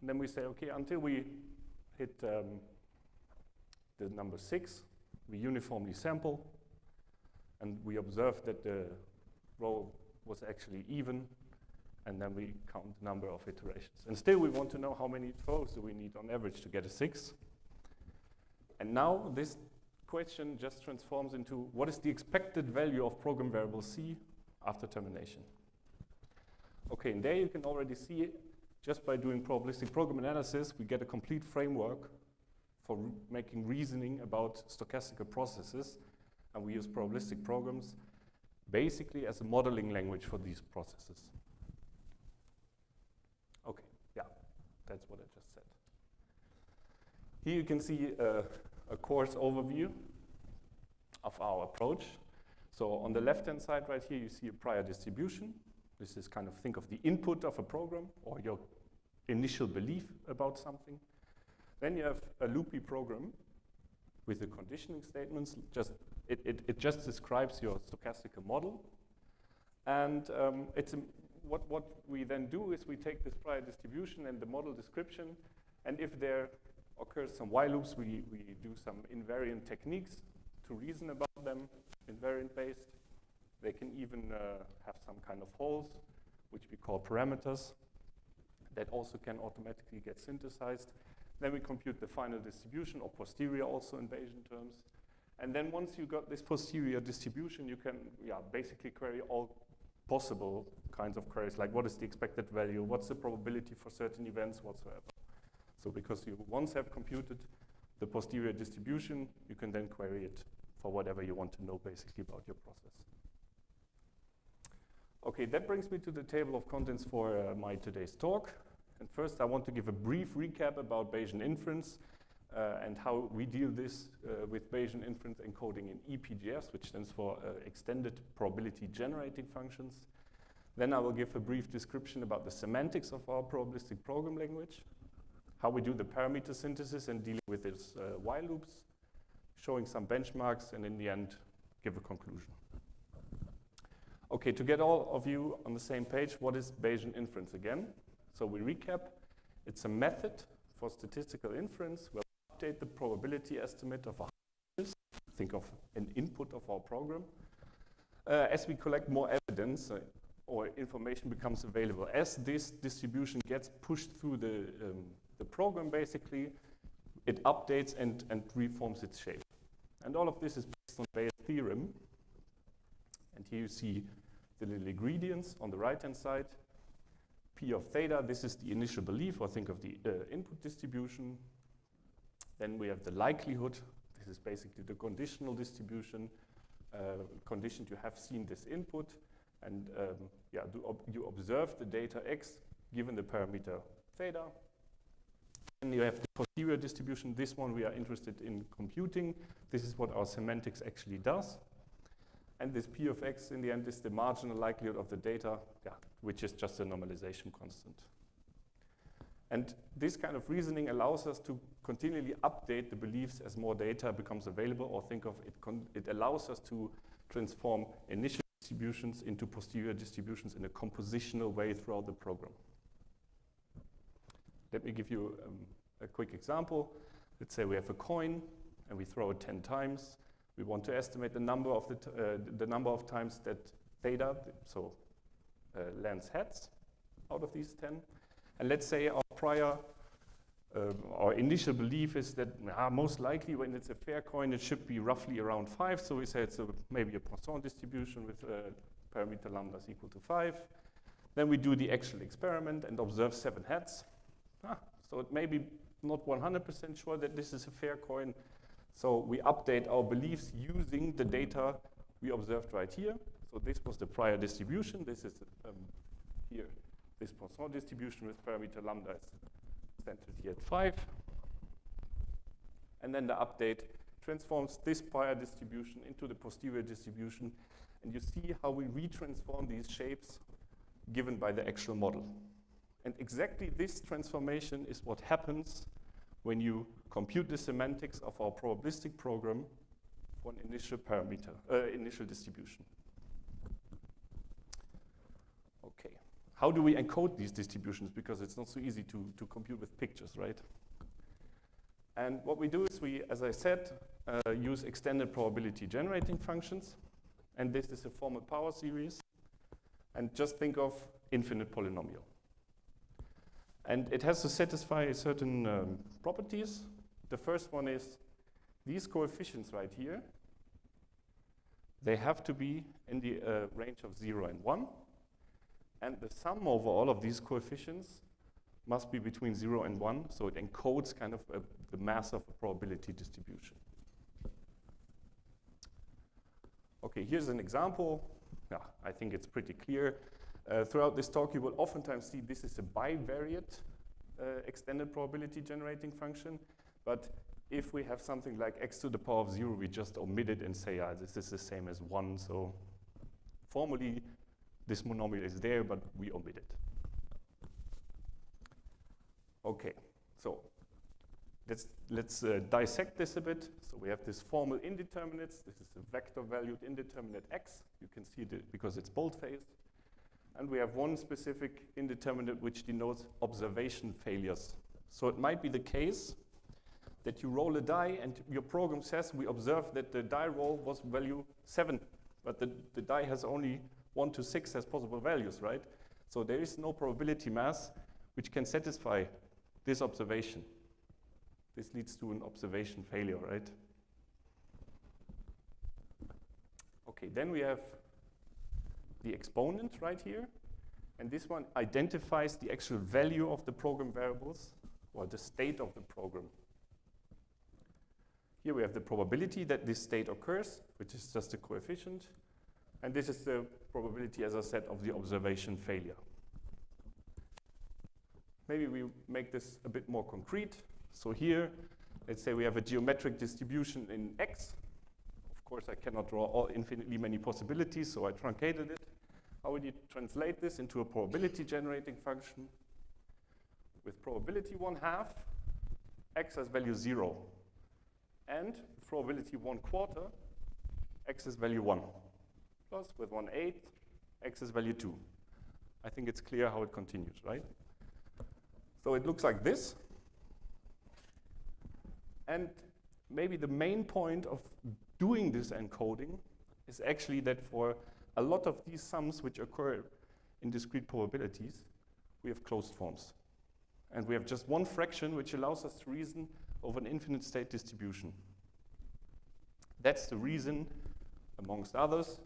And then we say, okay, until we hit the number 6, we uniformly sample, and we observe that the row was actually even, and then we count the number of iterations. And still we want to know how many throws do we need on average to get a 6. And now this question just transforms into what is the expected value of program variable C after termination. Okay, and there you can already see Just by doing probabilistic program analysis, we get a complete framework for making reasoning about stochastical processes, and we use probabilistic programs basically as a modeling language for these processes. Okay, yeah, that's what I just said. Here you can see a course overview of our approach. So on the left-hand side right here, you see a prior distribution. This is kind of, think of the input of a program or your initial belief about something. Then you have a loopy program with the conditioning statements. It just describes your stochastical model. And what we then do is we take this prior distribution and the model description, and if there occurs some while loops, we do some invariant techniques to reason about them, invariant-based. They can even have some kind of holes, which we call parameters, that also can automatically get synthesized. Then we compute the final distribution, or posterior also in Bayesian terms. And then once you got this posterior distribution, you can basically query all possible kinds of queries, like what is the expected value, what's the probability for certain events whatsoever. So because you once have computed the posterior distribution, you can then query it for whatever you want to know basically about your process. Okay, that brings me to the table of contents for my today's talk. And first I want to give a brief recap about Bayesian inference and how we deal this with Bayesian inference encoding in ePGFs, which stands for Extended Probability Generating Functions. Then I will give a brief description about the semantics of our probabilistic program language, how we do the parameter synthesis and dealing with its while loops, showing some benchmarks, and in the end, give a conclusion. Okay, to get all of you on the same page, what is Bayesian inference again? So we recap. It's a method for statistical inference where we update the probability estimate of a think of an input of our program. As we collect more evidence or information becomes available, as this distribution gets pushed through the program, basically, it updates and reforms its shape. And all of this is based on Bayes' theorem. And here you see the little ingredients on the right-hand side. P of theta, this is the initial belief, or think of the input distribution. Then we have the likelihood. This is basically the conditional distribution, conditioned you have seen this input. And you observe the data X given the parameter theta. And you have the posterior distribution. This one we are interested in computing. This is what our semantics actually does. And this P of X in the end is the marginal likelihood of the data, which is just a normalization constant. And this kind of reasoning allows us to continually update the beliefs as more data becomes available, or think of it allows us to transform initial distributions into posterior distributions in a compositional way throughout the program. Let me give you a quick example. Let's say we have a coin and we throw it 10 times. We want to estimate the number of times that theta, lands heads out of these 10. And let's say our initial belief is that most likely when it's a fair coin, it should be roughly around 5. So we say it's maybe a Poisson distribution with parameter lambda is equal to 5. Then we do the actual experiment and observe 7 heads. So it may be not 100% sure that this is a fair coin. So we update our beliefs using the data we observed right here. So this was the prior distribution. This is here, this Poisson distribution with parameter lambda is centered here at 5. And then the update transforms this prior distribution into the posterior distribution. And you see how we retransform these shapes given by the actual model. And exactly this transformation is what happens when you compute the semantics of our probabilistic program for an initial parameter, initial distribution. Okay, how do we encode these distributions? Because it's not so easy to compute with pictures, right? And what we do is we, as I said, use extended probability generating functions. And this is a formal power series. And just think of infinite polynomial. And it has to satisfy certain properties. The first one is these coefficients right here, they have to be in the range of 0 and 1. And the sum over all of these coefficients must be between 0 and 1, so it encodes kind of the mass of a probability distribution. Okay, here's an example. Yeah, I think it's pretty clear. Throughout this talk, you will oftentimes see this is a bivariate extended probability generating function, but if we have something like x to the power of 0, we just omit it and say, this is the same as 1, so formally this monomial is there, but we omit it. Okay, so let's dissect this a bit. So we have this formal indeterminates. This is a vector-valued indeterminate x. You can see it because it's bold-faced. And we have one specific indeterminate which denotes observation failures. So it might be the case that you roll a die and your program says we observe that the die roll was value 7, but the die has only 1 to 6 as possible values, right? So there is no probability mass which can satisfy this observation. This leads to an observation failure, right? Okay, then we have the exponent right here. And this one identifies the actual value of the program variables or the state of the program. Here we have the probability that this state occurs, which is just a coefficient. And this is the probability, as I said, of the observation failure. Maybe we make this a bit more concrete. So here, let's say we have a geometric distribution in X. Of course, I cannot draw all infinitely many possibilities, so I truncated it. How would you translate this into a probability generating function? With probability 1/2, X has value 0. And probability 1/4, X is value 1. Plus with 1/8, X is value 2. I think it's clear how it continues, right? So it looks like this. And maybe the main point of doing this encoding is actually that for a lot of these sums which occur in discrete probabilities, we have closed forms. And we have just one fraction which allows us to reason over an infinite state distribution. That's the reason, amongst others,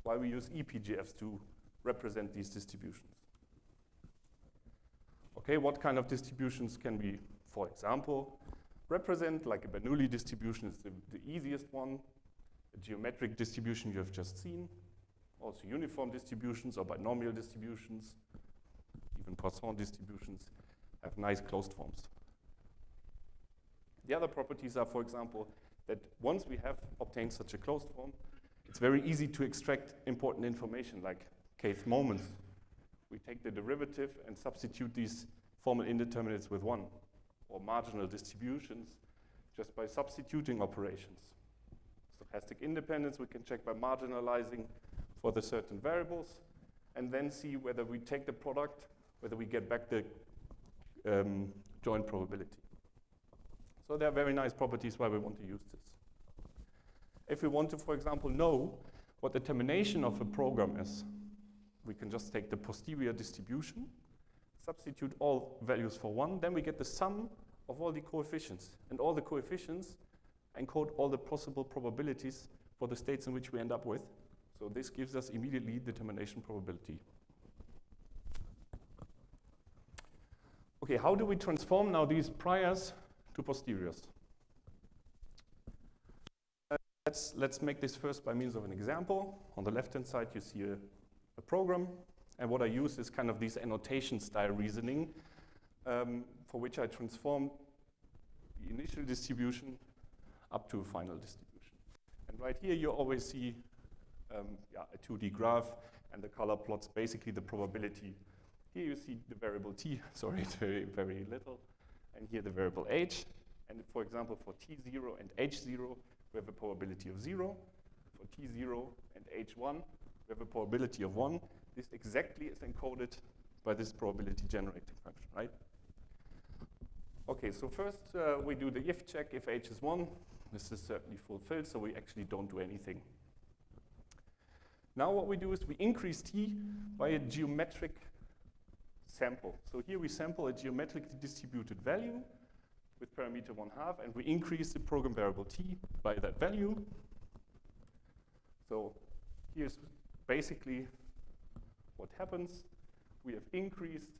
why we use ePGFs to represent these distributions. Okay, what kind of distributions can we, for example, represent? Like a Bernoulli distribution is the easiest one. A geometric distribution you have just seen. Also uniform distributions or binomial distributions, even Poisson distributions, have nice closed forms. The other properties are, for example, that once we have obtained such a closed form, it's very easy to extract important information like kth moments. We take the derivative and substitute these formal indeterminates with 1, or marginal distributions just by substituting operations. Stochastic independence we can check by marginalizing for the certain variables, and then see whether we take the product, whether we get back the joint probability. So there are very nice properties why we want to use this. If we want to, for example, know what the termination of a program is, we can just take the posterior distribution, substitute all values for 1, then we get the sum of all the coefficients. And all the coefficients encode all the possible probabilities for the states in which we end up with. So this gives us immediately the termination probability. Okay, how do we transform now these priors to posteriors? Let's make this first by means of an example. On the left-hand side, you see a program. And what I use is kind of this annotation style reasoning for which I transform the initial distribution up to a final distribution. And right here, you always see a 2D graph, and the color plots basically the probability. Here you see the variable t, sorry, it's very, very little. And here the variable h. And for example, for t0 and h0, we have a probability of 0. For t0 and h1, we have a probability of 1. This exactly is encoded by this probability generating function, right? Okay, so first we do the if check if h is 1. This is certainly fulfilled, so we actually don't do anything. Now what we do is we increase t by a geometric sample. So here we sample a geometrically distributed value with parameter 1/2, and we increase the program variable t by that value. So here's basically what happens. We have increased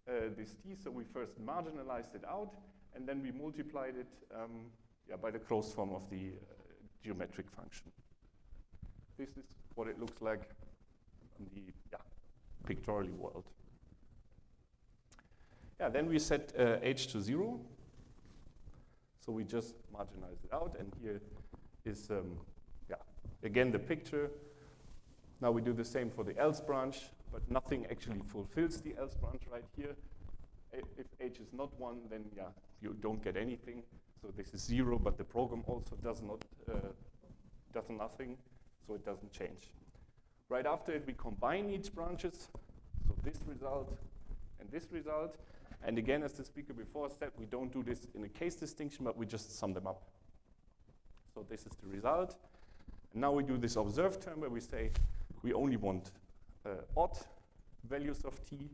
this t, so we first marginalized it out, and then we multiplied it by the closed form of the geometric function. This is what it looks like in the pictorially world. Yeah, then we set h to 0. So we just marginalize it out, and here is, again the picture. Now we do the same for the else branch, but nothing actually fulfills the else branch right here. If h is not 1, then you don't get anything. So this is 0, but the program also does nothing, so it doesn't change. Right after it, we combine each branches, so this result and this result. And again, as the speaker before said, we don't do this in a case distinction, but we just sum them up. So this is the result. And now we do this observed term where we say we only want odd values of t.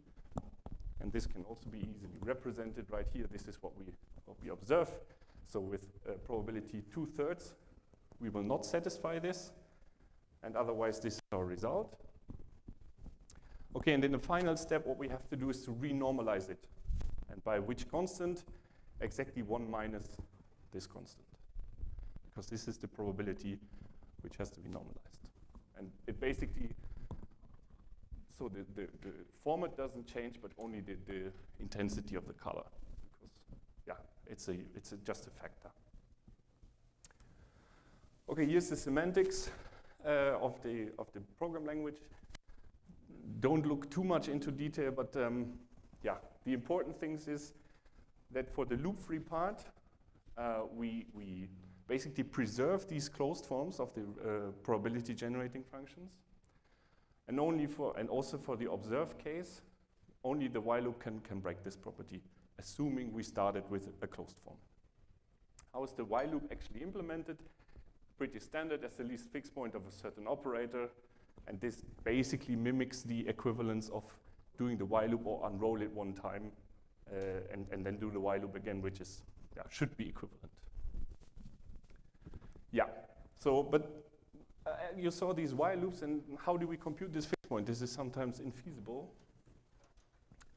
And this can also be easily represented right here. This is what we observe. So with probability 2/3, we will not satisfy this. And otherwise, this is our result. Okay, and in the final step, what we have to do is to renormalize it. And by which constant? Exactly 1 minus this constant. Because this is the probability which has to be normalized. And it basically, so the format doesn't change, but only the intensity of the color. Because, it's just a factor. Okay, here's the semantics of the program language. Don't look too much into detail, but the important things is that for the loop-free part, we basically preserve these closed forms of the probability generating functions. And also for the observed case, only the while loop can break this property, assuming we started with a closed form. How is the while loop actually implemented? Pretty standard as the least fixed point of a certain operator. And this basically mimics the equivalence of doing the while loop or unroll it one time and then do the while loop again, which is should be equivalent. Yeah, so but you saw these while loops, and how do we compute this fixed point? This is sometimes infeasible.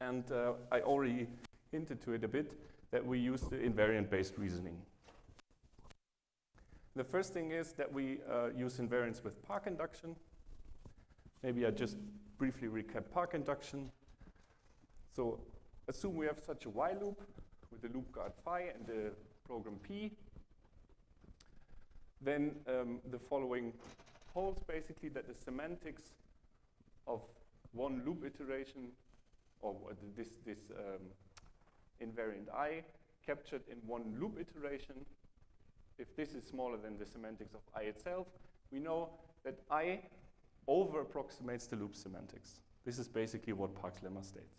And I already hinted to it a bit that we use the invariant-based reasoning. The first thing is that we use invariance with Park induction. Maybe I just briefly recap Park induction. So assume we have such a while loop with the loop guard phi and the program p. Then the following holds basically that the semantics of one loop iteration, or this invariant I captured in one loop iteration, if this is smaller than the semantics of I itself, we know that I over-approximates the loop semantics. This is basically what Park's lemma states.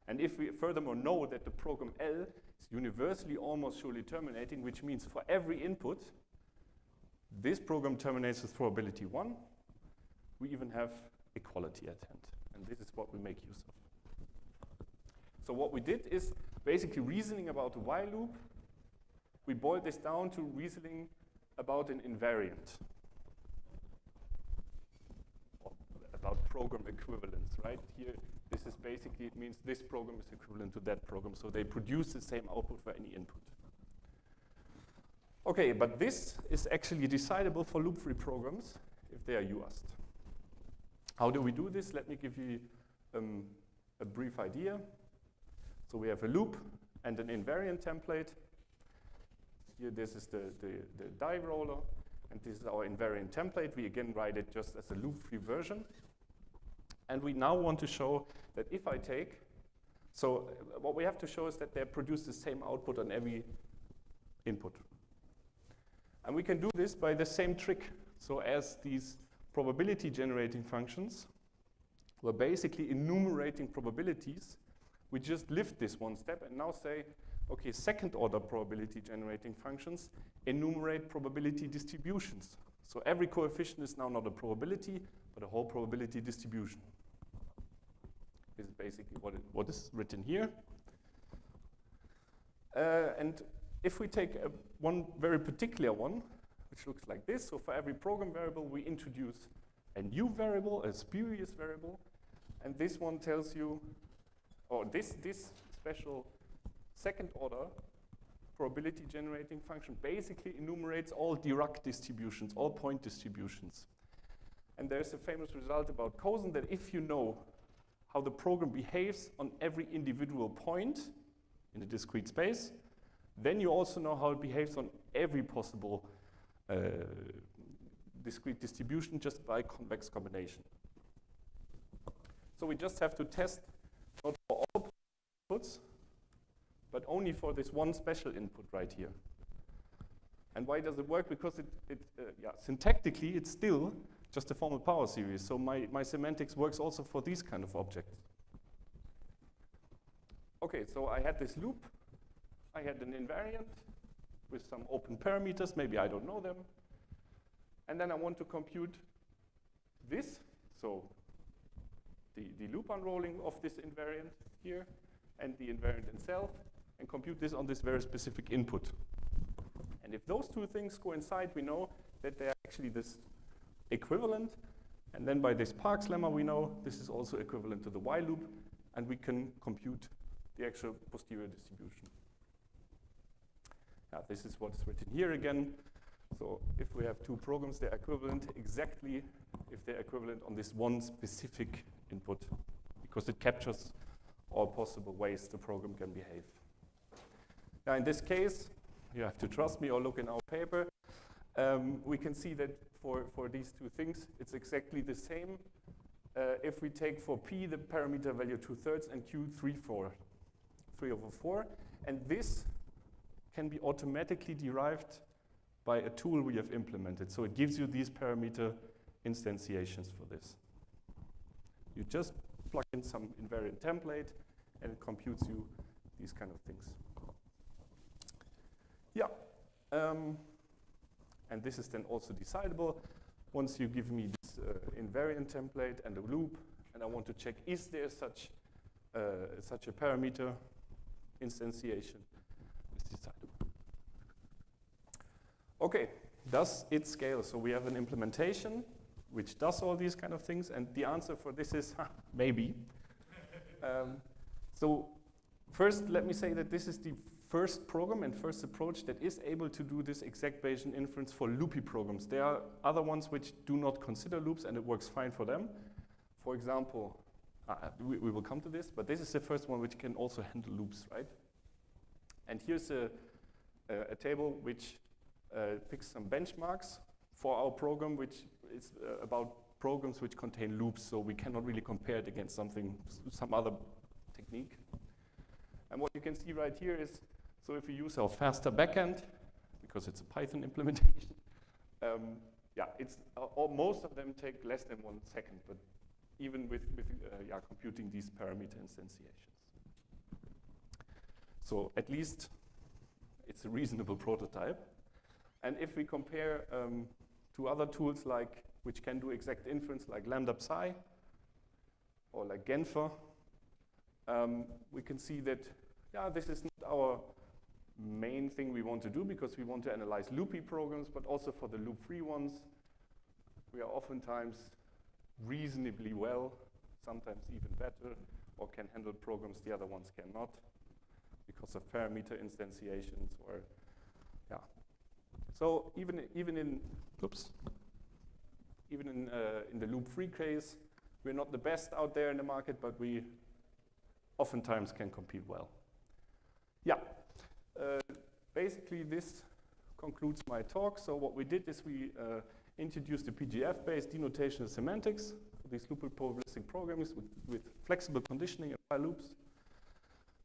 And if we furthermore know that the program L is universally almost surely terminating, which means for every input, this program terminates with probability 1, we even have equality at hand. And this is what we make use of. So what we did is basically reasoning about a while loop. We boiled this down to reasoning about an invariant. About program equivalence, right? Here, this is basically, it means this program is equivalent to that program, so they produce the same output for any input. Okay, but this is actually decidable for loop-free programs if they are UAST. How do we do this? Let me give you a brief idea. So we have a loop and an invariant template. Here, this is the die roller, and this is our invariant template. We again write it just as a loop-free version. And we now want to show that if I take, so what we have to show is that they produce the same output on every input. And we can do this by the same trick. So as these probability generating functions were basically enumerating probabilities, we just lift this one step and now say, okay, second order probability generating functions enumerate probability distributions. So every coefficient is now not a probability, but a whole probability distribution. This is basically what is written here. And if we take one very particular one, which looks like this, so for every program variable, we introduce a new variable, a spurious variable, and this one tells you, or this special second order probability generating function basically enumerates all Dirac distributions, all point distributions. And there's a famous result about Cozen that if you know how the program behaves on every individual point in a discrete space, then you also know how it behaves on every possible discrete distribution just by convex combination. So we just have to test not for all inputs, but only for this one special input right here. And why does it work? Because syntactically, it's still just a formal power series. So my semantics works also for these kind of objects. Okay, so I had this loop. I had an invariant with some open parameters. Maybe I don't know them. And then I want to compute this. So the loop unrolling of this invariant here and the invariant itself, and compute this on this very specific input. And if those two things coincide, we know that they are actually this equivalent. And then by this Parkes lemma, we know this is also equivalent to the while loop, and we can compute the actual posterior distribution. Now, this is what's written here again. So if we have two programs, they're equivalent exactly if they're equivalent on this one specific input, because it captures all possible ways the program can behave. Now, in this case, you have to trust me or look in our paper. We can see that for these two things, it's exactly the same if we take for P the parameter value 2/3 and Q 3/4. And this can be automatically derived by a tool we have implemented. So it gives you these parameter instantiations for this. You just plug in some invariant template and it computes you these kind of things. Yeah. And this is then also decidable. Once you give me this invariant template and a loop, and I want to check, is there such a parameter instantiation? It's decidable. Okay, does it scale? So we have an implementation which does all these kind of things, and the answer for this is maybe. So first, let me say that this is the first program and first approach that is able to do this exact Bayesian inference for loopy programs. There are other ones which do not consider loops, and it works fine for them. For example, we will come to this, but this is the first one which can also handle loops, right? And here's a table which picks some benchmarks for our program, which is about programs which contain loops, so we cannot really compare it against some other technique. And what you can see right here is, so if we use our faster backend, because it's a Python implementation, most of them take less than 1 second, but even with computing these parameter instantiations. So at least it's a reasonable prototype. And if we compare to other tools which can do exact inference like lambda psi or like Genfer, we can see that this is not our main thing we want to do, because we want to analyze loopy programs, but also for the loop-free ones, we are oftentimes reasonably well, sometimes even better, or can handle programs the other ones cannot because of parameter instantiations or, So even in the loop-free case, we're not the best out there in the market, but we oftentimes can compete well. Basically this concludes my talk. So what we did is we introduced the PGF-based denotational semantics for these loop probabilistic programs with flexible conditioning and while loops.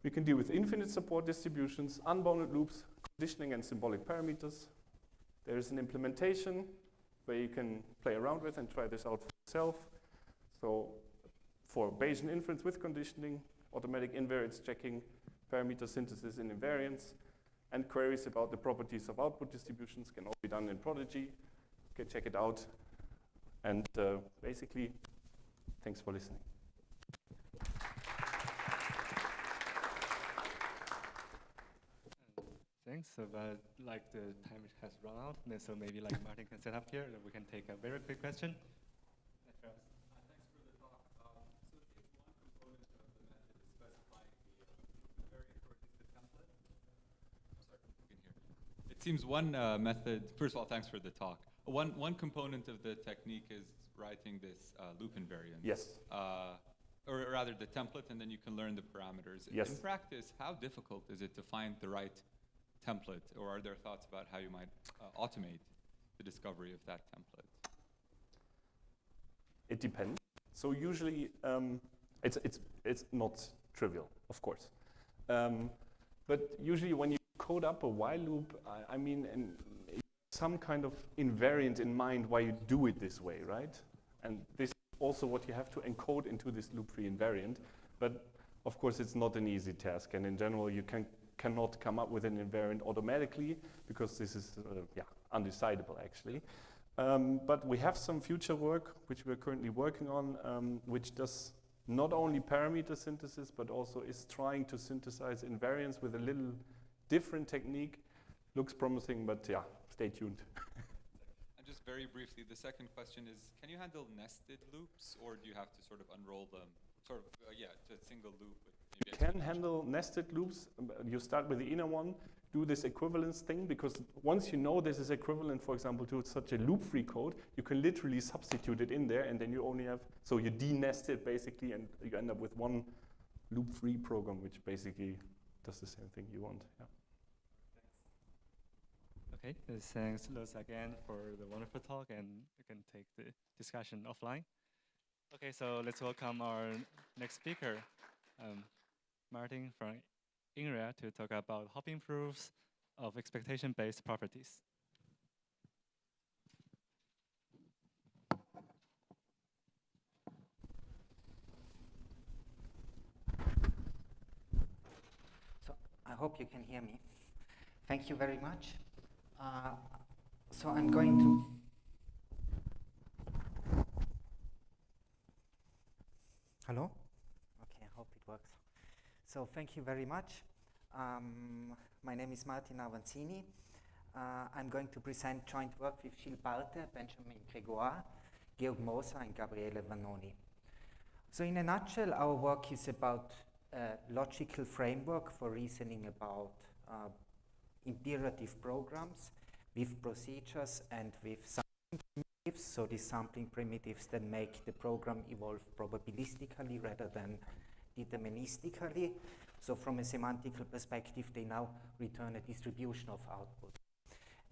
We can deal with infinite support distributions, unbounded loops, conditioning and symbolic parameters. There is an implementation where you can play around with and try this out for yourself. So for Bayesian inference with conditioning, automatic invariance checking, parameter synthesis in invariance, and queries about the properties of output distributions can all be done in Prodigy. You can check it out. And basically, thanks for listening. Thanks. So, the time has run out, so maybe Martin can set up here, and we can take a very quick question. Thanks for the talk. So if one component of the method is specified seems one method, first of all, thanks for the talk. One component of the technique is writing this loop invariant. Yes. Or rather the template, and then you can learn the parameters. Yes. In practice, how difficult is it to find the right template, or are there thoughts about how you might automate the discovery of that template? It depends. So usually it's not trivial, of course. But usually when you code up a while loop, I mean, some kind of invariant in mind why you do it this way, right? And this is also what you have to encode into this loop-free invariant. But of course, it's not an easy task. And in general, you cannot come up with an invariant automatically because this is undecidable, actually. But we have some future work, which we're currently working on, which does not only parameter synthesis, but also is trying to synthesize invariants with a little different technique. Looks promising, but yeah, stay tuned. And just very briefly, the second question is, can you handle nested loops, or do you have to sort of unroll them? Sort of, to a single loop. You can handle nested loops. You start with the inner one, do this equivalence thing, because once you know this is equivalent, for example, to such a loop-free code, you can literally substitute it in there, and then you only have, so you de-nest it basically, and you end up with one loop-free program, which basically does the same thing you want. Yeah. Okay, thanks Luz again for the wonderful talk, and you can take the discussion offline. Okay, so let's welcome our next speaker, Martin from INRIA, to talk about hopping proofs of expectation-based properties. So I hope you can hear me. Thank you very much. So I'm going to Hello? Okay, I hope it works. So thank you very much. My name is Martin Avanzini. I'm going to present joint work with Gilles Barthe, Benjamin Gregoire, Georg Moser, and Gabriele Vanoni. So in a nutshell, our work is about a logical framework for reasoning about imperative programs with procedures and with sampling primitives. So these sampling primitives then make the program evolve probabilistically rather than deterministically. So from a semantical perspective, they now return a distribution of output.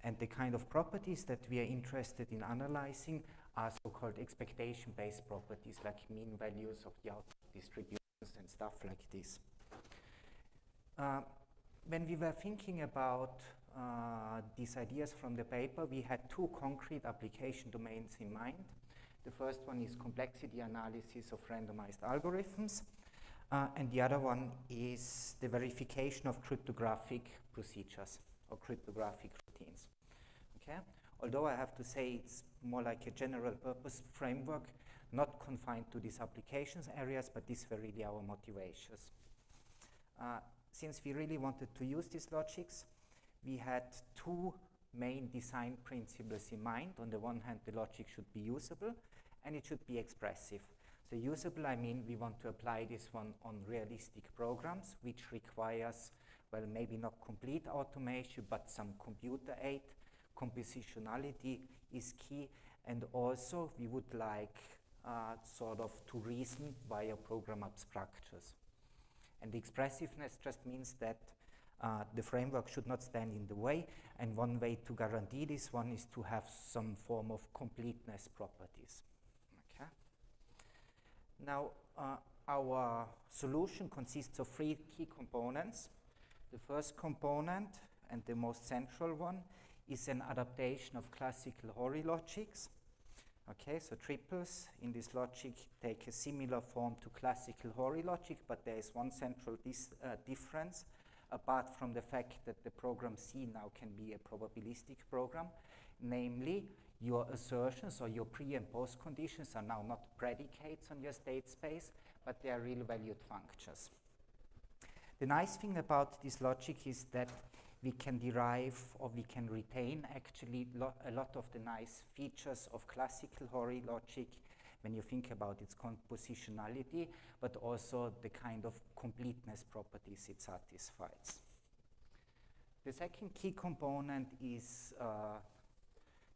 And the kind of properties that we are interested in analyzing are so-called expectation-based properties, like mean values of the output distributions and stuff like this. When we were thinking about these ideas from the paper, we had two concrete application domains in mind. The first one is complexity analysis of randomized algorithms, and the other one is the verification of cryptographic procedures or cryptographic routines. Okay? Although I have to say it's more like a general purpose framework, not confined to these applications areas, but these were really our motivations. Since we really wanted to use these logics, we had two main design principles in mind. On the one hand, the logic should be usable, and it should be expressive. So usable, I mean, we want to apply this one on realistic programs, which requires, well, maybe not complete automation, but some computer aid. Compositionality is key, and also we would like sort of to reason via program abstractures. And the expressiveness just means that the framework should not stand in the way, and one way to guarantee this one is to have some form of completeness properties. Okay. Now, our solution consists of three key components. The first component, and the most central one, is an adaptation of classical Horry logics. Okay, so triples in this logic take a similar form to classical Horry logic, but there is one central difference, apart from the fact that the program C now can be a probabilistic program. Namely, your assertions or your pre and post conditions are now not predicates on your state space, but they are real valued functions. The nice thing about this logic is that we can derive or we can retain actually a lot of the nice features of classical Horry logic when you think about its compositionality, but also the kind of completeness properties it satisfies. The second key component is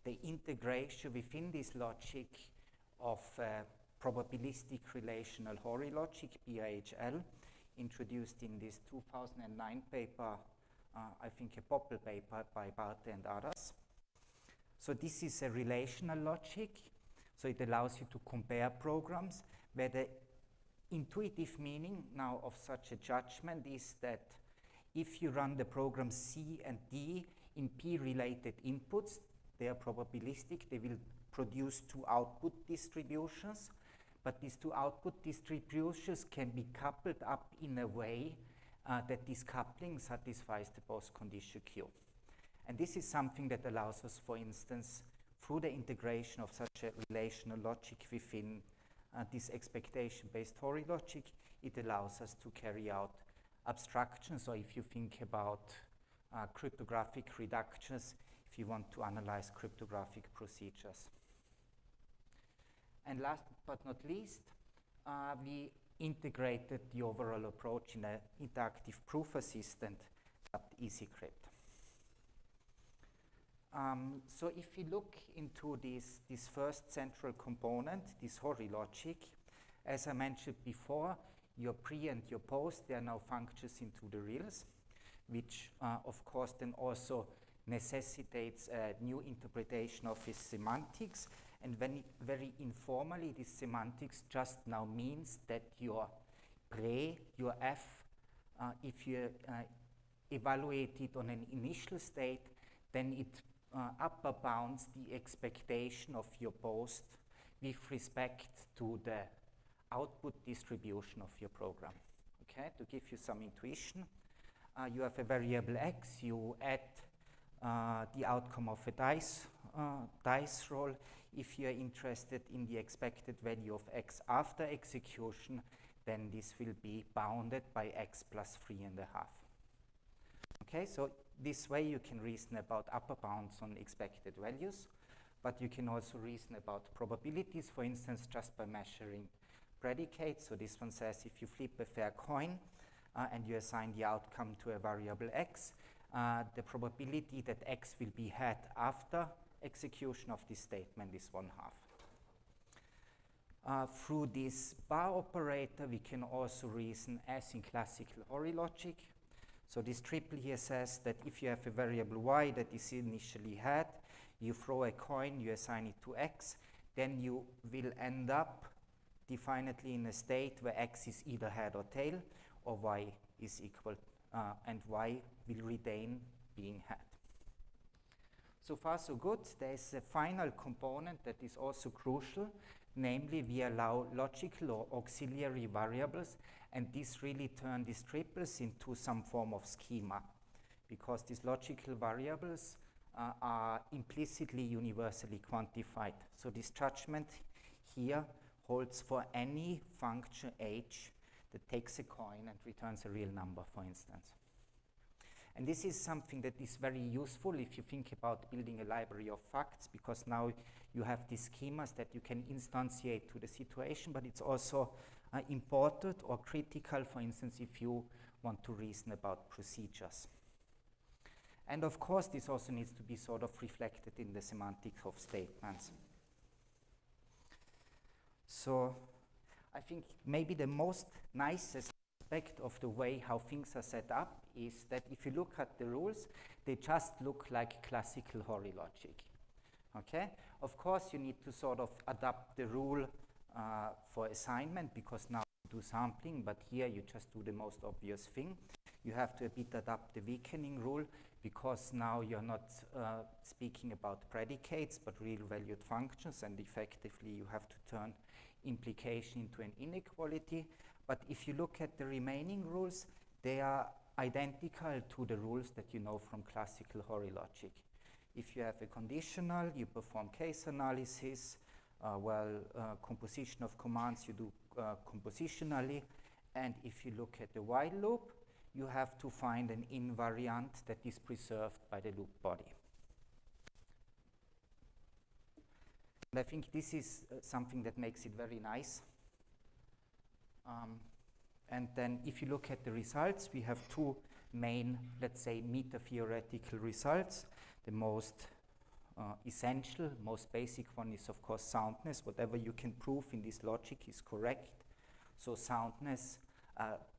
the integration within this logic of probabilistic relational Horry logic, BRHL, introduced in this 2009 paper, I think a Poppel paper by Barthe and others. So this is a relational logic, so it allows you to compare programs, where the intuitive meaning now of such a judgment is that if you run the program C and D in P-related inputs, they are probabilistic, they will produce two output distributions, but these two output distributions can be coupled up in a way that this coupling satisfies the post-condition Q. And this is something that allows us, for instance, through the integration of such a relational logic within this expectation-based Horry logic, it allows us to carry out abstractions. So if you think about cryptographic reductions, if you want to analyze cryptographic procedures. And last but not least, we integrated the overall approach in an interactive proof assistant dubbed EasyCrypt. So if we look into this first central component, this Horry logic, as I mentioned before, your pre and your post, they are now functions into the reals, which of course then also necessitates a new interpretation of its semantics. And very informally, this semantics just now means that your pre, your f, if you evaluate it on an initial state, then it upper bounds the expectation of your post with respect to the output distribution of your program. Okay, to give you some intuition, you have a variable x, you add the outcome of a dice roll. If you are interested in the expected value of x after execution, then this will be bounded by x plus 3.5. Okay, so this way you can reason about upper bounds on expected values, but you can also reason about probabilities, for instance, just by measuring predicates. So this one says if you flip a fair coin and you assign the outcome to a variable x, the probability that x will be had after execution of this statement is 1/2. Through this bar operator, we can also reason as in classical Horry logic. So this triple here says that if you have a variable y that is initially had, you throw a coin, you assign it to x, then you will end up definitely in a state where x is either head or tail, or y is equal, and y will retain being head. So far so good. There is a final component that is also crucial, namely we allow logical or auxiliary variables, and this really turns these triples into some form of schema, because these logical variables are implicitly universally quantified. So this judgment here holds for any function h that takes a coin and returns a real number, for instance. And this is something that is very useful if you think about building a library of facts, because now you have these schemas that you can instantiate to the situation, but it's also important or critical, for instance, if you want to reason about procedures. And of course, this also needs to be sort of reflected in the semantics of statements. So I think maybe the most nicest aspect of the way how things are set up is that if you look at the rules, they just look like classical Horry logic. Okay? Of course, you need to sort of adapt the rule for assignment, because now you do sampling, but here you just do the most obvious thing. You have to a bit adapt the weakening rule, because now you're not speaking about predicates, but real valued functions, and effectively you have to turn implication into an inequality. But if you look at the remaining rules, they are identical to the rules that you know from classical Horry logic. If you have a conditional, you perform case analysis. Composition of commands you do compositionally. And if you look at the while loop, you have to find an invariant that is preserved by the loop body. And I think this is something that makes it very nice. And then if you look at the results, we have two main, let's say, meta-theoretical results. The most essential, most basic one is, of course, soundness. Whatever you can prove in this logic is correct. So soundness,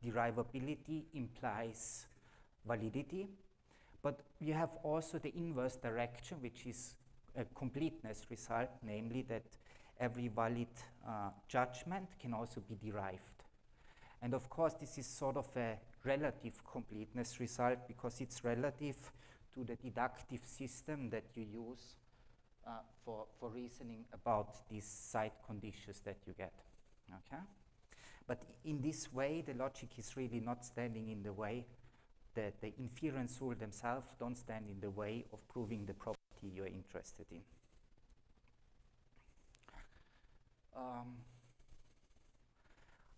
derivability implies validity. But you have also the inverse direction, which is a completeness result, namely that every valid judgment can also be derived. And of course, this is sort of a relative completeness result because it's relative to the deductive system that you use for reasoning about these side conditions that you get. Okay? But in this way, the logic is really not standing in the way. The inference rule themselves don't stand in the way of proving the property you're interested in.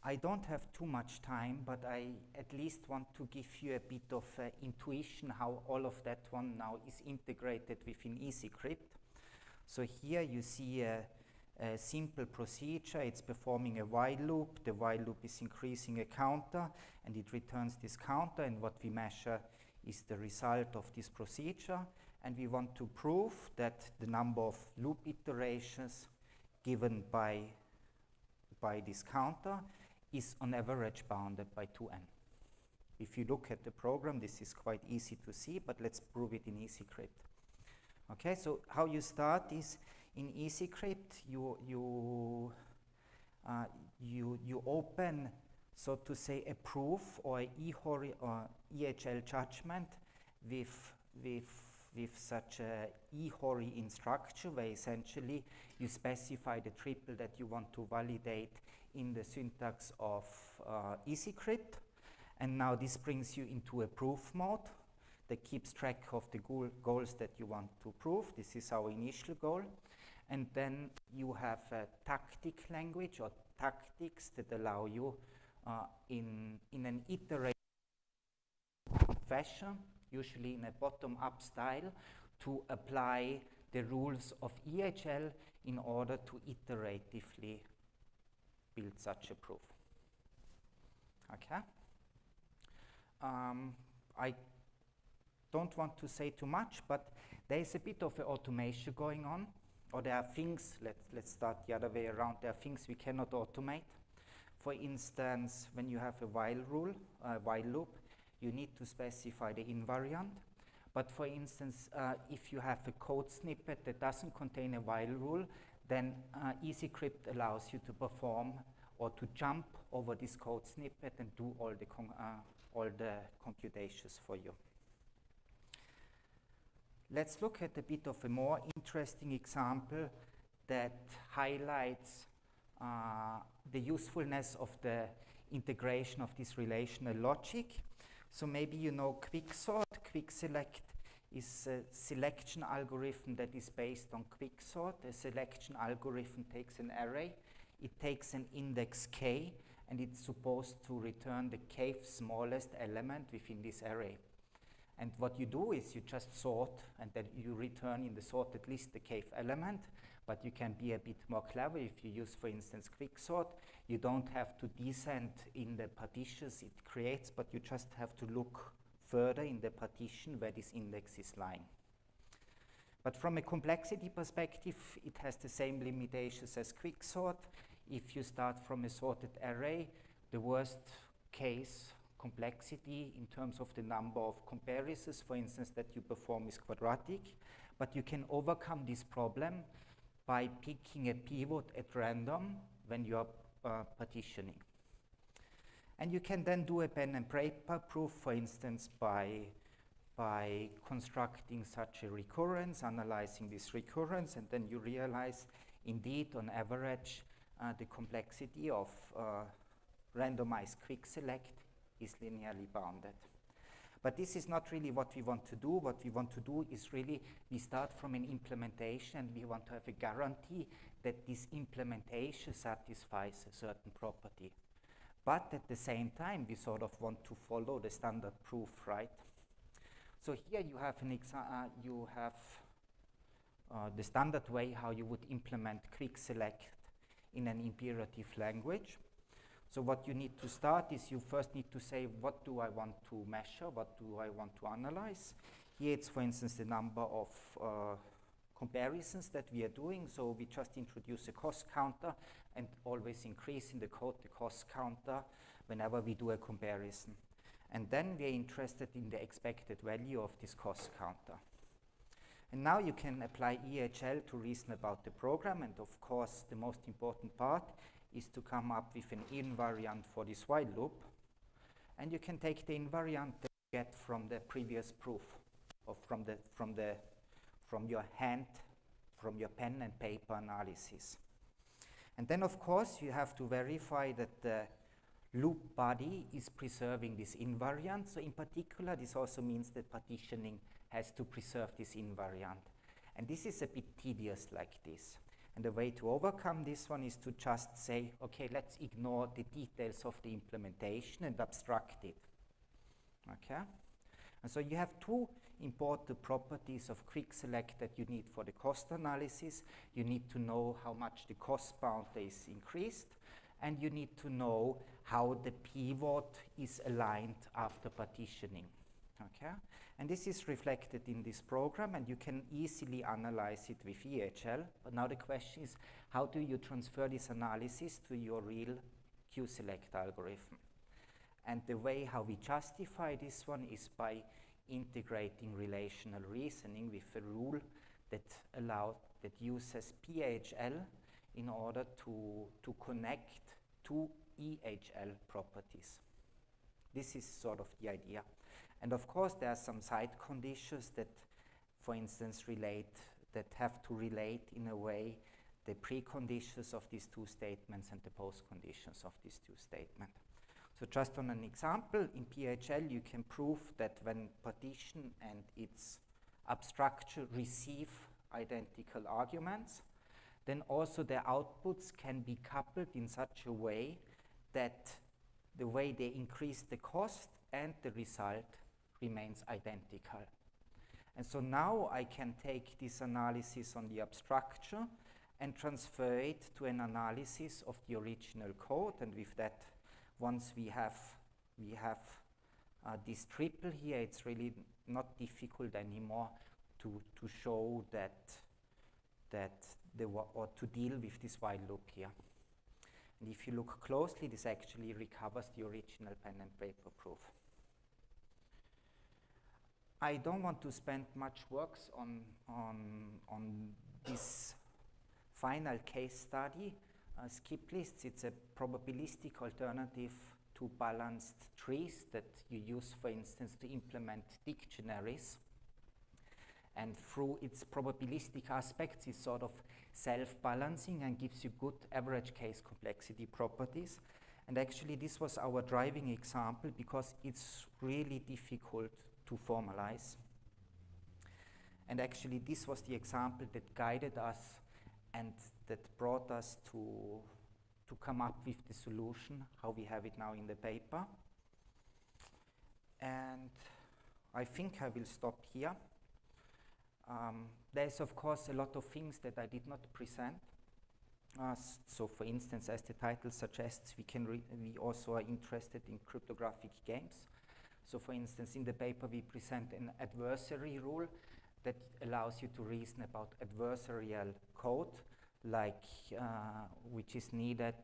I don't have too much time, but I at least want to give you a bit of intuition how all of that one now is integrated within EasyCrypt. So here you see a simple procedure. It's performing a while loop. The while loop is increasing a counter, and it returns this counter, and what we measure is the result of this procedure. And we want to prove that the number of loop iterations given by this counter is on average bounded by 2n. If you look at the program, this is quite easy to see, but let's prove it in EasyCrypt. Okay, so how you start is in EasyCrypt, you open, so to say, a proof or a EHL judgment with such a EHORI instruction, where essentially you specify the triple that you want to validate in the syntax of EasyCrypt. And now this brings you into a proof mode that keeps track of the goals that you want to prove. This is our initial goal. And then you have a tactic language or tactics that allow you in an iterative fashion, usually in a bottom-up style, to apply the rules of EHL in order to iteratively build such a proof. Okay? I don't want to say too much, but there is a bit of automation going on, or there are things, let's start the other way around, there are things we cannot automate. For instance, when you have a while loop, you need to specify the invariant. But for instance, if you have a code snippet that doesn't contain a while rule, then EasyCrypt allows you to perform or to jump over this code snippet and do all the computations for you. Let's look at a bit of a more interesting example that highlights the usefulness of the integration of this relational logic. So maybe you know quicksort. QuickSelect is a selection algorithm that is based on quicksort. A selection algorithm takes an array, it takes an index k, and it's supposed to return the kth smallest element within this array. And what you do is you just sort, and then you return in the sorted list the kth element, but you can be a bit more clever if you use, for instance, quicksort. You don't have to descend in the partitions it creates, but you just have to look further in the partition where this index is lying. But from a complexity perspective, it has the same limitations as quicksort. If you start from a sorted array, the worst case complexity in terms of the number of comparisons, for instance, that you perform is quadratic, but you can overcome this problem by picking a pivot at random when you are partitioning. And you can then do a pen and paper proof, for instance, by constructing such a recurrence, analyzing this recurrence, and then you realize, indeed, on average, the complexity of randomized quick select is linearly bounded. But this is not really what we want to do. What we want to do is really, we start from an implementation, and we want to have a guarantee that this implementation satisfies a certain property. But at the same time, we sort of want to follow the standard proof, right? So here you have the standard way how you would implement quick select in an imperative language. So what you need to start is you first need to say, what do I want to measure? What do I want to analyze? Here it's, for instance, the number of comparisons that we are doing. So we just introduce a cost counter and always increase in the code the cost counter whenever we do a comparison. And then we are interested in the expected value of this cost counter. And now you can apply EHL to reason about the program. And of course, the most important part is to come up with an invariant for this while loop. And you can take the invariant that you get from the previous proof, or from your pen and paper analysis. And then, of course, you have to verify that the loop body is preserving this invariant. So in particular, this also means that partitioning has to preserve this invariant. And this is a bit tedious like this. And the way to overcome this one is to just say, okay, let's ignore the details of the implementation and abstract it. Okay? And so you have two important properties of quick select that you need for the cost analysis. You need to know how much the cost boundary is increased, and you need to know how the pivot is aligned after partitioning. Okay? And this is reflected in this program, and you can easily analyze it with EHL. But now the question is, how do you transfer this analysis to your real Q-select algorithm? And the way how we justify this one is by integrating relational reasoning with a rule that uses PHL in order to connect two EHL properties. This is sort of the idea. And of course, there are some side conditions that, for instance, have to relate in a way the preconditions of these two statements and the postconditions of these two statements. So just on an example, in PHL, you can prove that when partition and its abstructure receive identical arguments, then also their outputs can be coupled in such a way that the way they increase the cost and the result remains identical. And so now I can take this analysis on the abstructure and transfer it to an analysis of the original code. And with that, once we have this triple here, it's really not difficult anymore to show or to deal with this while loop here. And if you look closely, this actually recovers the original pen and paper proof. I don't want to spend much work on this final case study. Skip lists, it's a probabilistic alternative to balanced trees that you use, for instance, to implement dictionaries. And through its probabilistic aspects, it's sort of self-balancing and gives you good average case complexity properties. And actually, this was our driving example because it's really difficult to formalize. And actually, this was the example that guided us and that brought us to come up with the solution, how we have it now in the paper. And I think I will stop here. There's, of course, a lot of things that I did not present. So, for instance, as the title suggests, we also are interested in cryptographic games. So, for instance, in the paper, we present an adversary rule that allows you to reason about adversarial code, like which is needed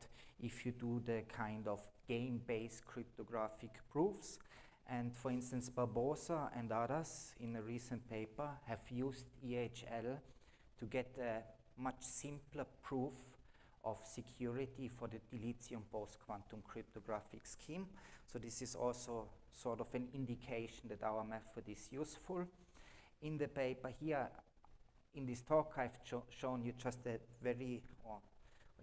if you do the kind of game-based cryptographic proofs. And for instance, Barbosa and others in a recent paper have used EHL to get a much simpler proof of security for the dilithium post-quantum cryptographic scheme. So this is also sort of an indication that our method is useful. In the paper here, in this talk, I've shown you just a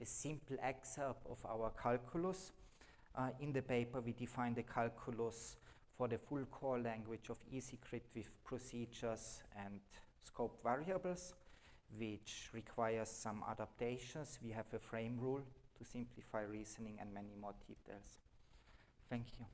simple excerpt of our calculus. In the paper, we define the calculus for the full core language of EasyCrypt with procedures and scope variables, which requires some adaptations. We have a frame rule to simplify reasoning and many more details. Thank you.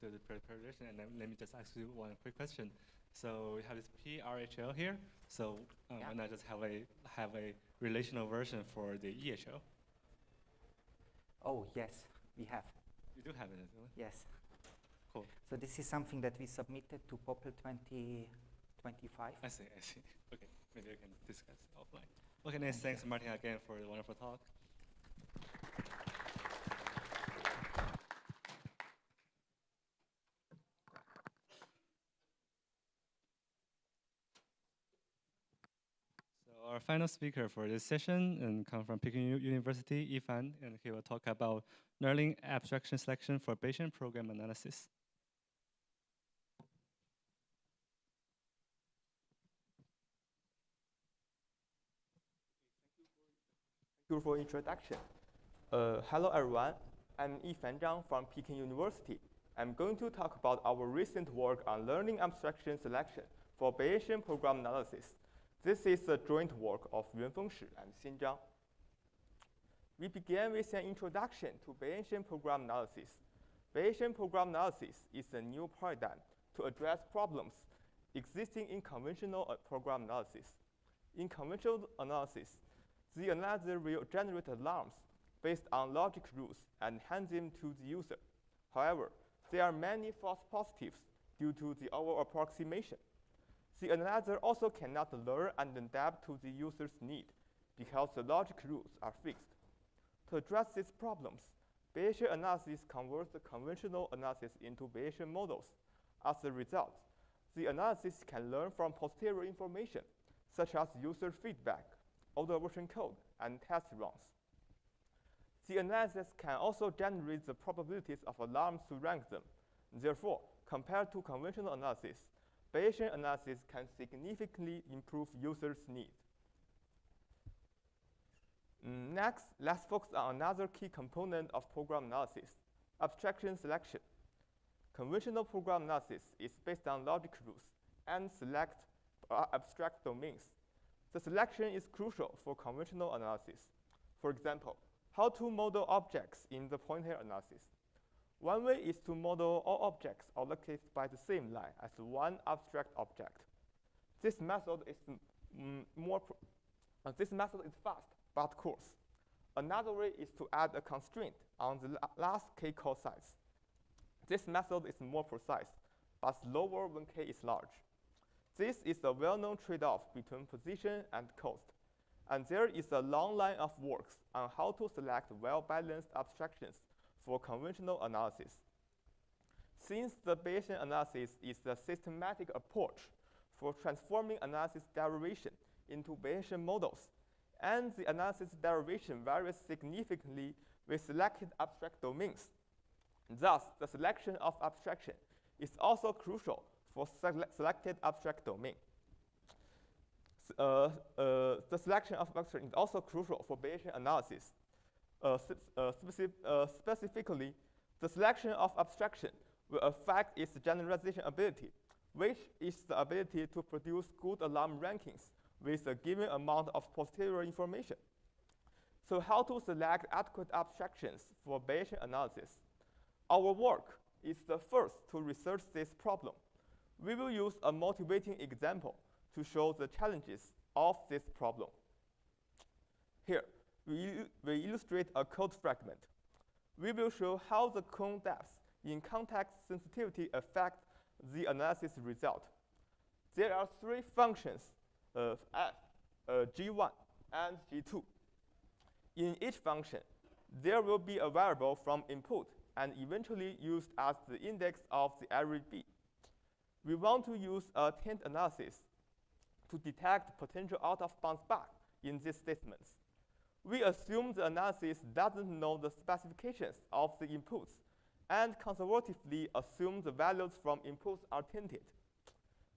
to the preparation, and then let me just ask you one quick question. So we have this PRHL here. So why not just have a relational version for the EHL? Oh yes, we have. You do have it as well? Yes. Cool. So this is something that we submitted to POPL 2025. I see. Okay, maybe we can discuss offline. Okay, nice. Thanks, Martin, again for the wonderful talk. So our final speaker for this session comes from Peking University, Yifan, and he will talk about learning abstraction selection for Bayesian program analysis. Thank you for introduction. Hello everyone, I'm Yifan Zhang from Peking University. I'm going to talk about our recent work on learning abstraction selection for Bayesian program analysis. This is a joint work of Yuanfeng Shi and Xin Zhang. We began with an introduction to Bayesian program analysis. Bayesian program analysis is a new paradigm to address problems existing in conventional program analysis. In conventional analysis, the analyzer will generate alarms based on logic rules and hand them to the user. However, there are many false positives due to the over-approximation. The analyzer also cannot learn and adapt to the user's need because the logic rules are fixed. To address these problems, Bayesian analysis converts the conventional analysis into Bayesian models. As a result, the analysis can learn from posterior information, such as user feedback, observation code, and test runs. The analysis can also generate the probabilities of alarms to rank them. Therefore, compared to conventional analysis, Bayesian analysis can significantly improve users' needs. Next, let's focus on another key component of program analysis, abstraction selection. Conventional program analysis is based on logic rules and select abstract domains. The selection is crucial for conventional analysis. For example, how to model objects in the pointer analysis. One way is to model all objects allocated by the same line as one abstract object. This method is fast but coarse. Another way is to add a constraint on the last k call size. This method is more precise, but slower when k is large. This is a well-known trade-off between position and cost, and there is a long line of works on how to select well-balanced abstractions for conventional analysis. Since the Bayesian analysis is a systematic approach for transforming analysis derivation into Bayesian models, and the analysis derivation varies significantly with selected abstract domains. Thus, the selection of abstraction is also crucial for selected abstract domain. The selection of abstraction is also crucial for Bayesian analysis. Specifically, the selection of abstraction will affect its generalization ability, which is the ability to produce good alarm rankings with a given amount of posterior information. So how to select adequate abstractions for Bayesian analysis? Our work is the first to research this problem. We will use a motivating example to show the challenges of this problem. Here, we illustrate a code fragment. We will show how the cone depth in context sensitivity affect the analysis result. There are three functions of f, g1, and g2. In each function, there will be a variable from input and eventually used as the index of the array B. We want to use a tint analysis to detect potential out-of-bounds bug in these statements. We assume the analysis doesn't know the specifications of the inputs and conservatively assume the values from inputs are tinted,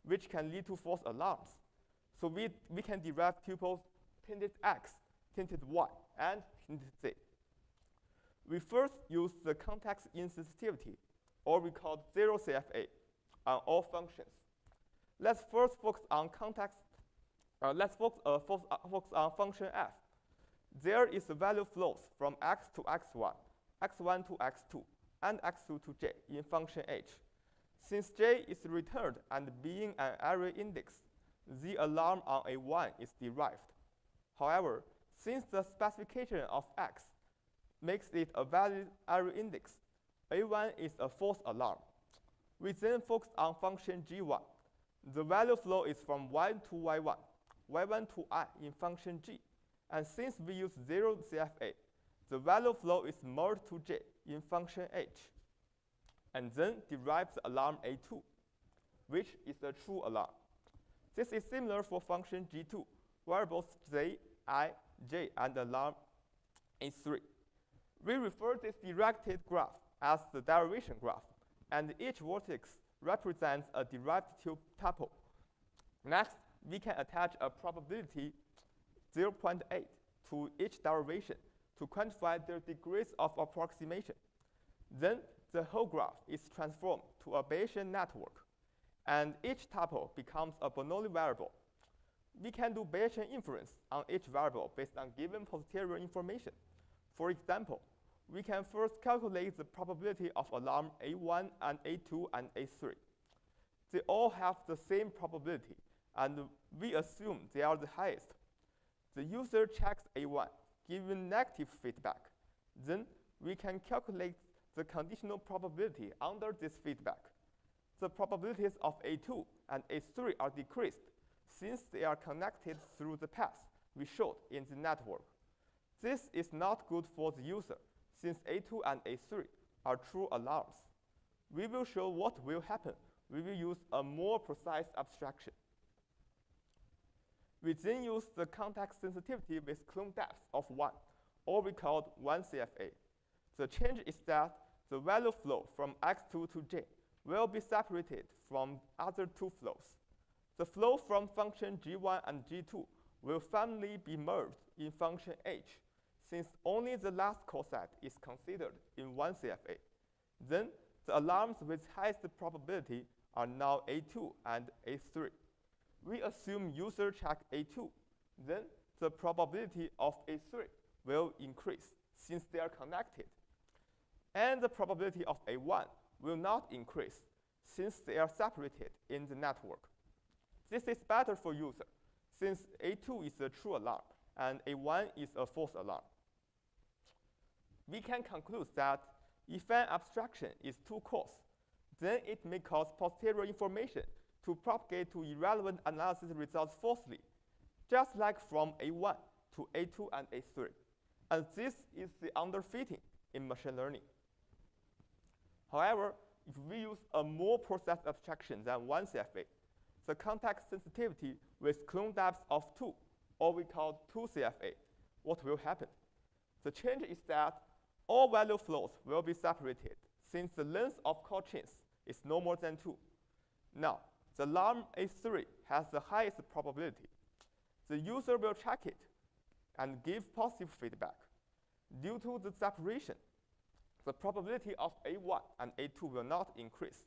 which can lead to false alarms. So we can derive tuples tinted X, tinted Y, and tinted Z. We first use the context insensitivity, or we call 0 CFA, on all functions. Let's first focus on context. Let's focus on function f. There is a value flows from x to x1, x1 to x2, and x2 to j in function h. Since j is returned and being an array index, the alarm on A1 is derived. However, since the specification of x makes it a valid array index, A1 is a false alarm. We then focus on function g1. The value flow is from y to y1, y1 to I in function g. And since we use 0 CFA, the value flow is merged to j in function h, and then derives the alarm A2, which is a true alarm. This is similar for function g2, where both j, I, j, and alarm is 3. We refer this directed graph as the derivation graph, and each vertex represents a derived tuple. Next, we can attach a probability 0.8 to each derivation to quantify their degrees of approximation. Then the whole graph is transformed to a Bayesian network, and each tuple becomes a Bernoulli variable. We can do Bayesian inference on each variable based on given posterior information. For example, we can first calculate the probability of alarm A1 and A2 and A3. They all have the same probability, and we assume they are the highest. The user checks A1, given negative feedback. Then we can calculate the conditional probability under this feedback. The probabilities of A2 and A3 are decreased since they are connected through the path we showed in the network. This is not good for the user, since A2 and A3 are true alarms. We will show what will happen. We will use a more precise abstraction. We then use the context sensitivity with clone depth of 1, or we call it 1 CFA. The change is that the value flow from x2 to j will be separated from other two flows. The flow from function g1 and g2 will finally be merged in function h, since only the last coset is considered in 1 CFA. Then the alarms with highest probability are now A2 and A3. We assume user check A2, then the probability of A3 will increase since they are connected. And the probability of A1 will not increase since they are separated in the network. This is better for user since A2 is a true alarm and A1 is a false alarm. We can conclude that if an abstraction is too coarse, then it may cause posterior information to propagate to irrelevant analysis results falsely, just like from A1 to A2 and A3. And this is the underfitting in machine learning. However, if we use a more processed abstraction than 1 CFA, the context sensitivity with clone depth of 2, or we call 2 CFA, what will happen? The change is that all value flows will be separated since the length of call chains is no more than 2. Now, the alarm A3 has the highest probability. The user will check it and give positive feedback. Due to the separation, the probability of A1 and A2 will not increase.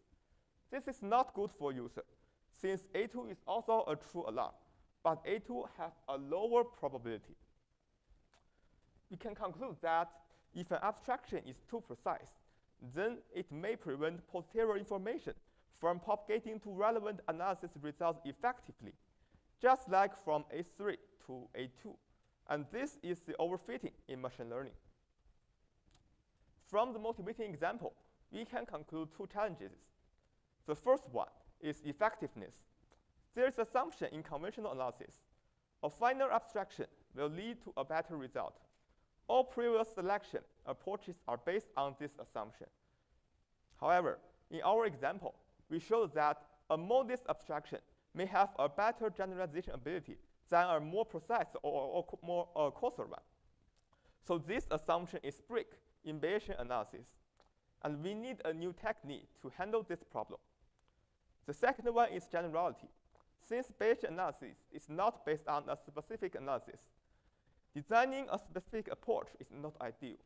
This is not good for user, since A2 is also a true alarm, but A2 has a lower probability. We can conclude that if an abstraction is too precise, then it may prevent posterior information from propagating to relevant analysis results effectively, just like from A3 to A2. And this is the overfitting in machine learning. From the motivating example, we can conclude two challenges. The first one is effectiveness. There is assumption in conventional analysis. A final abstraction will lead to a better result. All previous selection approaches are based on this assumption. However, in our example, we show that a modest abstraction may have a better generalization ability than a more precise or more coarser one. So this assumption is break in Bayesian analysis, and we need a new technique to handle this problem. The second one is generality. Since Bayesian analysis is not based on a specific analysis, designing a specific approach is not ideal.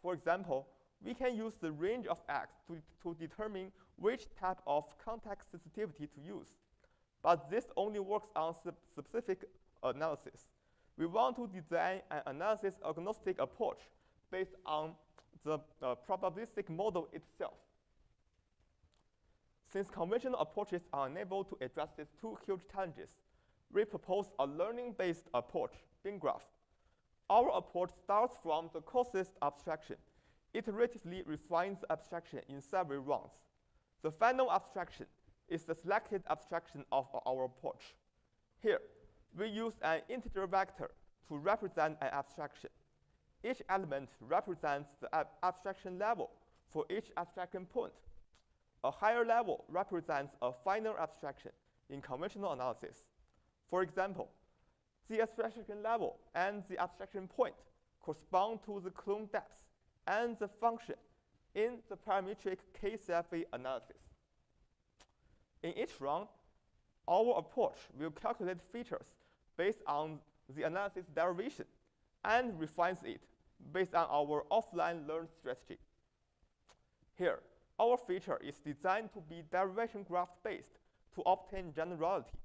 For example, we can use the range of x to determine which type of context sensitivity to use. But this only works on specific analysis. We want to design an analysis agnostic approach based on the probabilistic model itself. Since conventional approaches are unable to address these two huge challenges, we propose a learning-based approach, bin graph. Our approach starts from the closest abstraction. Iteratively refines the abstraction in several rounds. The final abstraction is the selected abstraction of our approach. Here, we use an integer vector to represent an abstraction. Each element represents the abstraction level for each abstraction point. A higher level represents a final abstraction in conventional analysis. For example, the abstraction level and the abstraction point correspond to the clone depth and the function in the parametric KCFA analysis. In each round, our approach will calculate features based on the analysis derivation and refines it based on our offline learn strategy. Here, our feature is designed to be derivation graph-based to obtain generality.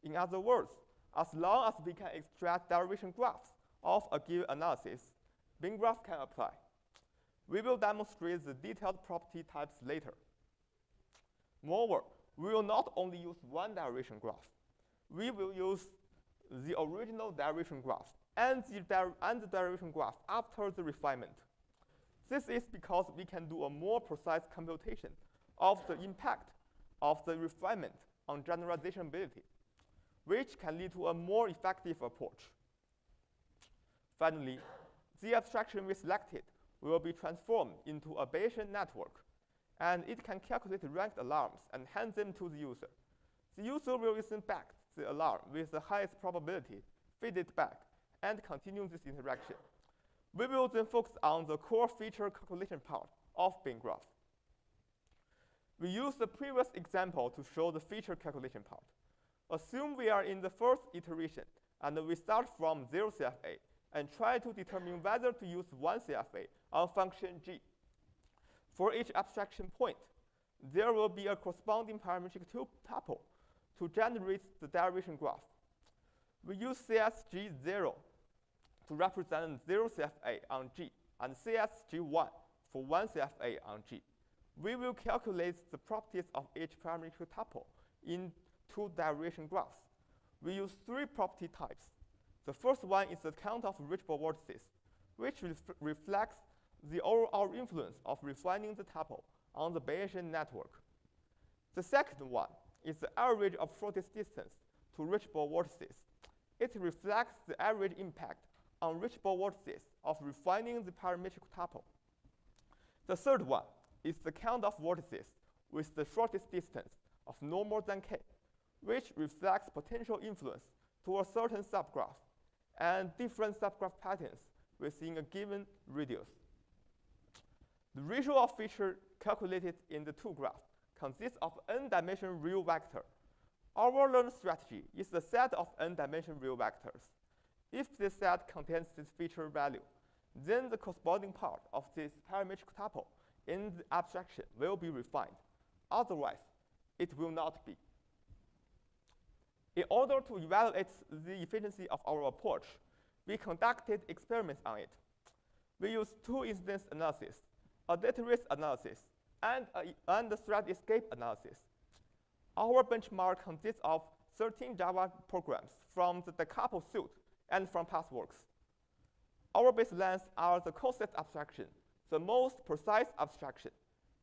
In other words, as long as we can extract derivation graphs of a given analysis, bin graph can apply. We will demonstrate the detailed property types later. Moreover, we will not only use one derivation graph. We will use the original derivation graph and the derivation graph after the refinement. This is because we can do a more precise computation of the impact of the refinement on generalization ability, which can lead to a more effective approach. Finally, the abstraction we selected will be transformed into a Bayesian network, and it can calculate ranked alarms and hand them to the user. The user will listen back the alarm with the highest probability, feed it back, and continue this interaction. We will then focus on the core feature calculation part of bin graph. We use the previous example to show the feature calculation part. Assume we are in the first iteration, and we start from 0 CFA and try to determine whether to use 1 CFA on function g. For each abstraction point, there will be a corresponding parametric tuple to generate the derivation graph. We use CSG0 to represent 0 CFA on G, and CSG1 for 1 CFA on G. We will calculate the properties of each parametric tuple in two derivation graphs. We use three property types. The first one is the count of reachable vertices, which reflects the overall influence of refining the tuple on the Bayesian network. The second one is the average of shortest distance to reachable vertices. It reflects the average impact on reachable vertices of refining the parametric tuple. The third one is the count of vertices with the shortest distance of no more than k, which reflects potential influence to a certain subgraph and different subgraph patterns within a given radius. The ratio of feature calculated in the two graphs consists of n-dimensional real vector. Our learn strategy is the set of n-dimensional real vectors. If this set contains this feature value, then the corresponding part of this parametric tuple in the abstraction will be refined. Otherwise, it will not be. In order to evaluate the efficiency of our approach, we conducted experiments on it. We used two incidence analysis, a data risk analysis, and a threat escape analysis. Our benchmark consists of 13 Java programs from the decouple suite and from Passworks. Our baselines are the closest abstraction, the most precise abstraction,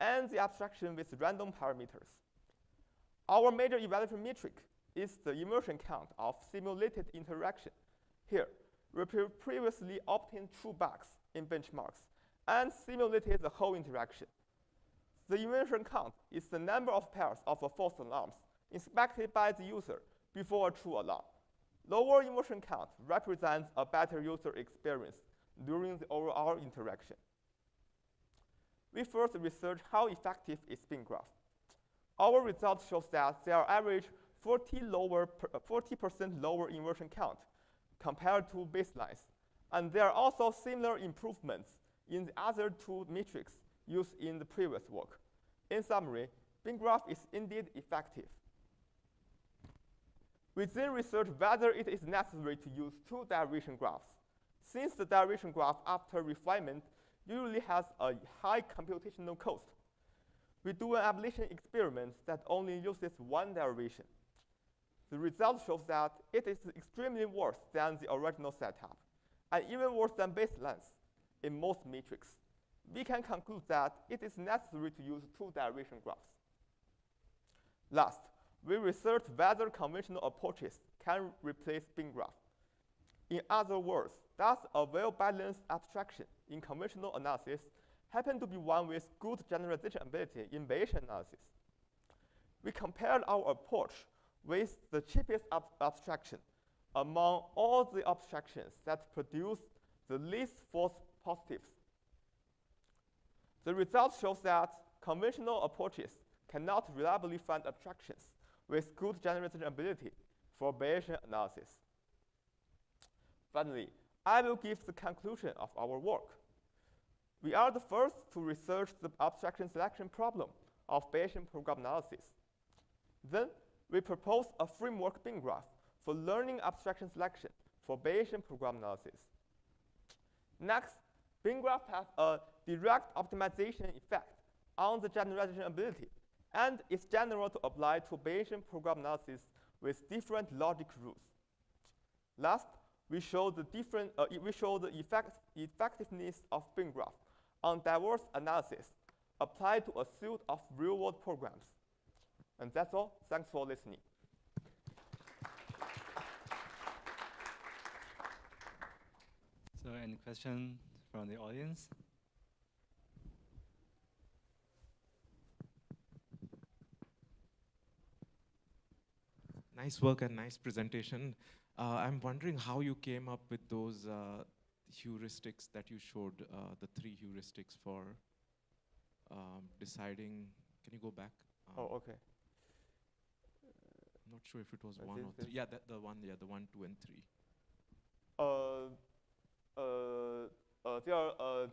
and the abstraction with random parameters. Our major evaluation metric is the immersion count of simulated interaction. Here, we previously obtained true bugs in benchmarks and simulated the whole interaction. The immersion count is the number of pairs of false alarms inspected by the user before a true alarm. Lower immersion count represents a better user experience during the overall interaction. We first researched how effective is bin graph. Our results show that there are average 40% lower immersion count compared to baselines. And there are also similar improvements in the other two metrics used in the previous work. In summary, bin graph is indeed effective. We then researched whether it is necessary to use two derivation graphs. Since the derivation graph after refinement usually has a high computational cost. We do an ablation experiment that only uses one derivation. The result shows that it is extremely worse than the original setup, and even worse than base length in most metrics. We can conclude that it is necessary to use two derivation graphs. Last, we researched whether conventional approaches can replace bin graph. In other words, does a well-balanced abstraction in conventional analysis happen to be one with good generalization ability in Bayesian analysis? We compared our approach with the cheapest abstraction among all the abstractions that produce the least false positives. The result shows that conventional approaches cannot reliably find abstractions with good generalization ability for Bayesian analysis. Finally, I will give the conclusion of our work. We are the first to research the abstraction selection problem of Bayesian program analysis. Then, we propose a framework bin graph for learning abstraction selection for Bayesian program analysis. Next, bin graph has a direct optimization effect on the generalization ability, and is general to apply to Bayesian program analysis with different logic rules. Last, we show the effectiveness of bin graph on diverse analysis applied to a suite of real-world programs. And that's all. Thanks for listening. So any question from the audience? Nice work and nice presentation. I'm wondering how you came up with those heuristics that you showed, the 3 heuristics for deciding. Can you go back? Oh, okay. I'm not sure if it was 1 or 3. Yeah, the 1, 2, and 3.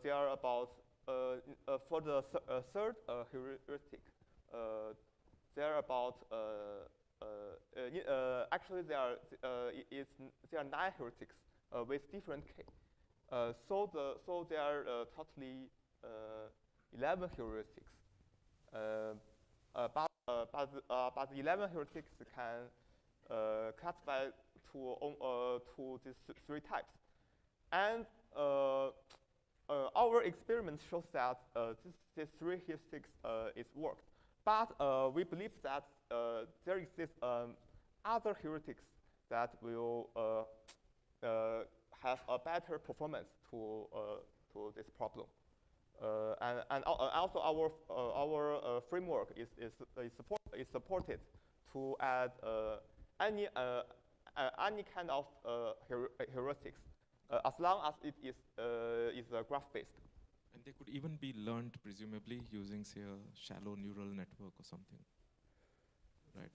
They are about for the third heuristic. They are about actually there are 9 heuristics with different k. So there are totally 11 heuristics. But the 11 heuristics can classify to these 3 types. And our experiment shows that these 3 heuristics is worked. But we believe that there exist other heuristics that will have a better performance to this problem. And also our framework is supported to add any kind of heuristics as long as it is graph-based. And they could even be learned, presumably, using, say, a shallow neural network or something, right?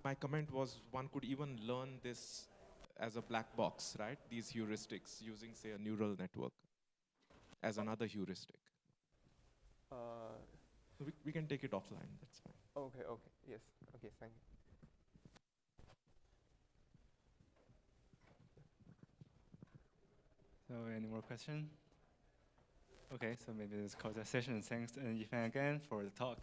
My comment was one could even learn this as a black box, right? These heuristics using, say, a neural network as another heuristic. We can take it offline, that's fine. Okay, yes, okay, thank you. So any more questions? Okay, so maybe let's close the session. Thanks, Yifan, again for the talk.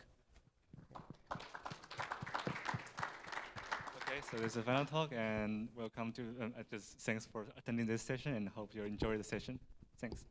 Okay, so this is the final talk, and welcome to, just thanks for attending this session, and hope you enjoy the session. Thanks.